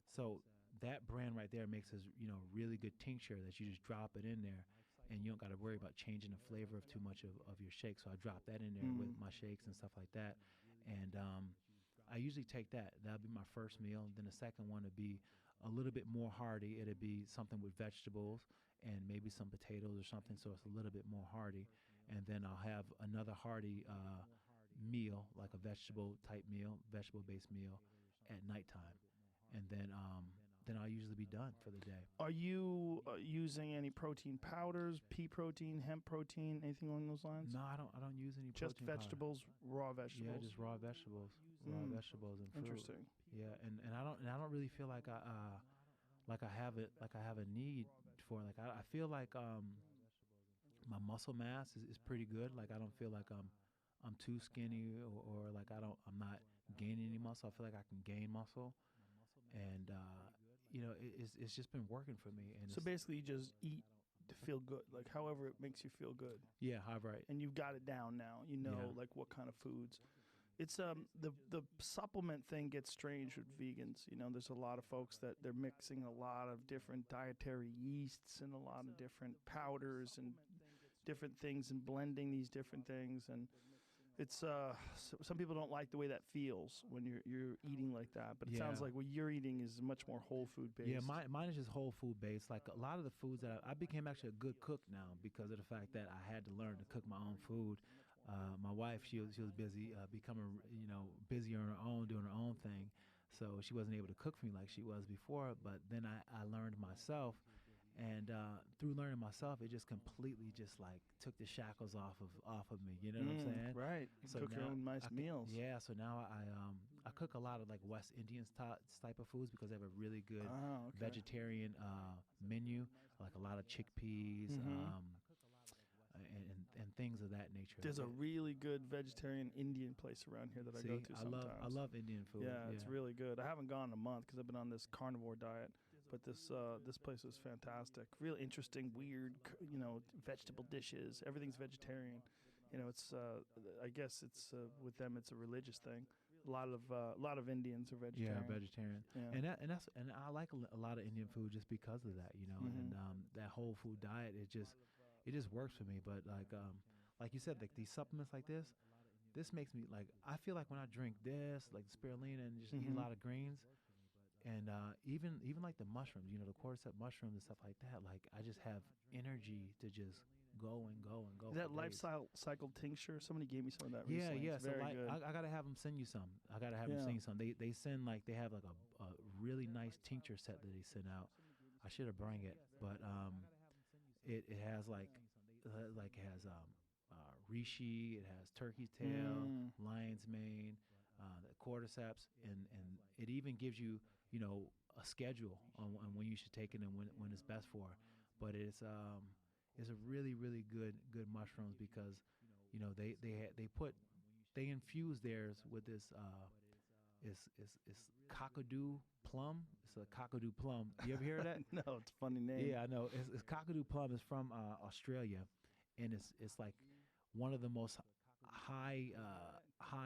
So that brand right there makes this really good tincture that you just drop it in there, and you don't got to worry about changing the flavor of too much of your shake. So I drop that in there with my shakes and stuff like that, and I usually take that. That'll be my first meal. Then the second one would be a little bit more hearty. It'd be something with vegetables and maybe some potatoes or something, so it's a little bit more hearty. And then I'll have another hearty meal, like a vegetable-based meal at nighttime. And then I'll usually be done for the day.
Are you using any protein powders, pea protein, hemp protein, anything along those lines?
No, I don't use any
Just
protein powder.
vegetables, raw vegetables.
Yeah, just raw vegetables. Raw vegetables and fruit.
Interesting.
Yeah, and I don't really feel like I have a need for it. Like I feel like my muscle mass is pretty good. Like I don't feel like I'm too skinny or like I'm not gaining any muscle. I feel like I can gain muscle, and it's just been working for me. And
So basically, you just eat to feel good, like however it makes you feel good.
Yeah, right.
And you've got it down now. You know,
Yeah.
like what kind of foods. It's the supplement thing gets strange with vegans. There's a lot of folks that they're mixing a lot of different dietary yeasts and a lot of different powders and different things and blending these different things, and it's some people don't like the way that feels when you're eating like that. But it sounds like what you're eating is much more whole food based.
Yeah, mine is just whole food based. Like a lot of the foods that I became actually a good cook now because of the fact that I had to learn to cook my own food. My wife, she was busy becoming busier on her own, doing her own thing, so she wasn't able to cook for me like she was before. But then I learned myself, and through learning myself, it just completely just like took the shackles off of me. You know what I'm saying?
Right. You
So
cook your
now
own nice meals.
Yeah. So now I cook a lot of like West Indian type of foods because they have a really good vegetarian menu, like a lot of chickpeas. And things of that nature.
There's a really good vegetarian Indian place around here that I go to sometimes.
I love Indian food.
Yeah, it's really good. I haven't gone in a month because I've been on this carnivore diet, but this place is fantastic. Real interesting, weird, vegetable dishes. Everything's vegetarian. It's I guess it's with them it's a religious thing. A lot of Indians are vegetarian.
Yeah, vegetarian.
Yeah.
And I like a lot of Indian food just because of that, And that whole food diet, it just works for me. But like you said, like these supplements like this makes me like I feel like when I drink this, like spirulina, and just eat a lot of greens, and even like the mushrooms, the cordyceps mushrooms and stuff like that. Like I just have energy to just go and go and go.
That cycle tincture. Somebody gave me some of that
Yeah,
recently.
yeah.
It's
So
very
like
good.
I gotta have them send you some. I gotta have them send you some. They send like they have like a really nice tincture set that they send out. I should have bring it, but it has like it has reishi, it has turkey's tail, lion's mane, the cordyceps, and it even gives you a schedule on when you should take it and when it's best for. But it's a really good mushrooms because they infuse theirs with this is cockadoo plum. It's a cockadoo plum. You ever hear of that?
No, it's a funny name.
Yeah, I know. It's cockadoo plum is from Australia, and it's like one of the most high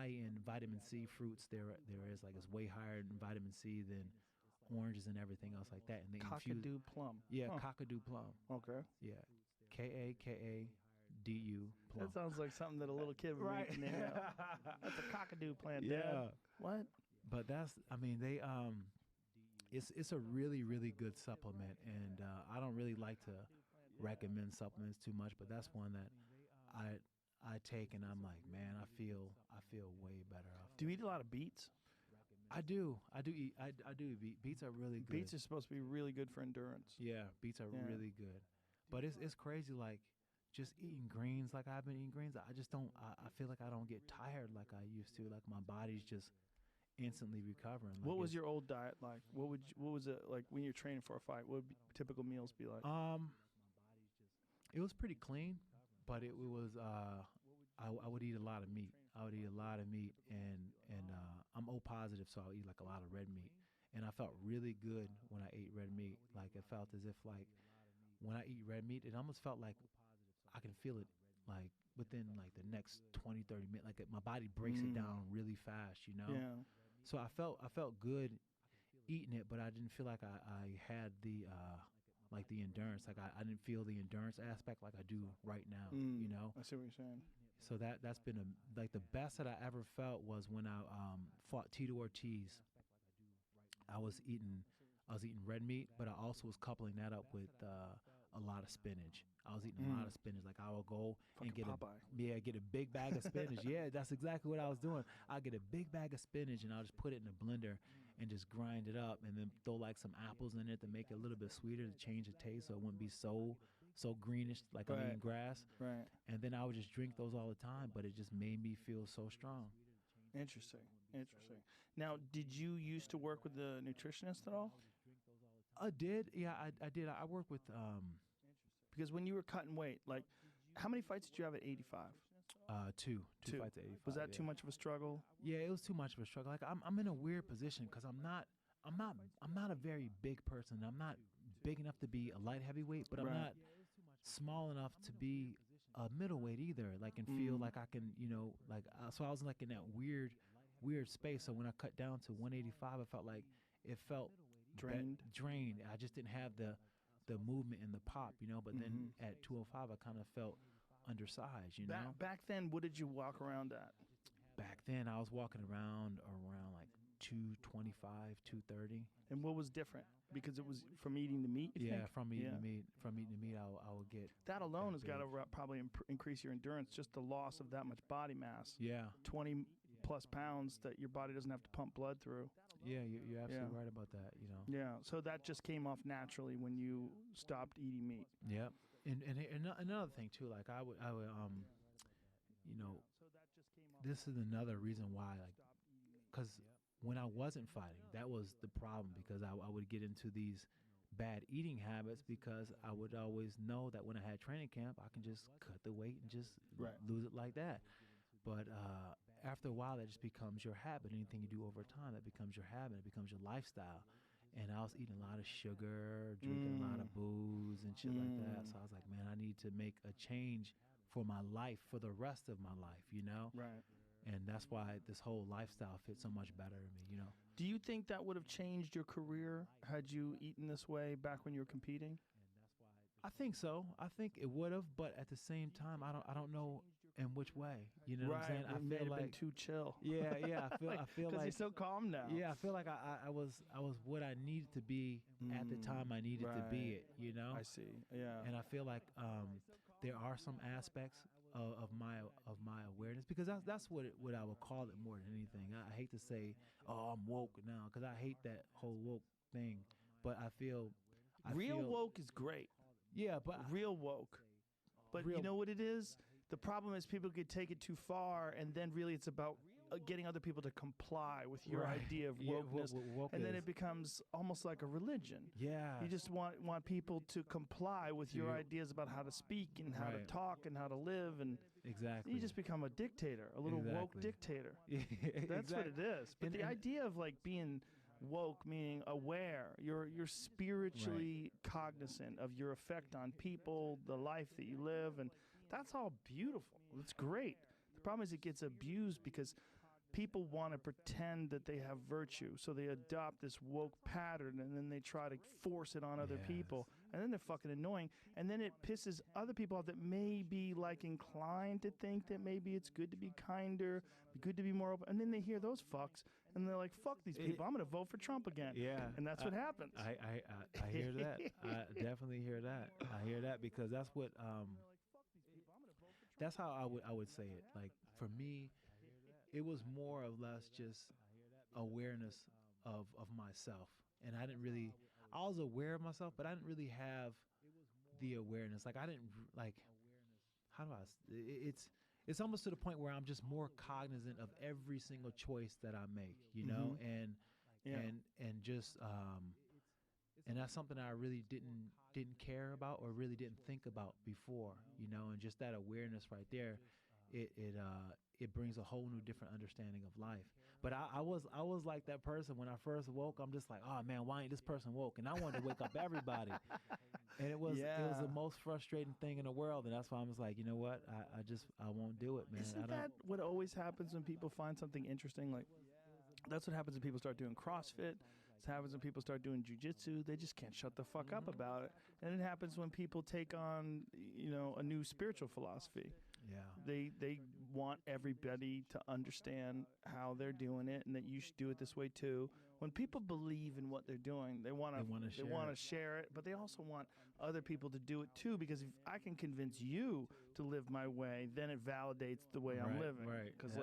in vitamin C fruits there is. Like it's way higher in vitamin C than oranges and everything else like that. And they
Cockadoo plum.
Yeah,
Huh.
cockadoo plum.
Okay.
Yeah, KAKADU plum.
That sounds like something that a little kid would
Right.
make. That's a cockadoo plant.
Yeah.
Dad. What?
But they it's a really good supplement, and I don't really like to recommend supplements too much, but that's one that I take, and I'm like, man, I feel way better off.
Do you eat a lot of beets?
I do eat beets are really good.
Beets are supposed to be really good for endurance.
Yeah, beets are really good, but it's crazy like just eating greens like I've been eating greens. I just don't. I feel like I don't get tired like I used to. Like my body's just instantly recovering. Like
What was your old diet like? What was it like when you're training for a fight? What would typical meals be like?
It was pretty clean, but it was I would eat a lot of meat. I would eat a lot of meat, and I'm O positive, so I'll eat like a lot of red meat. And I felt really good when I ate red meat. Like it felt as if like when I eat red meat, it almost felt like I can feel it like within like the next 20, 30 minutes. Like my body breaks it down really fast, you know?
Yeah.
So I felt good eating it, but I didn't feel like I had the like the endurance. Like I didn't feel the endurance aspect like I do right now, you know?
I see what you're saying.
So that's been like the best that I ever felt was when I fought Tito Ortiz. I was eating red meat, but I also was coupling that up with a lot of spinach. I was eating a lot of spinach. Like I will go and get get a big bag of spinach. Yeah, that's exactly what I was doing. I'll get a big bag of spinach and I'll just put it in a blender and just grind it up and then throw like some apples in it to make it a little bit sweeter to change the taste so it wouldn't be so greenish like I'm eating grass.
Right.
And then I would just drink those all the time, but it just made me feel so strong.
Interesting. Now, did you used to work with the nutritionist at all?
I did. Yeah, I did. I work with
because when you were cutting weight, like how many fights did you have at 85?
Two fights at 85.
Was that too much of a struggle?
Yeah, it was too much of a struggle. Like I'm in a weird position because I'm not a very big person. I'm not big enough to be a light heavyweight, but I'm not small enough to be a middleweight either. Like and feel like I can, you know, like so I was like in that weird space. So when I cut down to 185, I felt like it felt drained. I just didn't have the movement and the pop, you know. But then at 205, I kind of felt undersized, you know.
Back then, what did you walk around at?
Back then, I was walking around like 225, 230.
And what was different? Because it was from eating the meat. You think?
From eating the meat. From eating the meat, I would get
that alone has got to probably increase your endurance. Just the loss of that much body mass.
Yeah,
20+ pounds that your body doesn't have to pump blood through.
Yeah, you're absolutely right about that. You know.
Yeah, so that just came off naturally when you stopped eating meat.
Yep. And another thing too, like I would you know, this is another reason why, like, because when I wasn't fighting, that was the problem, because I would get into these bad eating habits because I would always know that when I had training camp, I can just cut the weight and just lose it like that. But after a while, that just becomes your habit. Anything you do over time, that becomes your habit. It becomes your lifestyle. And I was eating a lot of sugar, drinking a lot of booze and shit like that. So I was like, man, I need to make a change for my life, for the rest of my life, you know?
Right.
And that's why this whole lifestyle fits so much better to me, you know?
Do you think that would have changed your career had you eaten this way back when you were competing?
I think so. I think it would have, but at the same time, I don't know in which way. You know what I'm saying?
I feel like been too chill.
Yeah. I feel like
because you're so calm now.
Yeah, I feel like I was what I needed to be at the time I needed to be it. You know?
I see. Yeah.
And I feel like there are some aspects of my awareness, because that's what I would call it more than anything. I hate to say, oh, I'm woke now, because I hate that whole woke thing. But I feel
real woke is great.
Yeah, but
real woke. But you know what it is? The problem is people could take it too far, and then really it's about getting other people to comply with your idea of wokeness, and then it becomes almost like a religion.
Yeah,
you just want people to comply with your ideas about how to speak and how to talk and how to live, and you just become a dictator, a little woke dictator. That's what it is. But the idea of like being woke, meaning aware, you're spiritually cognizant of your effect on people, the life that you live, and that's all beautiful. It's great. The problem is it gets abused because people want to pretend that they have virtue, so they adopt this woke pattern, and then they try to force it on other people, and then they're fucking annoying, and then it pisses other people off that may be like inclined to think that maybe it's good to be kinder, good to be more open, and then they hear those fucks, and they're like, fuck these people, I'm going to vote for Trump again.
Yeah.
And that's what happens.
I hear that. I definitely hear that. I hear that because that's what that's how I would say it. Like for me, it was more or less just awareness of myself. And I was aware of myself, but I didn't really have the awareness. Like I didn't it's almost to the point where I'm just more cognizant of every single choice that I make, you know, and just and that's something I really didn't care about or really didn't think about before, you know, and just that awareness right there it brings a whole new different understanding of life. But I was like that person when I first woke. I'm just like, oh man, why ain't this person woke? And I wanted to wake up everybody. And it was the most frustrating thing in the world. And that's why I was like, you know what? I won't do it, man.
Isn't that what always happens when people find something interesting? Like, that's what happens when people start doing CrossFit. It happens when people start doing jiu-jitsu. They just can't shut the fuck up about it. And it happens when people take on, a new spiritual philosophy.
Yeah.
They want everybody to understand how they're doing it and that you should do it this way too. When people believe in what they're doing, they want to share it, but they also want other people to do it too, because if I can convince you to live my way, then it validates the way I'm living.
Right.
Because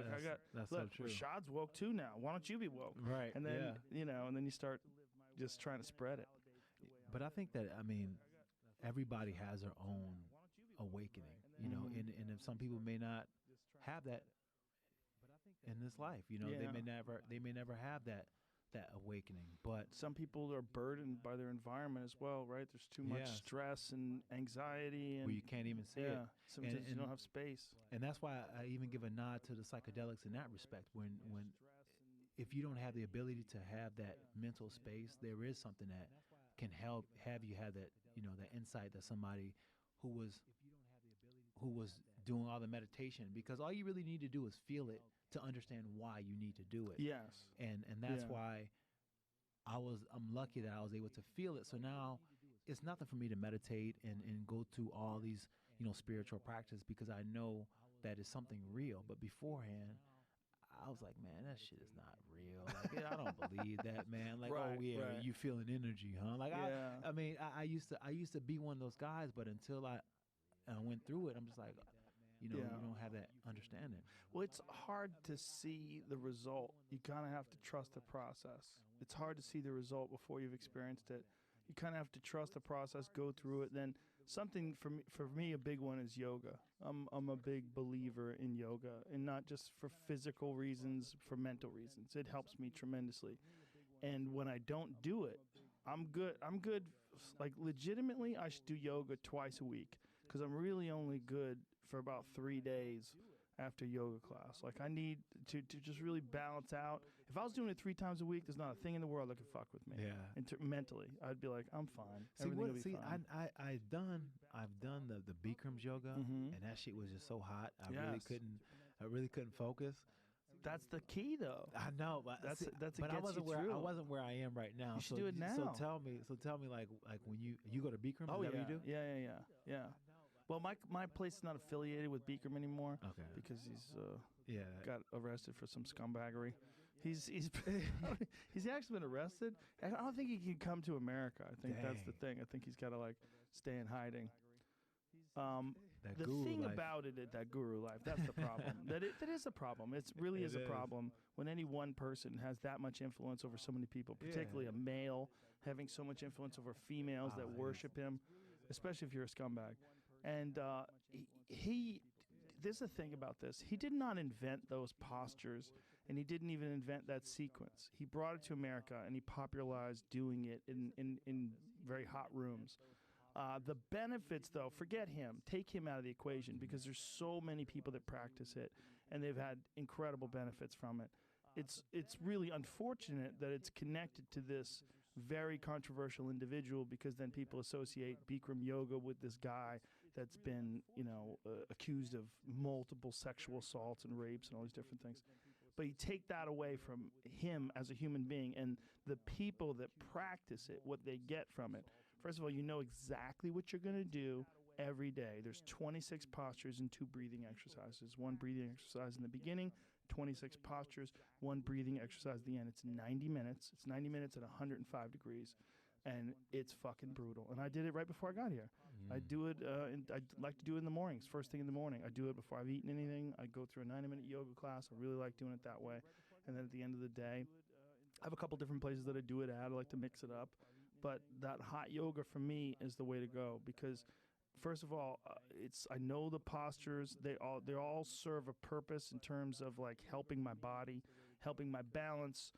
that's
so true.
Rashad's woke too now. Why don't you be woke?
Right.
And then and then you start just trying to spread it.
But I think that everybody has their own awakening, and if some people may not have that in this life, they may never have that awakening. But
some people are burdened by their environment as well, right? There's too much stress and anxiety, and
where you can't even see it.
Sometimes you don't have space.
And that's why I even give a nod to the psychedelics in that respect. When if you don't have the ability to have that mental space, there is something that can help have you have that that insight that somebody who was doing all the meditation, because all you really need to do is feel it to understand why you need to do it.
Yes.
And that's why I'm lucky that I was able to feel it. So now it's nothing for me to meditate and go through all these, spiritual practice, because I know that it's something real. But beforehand, I was like, man, that shit is not real. Like, I don't believe that, man. Like, you feeling energy, huh? Like, I used to be one of those guys, but until I went through it, I'm just like, you don't have that understanding.
Well, it's hard to see the result. You kind of have to trust the process. It's hard to see the result before you've experienced it. You kind of have to trust the process, go through it. Then something for me, a big one is yoga. I'm a big believer in yoga, and not just for physical reasons, for mental reasons. It helps me tremendously. And when I don't do it, I'm good. Like, legitimately, I should do yoga twice a week, because I'm really only good for about 3 days after yoga class. Like, I need to just really balance out. If I was doing it 3 times a week, there's not a thing in the world that could fuck with me.
Yeah.
And mentally, I'd be like, I'm fine. Everything will be fine.
I've done the Bikram's yoga, and that shit was just so hot. I really couldn't focus.
That's the key, though.
I know, but I wasn't where I am right now.
You should do it now.
So tell me, like when you go to Bikram, is that what you do?
Yeah. Well, my place is not affiliated with Bikram anymore.
Okay.
Because he's got arrested for some scumbaggery. He's actually been arrested. I don't think he can come to America. I think that's the thing. I think he's got to stay in hiding. The thing about it, that guru life, that's the problem. that is a problem. It really is a problem when any one person has that much influence over so many people, particularly a male having so much influence over females that worship him, especially if you're a scumbag. And there's a thing about this. He did not invent those postures, and he didn't even invent that sequence. He brought it to America, and he popularized doing it in very hot rooms. The benefits, though, forget him. Take him out of the equation, because there's so many people that practice it, and they've had incredible benefits from it. It's really unfortunate that it's connected to this very controversial individual, because then people associate Bikram yoga with this guy that's been, accused of multiple sexual assaults and rapes and all these different things. But you take that away from him as a human being, and the people that practice it, what they get from it. First of all, you know exactly what you're going to do every day. There's 26 postures and 2 breathing exercises. 1 breathing exercise in the beginning, 26 postures, 1 breathing exercise at the end. It's 90 minutes. It's 90 minutes at 105 degrees, and it's fucking brutal. And I did it right before I got here. I do it, I like to do it in the mornings, first thing in the morning. I do it before I've eaten anything. I go through a 90-minute yoga class. I really like doing it that way. And then at the end of the day, I have a couple different places that I do it at. I like to mix it up. But that hot yoga for me is the way to go, because first of all, I know the postures. They all serve a purpose in terms of helping my body, helping my balance,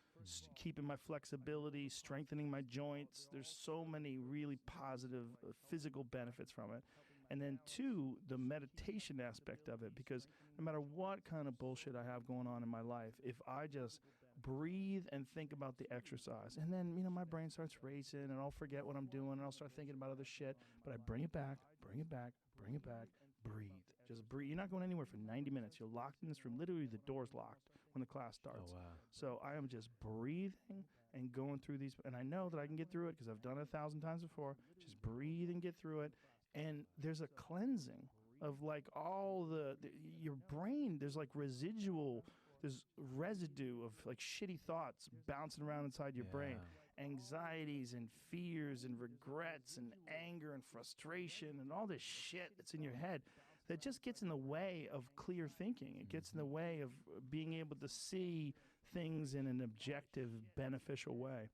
keeping my flexibility, strengthening my joints. There's so many really positive physical benefits from it. And then 2, the meditation aspect of it, because no matter what kind of bullshit I have going on in my life, if I just breathe and think about the exercise, and then, my brain starts racing and I'll forget what I'm doing and I'll start thinking about other shit, but I bring it back, bring it back, bring it back, breathe. Just breathe. You're not going anywhere for 90 minutes. You're locked in this room. Literally, the door's locked when the class starts.
Oh, wow.
So I am just breathing and going through these, and I know that I can get through it because I've done it 1,000 times before. Just breathe and get through it. And there's a cleansing of like all your brain. There's like there's residue of like shitty thoughts bouncing around inside your brain, anxieties and fears and regrets and anger and frustration and all this shit that's in your head that just gets in the way of clear thinking. It gets in the way of being able to see things in an objective, beneficial way.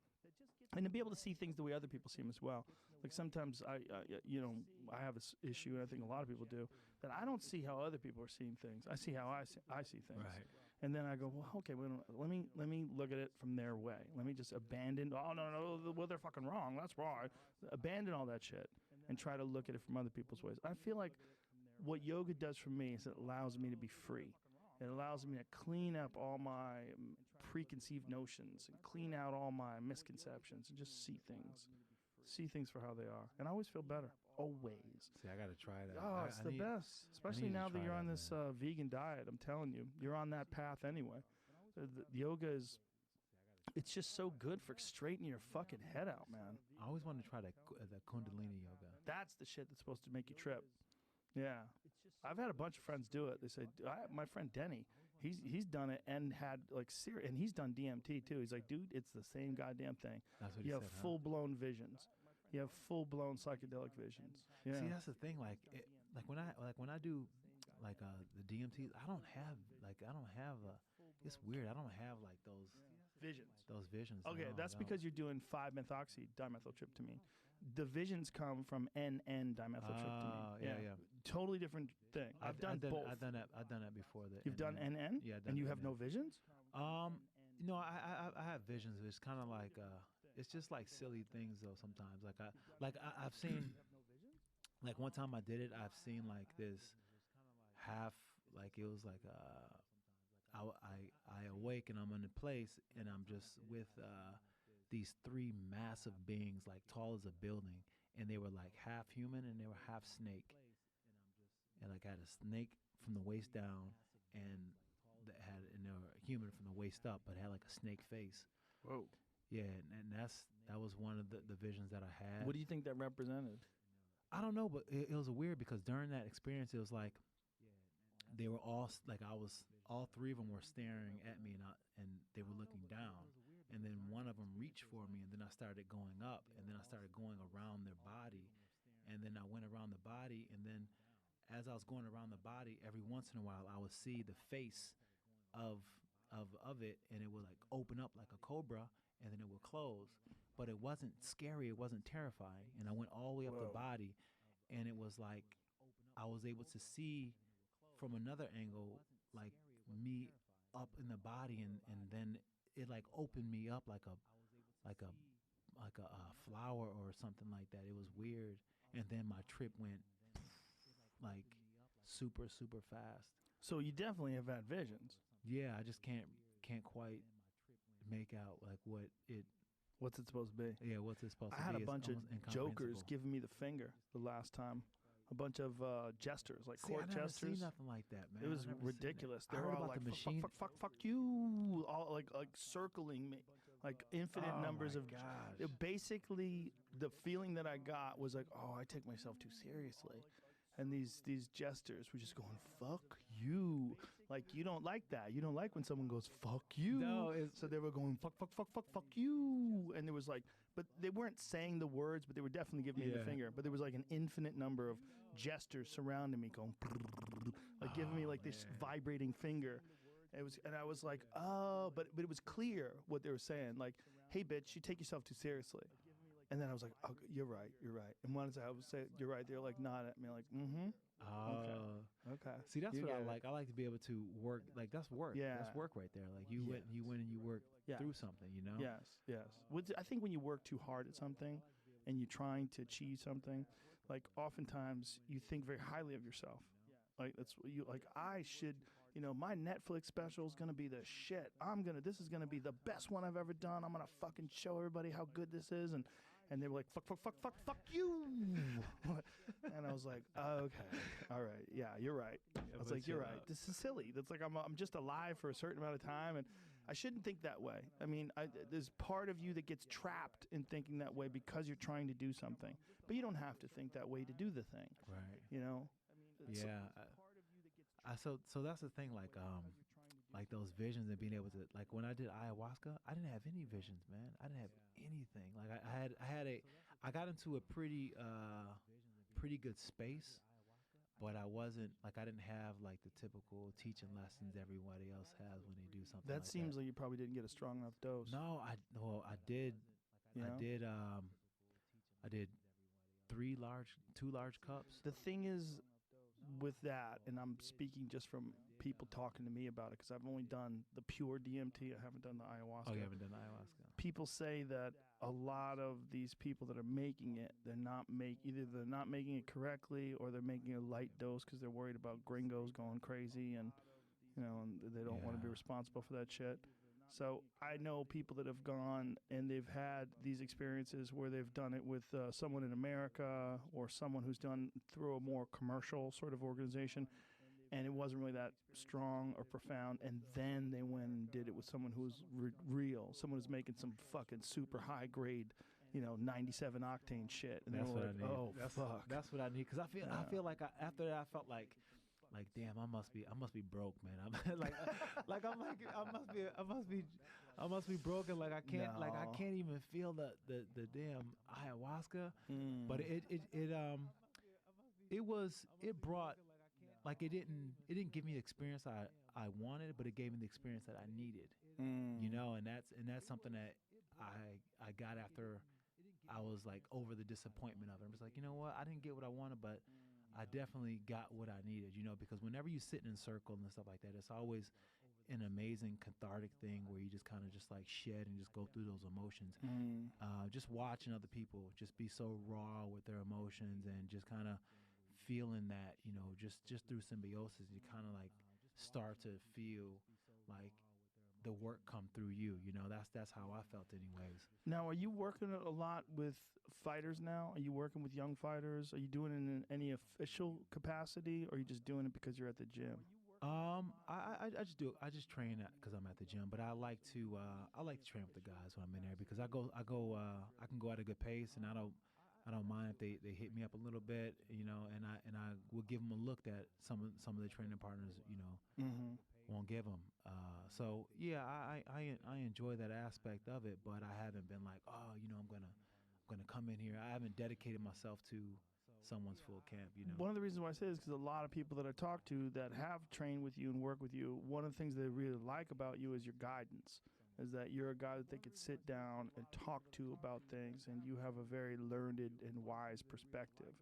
And to be able to see things the way other people see them as well. Like sometimes I have this issue, and I think a lot of people do, that I don't see how other people are seeing things. I see how I see things.
Right.
And then I go, well, okay, let me look at it from their way. Let me just abandon, no, well, they're fucking wrong. That's why. Abandon all that shit and try to look at it from other people's ways. I feel like what yoga does for me is it allows me to be free. It allows me to clean up all my preconceived notions and clean out all my misconceptions and just see things for how they are. And I always feel better. Always.
See, I got to try that.
Oh, it's the best. Especially now that you're on this vegan diet. I'm telling you, you're on that path anyway. The yoga it's just so good for straightening your fucking head out, man.
I always wanted to try that Kundalini yoga.
That's the shit that's supposed to make you trip. Yeah. I've had a bunch of friends do it. They say, my friend Denny, he's done it and had like and he's done DMT too. He's like, dude, it's the same goddamn thing.
That's what
you
he
have
said,
full-blown visions. You have full-blown psychedelic visions. Yeah.
See, that's the thing. Like when I do like the DMT, I don't have it's weird. I don't have like those visions.
Okay,
No,
that's
I don't.
because you're doing 5-methoxy dimethyltryptamine. The visions come from NN dimethyltryptamine.
Yeah.
Totally different thing. I've done both.
I've done that before.
You've done NN?
Yeah, I've done
and you have
NN.
no visions?
No, I have visions. It's kind of like it's just like silly things though. Sometimes I've seen like one time I did it. I've seen like this half like it was like I awake and I'm in a place and I'm just with these 3 massive beings like tall as a building, and they were like half human and they were half snake, and like I had a snake from the waist down and they were human from the waist up, but had like a snake face.
Whoa.
Yeah, and that was one of the visions that I had.
What do you think that represented?
I don't know, but it was weird because during that experience, it was like they were all like all 3 of them were staring at me, and they were looking down, and then one of them reached for me, and then I started going up, and then I started going around their body, and then I went around the body, and then as I was going around the body, every once in a while I would see the face of it, and it would like open up like a cobra, and then it would close. But it wasn't scary, it wasn't terrifying. And I went all the way up the body, and it was like I was able to see from another angle like me up in the body, and then it like opened me up like a flower or something like that. It was weird. And then my trip went like super fast.
So you definitely have had visions.
Yeah, I just can't quite make out like
what's it supposed to be.
Yeah, what's it supposed to be?
I had a
It's
bunch of
almost
jokers
incomprehensible.
giving me the finger the last time. A bunch of jesters, like
See,
court
I never
jesters.
seen nothing like that, man.
It was
I never seen it.
ridiculous.
I
They were
heard
all
about
like
the machine.
fuck you, all like circling me, like infinite
Oh
numbers
my
of.
gosh.
Basically, the feeling that I got was like, oh, I take myself too seriously, and these jesters were just going, fuck you, like you don't like that. You don't like when someone goes fuck you.
No,
so they were going fuck you, and there was like, but they weren't saying the words, but they were definitely giving me the
Yeah.
finger. But there was like an infinite number of jesters surrounding me, going like giving me like this vibrating finger. And I was like, oh, but it was clear what they were saying. Like, hey, bitch, you take yourself too seriously. And then I was like, oh, you're right. And once I would say, you're right, they were like, nod at me, like, mm-hmm. Okay.
See, that's
You
what I
get it.
like. I like to be able to work. Like that's work.
Yeah.
That's work right there. Like you went and you worked
Yeah.
through something. You know.
Yes. I think when you work too hard at something and you're trying to achieve something, like oftentimes you think very highly of yourself. Like that's what you like. I should, my Netflix special is gonna be the shit. This is gonna be the best one I've ever done. I'm gonna fucking show everybody how good this is, and they were like, fuck you. And I was like, okay, all right, yeah, you're right. I was like, you're right. This is silly. That's like I'm just alive for a certain amount of time, and I shouldn't think that way. I mean, there's part of you that gets trapped in thinking that way because you're trying to do something, but you don't have to think that way to do the thing.
Right.
Yeah.
So that's the thing, like those visions and being able to, like when I did ayahuasca, I didn't have any visions, man. I didn't have anything. Like I got into a pretty good space, but I didn't have like the typical teaching lessons everybody else has when they do something.
That seems like you probably didn't get a strong enough dose.
No, I did. I did 2 large cups.
The thing is, with that, and I'm speaking just from people talking to me about it because I've only done the pure DMT. I haven't done the ayahuasca.
Oh, you haven't done the ayahuasca.
People say that a lot of these people that are making it, either they're not making it correctly or they're making a light dose because they're worried about gringos going crazy and and they don't want to be responsible for that shit. So I know people that have gone and they've had these experiences where they've done it with someone in America or someone who's done through a more commercial sort of organization, and it wasn't really that strong or profound, and then they went and did it with someone who's real, someone who's making some fucking super high grade, 97 octane shit, and
that's
they were like, oh, fuck.
That's what I need, because I feel like after that I felt like damn, I must be broke, man. I must be broken. Like I can't even feel the damn ayahuasca. But it brought, like, it didn't give me the experience I wanted, but it gave me the experience that I needed. And that's something that I got after I was like over the disappointment of it. I was like, you know what, I didn't get what I wanted, but I definitely got what I needed, because whenever you sit in a circle and stuff like that, it's always an amazing cathartic thing where you just kind of just like shed and just go through those emotions. Just watching other people just be so raw with their emotions and just kind of feeling that, just through symbiosis, you kind of like start to feel like the work come through you. That's how I felt anyways.
Now, are you working a lot with fighters now? Are you working with young fighters? Are you doing it in any official capacity, or are you just doing it because you're at the gym?
I just do it. I just train because I'm at the gym, but I like to train with the guys when I'm in there because I can go at a good pace, and I don't mind if they hit me up a little bit, and I will give them a look that some of the training partners, won't give them. So yeah, I enjoy that aspect of it, but I haven't been like, oh, I'm gonna come in here. I haven't dedicated myself to someone's full camp.
One of the reasons why I say this is because a lot of people that I talk to that have trained with you and work with you, one of the things they really like about you is your guidance. Is that you're a guy that they could sit down and talk to about things, and you have a very learned and wise perspective.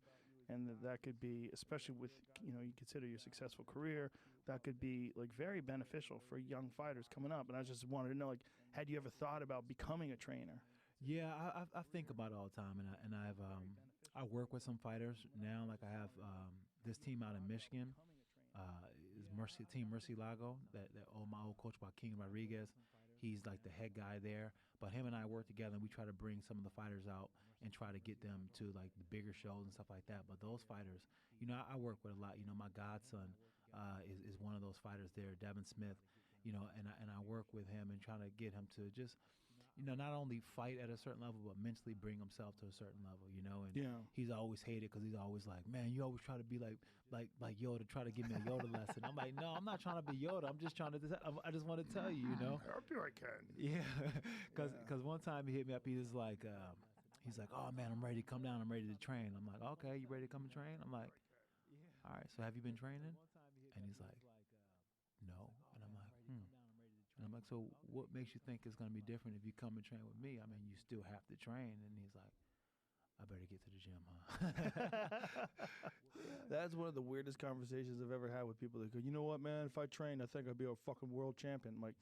And that could be, especially with, you consider your successful career, that could be like very beneficial for young fighters coming up. And I just wanted to know, like, had you ever thought about becoming a trainer?
Yeah, I think about it all the time, and I work with some fighters now. Like I have this team out in Michigan, is Team Murcielago, that my old coach Joaquin Rodriguez. He's like the head guy there, but him and I work together, and we try to bring some of the fighters out and try to get them to like the bigger shows and stuff like that. But those fighters, I work with a lot. My godson is one of those fighters there, Devin Smith, and I work with him and trying to get him to just, not only fight at a certain level, but mentally bring himself to a certain level, and he's always hated because he's always like, man, you always try to be like Yoda, try to give me a Yoda lesson. I'm like, no, I'm not trying to be Yoda. I'm just trying to, I just want to tell you,
I hope I can.
Yeah, because one time he hit me up, he's like, oh man, I'm ready to come down. I'm ready to train. I'm like, okay, you ready to come and train? I'm like, all right, so have you been training? And he's like, no. And I'm like, And I'm like, so what makes you think it's going to be different if you come and train with me? I mean, you still have to train. And he's like, I better get to the gym, huh?
That's one of the weirdest conversations I've ever had with people that go, you know what, man, if I train, I think I'd be a fucking world champion. I'm like,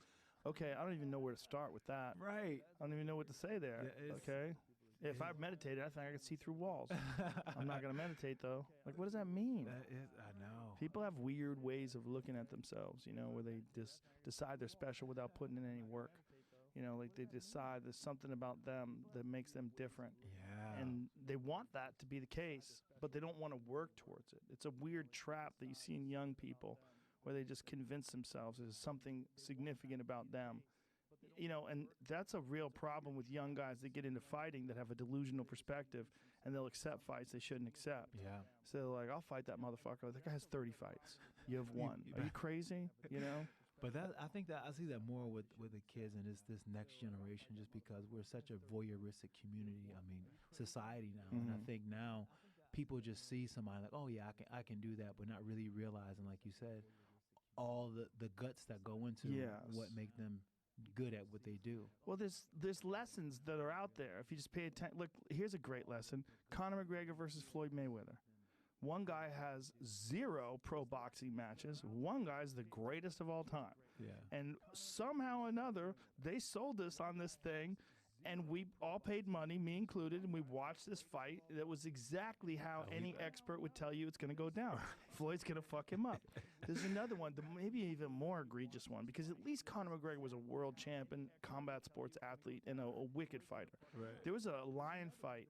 okay, I don't even know where to start with that.
Right.
I don't even know what to say there.
Yeah,
okay. If I meditated, I think I could see through walls. I'm not going to meditate, though. Like, what does that mean?
I know.
People have weird ways of looking at themselves, where they just decide they're special without putting in any work. Like they decide there's something about them that makes them different.
Yeah.
And they want that to be the case, but they don't want to work towards it. It's a weird trap that you see in young people where they just convince themselves there's something significant about them. And that's a real problem with young guys that get into fighting that have a delusional perspective, and they'll accept fights they shouldn't accept.
Yeah.
So like, I'll fight that motherfucker. That guy has 30 fights. You have one. Are you crazy?
But I think that I see that more with the kids and this next generation, just because we're such a voyeuristic community. I mean, society now, and I think now people just see somebody like, oh yeah, I can do that, but not really realizing, like you said, all the guts that go into what make them good at what they do.
Well, there's lessons that are out there. If you just pay attention, look, here's a great lesson: Conor McGregor versus Floyd Mayweather. One guy has 0 pro boxing matches. One guy's the greatest of all time.
Yeah.
And somehow or another, they sold us on this thing, and we all paid money, me included, and we watched this fight. That was exactly how any expert would tell you it's going to go down. Floyd's going to fuck him up. There's another one, maybe even more egregious one, because at least Conor McGregor was a world champion combat sports athlete and a wicked fighter.
Right.
There was a lion fight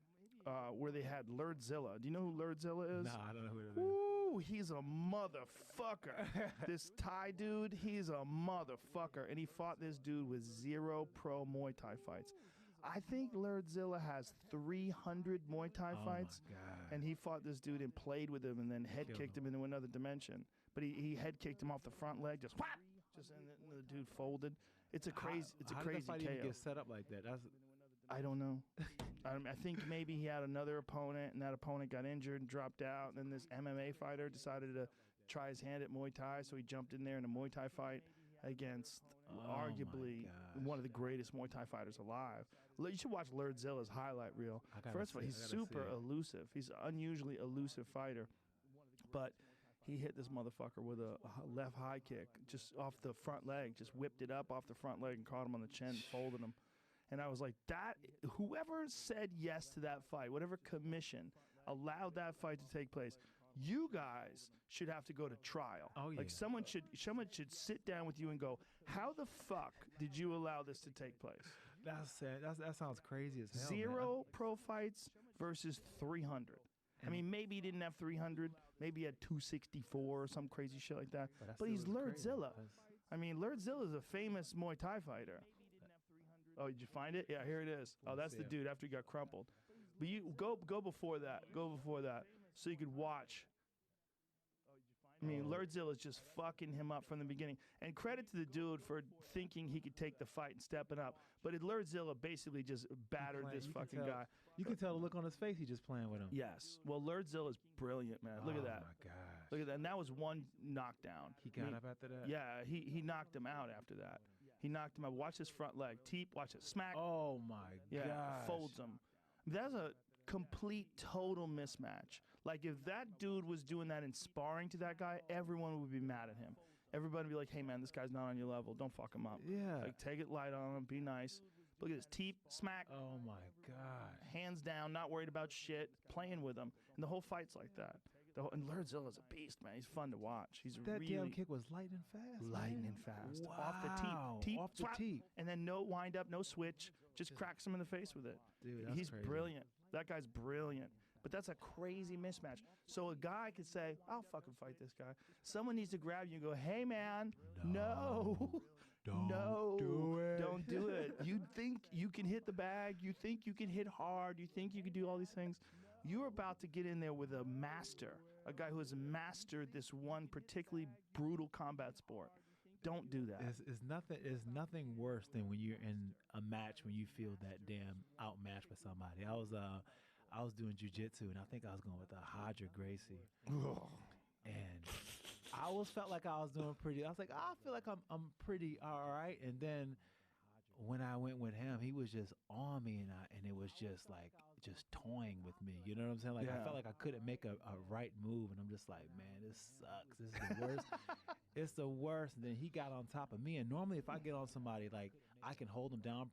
where they had Lurdzilla. Do you know who Lurdzilla is?
No, I don't know who it is.
Ooh, he's a motherfucker. This Thai dude, he's a motherfucker. And he fought this dude with 0 pro Muay Thai fights. I think Lurdzilla has 300 Muay Thai fights.
My God.
And he fought this dude and played with him and then head kicked him into another dimension. But he head kicked him off the front leg, just whap! Just and the dude folded. It's a crazy
How
crazy
did the fight
KO.
even get set up like that?
I don't know. I think maybe he had another opponent, and that opponent got injured and dropped out. And then this MMA fighter decided to try his hand at Muay Thai, so he jumped in there in a Muay Thai fight against arguably one of the greatest Muay Thai fighters alive. You should watch Lurdzilla's highlight reel. First of all, he's super elusive. He's an unusually elusive fighter. But he hit this motherfucker with a left high kick just off the front leg, just whipped it up off the front leg and caught him on the chin, folded him. And I was like, whoever said yes to that fight, whatever commission allowed that fight to take place, you guys should have to go to trial.
Oh, yeah.
Like someone should sit down with you and go, how the fuck did you allow this to take place?
That's sad. That sounds crazy as hell.
0 pro fights versus 300. I mean, maybe he didn't have 300. Maybe he had 264 or some crazy shit like that. But he's Lurdzilla. I mean, Lurdzilla is a famous Muay Thai fighter. Oh, did you find it? Yeah, here it is. Oh, that's the dude after he got crumpled. But you go before that. Go before that so you could watch. I mean, Lurdzilla is just fucking him up from the beginning. And credit to the dude for thinking he could take the fight and stepping up. But Lurdzilla basically just battered this fucking guy.
You can tell the look on his face. He's just playing with him.
Yes. Well, Lurdzilla is brilliant, man. Look at that.
Oh, my gosh.
Look at that. And that was one knockdown.
He got up after that?
Yeah, he knocked him out after that. He knocked him out. Watch his front leg. Teep, watch it. Smack.
Oh, my
gosh.
gosh.
Folds him. That's a complete, total mismatch. Like, if that dude was doing that in sparring to that guy, everyone would be mad at him. Everybody would be like, hey, man, this guy's not on your level. Don't fuck him up.
Yeah.
Like, take it light on him. Be nice. Look at this. Teep, smack.
Oh, my gosh.
Hands down, not worried about shit, playing with him. And the whole fight's like that. And Lurdzilla's a beast, man. He's fun to watch. He's
that
really
damn kick was lightning fast.
Lightning fast.
Wow.
Off the teep.
Off the
swap,
teep.
And then no wind up, no switch. Just cracks him in the face with it.
Dude, that's
He's
crazy.
brilliant. That guy's brilliant. But that's a crazy mismatch. So a guy could say, I'll fucking fight this guy. Someone needs to grab you and go, hey, man, no. Don't do it. You think you can hit the bag. You think you can hit hard. You think you can do all these things. You're about to get in there with a master, a guy who has mastered this one particularly brutal combat sport. Don't do that.
It's nothing worse than when you're in a match when you feel that damn outmatched by somebody. I was doing jiu-jitsu, and I think I was going with Hadra Gracie. And I always felt like I was doing pretty. I was like, I feel like I'm pretty all right. And then when I went with him, he was just on me, and it was just like just toying with me. You know what I'm saying? Like I felt like I couldn't make a right move, and I'm just like, man, this sucks. This is the worst. It's the worst. And then he got on top of me, and normally if I get on somebody, like I can hold them down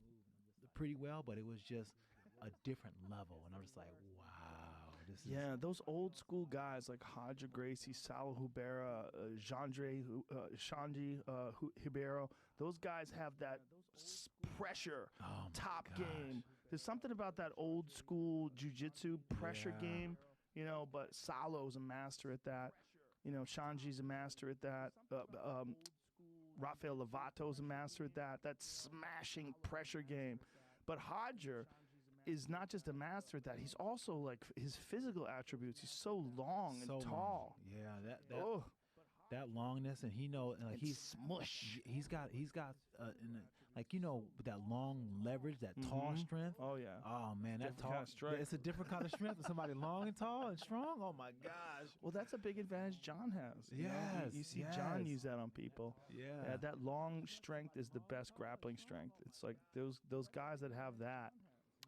pretty well, but it was just a different level, and I'm just like, wow, this is
Yeah, those old school guys like Haja Gracie, Salo Hubera, Shanji Hibero, those guys have that pressure top game. There's something about that old school jiu-jitsu pressure game, you know, but Salo's a master at that. You know, Shanji's a master at that. Rafael Lovato's a master at that. That smashing pressure game. But Hodger is not just a master at that. He's also like his physical attributes. He's so long and tall.
Long. Yeah, that longness, and he know like he's
smush.
He's got like, you know, with that long leverage, that tall strength.
Oh yeah.
Oh man, that tall
kind of strength.
It's a different kind of strength than somebody long and tall and strong. Oh my gosh.
Well, that's a big advantage John has.
Yes.
You see John use that on people.
Yeah.
That long strength is the best grappling strength. It's like those guys that have that.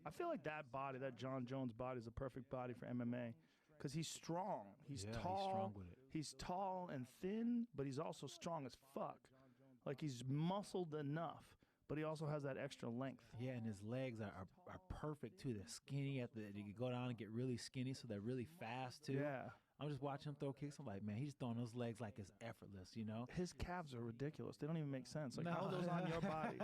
I feel like that body, that John Jones body, is a perfect body for MMA. Because he's strong. He's tall.
He's strong with it.
He's tall and thin, but he's also strong as fuck. Like he's muscled enough, but he also has that extra length.
Yeah, and his legs are perfect too. They're skinny. You can go down and get really skinny, so they're really fast too.
Yeah.
I'm just watching him throw kicks. I'm like, man, he's throwing those legs like it's effortless, you know?
His calves are ridiculous. They don't even make sense. Like, how are those on your body?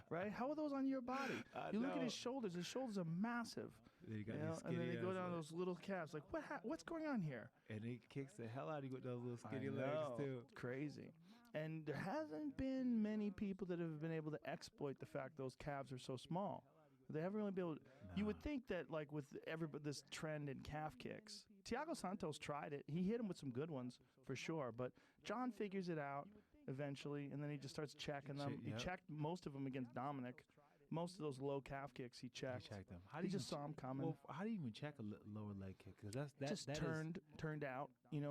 Right? How are those on your body? You look at his shoulders. His shoulders are massive.
Then
and then they go down those little calves. Like, what's going on here?
And he kicks the hell out of you with those little skinny legs, too.
It's crazy. And there hasn't been many people that have been able to exploit the fact those calves are so small. They haven't really been able to. You would think that, like, with this trend in calf kicks, Thiago Santos tried it. He hit him with some good ones, for sure. But John figures it out eventually, and then he just starts checking them. He checked most of them against Dominic. Most of those low calf kicks he checked.
Them.
He just saw them coming.
Well, how do you even check a lower leg kick? Because that
turned out. He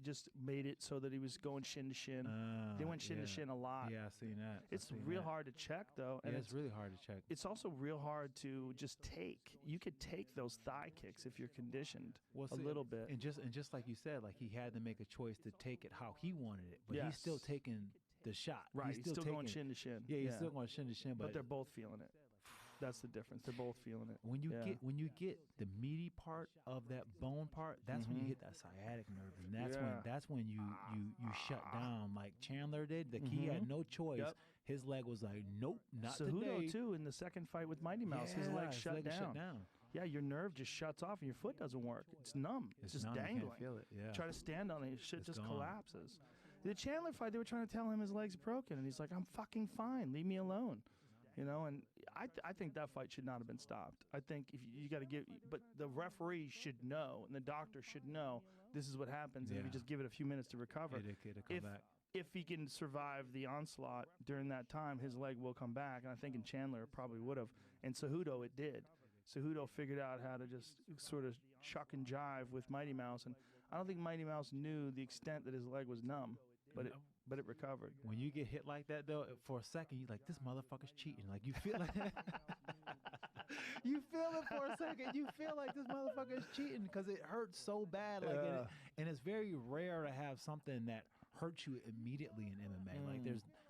just made it so that he was going shin to shin. They went shin to shin a lot.
Yeah, I've seen that.
It's real hard to check, though.
And it's really hard to check.
It's also real hard to just take. You could take those thigh kicks if you're conditioned a little bit.
And just like you said, like he had to make a choice to take it how he wanted it, but he's still taking the shot.
Right, he's still going shin to shin.
Yeah, he's still going shin to shin,
but they're both feeling it. That's the difference. They're both feeling it.
When you get the meaty part of that bone part, that's when you hit that sciatic nerve, and that's when you shut down. Like Chandler did. He had no choice. Yep. His leg was like, nope, not today.
Cejudo too in the second fight with Mighty Mouse. His leg shut down. Yeah, your nerve just shuts off and your foot doesn't work. It's numb. It's just
numb.
dangling.
You can't feel it. Yeah.
Try to stand on it, shit just collapses. The Chandler fight, they were trying to tell him his leg's broken, and he's like, I'm fucking fine. Leave me alone. You know, and I think that fight should not have been stopped. I think if you got to give, but the referee should know, and the doctor should know this is what happens. And if you just give it a few minutes to recover,
it'll come back.
If he can survive the onslaught during that time, his leg will come back. And I think in Chandler it probably would have. And Cejudo, it did. Cejudo figured out how to just sort of chuck and jive with Mighty Mouse, and I don't think Mighty Mouse knew the extent that his leg was numb, but it recovered.
When you get hit like that, though, for a second, you're like, this motherfucker's cheating. Like, you feel like you feel it for a second. You feel like this motherfucker is cheating because it hurts so bad. Like, and it's very rare to have something that hurts you immediately in MMA. Like,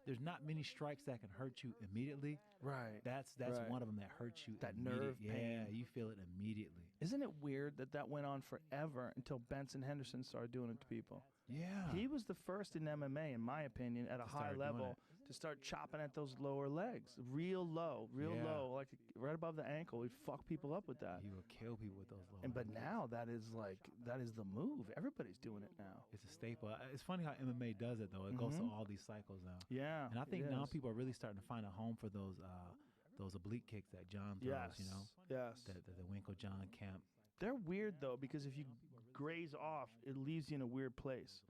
there's not many strikes that can hurt you immediately.
Right.
That's one of them that hurts you.
That nerve pain.
Yeah, you feel it immediately.
Isn't it weird that went on forever until Benson Henderson started doing it to people?
Yeah.
He was the first in MMA, in my opinion, at a high level to start chopping at those lower legs. Real low, like right above the ankle. He'd fuck people up with that.
He would kill people with those low
But now that is the move. Everybody's doing it now.
It's a staple. It's funny how MMA does it, though. It goes through all these cycles now.
Yeah.
And I think now people are really starting to find a home for those oblique kicks that John throws, you know?
Yes.
The Winkle John Kemp.
They're weird, though, because if you graze off, it leaves you in a weird place.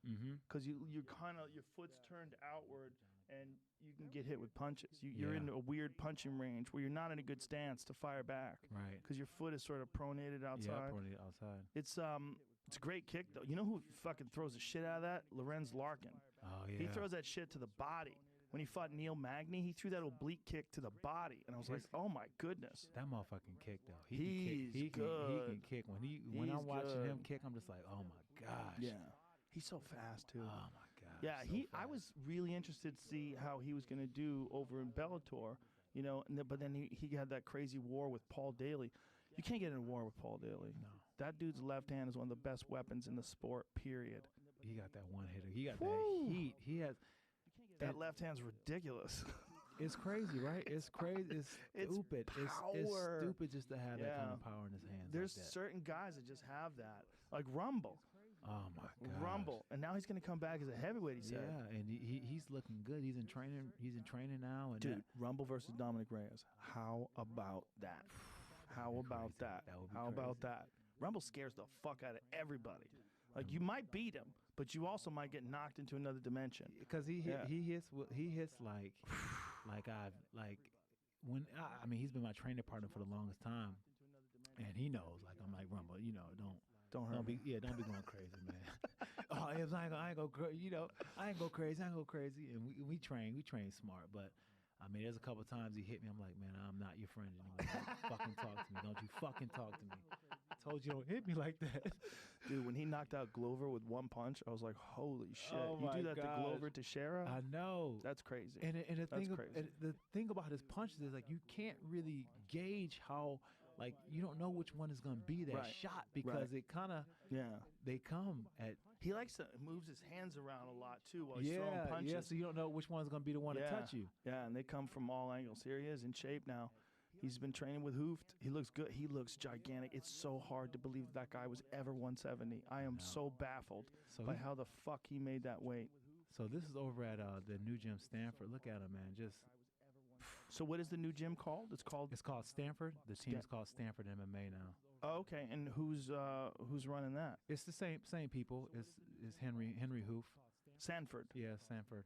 Because you're kind of, your foot's turned outward, and you can get hit with punches. You're in a weird punching range where you're not in a good stance to fire back.
Right.
Because your foot is sort of pronated outside.
Yeah, pronated outside.
It's a great kick, though. You know who fucking throws the shit out of that? Lorenz Larkin.
Oh, yeah.
He throws that shit to the body. When he fought Neil Magny, he threw that oblique kick to the body, and I was like, "Oh my goodness!"
That motherfucking kick, though.
He's
good. He can kick. When I'm watching
good.
him kick, I'm just like, "Oh my gosh!"
Yeah, he's so fast too.
Oh my gosh.
Yeah, I was really interested to see how he was going to do over in Bellator. you know. But then he had that crazy war with Paul Daly. You can't get in a war with Paul Daly. No. That dude's left hand is one of the best weapons in the sport, period.
He got that one hitter. He got that heat. He has
that left hand's ridiculous.
It's crazy, right? It's crazy. It's stupid. It's stupid just to have that kind of power in his hands.
There's
like that.
certain guys that just have that, like Rumble.
Oh my God,
Rumble, and now he's going to come back as a heavyweight. He said,
"Yeah, and he's looking good. He's in training. He's in training now." And
dude, Rumble versus Dominic Reyes. How about that? How about that? How about that? Rumble scares the fuck out of everybody. Like you might beat him, but you also might get knocked into another dimension.
Because he hits like when I mean he's been my training partner for the longest time, and he knows like I'm like Rumble, you know, don't hurt me. Don't be going crazy, man. Oh, if I ain't go crazy, you know, I ain't go crazy, and we train smart, but. I mean, there's a couple of times he hit me. I'm like, man, I'm not your friend anymore. Don't fucking talk to me. Don't you fucking talk to me. I told you don't hit me like that.
Dude, when he knocked out Glover with one punch, I was like, holy shit.
Oh
you
my
do that
gosh.
to Glover Teixeira?
I know.
That's crazy.
And
crazy.
The thing about his punches is, like, you can't really gauge how, like, you don't know which one is going to be that shot because it kind of, they come at.
He likes to moves his hands around a lot, too, while he's throwing punches.
Yeah, so you don't know which one's going to be the one to touch you.
Yeah, and they come from all angles. Here he is in shape now. He's been training with Hooft. He looks good. He looks gigantic. It's so hard to believe that guy was ever 170. I am so baffled by how the fuck he made that weight.
So this is over at the new gym Stanford. Look at him, man. Just.
So what is the new gym called? It's called
Stanford. The team is called Stanford MMA now.
Oh, okay, and who's running that?
It's the same people. It's Henry Hoof.
Sanford.
Yeah, Sanford.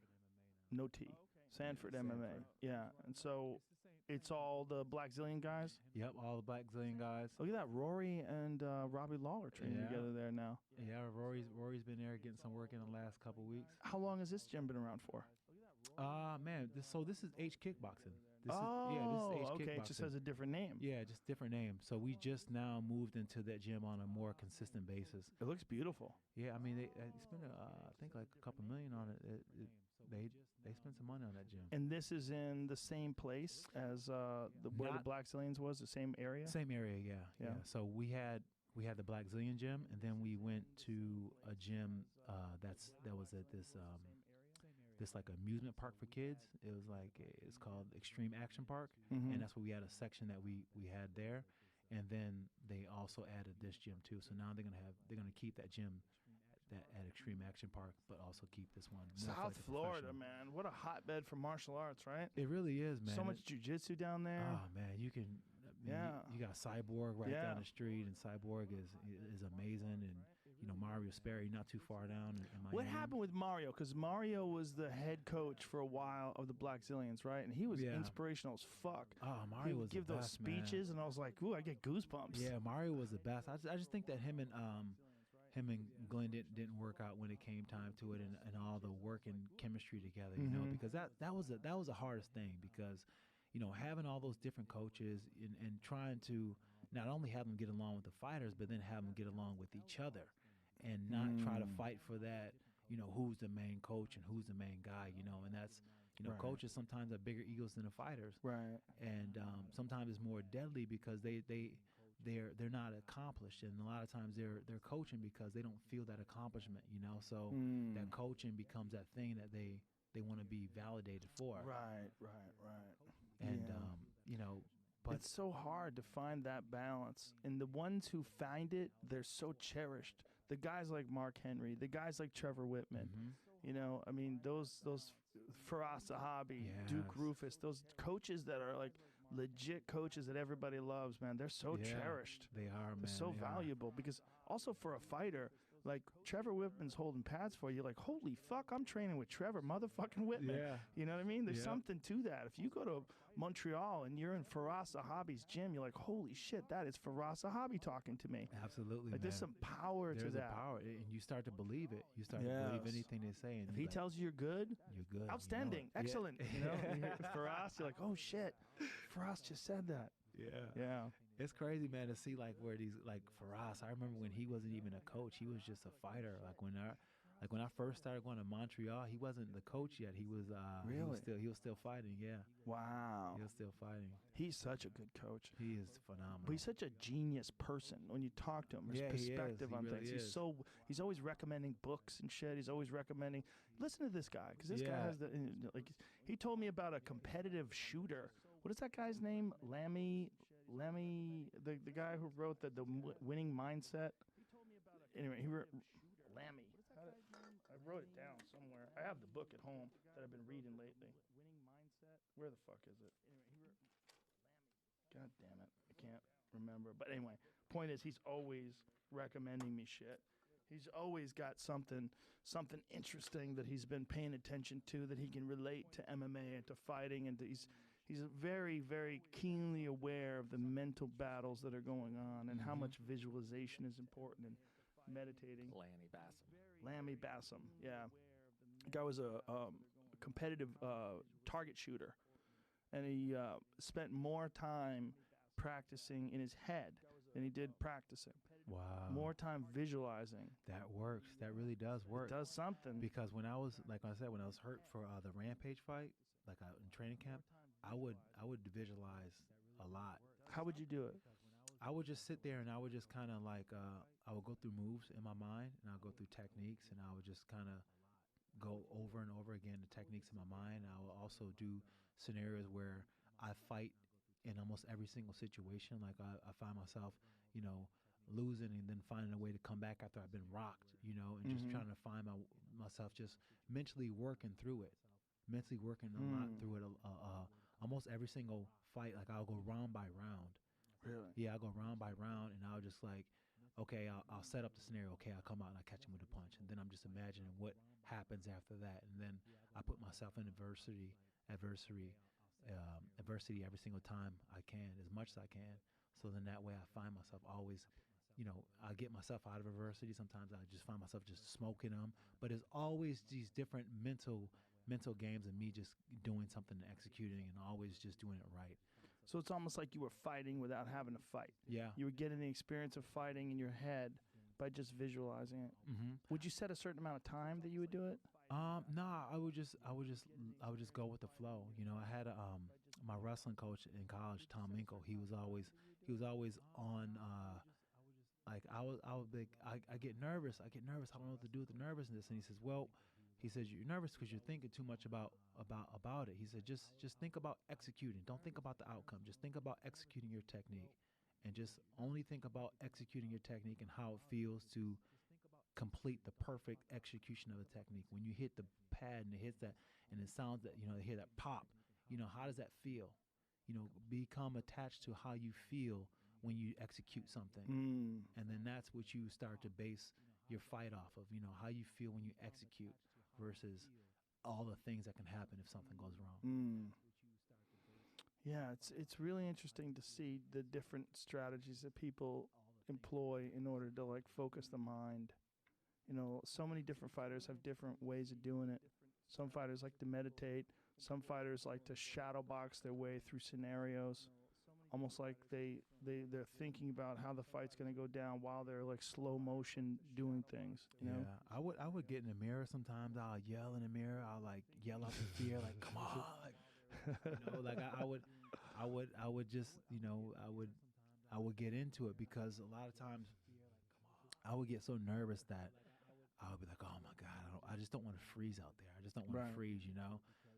No T. Sanford MMA. Yeah, and so it's all the Black Zillion guys?
Yep, all the Black Zillion guys.
Look at that. Rory and Robbie Lawler training together there now.
Yeah, Rory's been there getting some work in the last couple weeks.
How long has this gym been around for?
Man, this is H Kickboxing.
This is H
Kickboxing.
It just has a different name.
Yeah, just different name. So we just now moved into that gym on a more consistent basis.
It looks beautiful.
Yeah, I mean they spent I think like a couple million on it. They spent some money on that gym.
And this is in the same place as where the Black Zillions was, the same area?
Same area, yeah. So we had the Black Zillion gym, and then we went to a gym that was at this like amusement park for kids. It was like it's called Extreme Action Park, and that's where we had a section that we had there, and then they also added this gym too. So now they're gonna keep that gym at Extreme Action Park, but also keep this one.
South Florida, man, what a hotbed for martial arts, right?
It really is, man.
So much jiu-jitsu down there.
Oh man, you can. You got Cyborg right down the street, and Cyborg is amazing, and Mario Sperry not too far down in Miami.
What happened with Mario? Because Mario was the head coach for a while of the Black Zillions, right? And he was inspirational as fuck.
Oh, Mario was
give
the
those
best,
speeches,
man.
and I was like, ooh, I get goosebumps.
Yeah, Mario was the best. I just think that him and Glenn didn't work out when it came time to it, and all the work and chemistry together, you know, because that was the hardest thing, because having all those different coaches and trying to not only have them get along with the fighters, but then have them get along with each other, and not try to fight for that, who's the main coach and who's the main guy, and that's, coaches sometimes have bigger egos than the fighters,
right? And
sometimes it's more deadly because they're not accomplished, and a lot of times they're coaching because they don't feel that accomplishment, so that coaching becomes that thing that they want to be validated for.
Right.
And but
it's so hard to find that balance, and the ones who find it, they're so cherished. The guys like Mark Henry, the guys like Trevor Whitman, I mean, those Faraz Sahabi, Duke Rufus, those coaches that are like legit coaches that everybody loves, man. They're so cherished.
They are, man.
They're so valuable, because also for a fighter, like Trevor Whitman's holding pads for you, like, holy fuck, I'm training with Trevor motherfucking Whitman.
Yeah.
You know what I mean? There's something to that. If you go to Montreal and you're in Faraz Sahabi's gym, you're like, holy shit, that is Faraz Sahabi talking to me.
Absolutely,
like, there's some power to that.
There's a power, and you start to believe it. You start to believe anything they say. And
if he tells you you're good, outstanding, excellent.
Yeah.
Faraz, you're like, oh shit, Faraz just said that. Yeah.
It's crazy, man, to see like where these, like Faraz, I remember when he wasn't even a coach, he was just a fighter. Like when Like when I first started going to Montreal, he wasn't the coach yet. He was
Really?
he was still fighting. Yeah.
Wow.
He was still fighting.
He's such a good coach.
He is phenomenal.
But he's such a genius person when you talk to him. His
Yeah, he is.
perspective
He
on
really
things.
is.
He's always recommending books and shit. He's always recommending. Listen to this guy, because this guy
Yeah.
has the like. He told me about a competitive shooter. What is that guy's name? Lammy, the guy who wrote the winning mindset. Anyway, he wrote Lammy. I wrote it down somewhere. I have the book at home that I've been reading lately. Where the fuck is it? God damn it. I can't remember. But anyway, point is he's always recommending me shit. He's always got something interesting that he's been paying attention to that he can relate to MMA and to fighting, and he's very, very keenly aware of the mental battles that are going on and how much visualization is important in meditating. Lammy Bassam, yeah. The guy was a competitive target shooter, and he spent more time practicing in his head than he did practicing.
Wow.
More time visualizing.
That works. That really does work.
It does something.
Because when I was, like I said, when I was hurt for the Rampage fight, like in training camp, I would visualize a lot.
How would you do it?
I would just sit there and I would just kind of like, I would go through moves in my mind, and I'll go through techniques, and I would just kind of go over and over again the techniques in my mind. I will also do scenarios where I fight in almost every single situation. Like I find myself, losing and then finding a way to come back after I've been rocked, and just trying to find myself just mentally working through it, mentally working a lot through it. Almost every single fight, like I'll go round by round.
Really?
Yeah, I'll go round by round, and I'll just like, okay, I'll set up the scenario. Okay, I'll come out and I catch him with a punch, and then I'm just imagining what happens after that, and then I put myself in adversity every single time I can, as much as I can. So then that way I find myself always, I get myself out of adversity. Sometimes I just find myself just smoking them, but it's always these different mental games of me just doing something and executing and always just doing it right.
So it's almost like you were fighting without having to fight.
Yeah.
You were getting the experience of fighting in your head by just visualizing it.
Mm-hmm.
Would you set a certain amount of time that you would do it?
No, I would just go with the flow. I had my wrestling coach in college, Tom Minkle. He was always on. Like I get nervous. I don't know what to do with the nervousness. And he says, you're nervous because you're thinking too much about it. He said, just think about executing. Don't think about the outcome. Just think about executing your technique, and just only think about executing your technique and how it feels to complete the perfect execution of a technique. When you hit the pad and it hits that, and it sounds that, they hear that pop, how does that feel? Become attached to how you feel when you execute something. And then that's what you start to base your fight off of, how you feel when you execute versus all the things that can happen if something goes wrong.
Yeah, it's really interesting to see the different strategies that people employ in order to like focus the mind. So many different fighters have different ways of doing it. Some fighters like to meditate. Some fighters like to shadow box their way through scenarios, almost like they're thinking about how the fight's going to go down while they're like slow motion doing things.
Yeah, I would get in the mirror sometimes. I'll yell in the mirror. I'll like yell out the fear, like come on, like I would just I would get into it, because a lot of times I would get so nervous that I would be like, oh my God, I just don't want to freeze out there. I just don't want to freeze,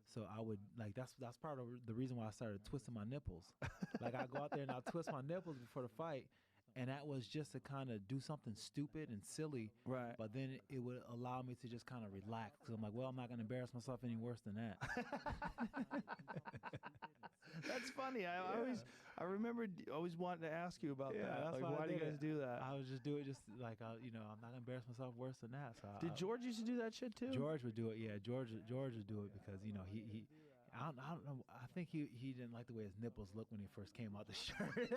So I would like that's part of the reason why I started twisting my nipples. Like I go out there and I'll twist my nipples before the fight, and that was just to kind of do something stupid and silly.
Right.
But then it would allow me to just kind of relax, because I'm like, well, I'm not going to embarrass myself any worse than that.
That's funny. I remember always wanting to ask you about that. Like, why do you guys do that?
I would just do it, just like I'm not gonna embarrass myself worse than that. So
Did George used to do that shit too?
George would do it. Yeah, George would do it because he I don't know. I think he didn't like the way his nipples looked when he first came out the shirt.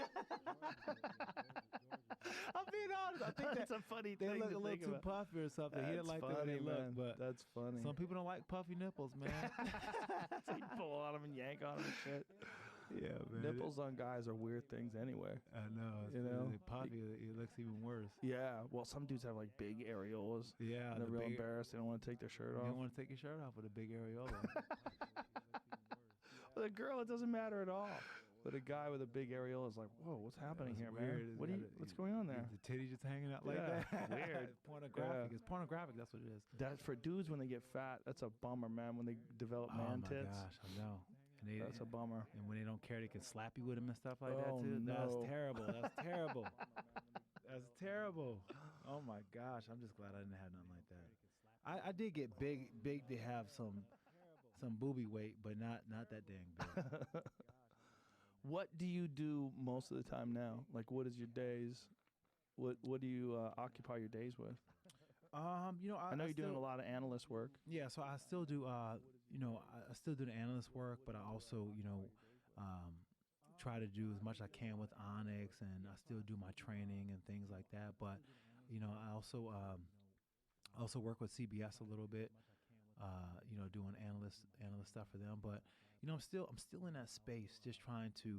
I'm being honest. I think
that's a funny
they
thing.
Look
to
a little
think
too
about.
puffy or something. He didn't like the way they look, but
that's funny.
Some people don't like puffy nipples, man.
So you pull on them and yank on them and shit.
Yeah, man.
Nipples on guys are weird things anyway.
I know.
You know?
It looks even worse.
Yeah. Well, some dudes have like big areolas.
Yeah.
And they're real embarrassed. They don't want to take their shirt off.
You don't want to take your shirt off with a big areola.
With a girl, it doesn't matter at all. But a guy with a big areola is like, whoa, what's happening here, man? What's going on there?
The titty just hanging out like that.
Weird.
Pornographic. It's pornographic. That's what it is.
That for dudes when they get fat, that's a bummer, man. When they develop man tits.
Oh my gosh, I know. And
That's a bummer.
And when they don't care, they can slap you with them and stuff like that
Oh,
too.
no.
That's terrible. That's terrible. That's terrible. Oh my gosh, I'm just glad I didn't have nothing like that. I did get big to have some booby weight, but not that dang big.
What do you do most of the time now? Like, what is your days? What do you occupy your days with?
You know,
I know you're doing a lot of analyst work.
Yeah, so I still do. You know, I still do the analyst work, but I also, you know, try to do as much as I can with Onyx, and I still do my training and things like that. But, you know, I also work with CBS a little bit. You know, doing analyst stuff for them. But, you know, I'm still in that space, just trying to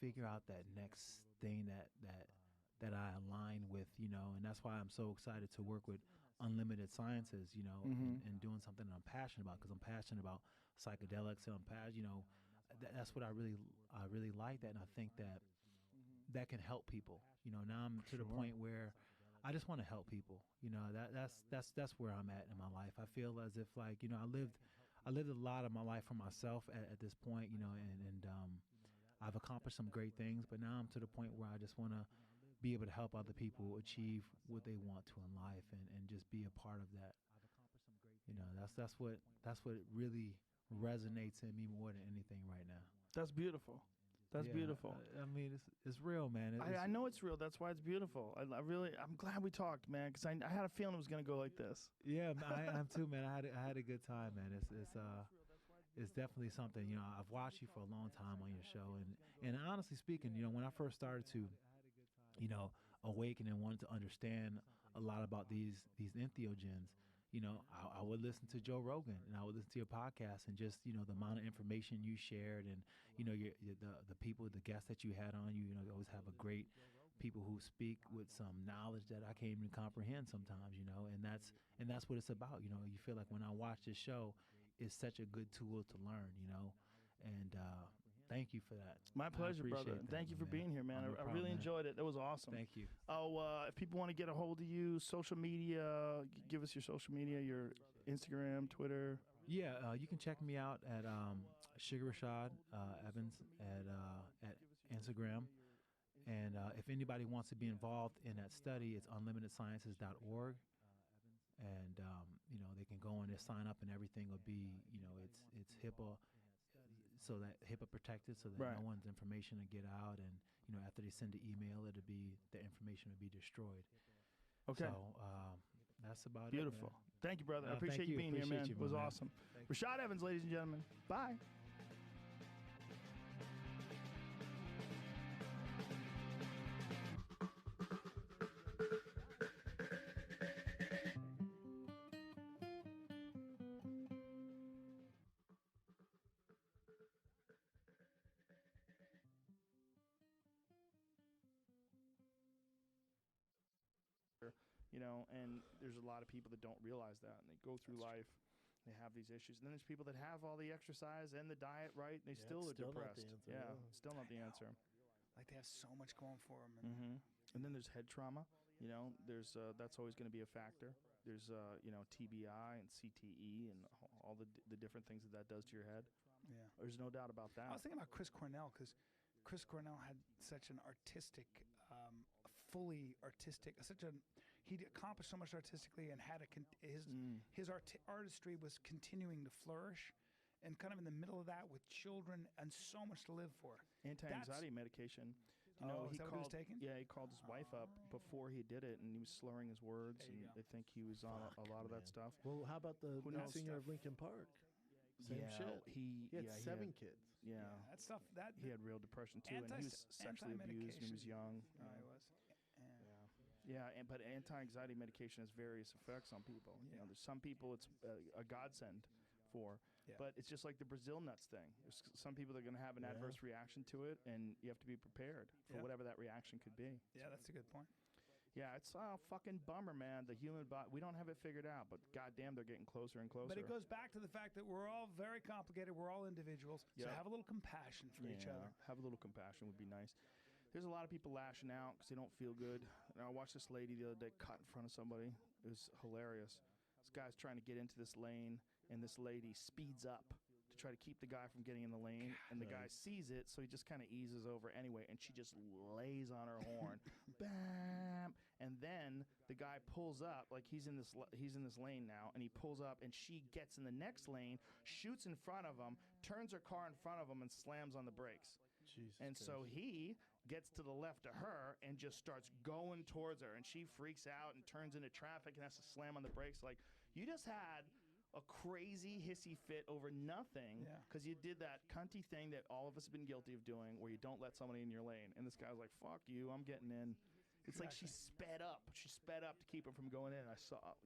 figure out that next thing that I align with, you know, and that's why I'm so excited to work with Unlimited Sciences, you know, and doing something that I'm passionate about, because I'm passionate about psychedelics, and you know, that's what I really like that, and I think that can help people. You know, now I'm to the point where I just want to help people. You know, that's where I'm at in my life. I feel as if, like, you know, I lived a lot of my life for myself at this point, you know, and I've accomplished some great things, but now I'm to the point where I just want to be able to help other people achieve what they want to in life, and just be a part of that. You know, that's what really resonates in me more than anything right now.
That's beautiful. That's beautiful.
I mean, it's real, man.
I know it's real. That's why it's beautiful. I'm glad we talked, man, because I had a feeling it was gonna go like this.
Yeah, I am too, man. I had a good time, man. It's definitely something. You know, I've watched you for a long time on your show, and honestly speaking, you know, when I first started to, you know, awaken and wanted to understand a lot about these entheogens, you know, I would listen to Joe Rogan, and I would listen to your podcast, and just, you know, the amount of information you shared, and, you know, the people, the guests that you had on, you know, you always have a great people who speak with some knowledge that I can't even comprehend sometimes, you know, and that's what it's about. You know, you feel like when I watch this show, it's such a good tool to learn, you know, and thank you for that.
My pleasure, brother.
That,
Thank you for being here, man. I really enjoyed it. It was awesome.
Thank you.
Oh, if people want to get a hold of you, social media, give us your social media, your Instagram, Twitter.
Yeah, you can check me out at Sugar Rashad Evans at Instagram. And if anybody wants to be involved in that study, it's unlimitedsciences.org. And, you know, they can go in there, sign up, and everything will be, you know, it's HIPAA, so that HIPAA protected, so that no one's information will get out. And, you know, after they send the email, the information will be destroyed.
Okay.
So that's about
Beautiful.
it. Beautiful.
Thank you, brother. I appreciate you being here, man. It was awesome.
Thank
Rashad Evans, ladies and gentlemen. Bye. You know, and there's a lot of people that don't realize that, and they go through life, they have these issues, and then there's people that have all the exercise and the diet right, and they still are depressed. Still not the answer.
Like, they have so much going for them.
And then there's head trauma. You know, there's that's always going to be a factor. There's you know, TBI and CTE and all the different things that does to your head.
Yeah,
there's no doubt about that.
I was thinking about Chris Cornell, because Chris Cornell had such an artistic, he accomplished so much artistically, and had his artistry was continuing to flourish, and kind of in the middle of that with children and so much to live for.
Anti-anxiety medication. You know,
is that what he was taking?
Yeah, he called his wife up before he did it, and he was slurring his words, and they think he was on a lot of that stuff.
Well, how about the lead singer of Linkin Park? Same shit. He had 7 kids.
Yeah,
that stuff.
He had real depression too, and he was sexually abused when he was young.
He was.
Yeah, but anti-anxiety medication has various effects on people. You know, there's some people it's a godsend before.
Yeah.
But it's just like the Brazil nuts thing. There's some people that are going to have an adverse reaction to it, and you have to be prepared for whatever that reaction could be.
Yeah, that's a good point.
Yeah, it's a fucking bummer, man. The human body, we don't have it figured out, but goddamn, they're getting closer and closer.
But it goes back to the fact that we're all very complicated. We're all individuals. So have a little compassion for each other.
Have a little compassion would be nice. There's a lot of people lashing out because they don't feel good. And I watched this lady the other day cut in front of somebody. It was hilarious. This guy's trying to get into this lane, and this lady speeds up to try to keep the guy from getting in the lane. And the guy sees it, so he just kind of eases over anyway, and she just lays on her horn. Bam! And then the guy pulls up, like he's in this lane now, and he pulls up, and she gets in the next lane, shoots in front of him, turns her car in front of him, and slams on the brakes. So he gets to the left of her and just starts going towards her, and she freaks out and turns into traffic and has to slam on the brakes. Like, you just had a crazy hissy fit over nothing because you did that cunty thing that all of us have been guilty of doing, where you don't let somebody in your lane. And this guy was like, fuck you, I'm getting in. It's like she sped up. She sped up to keep him from going in.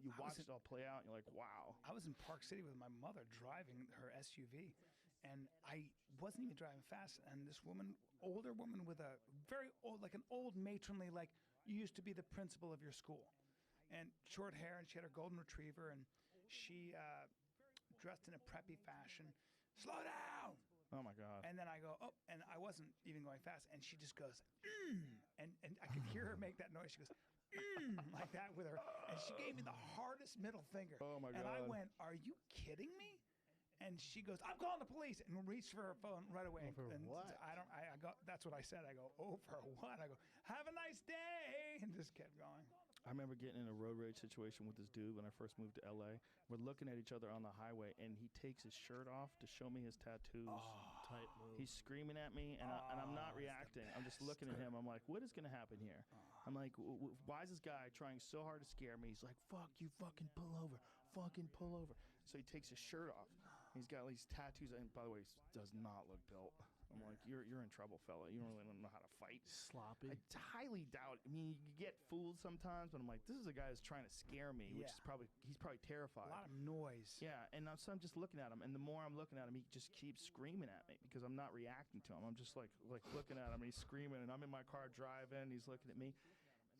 You watched it all play out, and you're like, wow.
I was in Park City with my mother driving her SUV, and I wasn't even driving fast. And this woman, older woman with a very old, like an old matronly, like you used to be the principal of your school, and short hair, and she had her golden retriever, and she dressed in a preppy fashion. Slow down!
Oh my God.
And then I go, oh, and I wasn't even going fast, and she just goes, and I could hear her make that noise. She goes, like that with her, and she gave me the hardest middle finger.
Oh my God.
And I went, are you kidding me? And she goes, I'm calling the police, and reached for her phone right away.
For
and
what?
I go, that's what I said. I go, oh, for what? I go, have a nice day, and just kept going.
I remember getting in a road rage situation with this dude when I first moved to LA. We're looking at each other on the highway, and he takes his shirt off to show me his tattoos.
Tight move.
He's screaming at me, and I'm not reacting. I'm just looking at him. I'm like, what is going to happen here? I'm like, why is this guy trying so hard to scare me? He's like, fuck you, fucking pull over. Fucking pull over. So he takes his shirt off. He's got these tattoos, and by the way, he does not look built. I'm like, you're in trouble, fella. You don't really know how to fight.
Sloppy.
I highly doubt. I mean, you get fooled sometimes, but I'm like, this is a guy who's trying to scare me, which is he's probably terrified.
A lot of noise.
Yeah, and so I'm just looking at him, and the more I'm looking at him, he just keeps screaming at me because I'm not reacting to him. I'm just like looking at him, and he's screaming, and I'm in my car driving, and he's looking at me.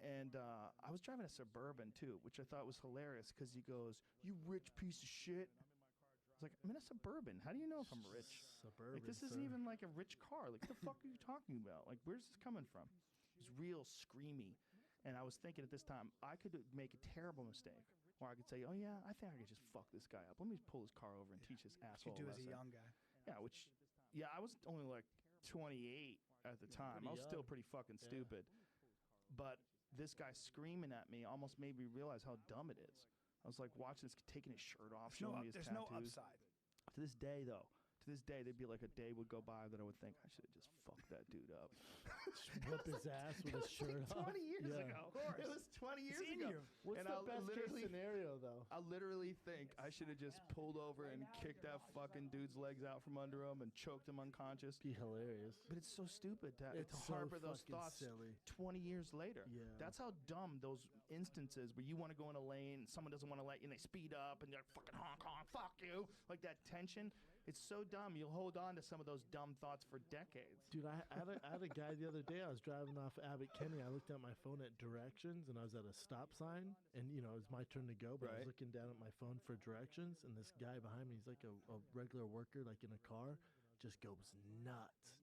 And I was driving a Suburban too, which I thought was hilarious because he goes, "You rich piece of shit." I was like, I'm in a Suburban. How do you know if I'm rich?
Suburban.
Like, this isn't even like a rich car. Like, what the fuck are you talking about? Like, where's this coming from? It was real screamy. And I was thinking at this time, I could make a terrible mistake where I could say, oh, yeah, I think I could just fuck this guy up. Let me pull his car over and teach this asshole
You do
a
as
lesson.
a young guy.
Yeah, I was only like 28 at the time. I was still pretty fucking stupid. But this guy screaming at me almost made me realize how dumb it is. I was like watching this, taking his shirt off, showing me his tattoos.
There's no upside.
To this day, though, there'd be like a day would go by that I would think I should have just fucked that dude up.
Whip his ass with his shirt off.
20 years ago.
Of course.
It was 20 years
It's in
ago.
you.
What's the best case scenario, though?
I literally think I should have just pulled over and kicked that fucking dude's legs out from under him and choked him unconscious.
Be hilarious.
But it's so stupid to
so
harbor those
fucking
thoughts
silly.
20 years later.
Yeah.
That's how dumb those instances where you want to go in a lane, someone doesn't want to let you, and they speed up, and you're like, fucking honk, honk, fuck you. Like that tension. It's so dumb. You'll hold on to some of those dumb thoughts for decades.
Dude, I had a guy the other day. I was driving off Abbott Kinney. I looked at my phone at directions, and I was at a stop sign. And, you know, it was my turn to go, but I was looking down at my phone for directions. And this guy behind me, he's like a regular worker, like in a car, just goes nuts,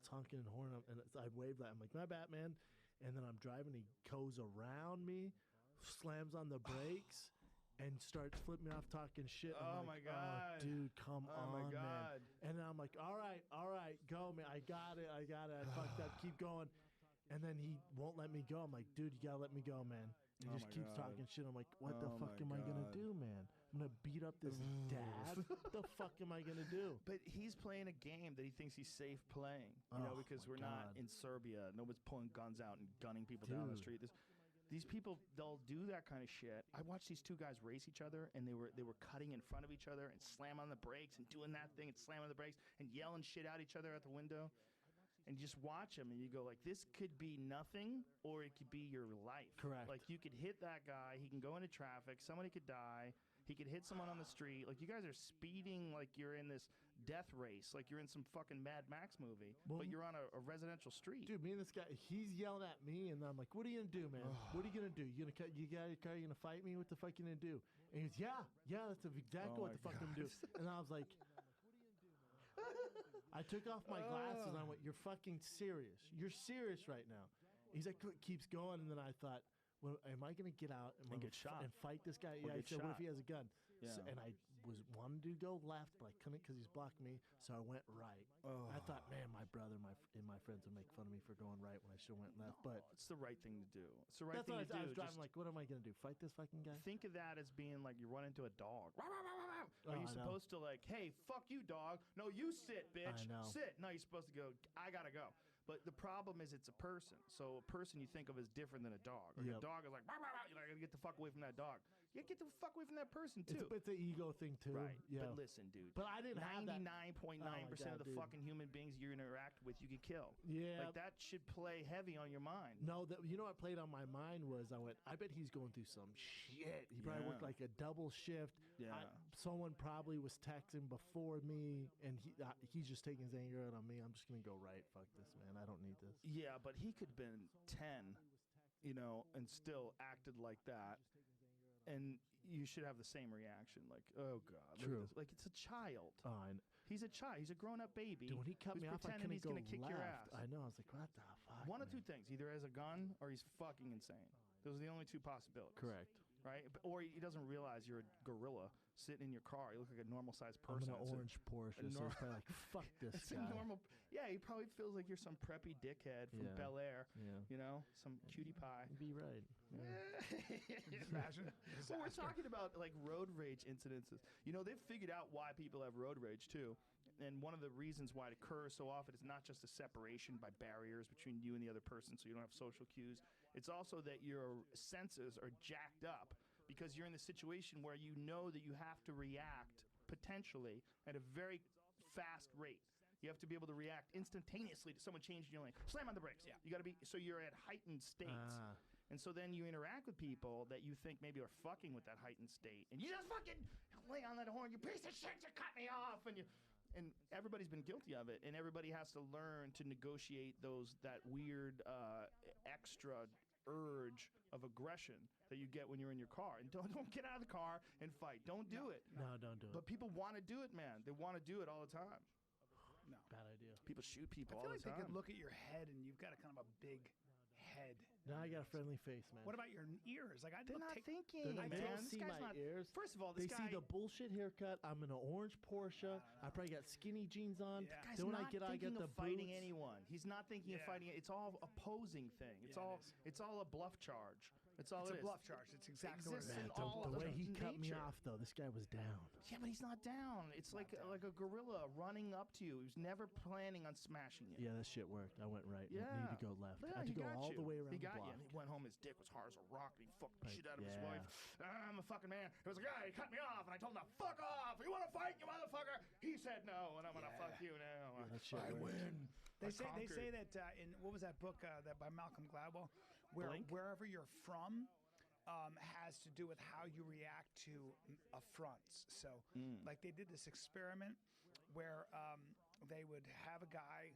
honking and horning. And I waved at him. I'm like, my bad, man. And then I'm driving. He goes around me, slams on the brakes, and starts flipping me off talking shit.
Oh,
I'm
my
like,
God.
Oh, dude, come on,
my God.
man. And then I'm like, all right, go, man. I got it. I fucked up. Keep going. And then he won't let me go. I'm like, dude, you gotta let me go, man. And he just keeps talking shit. I'm like, what the fuck am I gonna do, man? I'm gonna beat up this dad? What the fuck am I gonna do?
But he's playing a game that he thinks he's safe playing. You know, because we're not in Serbia. Nobody's pulling guns out and gunning people down the street. These people, they'll do that kind of shit. I watched these two guys race each other, and they were cutting in front of each other and slam on the brakes and doing that thing and slam on the brakes and yelling shit at each other at the window. And you just watch them, and you go like, this could be nothing, or it could be your life.
Correct.
Like, you could hit that guy, he can go into traffic, somebody could die, He could hit someone on the street. Like, you guys are speeding like you're in this death race, like you're in some fucking Mad Max movie, but you're on a residential street.
Dude, me and this guy, he's yelling at me, and I'm like, what are you going to do, man? What are you going to do? You got your car, you going to fight me? What the fuck you going to do? And he goes, yeah, that's exactly what the fuck I'm going to do. And I was like, I took off my glasses, and I went, you're fucking serious. You're serious right now. He's like, keeps going, and then I thought, well, am I going to get out and
get shot
and fight this guy?
Or
Yeah, I
get
said, what
shot.
if he has a gun?
Yeah.
So, and I wanted to go left, but I couldn't because he's blocked me, so I went right. I thought, man, my brother and my friends would make fun of me for going right when I should have went left. But
it's the right thing to do. It's the right
that's
thing
what
to do.
I was driving
Just
like, what am I going to do? Fight this fucking guy?
think of that as being like you run into a dog. Are
Oh,
you
I know.
supposed to like, hey, fuck you, dog? No, you sit, bitch.
I know.
Sit. No, you're supposed to go, I gotta go. But the problem is it's a person. So a person you think of as different than a dog. Like
Yep.
a dog is like, you're not going to get the fuck away from that dog. You get the fuck away from that person, too.
It's an ego thing, too.
Right.
Yeah.
But listen, dude.
But I didn't have that.
99.9% of the
dude.
fucking human beings you interact with, you can kill.
Yeah.
Like, that should play heavy on your mind.
No, you know what played on my mind was I went, I bet he's going through some shit. He probably worked
Yeah.
like a double shift.
Yeah.
Someone probably was texting before me, and he's just taking his anger out on me. I'm just going to go right. Fuck this, man. I don't need this.
Yeah, but he could have been 10, and still acted like that. And you should have the same reaction. Like, oh, God. look at
True.
this. Like, it's a child.
Oh,
He's a child. He's a grown-up baby.
Dude, when he cut
who's
me off, I
pretending
couldn't
he's
go
gonna kick
left.
your ass.
I know. I was like, what the fuck?
One of
man?
two things. Either has a gun or he's fucking insane. Those are the only two possibilities.
Correct.
Right? Or he doesn't realize you're a gorilla sitting in your car. You look like a normal-sized
I'm
person.
in an orange Porsche, so he's probably like, fuck this
It's
guy.
a normal. Yeah, he probably feels like you're some preppy dickhead from
Yeah.
Bel Air.
Yeah.
Some cutie pie.
Be right.
Imagine. Well, we're talking about like road rage incidences. They've figured out why people have road rage too. And one of the reasons why it occurs so often is not just a separation by barriers between you and the other person, so you don't have social cues. It's also that your senses are jacked up because you're in the situation where you know that you have to react potentially at a very fast rate. You have to be able to react instantaneously to someone changing your lane. Slam on the brakes. Yeah. You got to be, so you're at heightened states. And so then you interact with people that you think maybe are fucking with that heightened state. And you just fucking lay on that horn. You piece of shit, you cut me off. And everybody's been guilty of it. And everybody has to learn to negotiate that weird extra urge of aggression that you get when you're in your car. And don't get out of the car and fight. Don't do it.
No, don't do it.
But people want to do it, man. They want to do it all the time.
No.
Bad idea.
People shoot people
I
all
feel like
the
they
time.
could look at your head, and you've got a kind of a big head.
Now I got a friendly face, man.
What about your ears? Like
They're not thinking,
They
man.
don't
This
see
guy's
my
not.
ears.
First of all,
They
this guy.
see the bullshit haircut. I'm in an orange Porsche. I probably got skinny jeans on.
Yeah.
Guy's
Then when
not
I get
thinking
the
of fighting
boots.
anyone. He's not thinking of
Yeah.
fighting. It's all opposing thing. It's
Yeah,
all.
it is.
It's all a bluff charge. It's all
It's
it
a
is.
bluff charge. It's exactly what it
Exists
is.
in all
The
of
way he cut me
nature.
off, though, this guy was down.
Yeah, but he's not down. It's like a gorilla running up to you. He was never planning on smashing you.
Yeah, that shit worked. I went right.
Yeah.
Need to go left.
Yeah,
I had to
he
go
got
all
you.
the way around
He got
the block.
you. And he went home. His dick was hard as a rock, and he fucked the
Right,
shit out of his
yeah.
wife. I'm a fucking man. It was like, yeah, he cut me off, and I told him to fuck off. You want to fight, you motherfucker? He said no, and I'm gonna fuck you now.
Yeah, that shit
I
worked.
win.
They
I
say
conquered.
that in what was that book that by Malcolm Gladwell,
Blink?
wherever you're from, has to do with how you react to affronts. So, like they did this experiment where they would have a guy.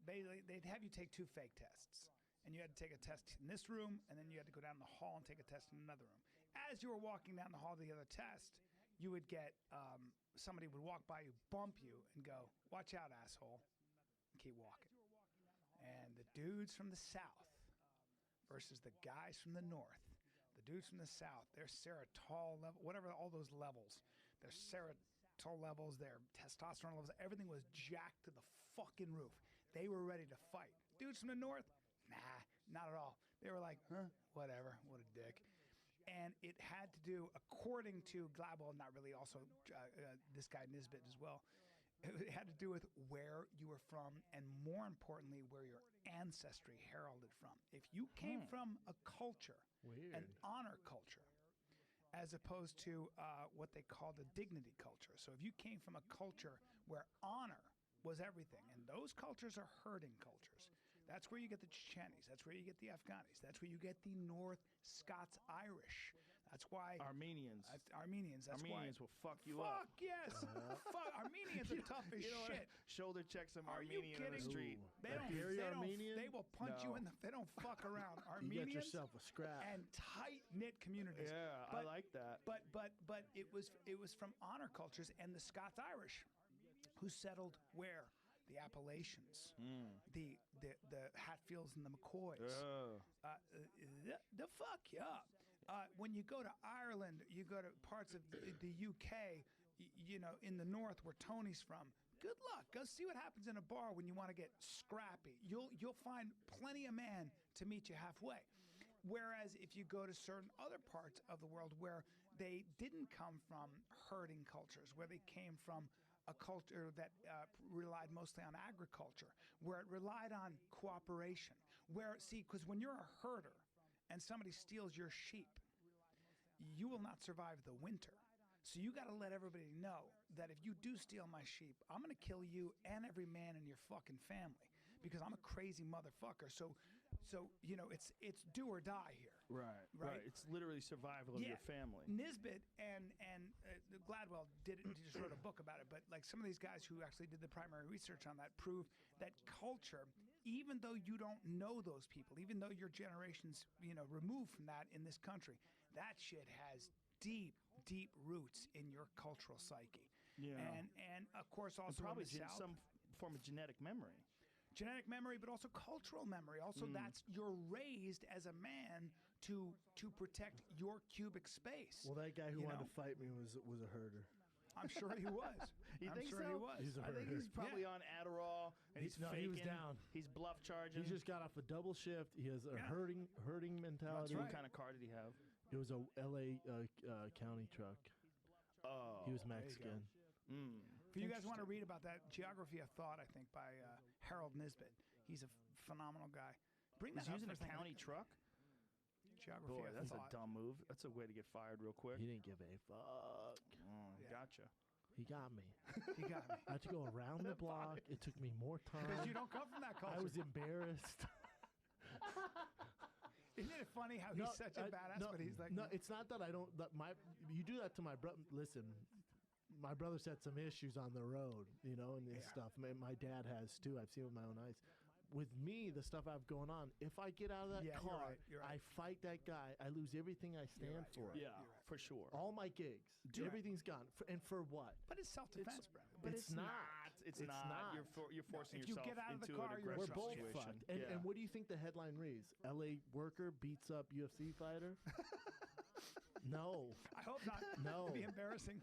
They'd have you take 2 fake tests, and you had to take a test in this room, and then you had to go down the hall and take a test in another room. As you were walking down the hall to the other test, you would get somebody would walk by you, bump you, and go, "Watch out, asshole," and keep walking. And the dudes from the south versus the guys from the north. The dudes from the south, their serotonin level, whatever, all those levels, their serotonin levels, their testosterone levels, everything was jacked to the fucking roof. They were ready to fight. Dudes from the north, nah, not at all. They were like, whatever, what a dick. And it had to do, according to Gladwell, not really, also this guy Nisbet as well, it had to do with where you were from, and more importantly, where your ancestry heralded from. If you came from a culture, an honor culture, as opposed to what they called a dignity culture. So if you came from a culture where honor was everything, and those cultures are herding cultures. That's where you get the Chechenis. That's where you get the Afghanis. That's where you get the North Scots Irish. That's why
Armenians.
Armenians. That's
Armenians
why.
will fuck you up.
Fuck yes. Fuck Armenians are tough as shit.
Shoulder check some
Are you
Armenian on the
kidding?
street.
They don't. They will punch you in the. They don't fuck around.
You
Armenians
get yourself a scrap.
and tight knit communities.
Yeah, I like that.
But it was from honor cultures and the Scots Irish, who settled where. The Appalachians, the Hatfields and the McCoys, the fuck you up. When you go to Ireland, you go to parts of the UK, you know, in the north where Tony's from. Good luck. Go see what happens in a bar when you want to get scrappy. You'll find plenty of man to meet you halfway. Whereas if you go to certain other parts of the world where they didn't come from herding cultures, where they came from a culture that relied mostly on agriculture, where it relied on cooperation, because when you're a herder and somebody steals your sheep, you will not survive the winter. So you got to let everybody know that if you do steal my sheep, I'm going to kill you and every man in your fucking family because I'm a crazy motherfucker. So you know, it's do or die here.
Right. It's literally survival of your family.
Nisbet and Gladwell just wrote a book about it, but like some of these guys who actually did the primary research on that prove that culture, even though you don't know those people, even though you're generations, you know, removed from that in this country, that shit has deep roots in your cultural psyche.
Yeah.
And of course also
probably
in the South,
some form of genetic memory.
Genetic memory, but also cultural memory. Also, that's you're raised as a man to protect your cubic space.
Well, that guy who wanted to fight me was a herder.
I'm sure he was.
You
I'm
think
sure
so?
he was.
He's a
I think
herder.
he's probably on Adderall and he's faking.
He was down.
He's bluff charging.
He just got off a double shift. He has a herding mentality.
What kind of car did he have?
It was a L.A. County truck.
Oh,
he was Mexican.
If you guys want to read about that, Geography of Thought, I think, by Harold Nisbet. He's a phenomenal guy. Bring that
He's
up
using
for
a county truck?
Geography
Boy,
of
that's
Thought.
a dumb move. That's a way to get fired real quick.
He didn't give a fuck.
Gotcha.
He got me.
He got me.
I had to go around the block. It took me more time.
Because you don't come from that culture.
I was embarrassed.
Isn't it funny how he's such a badass, but he's like...
No, it's not that I don't... You do that to my brother. Listen, my brother's had some issues on the road, you know, and this stuff. My dad has, too. I've seen it with my own eyes. With me, the stuff I've going on, if I get out of that car,
you're right.
I fight that guy, I lose everything I stand for.
Yeah, for sure.
All my gigs. Everything's gone. And for what?
But it's self-defense, bro.
But it's not.
It's not. You're forcing
if you
yourself
get out of the
into
car,
an
you're
aggressive
We're both
situation.
fucked. And what do you think the headline reads? LA worker beats up UFC fighter? No.
I hope not.
No.
It'd be embarrassing.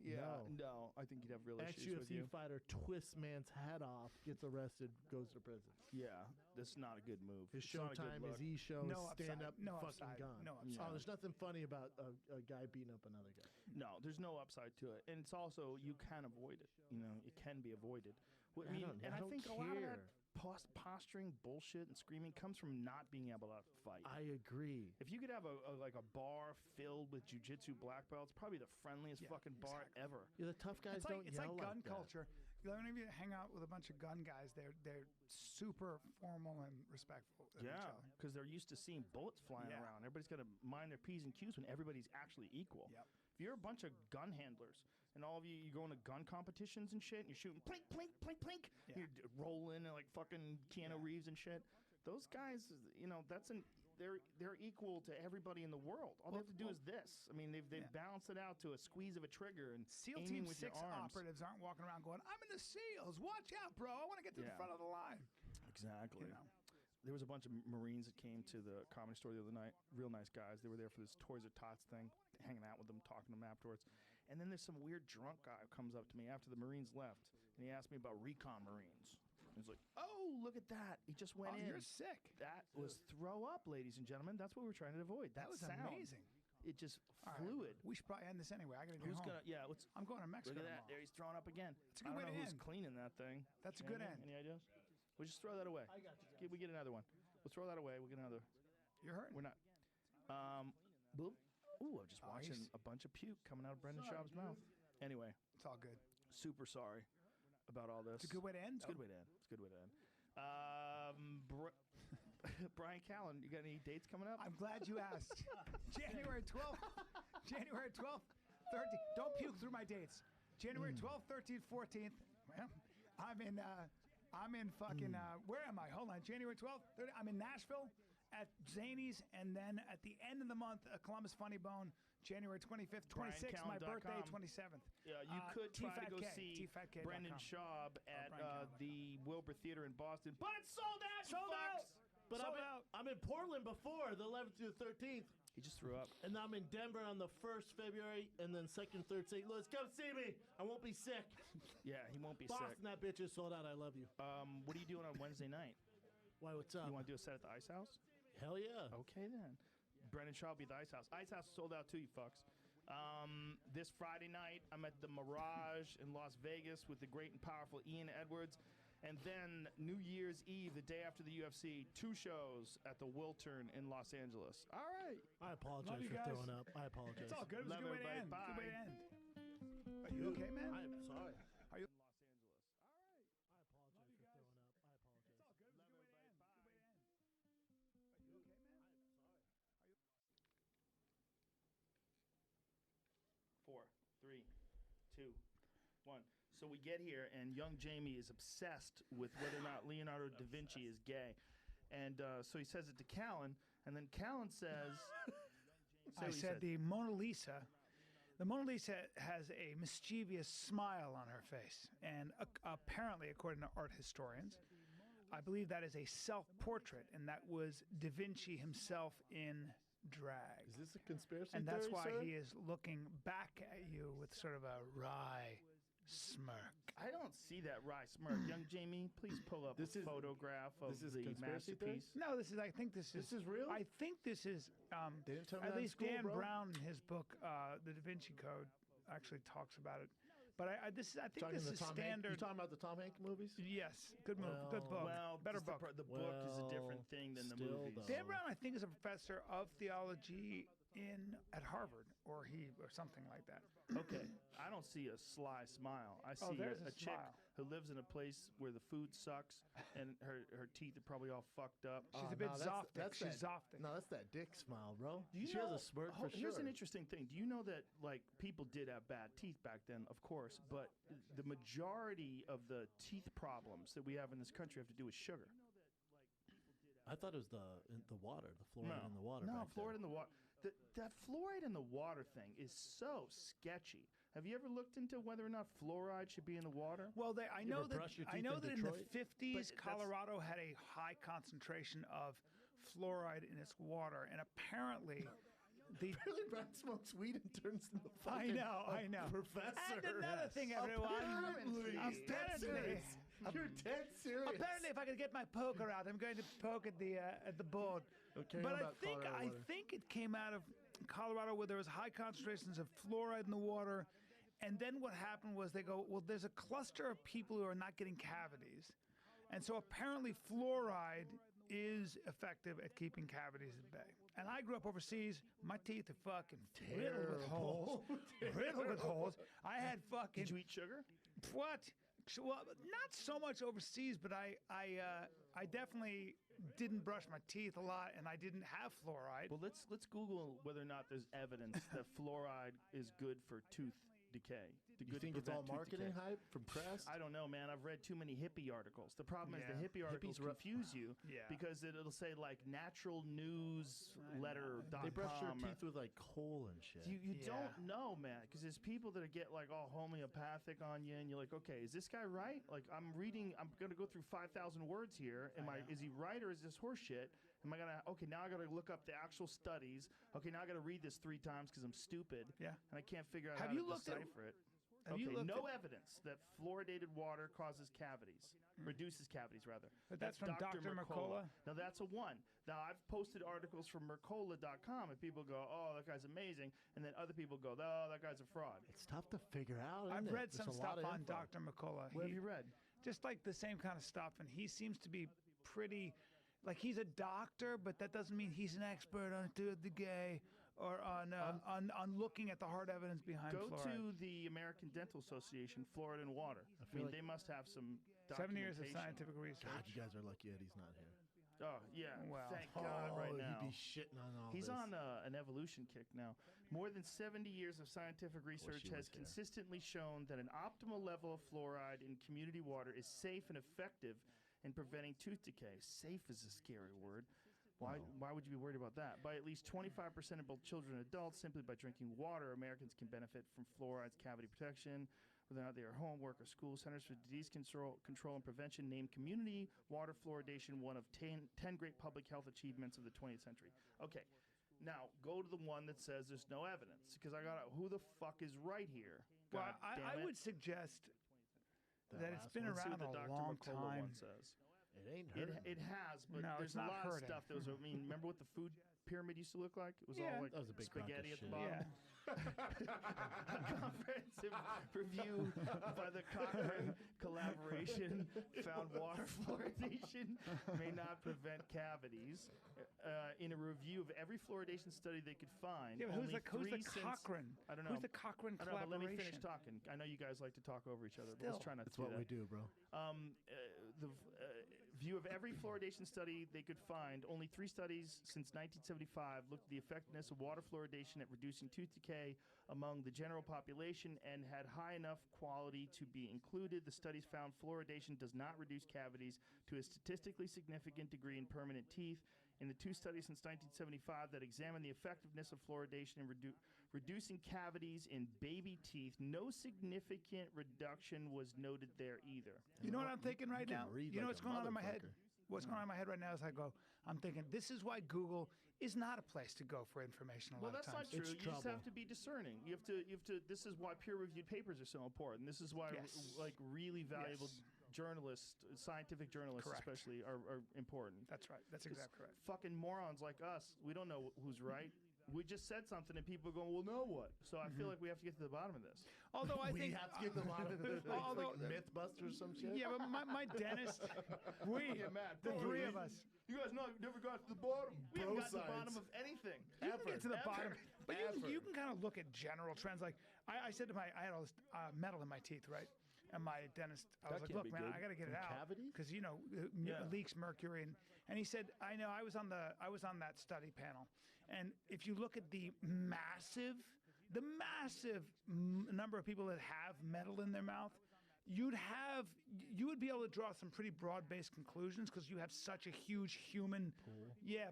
Yeah. No, I think you'd have real issues with
Ex-UFC
you.
fighter twists man's head off, gets arrested, goes to prison.
Yeah, that's not a good move.
His
It's not a good
Showtime,
look.
his E-show,
No
stand
upside.
up,
No
fucking
upside.
gone.
No
Oh,
upside.
there's nothing funny about a guy beating up another guy.
No, there's no upside to it, and it's also you can avoid it. You know, it can be avoided. I
I
mean,
don't-
and
I
I
don't
think a lot of that
care.
posturing, bullshit, and screaming comes from not being able to fight.
I agree.
If you could have like a bar filled with jujitsu black belts, probably the friendliest fucking bar ever.
Yeah, the tough guys
It's like,
don't
it's
yell
like gun
that.
culture. Whenever you hang out with a bunch of gun guys, they're super formal and respectful of each
Yeah,
other.
because they're used to seeing bullets flying
Yeah.
around. Everybody's got to mind their P's and Q's when everybody's actually equal.
Yep.
If you're a bunch of gun handlers and all of you go into gun competitions and shit, and you're shooting plink, plink, plink, plink, you're rolling and like fucking Keanu Reeves and shit. Those guys, you know, they're equal to everybody in the world. All they have to do is this. I mean, they've balanced it out to a squeeze of a trigger and
SEAL
aiming
Team
with
6
your arms.
operatives aren't walking around going, I'm in the SEALs. Watch out, bro. I want to get to the front of the line.
Exactly.
You know?
There was a bunch of Marines that came to the Comedy Store the other night. Real nice guys. They were there for this Toys R Tots thing, hanging out with them, talking to them afterwards. And then there's some weird drunk guy who comes up to me after the Marines left, and he asked me about recon Marines. He's like, "Oh, look at that! He just went in.
You're sick."
That was throw up, ladies and gentlemen. That's what we're trying to avoid.
That was
sound.
amazing.
It just
All right,
fluid.
we should probably end this anyway. I got to get
Who's
home.
gonna? Yeah, let's.
I'm going to Mexico
Look at that.
tomorrow.
There, he's throwing up again.
That's a good
I
way
don't
to
know who's
end.
cleaning that thing.
That's a good end.
Any ideas? We'll just throw that away. I got you. We get another one. We'll throw that away. We'll get another.
You're hurting.
We're not. Boop. Ooh, I'm just watching a bunch of puke coming out of Brendan Schaub's mouth. Anyway,
it's all good.
Super sorry about all this.
It's a good way to end.
It's a good way to end. It's a good way to end. Brian Callen, you got any dates coming up?
I'm glad you asked. January 12th, 13th. Don't puke through my dates. January 12th, 13th, 14th. Well, I'm in fucking, where am I? Hold on. January 12th, 13th, I'm in Nashville at Zany's, and then at the end of the month, Columbus Funny Bone, January 25th, 26th, my birthday, 27th.
Yeah, you could try to go see
tfatkk.com.
Brendan Schaub at the Wilbur Theater in Boston, but it's sold out.
Sold out.
But I'm in Portland before the 11th to the 13th.
He just threw up.
And I'm in Denver on the 1st February, and then 2nd, 3rd, St. Louis. Come see me. I won't be sick.
Yeah, he won't be
Boston,
sick.
that bitch is sold out. I love you.
What are you doing on Wednesday night?
Why, what's up?
You want to do a set at the Ice House?
Hell yeah.
Okay, then. Brendan Shaw will be at the Ice House. Ice House is sold out too, you fucks. This Friday night, I'm at the Mirage in Las Vegas with the great and powerful Ian Edwards. And then New Year's Eve, the day after the UFC, 2 shows at the Wiltern in Los Angeles. All right.
I apologize for throwing up. I apologize.
It's all good. It was a
Love
good way to
everybody.
end.
Bye.
Good way to end. Are you okay, man?
I'm sorry.
Are you?
Los Angeles. All right.
I apologize for throwing up. I apologize.
It's all good. It was a good way to end. Good way to end. Are you okay, man?
I'm
Four,
sorry.
3, 2, 1. So we get here, and young Jamie is obsessed with whether or not Leonardo da Vinci is gay. And so he says it to Callan, and then Callan says...
I said the Mona Lisa has a mischievous smile on her face. And apparently, according to art historians, I believe that is a self-portrait, and that was Da Vinci himself in drag.
Is this a conspiracy
And that's
theory,
why
sir?
he is looking back at you with sort of a wry smirk.
I don't see that wry smirk. Young Jamie, please pull up a photograph of the masterpiece.
No, I think this is
real?
I think this is,
They didn't tell me
at
that in
least
school,
Dan
bro.
Brown in his book, The Da Vinci Code, actually talks about it. But I think
Talking
this
to
is
Tom Hanks?
standard.
You talking about the Tom Hanks movies?
Yes, good movie, good book,
Well,
better book.
The book is a different thing than the
still
movies.
though.
Dan Brown, I think, is a professor of theology at Harvard, or something like that.
Okay, I don't see a sly smile. I see
there's
a
a
chick
smile.
who lives in a place where the food sucks and her teeth are probably all fucked up.
She's a bit zoptic. She's
that,
zoptic.
No, that's that dick smile, bro.
Do you
She
know,
has a smirk for
here's
sure.
an interesting thing. Do you know that like people did have bad teeth back then, of course, but the majority of the teeth problems that we have in this country have to do with sugar.
I thought it was the water, the fluoride in the water.
No,
back
fluoride
then.
in the water. That fluoride in the water thing is so sketchy. Have you ever looked into whether or not fluoride should be in the water?
Well, I
You
know
ever
that
brush your
I
teeth
know
in
that in the
Detroit?
50s,
But
Colorado had a high concentration of fluoride in its water, and apparently, the
Really, Brad smokes weed and turns into
I
fucking
know,
a
I know.
professor.
And another thing, everyone.
Apparently. You're dead serious.
Apparently, if I could get my poker out, I'm going to poke at the board.
Okay,
But
about Colorado
I
water.
think it came out of Colorado where there was high concentrations of fluoride in the water, and then what happened was they go, well, there's a cluster of people who are not getting cavities, and so apparently fluoride is effective at keeping cavities at bay. And I grew up overseas. My teeth are fucking riddled with holes. Riddled with holes. I had fucking.
Did you eat sugar?
What? Well, not so much overseas, but I definitely didn't brush my teeth a lot, and I didn't have fluoride.
Well, let's Google whether or not there's evidence that fluoride is good for tooth decay.
You think it's all marketing hype from press?
I don't know, man. I've read too many hippie articles. The problem is the
Yeah.
hippie articles
Hippies
confuse you
Yeah.
because it'll say like naturalnewsletter.com.
They brush your
or-
teeth with like coal and shit.
You
Yeah.
don't know, man, because there's people that get like all homeopathic on you, and you're like, okay, is this guy right? Like, I'm gonna go through 5,000 words here. Is he right or is this horseshit? Okay, now I gotta look up the actual studies. Okay, now I gotta read this 3 times because I'm stupid.
Yeah.
And I can't figure out
Have
how
you
to
looked at-
decipher it.
have you
Okay,
looked
no
at-
evidence that fluoridated water causes cavities, reduces cavities rather.
But that's from Dr. Mercola?
Now that's a one. Now I've posted articles from Mercola.com and people go, oh, that guy's amazing. And then other people go, oh, that guy's a fraud.
It's tough to figure out.
I've
isn't it?
read
There's
some
a lot
stuff
of
on
info.
Dr. Mercola.
What have you read?
Just like the same kind of stuff, and he seems to be pretty, like he's a doctor, but that doesn't mean he's an expert on tooth decay or on looking at the hard evidence behind
Go
fluoride.
to the American Dental Association, Fluoride and Water. I
feel
mean,
like-
they must have some
7 years of
documentation.
scientific research.
God, you guys are lucky Eddie's not here.
Oh yeah,
Well,
thank God right now.
He'd be shitting on all
He's
this.
on an evolution kick now. More than 70 years of scientific research has consistently shown that an optimal level of fluoride in community water is safe and effective in preventing tooth decay. Safe is a scary word. Why would you be worried about that? By at least 25% of both children and adults, simply by drinking water, Americans can benefit from fluoride's cavity protection. Whether or not they are home, work, or school, Centers for Disease Control and Prevention named community water fluoridation one of 10 great public health achievements of the 20th century. Okay, now go to the one that says there's no evidence, because I got who the fuck is right here?
Well,
God
I
damn it.
would suggest that it's been
Let's see
around
what the
a
Dr.
long
Mercola
time.
one says.
It ain't hurting.
It has, but
No,
there's
it's
a
not
lot of
hurting.
stuff. There was, I mean, remember what the food pyramid used to look like? It was all like
That was a big crock of
spaghetti at the
shit.
bottom. A comprehensive review by the Cochrane collaboration found water fluoridation may not prevent cavities. In a review of every fluoridation study they could find,
Yeah, but who's
only
the
since-
Cochrane?
I don't know.
Who's the Cochrane
I don't know, but let me finish
collaboration?
talking. I know you guys like to talk over each other, but let's try not
That's
to do
what
that.
we do, bro.
The view of every fluoridation study they could find, only 3 studies since 1975 looked at the effectiveness of water fluoridation at reducing tooth decay among the general population and had high enough quality to be included. The studies found fluoridation does not reduce cavities to a statistically significant degree in permanent teeth. In the 2 studies since 1975 that examined the effectiveness of fluoridation in reducing cavities in baby teeth, no significant reduction was noted there either.
You know what I'm thinking right now? You know
like
what's
a
going on in my head?
motherfucker.
What's going on in my head right now is I'm thinking this is why Google is not a place to go for information a
Well,
lot
that's
of
not
times.
true. You just have to be discerning. You have to. This is why peer-reviewed papers are so important. This is why, like, really valuable journalists, scientific journalists
Correct.
especially, are important.
That's right. That's
'Cause
exactly right.
Fucking morons like us, we don't know who's right. We just said something and people are going, well, now what? So I feel like we have to get to the bottom of this.
Although I
we
think
have to get to the bottom of this.
Although-
like Mythbusters or some shit.
Yeah, but my dentist, the three of us.
You guys never got to the bottom. We haven't got to the bottom of anything.
You can get to the bottom, but
Ever.
you can kind of look at general trends. Like I said to I had all this metal in my teeth, right? And my dentist, I was
That
like,
can't
look,
be
man,
good.
I got to get it
From
out
cavities?
because it leaks mercury. And he said, I know, I was on that study panel, and if you look at the massive number of people that have metal in their mouth, you would be able to draw some pretty broad-based conclusions because you have such a huge human pool. Yeah.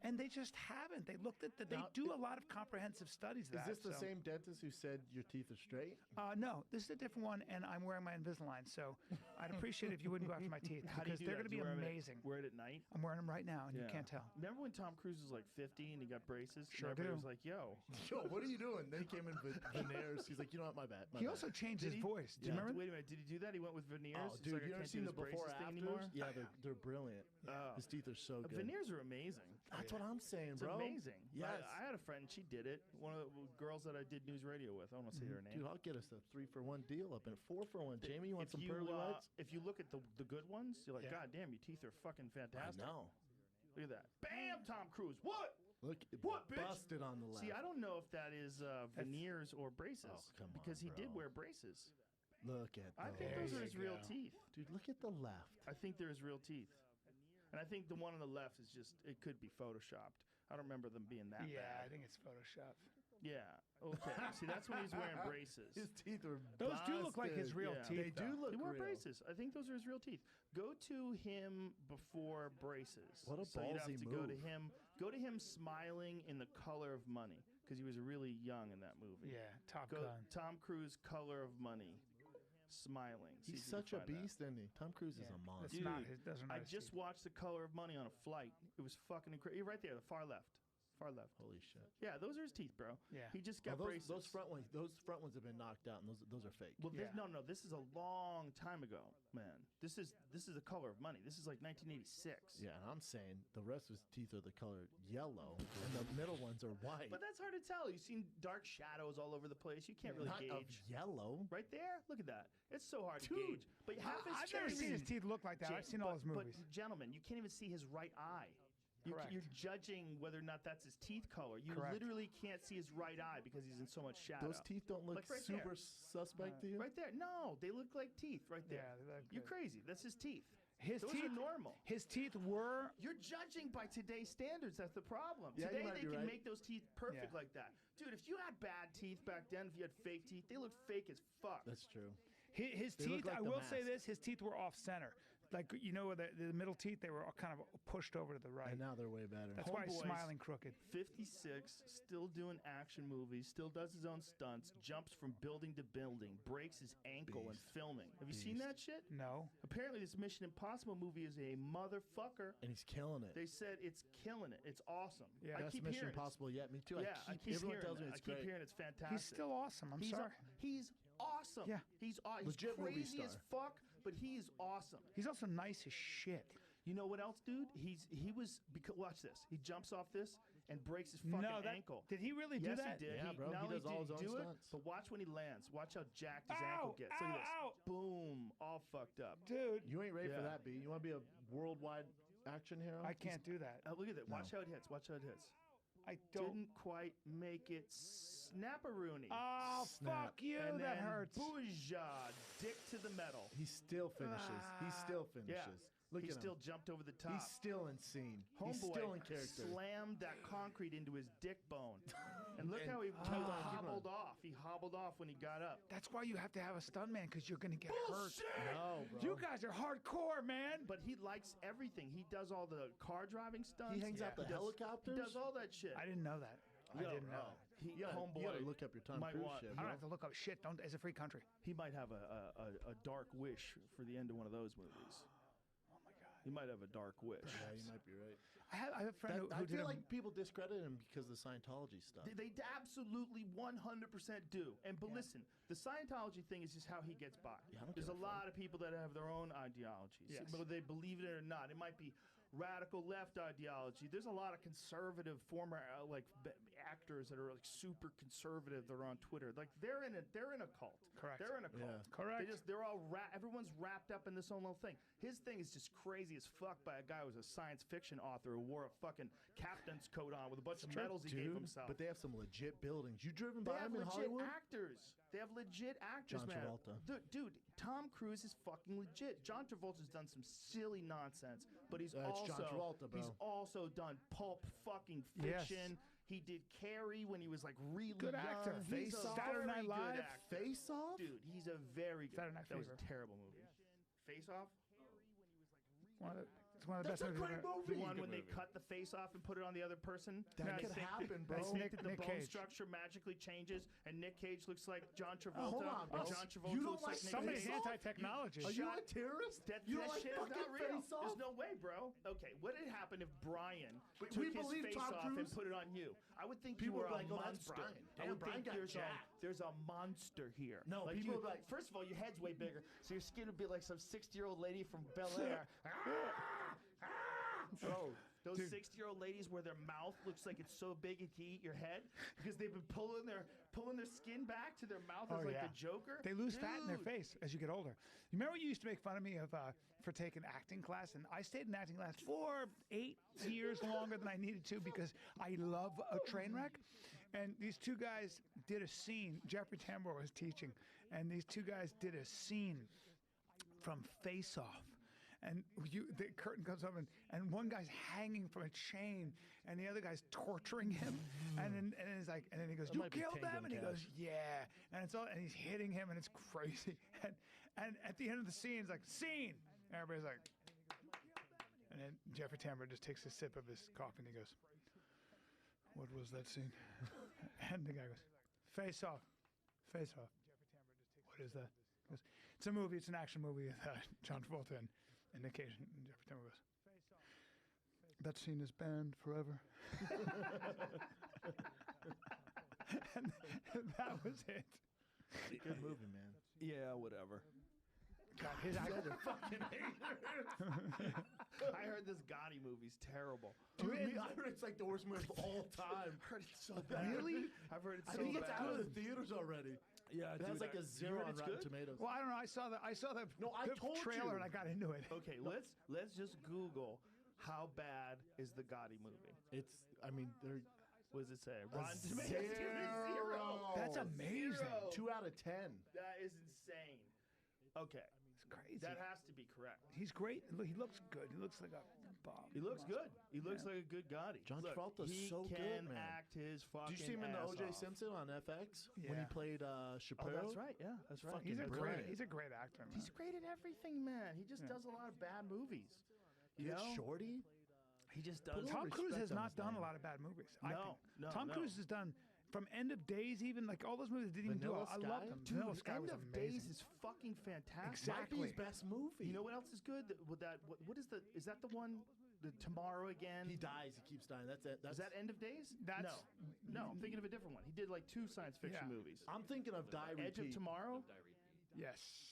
And they just haven't. They looked at they do a lot of comprehensive studies.
Is this the same dentist who said your teeth are straight?
No, this is a different one, and I'm wearing my Invisalign, so I'd appreciate it if you wouldn't go after my teeth
How do you
because
do
they're
that?
going to
Do
be
you
amazing.
Wear it at night?
I'm wearing them right now, and you can't tell.
Remember when Tom Cruise was like 50 and he got braces?
Sure
and everybody
do.
was like, yo.
Yo, what are you doing? Then he came in with veneers. He's like, you know what, my bad.
He also changed his voice. Do you remember?
Wait a minute. Did he do that? He went with veneers?
Oh,
It's
dude,
like,
you
I
ever
can't
seen
do
the
this braces
before
thing
afters?
anymore?
Yeah, they're brilliant. His teeth are so good.
Veneers are amazing.
That's what I'm saying,
It's
bro.
amazing.
Yes.
I had a friend, she did it. One of the girls that I did news radio with. I don't want to say her name.
Dude, I'll get us a 3-for-1 deal up in 4-for-1. Jamie, you want
If
some
you,
pearly whites?
If you look at the good ones, you're like, God damn, your teeth are fucking fantastic.
I know.
Look at that. Bam, Tom Cruise. What?
Look,
What, bitch?
busted on the left.
See, I don't know if that is veneers or braces.
Oh, come on,
because he did
bro.
wear braces.
Look at
I
those.
think those are his real teeth.
Dude, look at the left.
I think they're his real teeth. And I think the one on the left is just, it could be photoshopped. I don't remember them being that
Yeah,
bad.
I think it's Photoshop.
Yeah. Okay. See, that's when he's wearing braces.
His teeth are
Those do look like his
busted.
real
Yeah.
teeth.
They do
though.
look
He wore
real.
braces. I think those are his real teeth. Go to him before braces.
What a
so you'd have
ballsy
to go to
move.
him. Go to him smiling in The Color of Money because he was really young in that movie.
Yeah, Top
Go
Gun.
Tom Cruise, Color of Money, smiling. See
He's
if you can
such a
find that.
beast, isn't he? Tom Cruise is a monster.
It's not his. Those are not
I
his
just
teeth.
watched The Color of Money on a flight. It was fucking incredible. You're right there, the far left. Far left.
Holy shit.
Yeah, those are his teeth, bro.
Yeah.
He just got
Well,
braces.
those front ones have been knocked out, and those are fake.
Well,
Yeah.
no. This is a long time ago, man. This is The Color of Money. This is like 1986.
Yeah, and I'm saying the rest of his teeth are the color yellow, and the middle ones are white.
But that's hard to tell. You've seen dark shadows all over the place. You can't really
Not of
gauge.
yellow.
Right there, look at that. It's so hard to
Dude,
gauge. But half his
I've never seen his teeth look like that. I've seen all his movies.
But gentlemen, you can't even see his right eye. You're judging whether or not that's his teeth color. You
Correct.
literally can't see his right eye because he's in so much shadow.
Those teeth don't look
Like right
super
there.
suspect to you.
Right there. No, they look like teeth right there.
Yeah, they look
You're
good.
crazy. That's his teeth.
His
Those
teeth
are normal.
His teeth were.
You're judging by today's standards. That's the problem.
Yeah, you
Today
might
they
be
can
right.
make those teeth perfect
Yeah.
like that. Dude, if you had bad teeth back then, if you had fake teeth, they look fake as fuck.
That's true.
His
They look
teeth,
like
I
the
will say
mask.
this, his teeth were off center. Like, you know, the middle teeth, they were all kind of pushed over to the right.
And now they're way better.
That's why he's
Homeboy's
smiling crooked.
56, still doing action movies, still does his own stunts, jumps from building to building, breaks his ankle in
Beast.
filming. Have you seen that shit?
No.
Apparently, this Mission Impossible movie is a motherfucker.
And he's killing it.
They said it's killing it. It's awesome.
Yeah.
I
Best
keep
Mission
hearing
Impossible yet. Me too.
Yeah,
I keep everyone
hearing
tells me
that.
it's
I keep
great.
hearing it's fantastic.
He's still awesome. I'm sorry.
He's awesome.
Yeah.
He's
Legit movie
crazy as
star.
fuck, but he's awesome.
He's also nice as shit.
You know what else, dude? He was because watch this. He jumps off this and breaks his fucking ankle.
Did he really do
Yes,
that?
he did.
Yeah, bro,
Not
he
only
does all
did
his
he
own
do it,
stunts.
but watch when he lands. Watch how jacked his
Ow,
ankle gets. Look at this.
ow, ow.
Boom, all fucked up.
Dude,
You ain't ready for
Yeah.
that, B. You want to be a worldwide action hero?
I can't do that.
Look at that.
No.
Watch how it hits. Watch how it hits.
I don't.
Didn't quite make it snapperoonie.
Oh,
Snap.
fuck you.
And
That
then
hurts.
Booyah, dick to the metal.
He still finishes. He still finishes.
Yeah.
Look
He
at
still
him.
jumped over the top.
He's still in scene. He's
Homeboy
still in character.
slammed that concrete into his dick bone. And look
And
how he
keep on, keep
hobbled
on.
off. He hobbled off when he got up.
That's why you have to have a stuntman, because you're going to get hurt.
No, bro.
You guys are hardcore, man.
But he likes everything. He does all the car driving stunts.
He hangs out the
does-
helicopters?
He does all that shit.
I didn't know that. I didn't know.
He,
You
homeboy
gotta look up your Tom
might
Cruise
want-
shit,
I
bro.
don't have to look up shit. Don't. It's a free country.
He might have a dark wish for the end of one of those movies.
Oh my god.
He might have a dark wish.
Yeah, you might be right.
I have a friend
I
who did
feel
a,
like people discredit him because of the Scientology stuff.
They absolutely 100% do. And but listen, the Scientology thing is just how he gets by.
Yeah, I don't
There's
give
a
a fuck.
lot of people that have their own ideologies,
Yes.
whether they believe it or not. It might be radical left ideology. There's a lot of conservative former actors that are like super conservative that are on Twitter. Like they're in a cult.
Correct.
They're in a cult.
Yeah.
Correct.
They're all everyone's wrapped up in this own little thing. His thing is just crazy as fuck by a guy who was a science fiction author who wore a fucking captain's coat on with a bunch of medals he gave himself.
But they have some legit buildings. You driven
They
by
have
them in
legit
Hollywood?
actors. They have legit actors,
John
man.
Travolta.
Dude, Tom Cruise is fucking legit. John Travolta's done some silly nonsense, but he's
It's
also
John Travolta, bro.
he's also done Pulp fucking
Yes.
Fiction. He did Carrie when he was like really
Good
young.
actor.
He's
Face
a
Off.
very
Saturday Night
good
Live.
actor.
Face Off?
Dude, he's a very good.
Saturday Night
That was
Fever.
a terrible movie. Face Off.
It's one of the
That's
best
a
movies
great
ever.
movie.
The one when they cut the face off and put it on the other person.
That
And I
could
think
happen,
I
bro.
think
Nick-
that the
Nick
bone
Cage.
structure magically changes, and Nick Cage looks like John Travolta.
Hold on, bro.
and John Travolta
You don't
looks like
like
Nick
Somebody's
Cage.
Face Off?
anti-technology.
Are you
Shut-
a terrorist?
That,
you
that
don't like
shit is
fucking
not real.
Face Off?
There's no way, bro. Okay, what would happen if Brian
We
took his
believe
face
Tom
off and
Cruise?
put it on you? I would think
People
you were
would be
a
like, "Oh, that's
monster.
Brian.
I
Damn,
would
Brian
think
got jacked."
there's a monster here.
No,
like
people
you,
would be like-
first of all, your head's way bigger, so your skin would be like some 60-year-old lady from Bel Air. Bro, those 60-year-old ladies where their mouth looks like it's so big it can eat your head because they've been pulling their skin back to their mouth as like the Joker.
They lose fat in their
Dude.
face as you get older. You remember you used to make fun of me of for taking acting class, and I stayed in acting class for 8 years longer than I needed to because I love a train wreck. And these two guys did a scene. Jeffrey Tambor was teaching, and these two guys did a scene from Face Off. And the curtain comes up, and one guy's hanging from a chain, and the other guy's torturing him. And then he goes,
That
"You
might be
killed
Tango
them," and he
and
goes, "Yeah." And and he's hitting him, and it's crazy. And at the end of the scene, it's like scene. And everybody's like, and then Jeffrey Tambor just takes a sip of his coffee, and he goes, "What was that scene?" And the guy goes, "Face Off, Face Off." What is that? He goes, "It's a movie. It's an action movie with John Travolta and Nick Cage." And Jeffrey Tambor goes, "That scene is banned forever." and that was it.
Good movie, man.
Yeah, whatever.
God, his actor.
Fucking I heard this Gotti movie's terrible.
Dude, I heard it's like the worst movie of all time.
I've heard it's so bad.
Really?
I've heard it's
I
so
think
bad.
it's out of the theaters already.
Yeah,
It has like a
you
0
heard
on
it's
Rotten
good?
Tomatoes.
Well, I don't know. I saw the
No, I told
trailer
you.
and I got into it.
Okay, let's just Google how bad is the Gotti movie?
It's. I mean, they're.
What does it say?
Rotten
Tomatoes, zero.
That's amazing.
2 out of 10.
That is insane. Okay.
It's crazy.
That has to be correct.
He's great. Look, he looks good. He looks like a bomb.
He looks good. He looks like a good Gotti.
John
Look,
Travolta's
he
so
can
good, man.
act his fucking
Did you see him in the
ass
O.J.
off.
Simpson on FX when he
Yeah.
played Shapiro?
Oh, that's right. Yeah, that's right.
He's a
brilliant.
great actor. Man.
He's great at everything, man. He just does a lot of bad movies.
He gets Shorty.
He just does.
Tom Cruise has
respect on
not
his
done a
name.
lot of bad movies.
No, no,
Tom
no.
Cruise has done from End of Days, even like all those movies that didn't
Vanilla
even do. I love
Sky?
them.
Dude,
Vanilla Sky
End
was
of
amazing.
Days is fucking fantastic.
Exactly.
Might be his best movie.
You know what else is good? With that, what is the? Is that the one? The Tomorrow Again.
He dies. He keeps dying. That's it.
Is that End of Days?
That's
no. I'm thinking of a different one. He did like 2 science fiction
Yeah.
movies.
I'm thinking of Die
Edge of
Repeat.
Tomorrow.
Yes.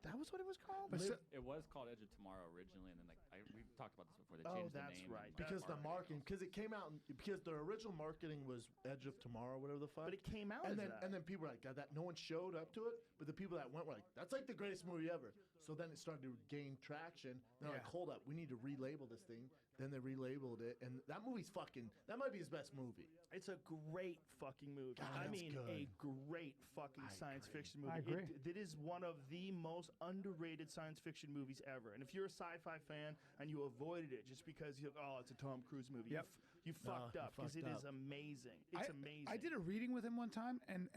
That was what it was called.
But so,
It was called Edge of Tomorrow originally, and then we talked about this before. They
Oh,
changed the
that's
name.
right.
and,
Because the
marketing.
marketing, because it came out, because the original marketing was Edge of Tomorrow, whatever the fuck.
But it came out
and
as
then
that.
and then people were like, God, that no one showed up to it, but the people that went were like, that's like the greatest movie ever. So then it started to gain traction. They're like, hold up, we need to relabel this thing. Then they relabeled it, and that movie's fucking. That might be his best movie.
It's a great fucking movie.
God,
I
it's
mean,
good.
a great fucking science fiction movie.
I agree.
It is one of the most underrated science fiction movies ever. And if you're a sci-fi fan and you avoided it just because it's a Tom Cruise movie,
Yep.
you fucked
you
up because
fucked
it
up.
is amazing. It's amazing.
I did a reading with him one time, and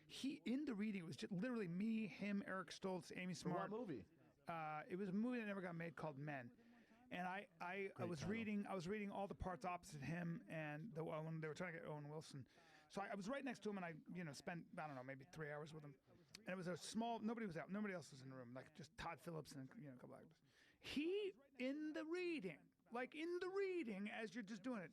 he in the reading it was just literally me, him, Eric Stoltz, Amy
For
Smart.
what movie?
It was a movie that never got made called Men. And I was reading all the parts opposite him and the when they were trying to get Owen Wilson. So I was right next to him, and I spent I don't know maybe 3 hours with him. And it was a small. Nobody was out. Nobody else was in the room. Like just Todd Phillips and a couple actors. He in the reading, as you're just doing it,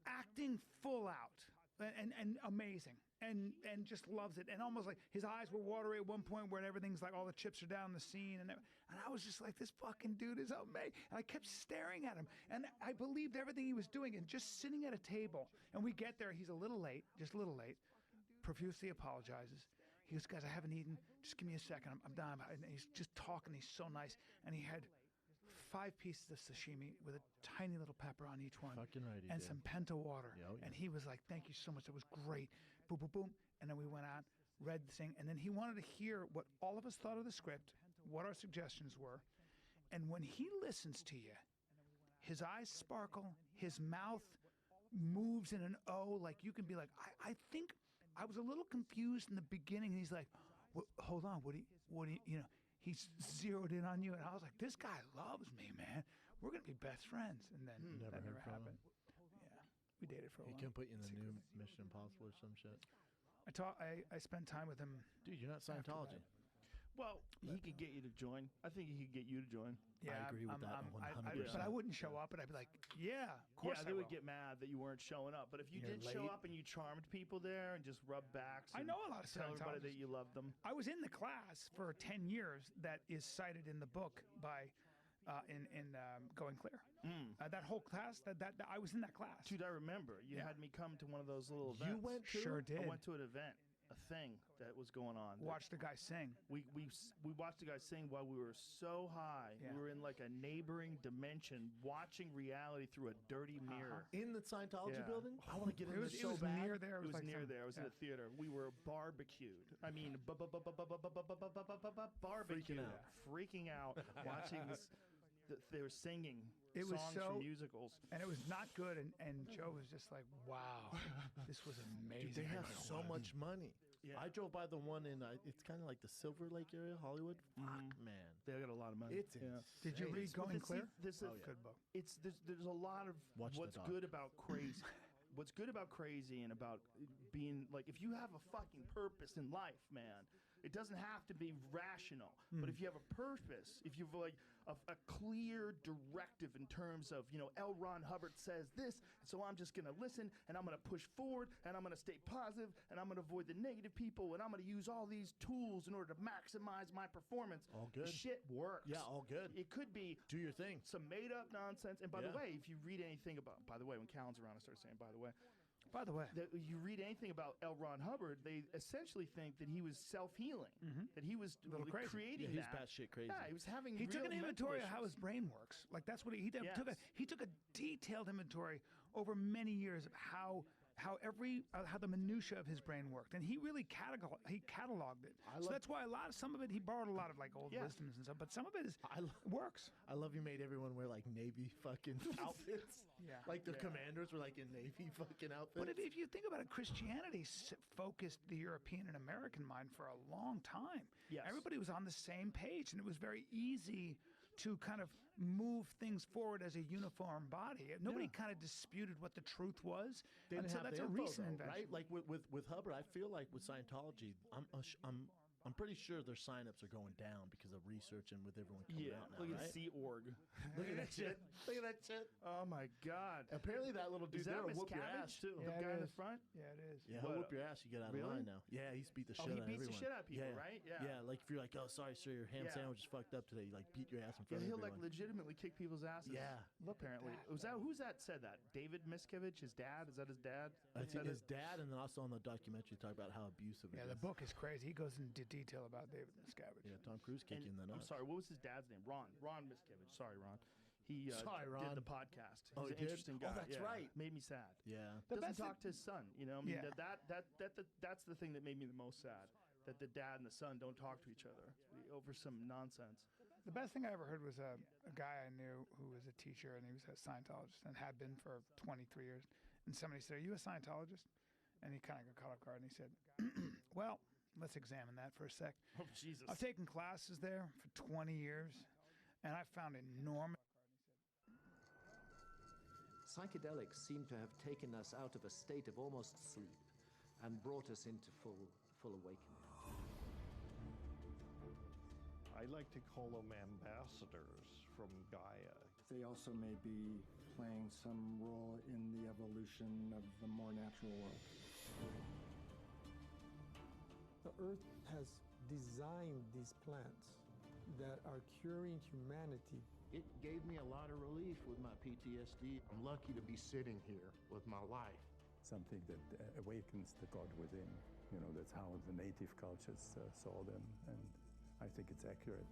acting full out and amazing. And just loves it, and almost like his eyes were watery at one point where everything's like all the chips are down the scene, and I was just like, this fucking dude is amazing. And I kept staring at him, and I believed everything he was doing, and just sitting at a table, and we get there, he's a little late, just a little late, profusely apologizes. He goes, guys, I haven't eaten, just give me a second, I'm done. And he's just talking, he's so nice, and he had 5 pieces of sashimi with a tiny little pepper on each one,
Fucking right, he
and
did.
some Penta water,
Yeah, oh, yeah.
and he was like, thank you so much, that was great. Boom, boom, boom. And then we went out, read the thing, and then he wanted to hear what all of us thought of the script, what our suggestions were. And when he listens to you, his eyes sparkle, his mouth moves in an O, like you can be like, I think I was a little confused in the beginning. And he's like, hold on, what do you, he's zeroed in on you. And I was like, this guy loves me, man. We're going to be best friends. And then that never happened. Yeah, we dated for a
He
while.
can put you in the new Mission Impossible or some shit.
I spent time with him.
Dude, you're not Scientology.
Well, he could get you to join. I think he could get you to join.
Yeah,
I agree with that 100%.
But I wouldn't show up, and I'd be like, yeah, of course
Yeah,
I
they would
will.
get mad that you weren't showing up. But if you
You're
did show
late.
up and you charmed people there and just rubbed backs,
I
and
know a lot of
tell everybody that
Scientologists.
you love them.
I was in the class for 10 years that is cited in the book by in Going Clear. That whole class, that I was in that class.
Dude, I remember you had me come to one of those little
You
events.
went to? Sure did.
I went to an event, a thing that was going on.
Watched the guy sing.
We watched the guy sing while we were so high.
Yeah.
We were in like a neighboring dimension, watching reality through a dirty mirror.
In the Scientology
Yeah.
building? I want to get in
It was,
there so
it was
bad.
near there.
It was
like
near
some-
there. I was in
yeah.
a theater. We were barbecued. I mean, barbecued. Freaking out, watching this. They were singing
It was
songs
so-
from musicals.
And it was not good. And Joe was just like, wow, this was amazing.
Dude, they have
I
so
wanted-
much money.
Yeah.
I drove by the one in, it's kind of like the Silver Lake area, Hollywood. Fuck, man.
They got a lot of money.
It's
yeah.
Did you read Going Clear?
There's
Oh, yeah.
Good book.
There's a lot of
Watch the
what's
doc.
good about crazy. What's good about crazy and about being like, if you have a fucking purpose in life, man, it doesn't have to be rational. But if you have a purpose, if you've like a clear directive in terms of, L. Ron Hubbard says this, so I'm just going to listen and I'm going to push forward and I'm going to stay positive and I'm going to avoid the negative people and I'm going to use all these tools in order to maximize my performance.
All good.
Shit works.
Yeah, all good.
It could be
Do your thing.
some made up nonsense. And by the
Yeah.
way, if you read anything about, by the way, when Callan's around, I start saying, by the way,
By the way,
that you read anything about L. Ron Hubbard, they essentially think that he was self-healing, that he was
little crazy.
creating
He's
that.
batshit crazy.
Yeah, he was having.
He took
real
an
mental
inventory of how
issues.
his brain works. Like that's what he took. He took a detailed inventory over many years of how the minutia of his brain worked, and he really cataloged it. So that's why some of it he borrowed a lot of like old wisdoms and stuff, but some of it works.
I love you made everyone wear like Navy fucking outfits.
Yeah.
Like the commanders were like in Navy fucking outfits.
But if you think about it, Christianity focused the European and American mind for a long time.
Yes.
Everybody was on the same page, and it was very easy to kind of move things forward as a uniform body. Nobody kind of disputed what the truth was until that's a recent invention.
Right? Like with Hubbard, I feel like with Scientology, I'm pretty sure their signups are going down because of research and with everyone coming out now.
Look at
right?
Sea Org.
Look at that shit. Look at that shit.
Oh my God.
Apparently that little dude
Is that
there will whoop your
Miscavige?
ass too.
The guy in the front?
Yeah, it is.
Yeah, he'll whoop your ass. You get out of line now. Yeah, he's beat the shit out of everyone.
He beats the shit out of people, right?
Yeah, like if you're like, oh, sorry, sir, your ham sandwich is fucked up today. You like beat your ass in front of
he'll
everyone.
like legitimately kick people's asses.
Yeah.
Apparently. Who's that said that? David Miscavige, his dad? Is that his dad?
I think his dad, and then also on the documentary talk about how abusive it is.
Yeah, the book is crazy. He goes into detail about David Miscavige.
Yeah, Tom Cruise kicked you in the nuts.
I'm sorry, what was his dad's name? Ron Miscavige. Sorry, Ron. He
Sorry, Ron.
did the podcast.
Oh,
He's
he
an
did?
interesting guy.
Oh, that's right.
Made me sad.
Yeah.
Doesn't talk to his son. You know, I mean,
Yeah.
that's the thing that made me the most sad. That the dad and the son don't talk to each other over some nonsense.
The best thing I ever heard was a guy I knew who was a teacher, and he was a Scientologist and had been for 23 years. And somebody said, "Are you a Scientologist?" And he kind of got caught off guard, and he said, "Well, let's examine that for a sec.
Oh, Jesus.
I've taken classes there for 20 years, and I found enormous."
Psychedelics seem to have taken us out of a state of almost sleep and brought us into full awakening.
I like to call them ambassadors from Gaia.
They also may be playing some role in the evolution of the more natural world.
The Earth has designed these plants that are curing humanity.
It gave me a lot of relief with my PTSD. I'm lucky to be sitting here with my wife.
Something that awakens the God within. You know, that's how the native cultures saw them, and I think it's accurate.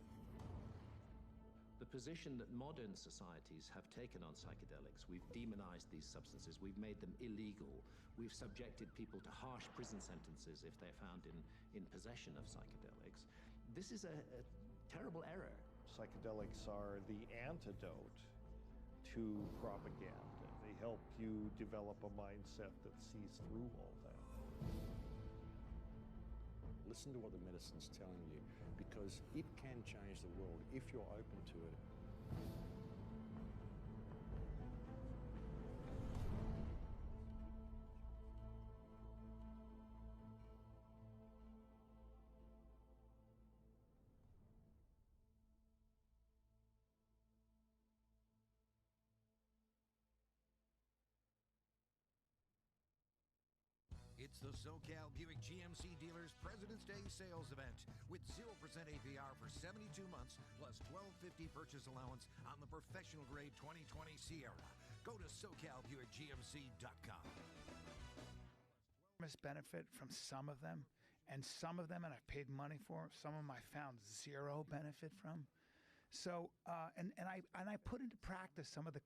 The position that modern societies have taken on psychedelics, we've demonized these substances, we've made them illegal, we've subjected people to harsh prison sentences if they're found in possession of psychedelics. This is a terrible error.
Psychedelics are the antidote to propaganda. They help you develop a mindset that sees through all that.
Listen to what the medicine's telling you, because it can change the world if you're open to it.
It's the SoCal Buick GMC Dealers President's Day sales event with 0% APR for 72 months plus $1,250 purchase allowance on the professional grade 2020 Sierra. Go to SoCalBuickGMC.com.
Benefit from some of them, and I've paid money for. Some of them I found zero benefit from. So and I put into practice some of the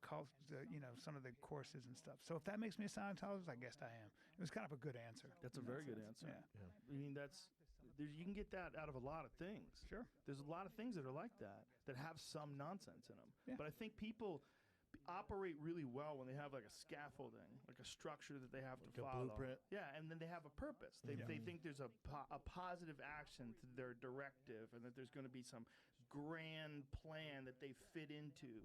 some of the courses and stuff. So if that makes me a Scientologist, I guess I am. It was kind of a good answer.
That's a very good answer.
Yeah.
I mean, you can get that out of a lot of things.
Sure.
There's a lot of things that are like that have some nonsense in them.
Yeah.
But I think people operate really well when they have like a scaffolding, like a structure that they have to
a
follow.
blueprint.
Yeah, and then they have a purpose. They think there's a positive action to their directive, and that there's going to be some grand plan that they fit into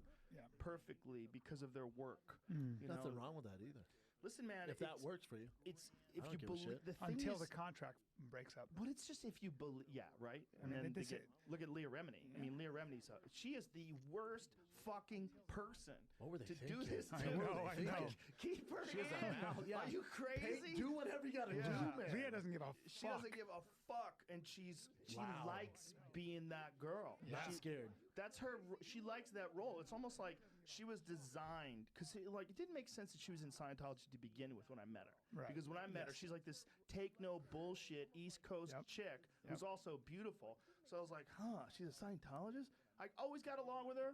perfectly because of their work.
Nothing wrong with that either.
Listen, man,
if that works for you,
it's
I
if
don't
you
give a
believe
shit.
the thing
Until
is,
the contract breaks up.
but it's just if you believe, right.
I
And
mean,
then look at Leah Remini. I
Yeah.
mean, Leah Remini's she is the worst fucking person
What were they
to
thinking?
do this
I
to.
know, I know.
Like, keep her
She has a
in.
mouth. Yeah.
Are you crazy?
Do whatever you gotta do, man.
Leah doesn't give a
She
fuck.
doesn't give a fuck, and she
Wow.
likes being that girl.
Not
She-
scared.
That's her. She likes that role. It's almost like she was designed because it didn't make sense that she was in Scientology to begin with when I met her.
Right.
Because when I met her, she's like this take no bullshit East Coast chick who's also beautiful. So I was like, huh, she's a Scientologist? I always got along with her.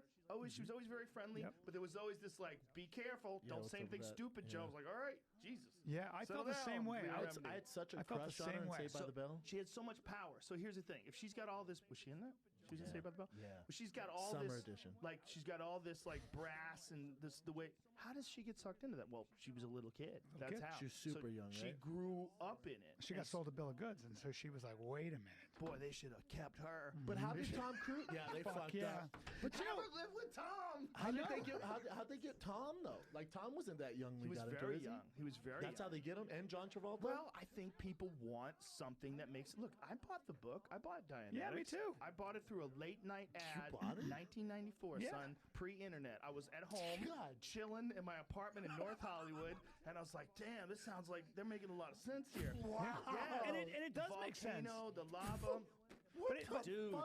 She was always very friendly, but there was always this like, be careful, don't say anything stupid, Joe. I was like, all right, Jesus.
Yeah, I felt the same way.
I had such a crush on her in Saved by the Bell.
She had so much power. So here's the thing: if she's got all this, was she in that? She was in Saved by the Bell.
Yeah.
But she's got all
Summer
this,
edition.
like she's got all this like brass and this the way. How does she get sucked into that? Well, she was a little kid. That's how.
She was super young,
She
right?
grew up in it.
She got sold a bill of goods, and so she was like, "Wait a minute,
boy, they should have kept her."
But how did Tom Cruise? Yeah, they
Fuck
fucked
yeah.
up.
But you never lived with Tom.
How did they get? How'd they get Tom though? Like Tom wasn't that young when
He was
got
very
into it.
young. He was very.
That's how they get him. And John Travolta.
Well, I think people want something that makes. Look, I bought the book. I bought Dianetics.
Yeah, me too.
I bought it through a late night ad.
bought it?
1994,
Yeah.
son. Pre-internet. I was at home, chilling in my apartment in North Hollywood, and I was like, "Damn, this sounds like they're making a lot of sense here."
Wow.
Yeah,
And it does make sense.
Volcano, the lava.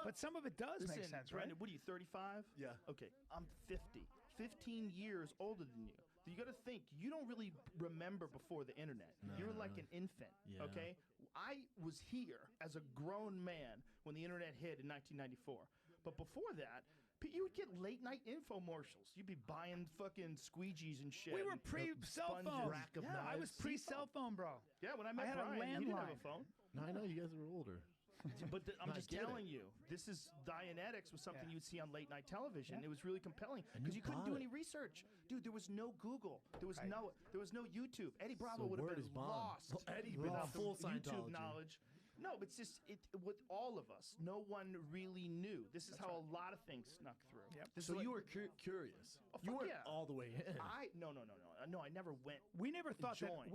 But some of it does make sense, right?
Brandon, what are you, 35?
Yeah.
Okay, I'm 50. 15 years older than you. You got to think, you don't really remember before the internet. You were like an infant,
Yeah.
okay? I was here as a grown man when the internet hit in 1994. But before that, you would get late night infomercials. You'd be buying fucking squeegees and shit.
We were
and
pre-cell
sponges.
phone.
Rack of
Yeah, I
knives.
was pre-cell phone, bro.
Yeah, when I met
had a
Brian, he didn't have
landline.
a phone.
No, I know you guys were older.
But I'm
No, I
just
get it.
telling you, this is Dianetics was something you would see on late night television.
Yeah.
It was really compelling
And
because
you
you couldn't
bought
do
it.
any research, dude. There was no Google. There was
Right.
no YouTube. Eddie Bravo
So
would have
word
been
is bond.
lost
Well, Eddie
without
full
the YouTube
Scientology.
knowledge. No, but it's just with all of us. No one really knew. This is how a lot of things snuck through.
Yep.
This
So
is
you
what-
were curious.
Oh,
You
fuck
weren't
yeah.
all the way in.
No. I never went.
We never thought
joined.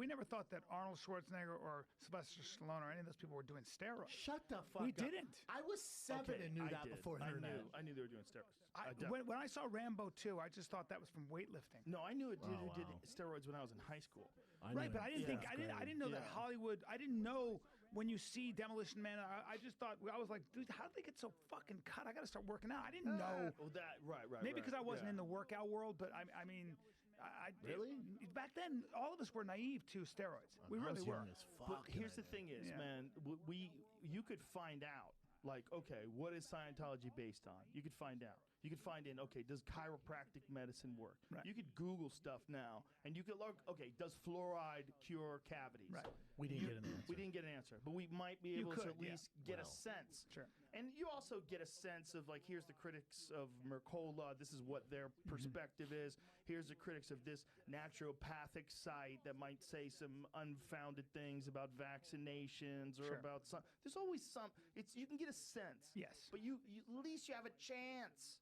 that Arnold Schwarzenegger or Sylvester Stallone or any of those people were doing steroids.
Shut the fuck
We
up.
didn't.
I was 7
Okay,
and knew
I
that
did.
before internet.
I knew they were doing steroids.
When I saw Rambo 2, I just thought that was from weightlifting.
No, I knew a dude who did
wow.
steroids when I was in high school.
Right, but I didn't think I didn't know that
Yeah.
Hollywood. I didn't know when you see Demolition Man. I just thought I was like, dude, how did they get so fucking cut? I got to start working out. I didn't know.
Well, that right.
Maybe because I wasn't
yeah.
in the workout world, but I mean,
Really?
back then, all of us were naive to steroids. We
I
really
was
were.
young as fuck.
But here's
and
the thing is,
Yeah.
man, you could find out, like, okay, what is Scientology based on? You could find out. You could find in, okay, does chiropractic medicine work?
Right.
You could Google stuff now, and you could look, okay, does fluoride cure cavities?
Right.
We didn't get an answer.
We didn't get an answer, but we might be
You
able to
could,
at
yeah.
least get a
Well,
sense.
Sure.
And you also get a sense of, like, here's the critics of Mercola. This is what their perspective is. Here's the critics of this naturopathic site that might say some unfounded things about vaccinations or
Sure.
about some. There's always some. You can get a sense.
Yes.
But at least you have a chance.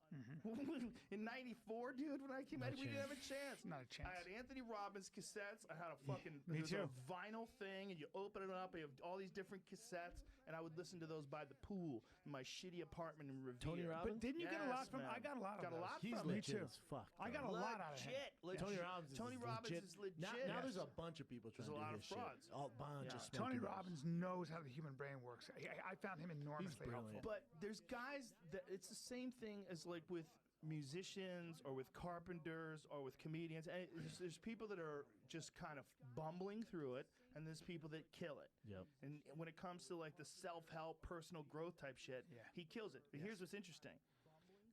In '94, dude, when I came out, we didn't have a chance.
Not a chance.
I had Anthony Robbins cassettes. I had a fucking
Me
there's
too.
a vinyl thing, and you open it up, and you have all these different cassettes, and I would listen to those by the pool in my shitty apartment in Revere.
Tony Robbins?
But didn't you get a lot
Yes,
from?
man.
I got a lot of
Got a
those.
lot
He's
from
Me
legit
too.
as fuck.
I got a
though.
lot out of him.
Tony Robbins is
Tony Robbins
legit.
is legit.
Now there's a bunch of people trying
There's a
to do
lot
his
of frauds.
shit. A bunch
Yeah.
of
Tony
smoky mirrors.
Robbins knows how the human brain works. I found him enormously helpful.
brilliant.
But there's guys that it's the same thing as like with musicians or with carpenters or with comedians. And there's people that are just kind of bumbling through it, and there's people that kill it.
Yep.
And when it comes to like the self-help, personal growth type shit,
Yeah.
he kills it. But here's what's interesting.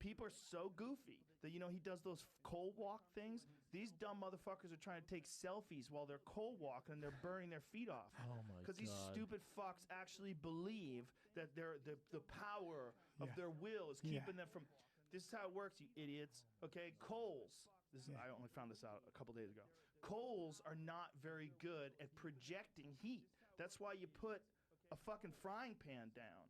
People are so goofy that, he does those cold walk things. These dumb motherfuckers are trying to take selfies while they're cold walking and they're burning their feet off.
Oh my
Because these
God.
stupid fucks actually believe that the power of
Yeah.
their will is
Yeah.
keeping them from. This is how it works, you idiots. Okay, coals. I only found this out a couple days ago. Coals are not very good at projecting heat. That's why you put a fucking frying pan down.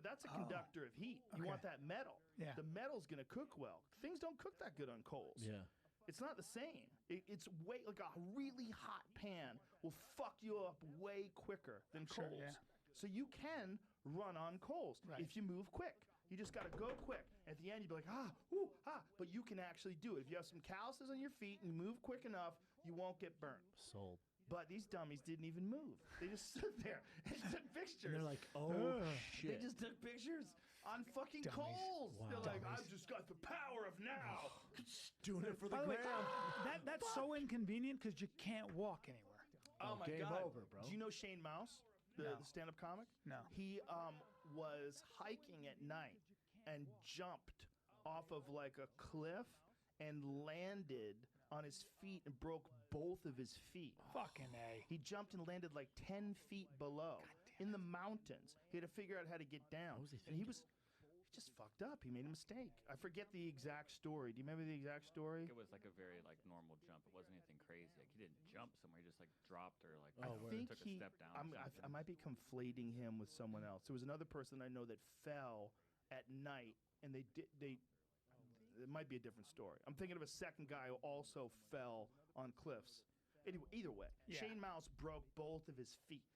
That's a conductor of heat. You want that metal.
Yeah.
The metal's gonna cook well. Things don't cook that good on coals.
Yeah.
It's not the same. It's way like a really hot pan will fuck you up way quicker than
Sure,
coals.
yeah.
So you can run on coals
Right.
if you move quick. You just got to go quick. At the end, you'd be like, but you can actually do it. If you have some calluses on your feet and you move quick enough, you won't get burnt.
Sold.
But these dummies didn't even move. They just stood there and took pictures.
And they're like, oh, shit.
They just took pictures on fucking
Dummies.
coals.
Wow.
They're like,
Dummies.
I've just got the power of now.
Doing it for the
By the way,
gram.
that's so inconvenient because you can't walk anywhere.
Oh my
game
God.
over, bro.
Do you know Shane Mouse, the stand-up comic?
No.
He was hiking at night and jumped off of like a cliff and landed on his feet and broke both of his feet.
Fucking A.
He jumped and landed like 10 feet below in the mountains. He had to figure out how to get down. And he just fucked up. He made a mistake. I forget the exact story. Do you remember the exact story?
It was like a very like normal jump. It wasn't anything crazy. Like he didn't jump somewhere. He just like dropped or like
I think
took a step down.
I might be conflating him with someone else. There was another person I know that fell at night, and they it might be a different story. I'm thinking of a second guy who also fell on cliffs. Anyway, either way, Shane Mouse broke both of his feet.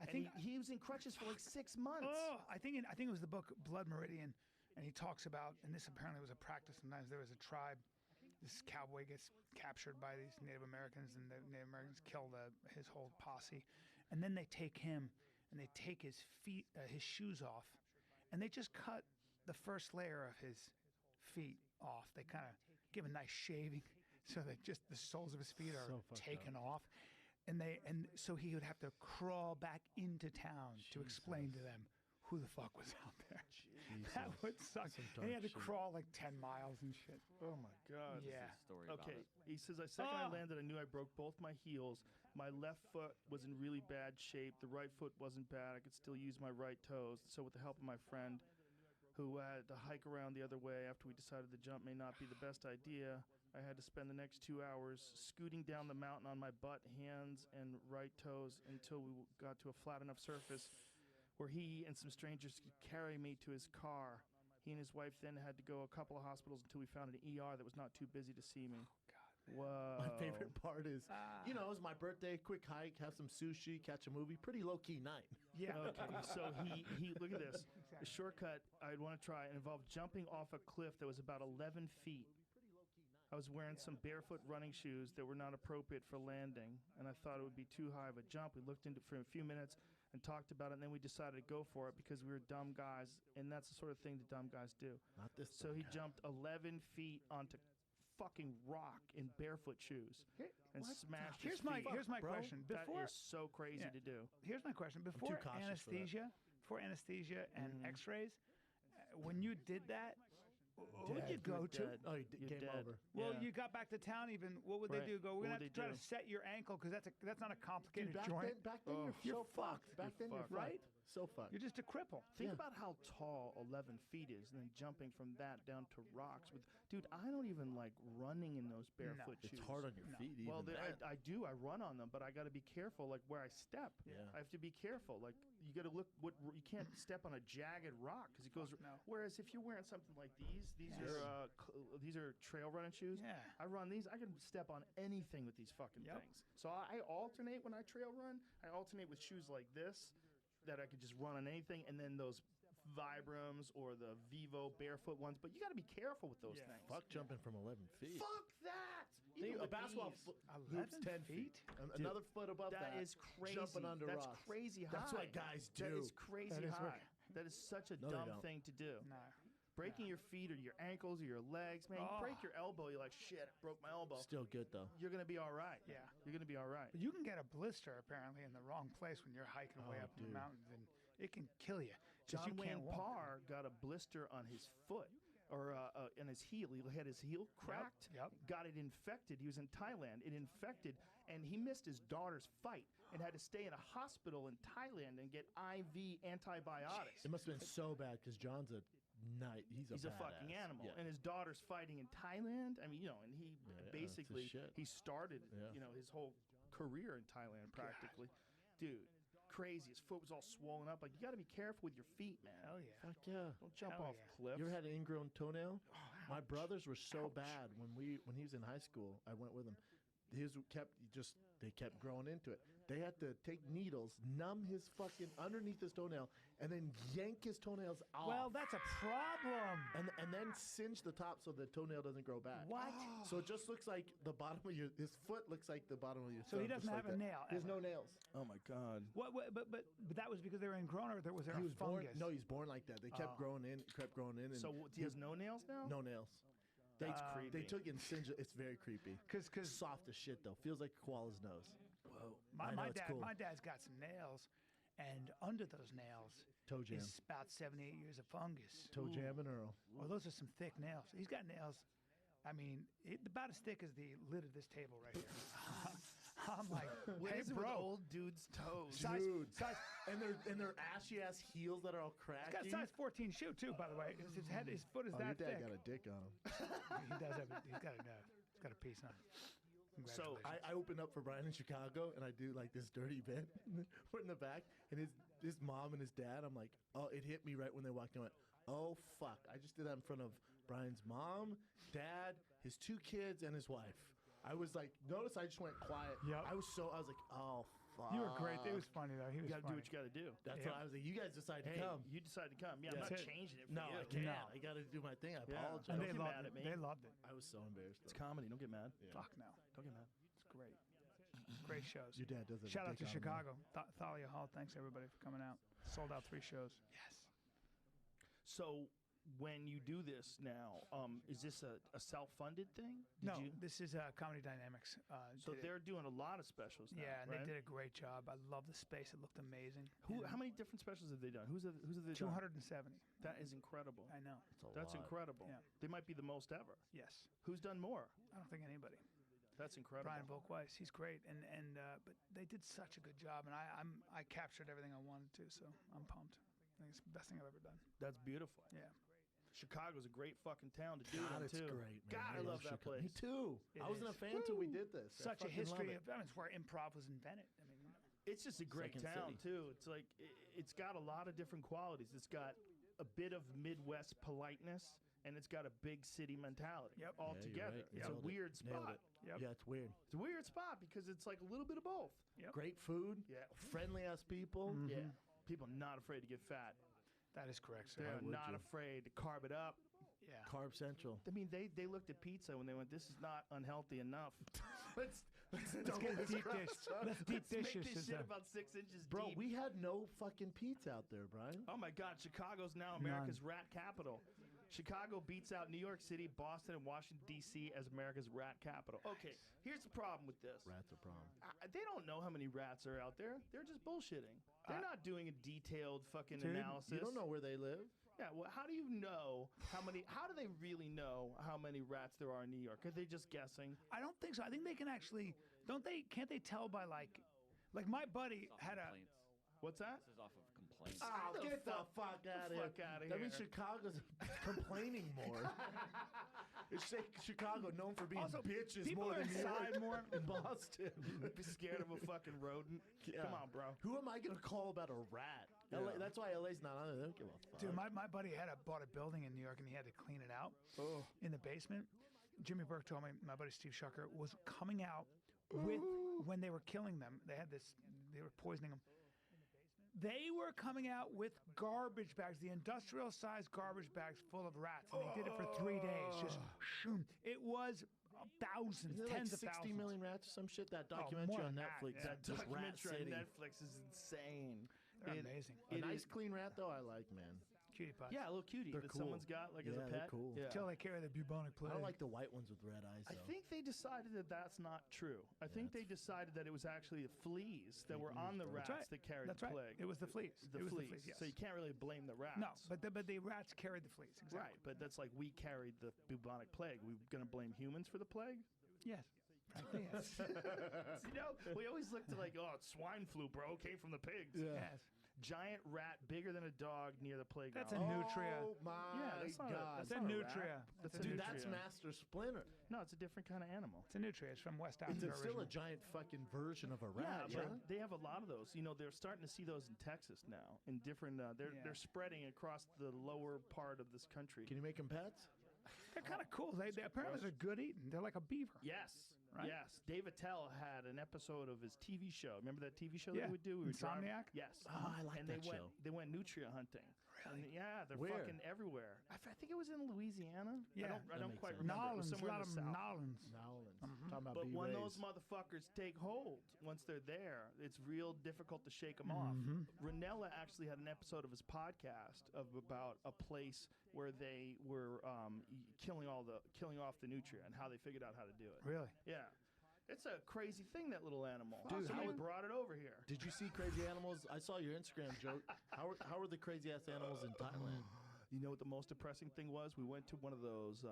I think
he was in crutches for like 6 months.
Oh, I think it was the book Blood Meridian, and he talks about, and this apparently was a practice. Sometimes there was a tribe. This cowboy gets captured by these Native Americans, and the Native Americans kill his whole posse, and then they take him and they take his feet, his shoes off, and they just cut the first layer of his feet off. They kind of give a nice shaving so that just the soles of his feet are taken off. And so he would have to crawl back into town to explain to them who the fuck was out there. That would suck. And he had to crawl like 10 miles and shit.
Oh my God.
Yeah.
Okay. He says, second I landed, I knew I broke both my heels. My left foot was in really bad shape. The right foot wasn't bad. I could still use my right toes. So with the help of my friend, who had to hike around the other way after we decided the jump may not be the best idea, I had to spend the next 2 hours scooting down the mountain on my butt, hands, and right toes until we got to a flat enough surface where he and some strangers could carry me to his car. He and his wife then had to go a couple of hospitals until we found an ER that was not too busy to see me. Whoa.
My favorite part is, it was my birthday, quick hike, have some sushi, catch a movie, pretty low-key night.
Yeah. Okay, so he look at this. The shortcut I'd want to try involved jumping off a cliff that was about 11 feet. I was wearing some barefoot running shoes that were not appropriate for landing, and I thought it would be too high of a jump. We looked into it for a few minutes and talked about it, and then we decided to go for it because we were dumb guys, and that's the sort of thing that dumb guys do.
Not this
So he jumped 11 feet onto fucking rock in barefoot shoes and smashed his feet.
Here's my question.
That is so crazy to do.
Here's my question. Before anesthesia and X-rays, when you did that, who would you go to?
Oh, game over.
Well, you got back to town even. What would they do? Go, we're going to have to try to set your ankle because that's not a complicated joint.
Back then you're fucked. Back then you're
right?
So fucked.
You're just a cripple.
Think about how tall 11 feet is and then jumping from that down to rocks. Dude, I don't even like running in those barefoot shoes.
It's hard on your feet even.
Well, I do. I run on them, but I got to be careful like where I step.
Yeah.
I have to be careful. Like you got to look you can't step on a jagged rock because it goes.
No.
Whereas if you're wearing something like these are trail running shoes.
Yeah.
I run these. I can step on anything with these fucking things. So I alternate when I trail run. I alternate with shoes like this that I could just run on anything, and then those Vibrams or the Vivo barefoot ones. But you got to be careful with those things.
Fuck jumping from 11 feet.
Fuck that!
A basketball hoop's 10 feet. Another foot above that.
That is crazy.
Jumping under
That's
rocks.
crazy high.
That's what guys do.
That is crazy high. That is such a dumb thing to do.
No.
Breaking your feet or your ankles or your legs, man. You break your elbow, you're like, shit, I broke my elbow.
Still good, though.
You're going to be all right.
Yeah.
You're going to be all right.
But you can get a blister, apparently, in the wrong place when you're hiking way up in the mountains, and it can kill you.
John Wayne Parr got a blister on his foot or in his heel. He had his heel cracked, got it infected. He was in Thailand. It infected, and he missed his daughter's fight and had to stay in a hospital in Thailand and get IV antibiotics.
It must have been so bad because John's he's a
fucking animal, and his daughter's fighting in Thailand. I mean, and he basically he started his whole career in Thailand practically. Dude, crazy. His foot was all swollen up. Like, you got to be careful with your feet, man.
Hell yeah.
Fuck yeah.
Don't jump off cliffs.
You ever had an ingrown toenail? My brothers were so bad when he was in high school. I went with him. They kept growing into it. They had to take needles, numb his fucking underneath his toenail, and then yank his toenails off.
Well, that's a problem.
And then cinch the top so the toenail doesn't grow back.
What?
So it just looks like the bottom of his foot looks like the bottom of your
So
thumb,
he doesn't
just
have a nail.
He has no nails.
Oh my God.
But that was because they were ingrown, or was there a fungus?
No, he's born like that. They kept growing in. And
so he has no nails now?
No nails.
That's creepy.
They took it and singed it. It's very creepy.
Because
soft as shit though. Feels like a koala's nose.
Whoa.
My dad's got some nails, and under those nails
Toe jam.
is about 7, 8 years of fungus.
Toe jam and Earl.
Well, those are some thick nails. He's got nails. I mean, about as thick as the lid of this table right here. I'm like,
What
hey,
is it with
bro.
old dudes' toes?
Dude. And their ashy ass heels that are all
He's got
cracking.
a size 14 shoe too, by the way. His foot is
Oh,
that
your dad
thick.
got a dick on him.
He does have. He's got a piece on.
So I opened up for Brian in Chicago, and I do like this dirty bit. We're in the back, and his mom and his dad. I'm like, oh, it hit me right when they walked in. I went, oh fuck! I just did that in front of Brian's mom, dad, his 2 kids, and his wife. I was like, notice I just went quiet.
Yep.
I was like, oh fuck.
You were great. It was funny though. He was
You got to do
funny.
what you got to do.
That's what I was like. You guys decided to
Hey,
come.
you decided to come. Yeah, I'm
That's
not
it.
changing it for
No,
you.
I can't.
No.
I got to do my thing. I
Yeah.
apologize.
And
Don't
they
get
loved
mad
it.
at me.
They loved it.
I was so embarrassed.
It's comedy. Don't get mad.
Fuck no.
Don't get mad.
It's great. Great shows.
Your dad does have a
Shout out
dick
to
on him,
Chicago. Thalia Hall. Thanks everybody for coming out. Sold out 3 shows. Yes.
So when you do this now, is this a self-funded thing?
No, this is Comedy Dynamics.
So
did it.
they're doing a lot of specials now.
Yeah, and
right?
they did a great job. I love the space. It looked amazing.
How many different specials have they done? Who's have they
270.
done? That is incredible.
I know.
That's incredible.
Yeah.
They might be the most ever.
Yes.
Who's done more?
I don't think anybody.
That's incredible.
Brian Volkweiss, he's great, and but they did such a good job, and I captured everything I wanted to, so I'm pumped. I think it's the best thing I've ever done.
That's beautiful.
Yeah.
Chicago's a great fucking town to do
God,
it
it's
too.
great, man.
God, I love that
Chicago.
place.
Me too.
It
I wasn't
is.
a fan until we did this. I
Such a
fucking
history
love
of. I mean, it's where improv was invented. I mean,
It's just a great
Second
town
city.
too. It's like it's got a lot of different qualities. It's got a bit of Midwest politeness, and it's got a big city mentality.
Yep.
All
Yeah, you're
together.
right.
It's a
Nailed it.
weird
Nailed
spot.
it.
Yep.
Yeah, it's weird.
It's a weird spot because it's like a little bit of both.
Yep.
Great food.
Yeah.
Friendly ass people.
Yeah. People not afraid to get fat.
that is correct, sir.
They're
would
not
you?
afraid to carb it up.
Yeah.
Carb Central.
I mean, they looked at pizza when they went, "This is not unhealthy enough."
Let's
get deep dish. Let's deep
Let's
dish
make this
this
shit
up.
about 6 inches
Bro,
deep.
we had no fucking pizza out there, Brian.
Oh my God, Chicago's now America's rat capital. Chicago beats out New York City, Boston, and Washington, D.C. as America's rat capital. Okay, here's the problem with this.
Rats are problem.
They don't know how many rats are out there. They're just bullshitting. They're not doing a detailed fucking
Dude,
analysis.
You don't know where they live.
Yeah, well, how do you know how many? How do they really know how many rats there are in New York? Are they just guessing?
I don't think so. I think they can actually. Don't they? Can't they tell by like my buddy had a.
What's that?
This is off of complaints.
Oh, get the fuck out of here.
Fuck outta
That means
here.
Chicago's complaining more. It's Chicago known for being
Also,
bitches
people
more
are
than New
inside
York
more.
and Boston.
Be scared of a fucking rodent?
Yeah.
Come on, bro.
Who am I going to call about a rat?
Yeah.
LA, that's why LA's not on it. They don't give a fuck.
Dude, my buddy bought a building in New York and he had to clean it out in the basement. Jimmy Burke told me my buddy Steve Shucker was coming out with when they were killing them. They were poisoning them. They were coming out with garbage bags, the industrial sized garbage bags full of rats, and they did it for 3 days. Just shoom. It was thousands,
Isn't it
tens
like 60
of thousands.
million rats or some shit? That
more
documentary on
than that,
Netflix.
yeah.
That just Rat
Documentary
City.
on Netflix is insane.
They're amazing.
A nice clean rat though, I like, man.
Cutie pie.
Yeah, a little cutie
They're
that
cool.
someone's got like as a
Yeah,
pet.
they're cool.
Yeah.
Until they carry the bubonic plague.
I don't like the white ones with red eyes.
I
Though.
think they decided that that's not true. I think they decided that it was actually the fleas that were on the rats
That's right.
that carried
That's
the
right.
plague.
It was the fleas.
The
It was
fleas.
the fleas, yes.
So you can't really blame the rats.
No, but the rats carried the fleas. Exactly.
Right, but that's like we carried the bubonic plague. We're going to blame humans for the plague?
Yes. Frankly, yes.
You know, we always look to like, oh, it's swine flu, bro. Came from the pigs.
Yes.
Giant rat bigger than a dog near the playground.
That's a nutria.
Oh my
Yeah, that's not
God.
That's a
not
nutria.
rat.
That's a
a
Dude,
nutria.
that's Master Splinter.
No, it's a different kind of animal.
It's a nutria. It's from West
It's
Africa.
still a
originally.
giant fucking version of a
Yeah,
rat.
but
Yeah.
they have a lot of those. You know, they're starting to see those in Texas now. In different, they're spreading across the lower part of this country.
Can you make them pets?
They're kind of cool. They apparently they're good eating. They're like a beaver.
Yes.
Right?
Yes. Dave Attell had an episode of his TV show. Remember that TV show
Yeah.
that we would do? We would drive-
Insomniac?
Yes.
Oh, I like
and
that
they went,
show.
They went nutria hunting.
Really?
And yeah, they're
Where?
fucking everywhere. I think it was in Louisiana.
Yeah.
I don't
makes
quite
sense.
remember. It was
Nolans. A
somewhere
lot
in
of
the south.
Nolans.
Nolans.
Mhm.
Talking about
But when
B-rays.
those motherfuckers take hold, once they're there, it's real difficult to shake them off.
Mhm.
Ranella actually had an episode of his podcast about a place where they were killing off the nutria and how they figured out how to do it.
Really?
Yeah. It's a crazy thing, that little animal.
Dude,
Someone brought it over here.
Did you see crazy animals? I saw your Instagram joke. How are the crazy ass animals in Thailand?
You know what the most depressing thing was? We went to one of those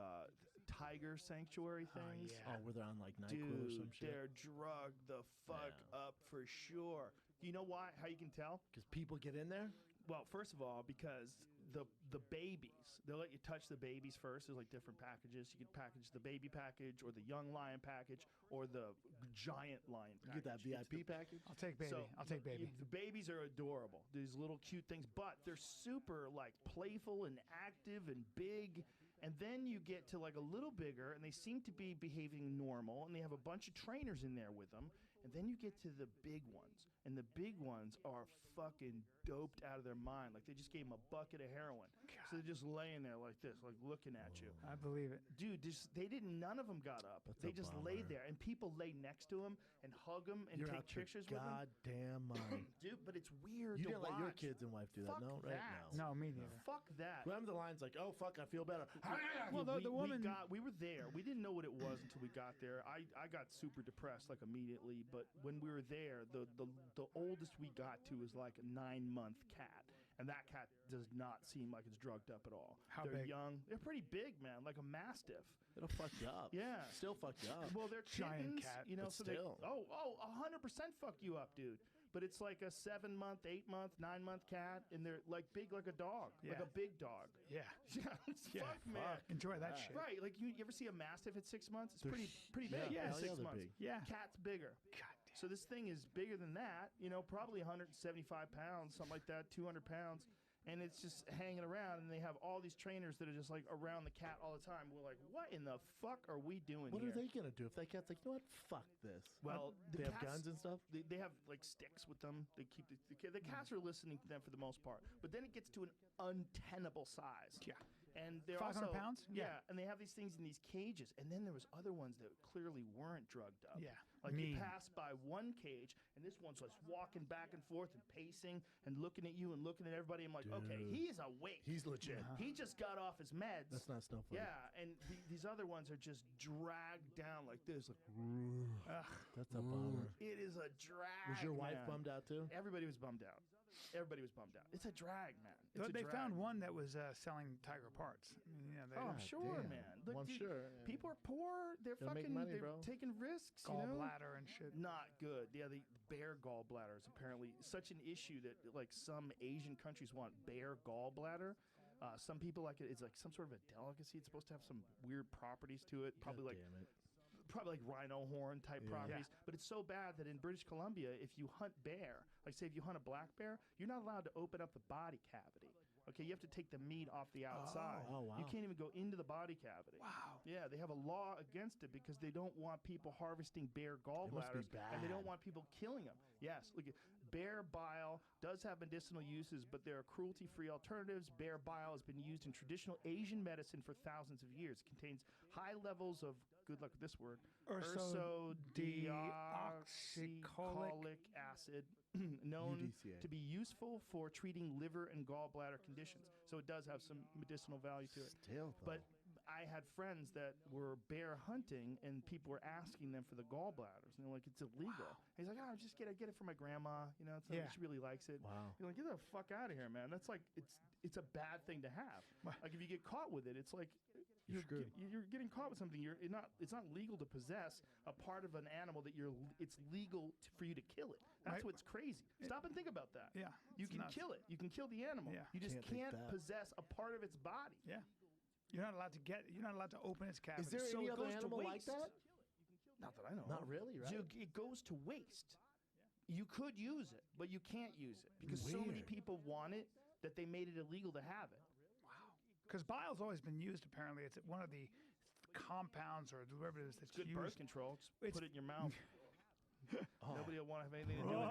tiger sanctuary things.
Oh, where they're on like NyQuil or some shit.
They're drugged the fuck up for sure. You know why? How you can tell?
Because people get in there?
Well, first of all, because the babies, they'll let you touch the babies first. There's like different packages. You can package the baby package or the young lion package or the giant lion
You
package.
get that VIP package?
I'll take baby. I'll take baby.
The babies are adorable. These little cute things, but they're super like playful and active and big. And then you get to like a little bigger, and they seem to be behaving normal, and they have a bunch of trainers in there with them. And then you get to the big ones, and the big ones are fucking doped out of their mind. Like they just gave them a bucket of heroin. So they're just laying there like this, like looking at you.
I believe it.
Dude, none of them got up. They just laid there, and people lay next to them and hug them and
You're
take
out your
pictures with them.
goddamn mind.
Dude, but it's weird
You
to
didn't let your
watch.
kids and wife do that,
Fuck
no? Right?
that.
No.
No, me neither.
Fuck that.
Remember the line's like, oh, fuck, I feel better.
Well, the woman.
We were there. We didn't know what it was until we got there. I got super depressed like immediately. But when we were there, the oldest we got to was like a 9-month cat, and that cat does not seem like it's drugged up at all.
How
they're
big?
young. They're pretty big, man, like a mastiff.
It'll fuck you up.
Yeah.
Still fuck you up.
Well, they're
Giant
kittens,
cat,
you know.
but
So
still.
they 100% fuck you up, dude. But it's like a 7-month, 8-month, 9-month cat, and they're like big like a dog, like
Yeah.
a big dog.
Yeah.
Yeah, it's
Yeah,
fuck, man.
Enjoy that shit.
Right, like you ever see a mastiff at 6 months? It's
They're
pretty big.
yeah,
at
hell yeah,
6
they're
months.
big.
Yeah.
Cat's bigger.
God damn.
So this thing is bigger than that. You know, probably 175 pounds, something like that, 200 pounds. And it's just hanging around, and they have all these trainers that are just like around the cat all the time. We're like, what in the fuck are we doing
What
here?
are they going to do if that cat's like, you know what? Fuck this.
Well,
they
the
have
cats-
guns and stuff?
They have like sticks with them. They keep the cats are listening to them for the most part. But then it gets to an untenable size.
Yeah.
And they're
500
also,
pounds?
Yeah, and they have these things in these cages. And then there was other ones that clearly weren't drugged up.
Yeah,
Like you
mean.
pass by one cage, and this one's just walking back and forth and pacing and looking at you and looking at everybody. I'm like, okay,
Dude.
he's awake.
He's legit.
He just got off his meds.
That's not Snowflake.
Yeah, and these other ones are just dragged down like this. Like,
That's a bummer.
it is a drag.
Was your wife
man.
bummed out too?
Everybody was bummed out. Everybody was bummed out. It's a drag, man. It's a
They
drag.
found one that was selling tiger parts. I mean, yeah, they,
Oh, I'm sure,
damn.
man. Look,
Well, I'm
dude,
sure, yeah.
people are poor. They're
Gotta make
fucking.
money,
they're
bro.
taking risks. You know?
gallbladder and shit.
Not good. Yeah, the bear gallbladder is apparently such an issue that like some Asian countries want bear gallbladder. Some people like it. It's like some sort of a delicacy. It's supposed to have some weird properties to it. Probably like
Damn it.
rhino horn type
Yeah.
properties. But it's so bad that in British Columbia, if you hunt bear, like say if you hunt a black bear, you're not allowed to open up the body cavity. Okay, you have to take the meat off the outside.
Oh, wow.
You can't even go into the body cavity.
Wow.
Yeah, they have a law against it because they don't want people harvesting bear gallbladders, and they don't
bad.
want people killing them. Yes, look at bear bile does have medicinal uses, but there are cruelty-free alternatives. Bear bile has been used in traditional Asian medicine for thousands of years. It contains high levels of, good luck with this word, ursodeoxycholic acid, known
UDCA.
to be useful for treating liver and gallbladder conditions. So it does have some medicinal value to it.
Still, though.
But I had friends that were bear hunting, and people were asking them for the gallbladders, and they're like, "It's illegal." He's like, "Oh, I get it for my grandma. You know, it's like, she really likes it."
Wow.
You're like, "Get the fuck out of here, man! That's like it's a bad thing to have. Like if you get caught with it, it's like
You're screwed.
you're getting caught with something. It's not legal to possess a part of an animal that it's legal for you to kill it. That's
Right.
what's crazy. Stop and think about that.
Yeah,
You
it's
can
nuts.
kill it. You can kill the animal.
Yeah.
You just
Can't take
can't
that.
possess a part of its body.
Yeah. You're not allowed to You're not allowed to open its cavity.
Is there
So
any
it
other
goes to
animal like
waste.
that?
Not that I know.
Not
of.
really, right?
It goes to waste. You could use it, but you can't use it because so many
Weird.
people want it that they made it illegal to have it.
Because bile's always been used, apparently. It's one of the compounds or whatever it is that's
Good
used.
birth control. Just
It's-
put it in your mouth. Nobody will want to have anything to do with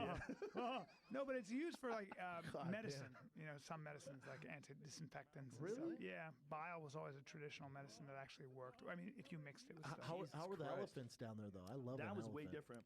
you.
No, but it's used for like
God
medicine. You know, some medicines like anti-disinfectants. and
Really?
stuff. Yeah, bile was always a traditional medicine that actually worked. I mean, if you mixed it with stuff.
How
Jesus
are the
Christ.
elephants down there, though? I love
That
an
was way
elephant.
different.